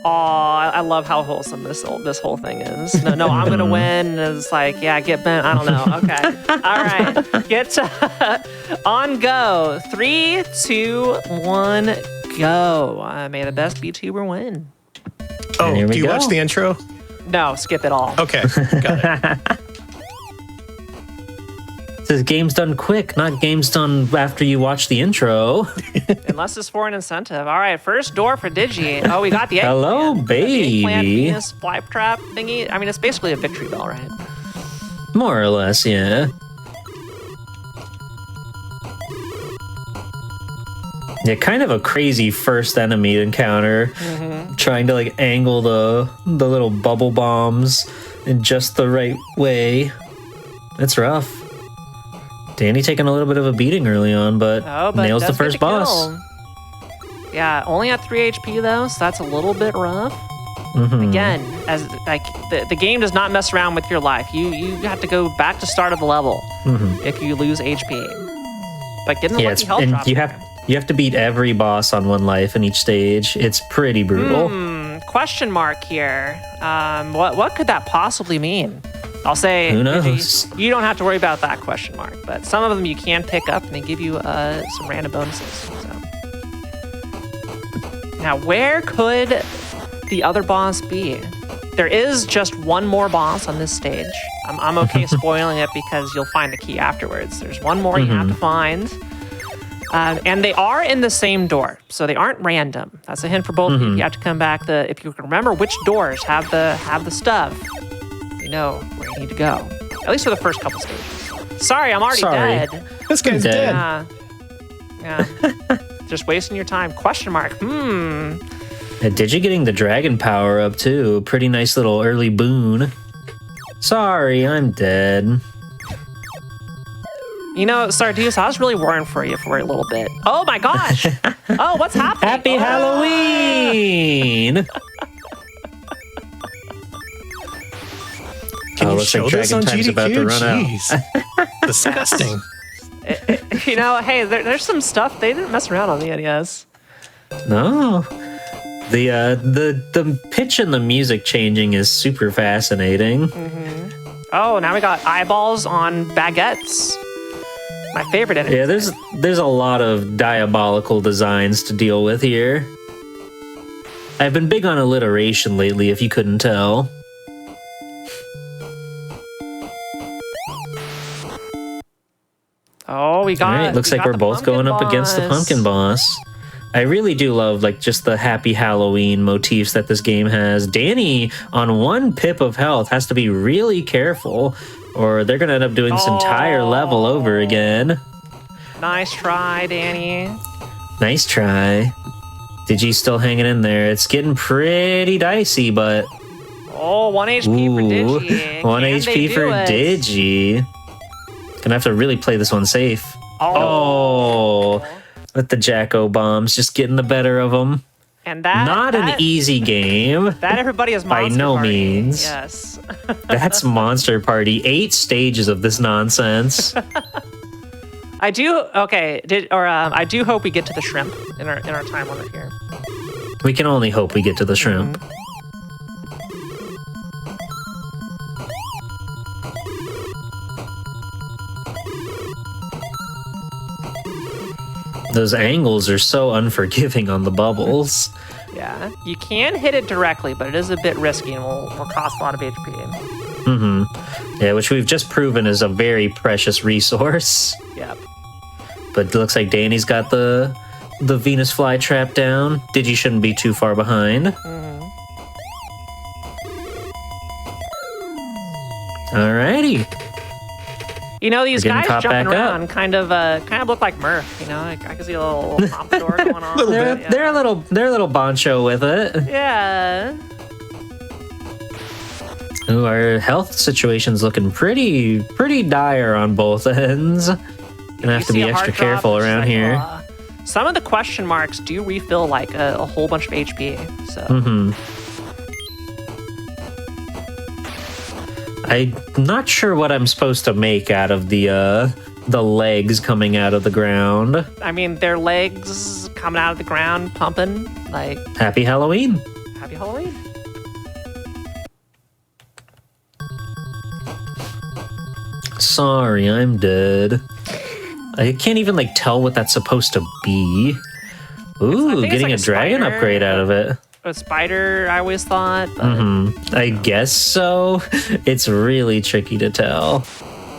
Oh, I love how wholesome this whole thing is. No, I'm gonna win. It's like, yeah, get bent. I don't know. Okay, all right, get on go. 3, 2, 1, go. May the best VTuber win. Oh, here we do you go. watch the intro? No, skip it all. Okay, got it. This game's done quick, not game's done after you watch the intro. Unless it's for an incentive. All right, first door for Digi. Oh, we got the eggplant. Hello, The eggplant baby. penis fly trap thingy. I mean, it's basically a victory bell, right? More or less, yeah. Yeah, kind of a crazy first enemy encounter. Trying to angle the little bubble bombs in just the right way. It's rough. Danny taking a little bit of a beating early on, but nails the does get first boss. kill. Yeah, only at 3 HP though, so that's a little bit rough. Again, as the game does not mess around with your life. You have to go back to start of the level if you lose HP. But getting the lucky health drop. You have to beat every boss on one life in each stage. It's pretty brutal. Question mark here. What could that possibly mean? I'll say, Who knows? you don't have to worry about that question mark, but some of them you can pick up and they give you some random bonuses. So. Now, where could the other boss be? There is just one more boss on this stage. I'm okay spoiling it because you'll find the key afterwards. There's one more you have to find. And they are in the same door, so they aren't random. That's a hint for both of you. You have to come back. If you can remember which doors have the stuff, you know where you need to go. At least for the first couple stages. Sorry, I'm already dead. This guy's dead. Yeah. Just wasting your time. Question mark. And Digi getting the dragon power up too. Pretty nice little early boon. Sorry, I'm dead. You know, Sardius, I was really worrying for you for a little bit. Oh my gosh! Oh, what's happening? Happy Halloween! Can you show this on Time's GDQ? about to run out. Jeez. Disgusting. You know, hey, there's some stuff they didn't mess around on the NES. No. The pitch and the music changing is super fascinating. Oh, now we got eyeballs on baguettes. My favorite NES. Yeah, there's a lot of diabolical designs to deal with here. I've been big on alliteration lately, if you couldn't tell. Oh, we got. All right, looks like we're both going up against the pumpkin boss. I really do love like just the happy Halloween motifs that this game has. Danny on 1 pip of health has to be really careful, or they're gonna end up doing this entire level over again. Nice try, Danny. Nice try. Digi's still hanging in there. It's getting pretty dicey, but Oh, 1 HP for Digi. 1 Can HP they for do it? Digi. Gonna have to really play this one safe. Oh, with the Jacko bombs just getting the better of them. And that Not an easy game. That everybody is by Monster no Party. means. Yes. That's Monster Party. 8 stages of this nonsense. I do. Okay. I do hope we get to the shrimp in our time limit here. We can only hope we get to the shrimp. Those angles are so unforgiving on the bubbles. Yeah, you can hit it directly, but it is a bit risky and will cost a lot of HP. Yeah, which we've just proven is a very precious resource. Yep. But it looks like Danny's got the Venus flytrap down. Digi shouldn't be too far behind. Alrighty. You know, these We're getting guys caught jumping back up. around kind of look like Murph. You know, I can see a little pompadour going on. They're a little boncho with it. Yeah. Ooh, our health situation's looking pretty dire on both ends. Gonna have to be extra careful around here. Some of the question marks do refill like a whole bunch of HP. So. I'm not sure what I'm supposed to make out of the legs coming out of the ground. I mean, their legs coming out of the ground, pumping like. Happy Halloween. Happy Halloween. Sorry, I'm dead. I can't even like tell what that's supposed to be. Ooh, getting like a dragon spider. upgrade out of it. A spider, I always thought. But, I guess so. It's really tricky to tell.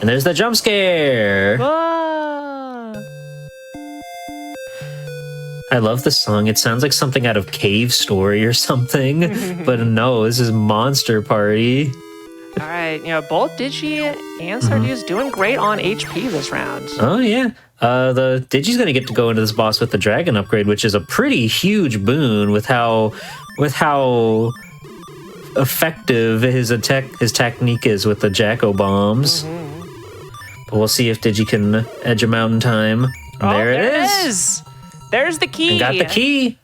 And there's the jump scare. Ah. I love the song. It sounds like something out of Cave Story or something. But no, this is Monster Party. All right, you know, both Digi and Sardius doing great on HP this round. Oh yeah. The Digi's gonna get to go into this boss with the dragon upgrade, which is a pretty huge boon with how effective his technique is with the Jacko bombs. But we'll see if Digi can edge him out in time. There it is. There's the key. And got the key.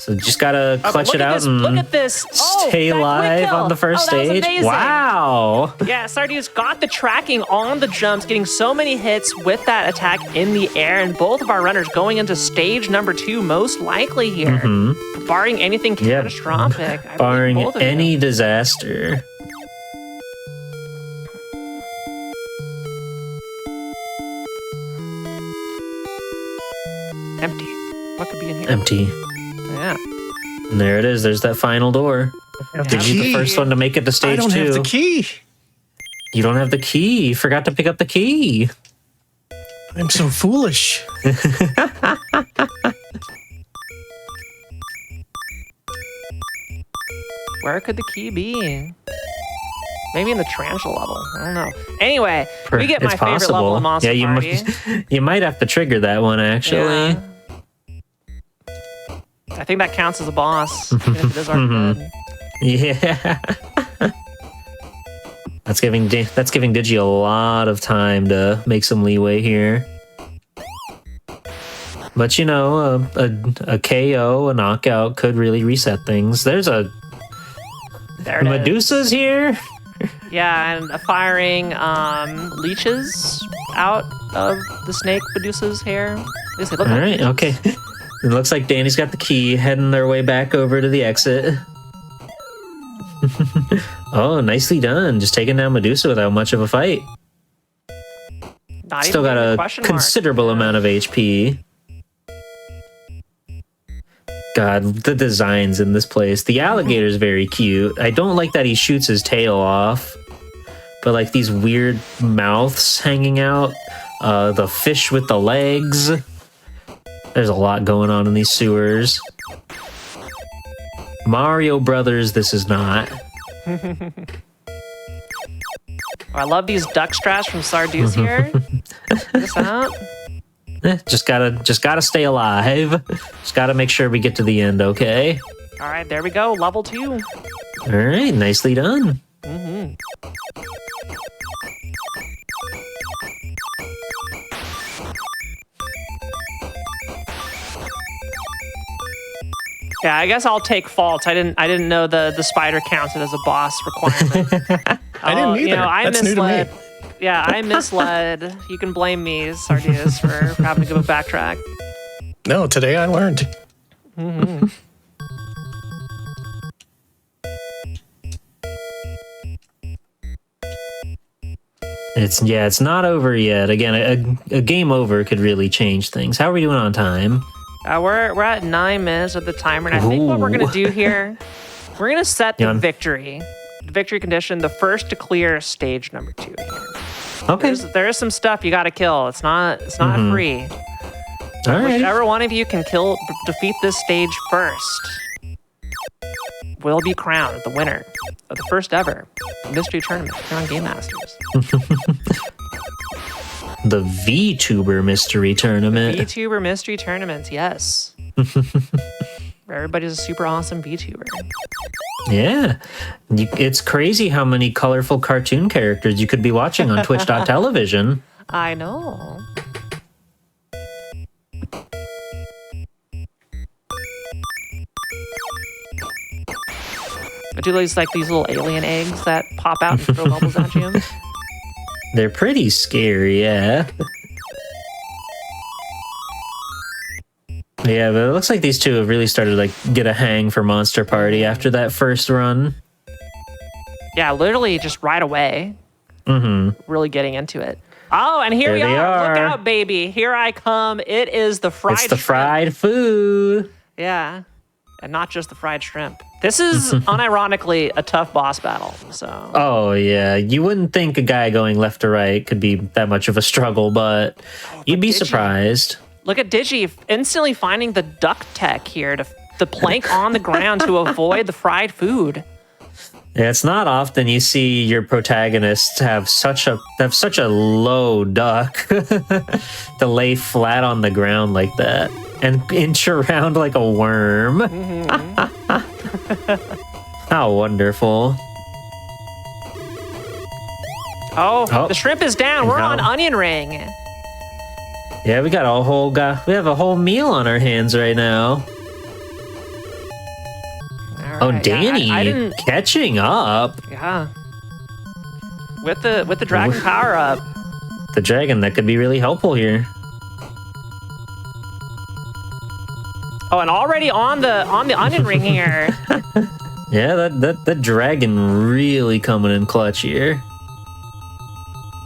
So just gotta clutch it out and look at this. stay alive on the first stage. Wow. Yeah, Sardius got the tracking on the jumps, getting so many hits with that attack in the air, and both of our runners going into stage number 2 most likely here. Barring anything catastrophic. I Barring believe both of any you. disaster. Empty. What could be in here? Empty. Yeah. And there it is. There's that final door. Digi's the first one to make it to stage 2. I don't have the key. You don't have the key. You forgot to pick up the key. I'm so foolish. Where could the key be? Maybe in the tarantula level. I don't know. Anyway, we get my favorite level of Monster Party. You might have to trigger that one, actually. Yeah. I think think that counts as a boss, even if it is already dead. Yeah. That's giving Digi a lot of time to make some leeway here. But you know, a KO, a knockout could really reset things. There Medusa's here. Yeah, and firing leeches out of the snake Medusa's hair. At least they look All like right, leeches. okay. It looks like Danny's got the key, heading their way back over to the exit. Oh, nicely done. Just taking down Medusa without much of a fight. Not Still even got a question mark. considerable amount of HP. God, the designs in this place. The alligator's very cute. I don't like that he shoots his tail off. But like these weird mouths hanging out. The fish with the legs. There's a lot going on in these sewers. Mario Brothers, this is not. I love these duck straps from Sardu's here. Check this out. Just gotta stay alive. Just gotta make sure we get to the end, okay? All right, there we go. Level 2. All right, nicely done. Yeah, I guess I'll take fault. I didn't know the spider counted as a boss requirement. I didn't either. That's new to me. Yeah, I misled. You can blame me, Sardius, for having to go backtrack. No, today I learned. It's not over yet. Again, a game over could really change things. How are we doing on time? We're at 9 minutes of the timer, and I think what we're gonna do here, we're gonna set the victory condition, the first to clear stage number 2 here. Okay. There is some stuff you got to kill. It's not free. All right. Whichever one of you can defeat this stage first will be crowned the winner of the first ever mystery tournament here on Game Masters. The VTuber mystery tournament. VTuber mystery tournament, yes. Everybody's a super awesome VTuber. Yeah. It's crazy how many colorful cartoon characters you could be watching on Twitch.television. I know. I do these little alien eggs that pop out and throw bubbles at you. They're pretty scary, yeah. Yeah, but it looks like these two have really started to get a hang for Monster Party after that first run. Yeah, literally just right away. Really getting into it. Oh, and here we are. Look out, baby. Here I come. It is the fried shrimp. It's the fried food. Yeah. And not just the fried shrimp. This is unironically a tough boss battle. So. Oh, yeah. You wouldn't think a guy going left to right could be that much of a struggle, but you'd be surprised. Look at Digi instantly finding the duck tech here to plank on the ground to avoid the fried food. Yeah, it's not often you see your protagonists have such a low duck to lay flat on the ground like that and inch around like a worm. How wonderful. Oh, the shrimp is down. We're on onion ring. Yeah, we have a whole meal on our hands right now. All right, Danny, I didn't catching up. Yeah. With the dragon power up. The dragon, that could be really helpful here. Oh, and already on the onion ring here. Yeah, that dragon really coming in clutch here.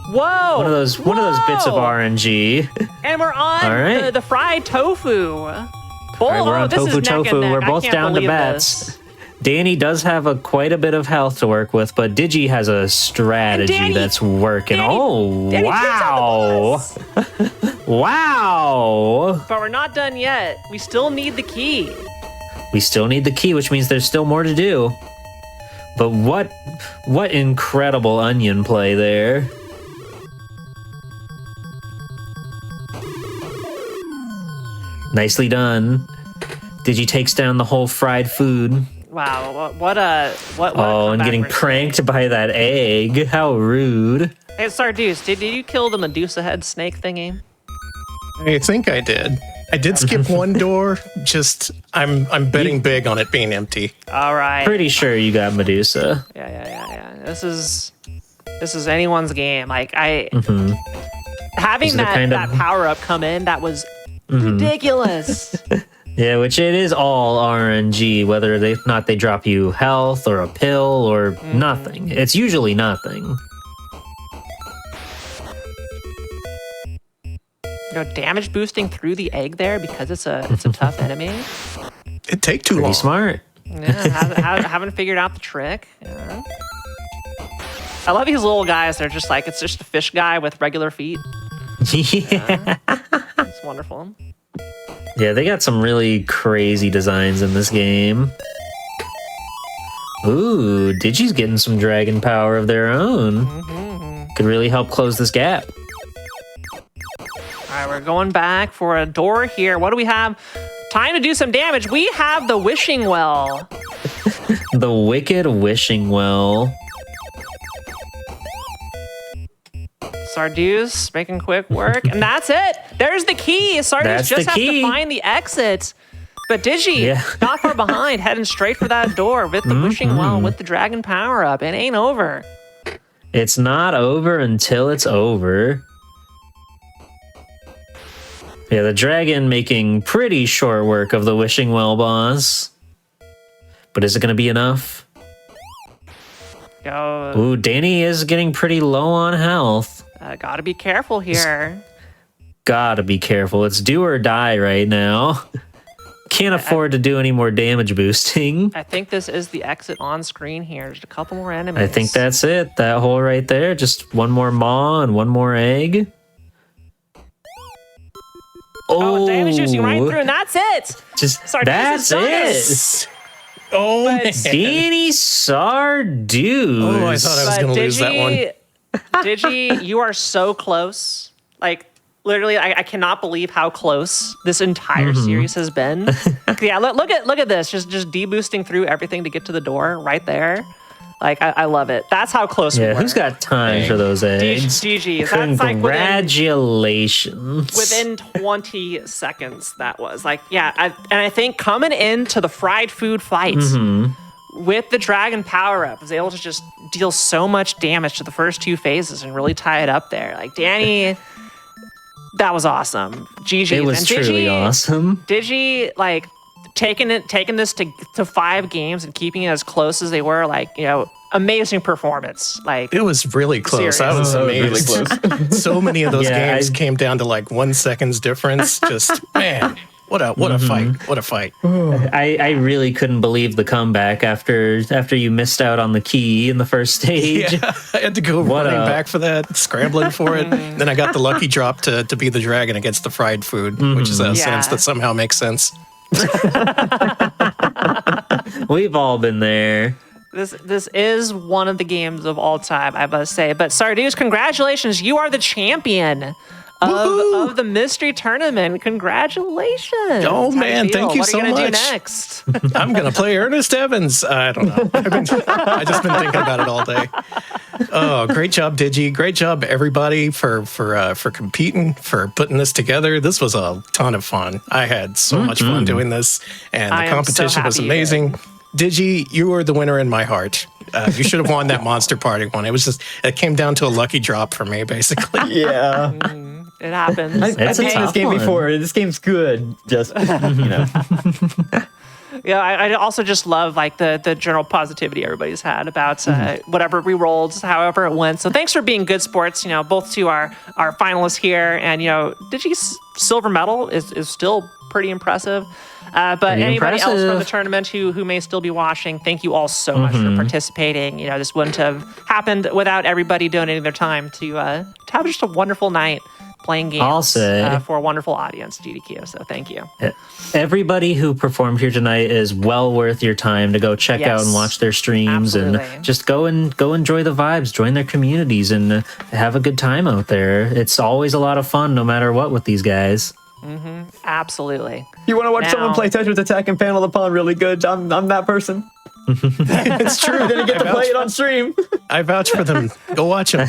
Whoa! One of those bits of RNG. And we're on the fried tofu. All right, we're on tofu. We're both down to bats. Danny does have quite a bit of health to work with, but Digi has a strategy that's working. Danny Wow! Wow! But we're not done yet. We still need the key. We still need the key, which means there's still more to do. But what incredible onion play there. Nicely done. Digi takes down the whole fried food. Wow, what a Oh, and getting pranked by that egg. How rude. Hey, Sarduce, did you kill the Medusa head snake thingy? I think I did. I did skip one door. Just I'm betting big on it being empty. All right. Pretty sure you got Medusa. Yeah. This is anyone's game. Like having Is it that power up come in, that was ridiculous. Yeah, which it is all RNG, whether they drop you health or a pill or nothing. It's usually nothing. Damage boosting through the egg there because it's a tough enemy. It'd take too long. Pretty smart. Yeah, haven't figured out the trick. Yeah. I love these little guys. They're just like, it's just a fish guy with regular feet. Yeah. It's wonderful. Yeah, they got some really crazy designs in this game. Ooh, Digi's getting some dragon power of their own. Could really help close this gap. All right, we're going back for a door here. What do we have? Time to do some damage. We have the wishing well. The wicked wishing well. Sarduce making quick work, and that's it. There's the key. Sarduce just has to find the exit. But Digi, not far behind, heading straight for that door with the wishing well, with the dragon power up. It ain't over. It's not over until it's over. Yeah, the dragon making pretty short work of the wishing well boss. But is it going to be enough? Ooh, Danny is getting pretty low on health. Gotta be careful here. Gotta be careful. It's do or die right now. Can't afford to do any more damage boosting. I think this is the exit on screen here. There's a couple more enemies. I think that's it. That hole right there. Just one more maw and one more egg. Oh, damage boosting right through, and that's it. Just Sarduce that's it. Oh, man. Danny Sarduce. Oh, I thought I was going to lose that one. Digi, you are so close. Like, literally, I cannot believe how close this entire series has been. Yeah, look at this. Just deboosting through everything to get to the door right there. Like, I love it. That's how close we were. Who's got time for those eggs? GG. That's like congratulations. within 20 seconds, that was. Like, yeah. I think coming into the fried food fight with the dragon power-up, was able to just deal so much damage to the first two phases and really tie it up there. Like, Danny, that was awesome. GG. It was truly awesome. Digi, like, taking this to 5 games and keeping it as close as they were, like, amazing performance. Like, it was really close. I was amazed. Really close. So many of those games came down to like 1 second's difference. Just man, what a fight! What a fight! I really couldn't believe the comeback after you missed out on the key in the first stage. Yeah, I had to go running back for that, scrambling for it. Then I got the lucky drop to be the dragon against the fried food, which is a sentence that somehow makes sense. We've all been there. This is one of the games of all time, I must say. But Sarduce, congratulations. You are the champion of the mystery tournament. Congratulations. Oh, man. Thank you so much. What are you going to do next? I'm going to play Ernest Evans. I don't know. I've just been thinking about it all day. Oh, great job, Digi. Great job, everybody, for competing, for putting this together. This was a ton of fun. I had so much fun doing this, and the competition was amazing. Digi, you were the winner in my heart. You should have won that Monster Party one. It came down to a lucky drop for me, basically. Yeah. It happens. I've played this game before. This game's good. Just, Yeah, I also just love like the general positivity everybody's had about whatever we rolled, however it went. So thanks for being good sports, both to our finalists here, and Digi's silver medal is still pretty impressive. But anybody else from the tournament who may still be watching, thank you all so much for participating. This wouldn't have happened without everybody donating their time to have just a wonderful night playing games for a wonderful audience, GDQ. So thank you. Everybody who performed here tonight is well worth your time to go check out and watch their streams. Absolutely. And just go enjoy the vibes, join their communities, and have a good time out there. It's always a lot of fun no matter what with these guys. Absolutely. You want to watch Now- someone play Tetris Attack and Panel the Pond really good? I'm that person. It's true. Didn't get to play it on stream. I vouch for them. Go watch them.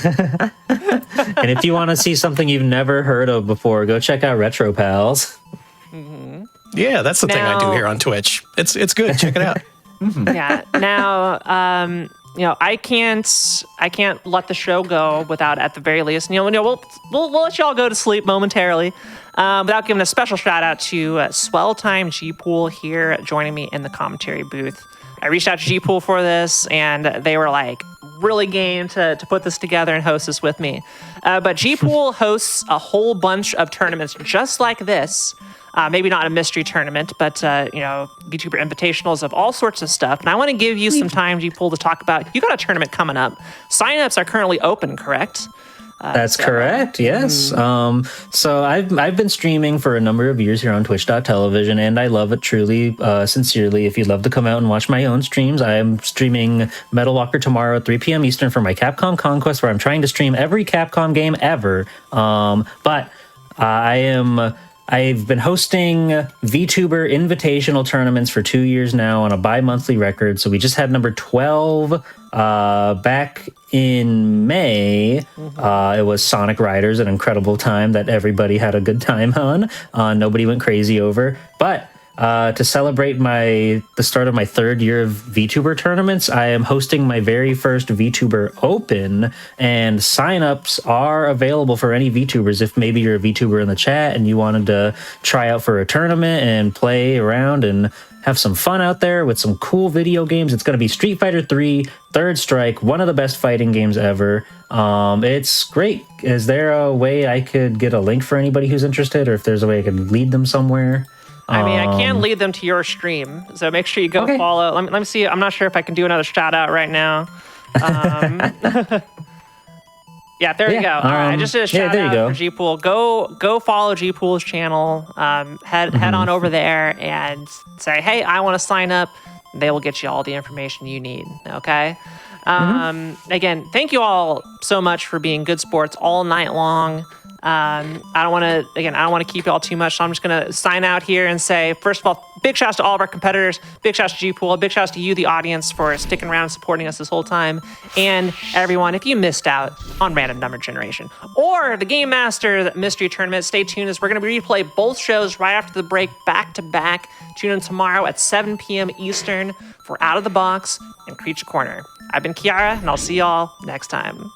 And if you want to see something you've never heard of before, go check out Retro Pals. Yeah, that's the thing I do Now- here on Twitch. It's good. Check it out. Yeah. Now, I can't let the show go without, at the very least, we'll let y'all go to sleep momentarily, without giving a special shout out to Swell Time G-Pool here joining me in the commentary booth. I reached out to G-Pool for this, and they were like really game to put this together and host this with me. But G-Pool hosts a whole bunch of tournaments just like this. Maybe not a mystery tournament, but VTuber invitationals of all sorts of stuff. And I want to give you some time, G-Pool, to talk about. You got a tournament coming up. Signups are currently open, correct? That's correct. Yes. So I've been streaming for a number of years here on Twitch.television, and I love it truly, sincerely. If you'd love to come out and watch my own streams, I am streaming Metal Walker tomorrow at 3 p.m. Eastern for my Capcom Conquest, where I'm trying to stream every Capcom game ever. But I've been hosting VTuber invitational tournaments for 2 years now on a bi-monthly record. So we just had number 12 back in May. It was Sonic Riders, an incredible time that everybody had a good time on. Nobody went crazy over. But to celebrate the start of my third year of VTuber tournaments, I am hosting my very first VTuber Open, and signups are available for any VTubers. If maybe you're a VTuber in the chat and you wanted to try out for a tournament and play around and have some fun out there with some cool video games, it's going to be Street Fighter 3 Third Strike, one of the best fighting games ever. It's great. Is there a way I could get a link for anybody who's interested, or if there's a way I could lead them somewhere? I mean, I can lead them to your stream, so make sure you go follow. Let me see. I'm not sure if I can do another shout out right now. Yeah, there you go. I just did a shout out for G-Pool. Go follow G-Pool's channel. Head on over there and say, hey, I want to sign up. They will get you all the information you need. Okay. Again, thank you all so much for being good sports all night long. I don't want to keep y'all too much, so I'm just going to sign out here and say, first of all, big shouts to all of our competitors, big shouts to G-Pool, big shouts to you, the audience, for sticking around and supporting us this whole time, and everyone, if you missed out on Random Number Generation or the Game Master Mystery Tournament, stay tuned as we're going to replay both shows right after the break, back to back. Tune in tomorrow at 7 p.m. Eastern for Out of the Box and Creature Corner. I've been Kiara, and I'll see y'all next time.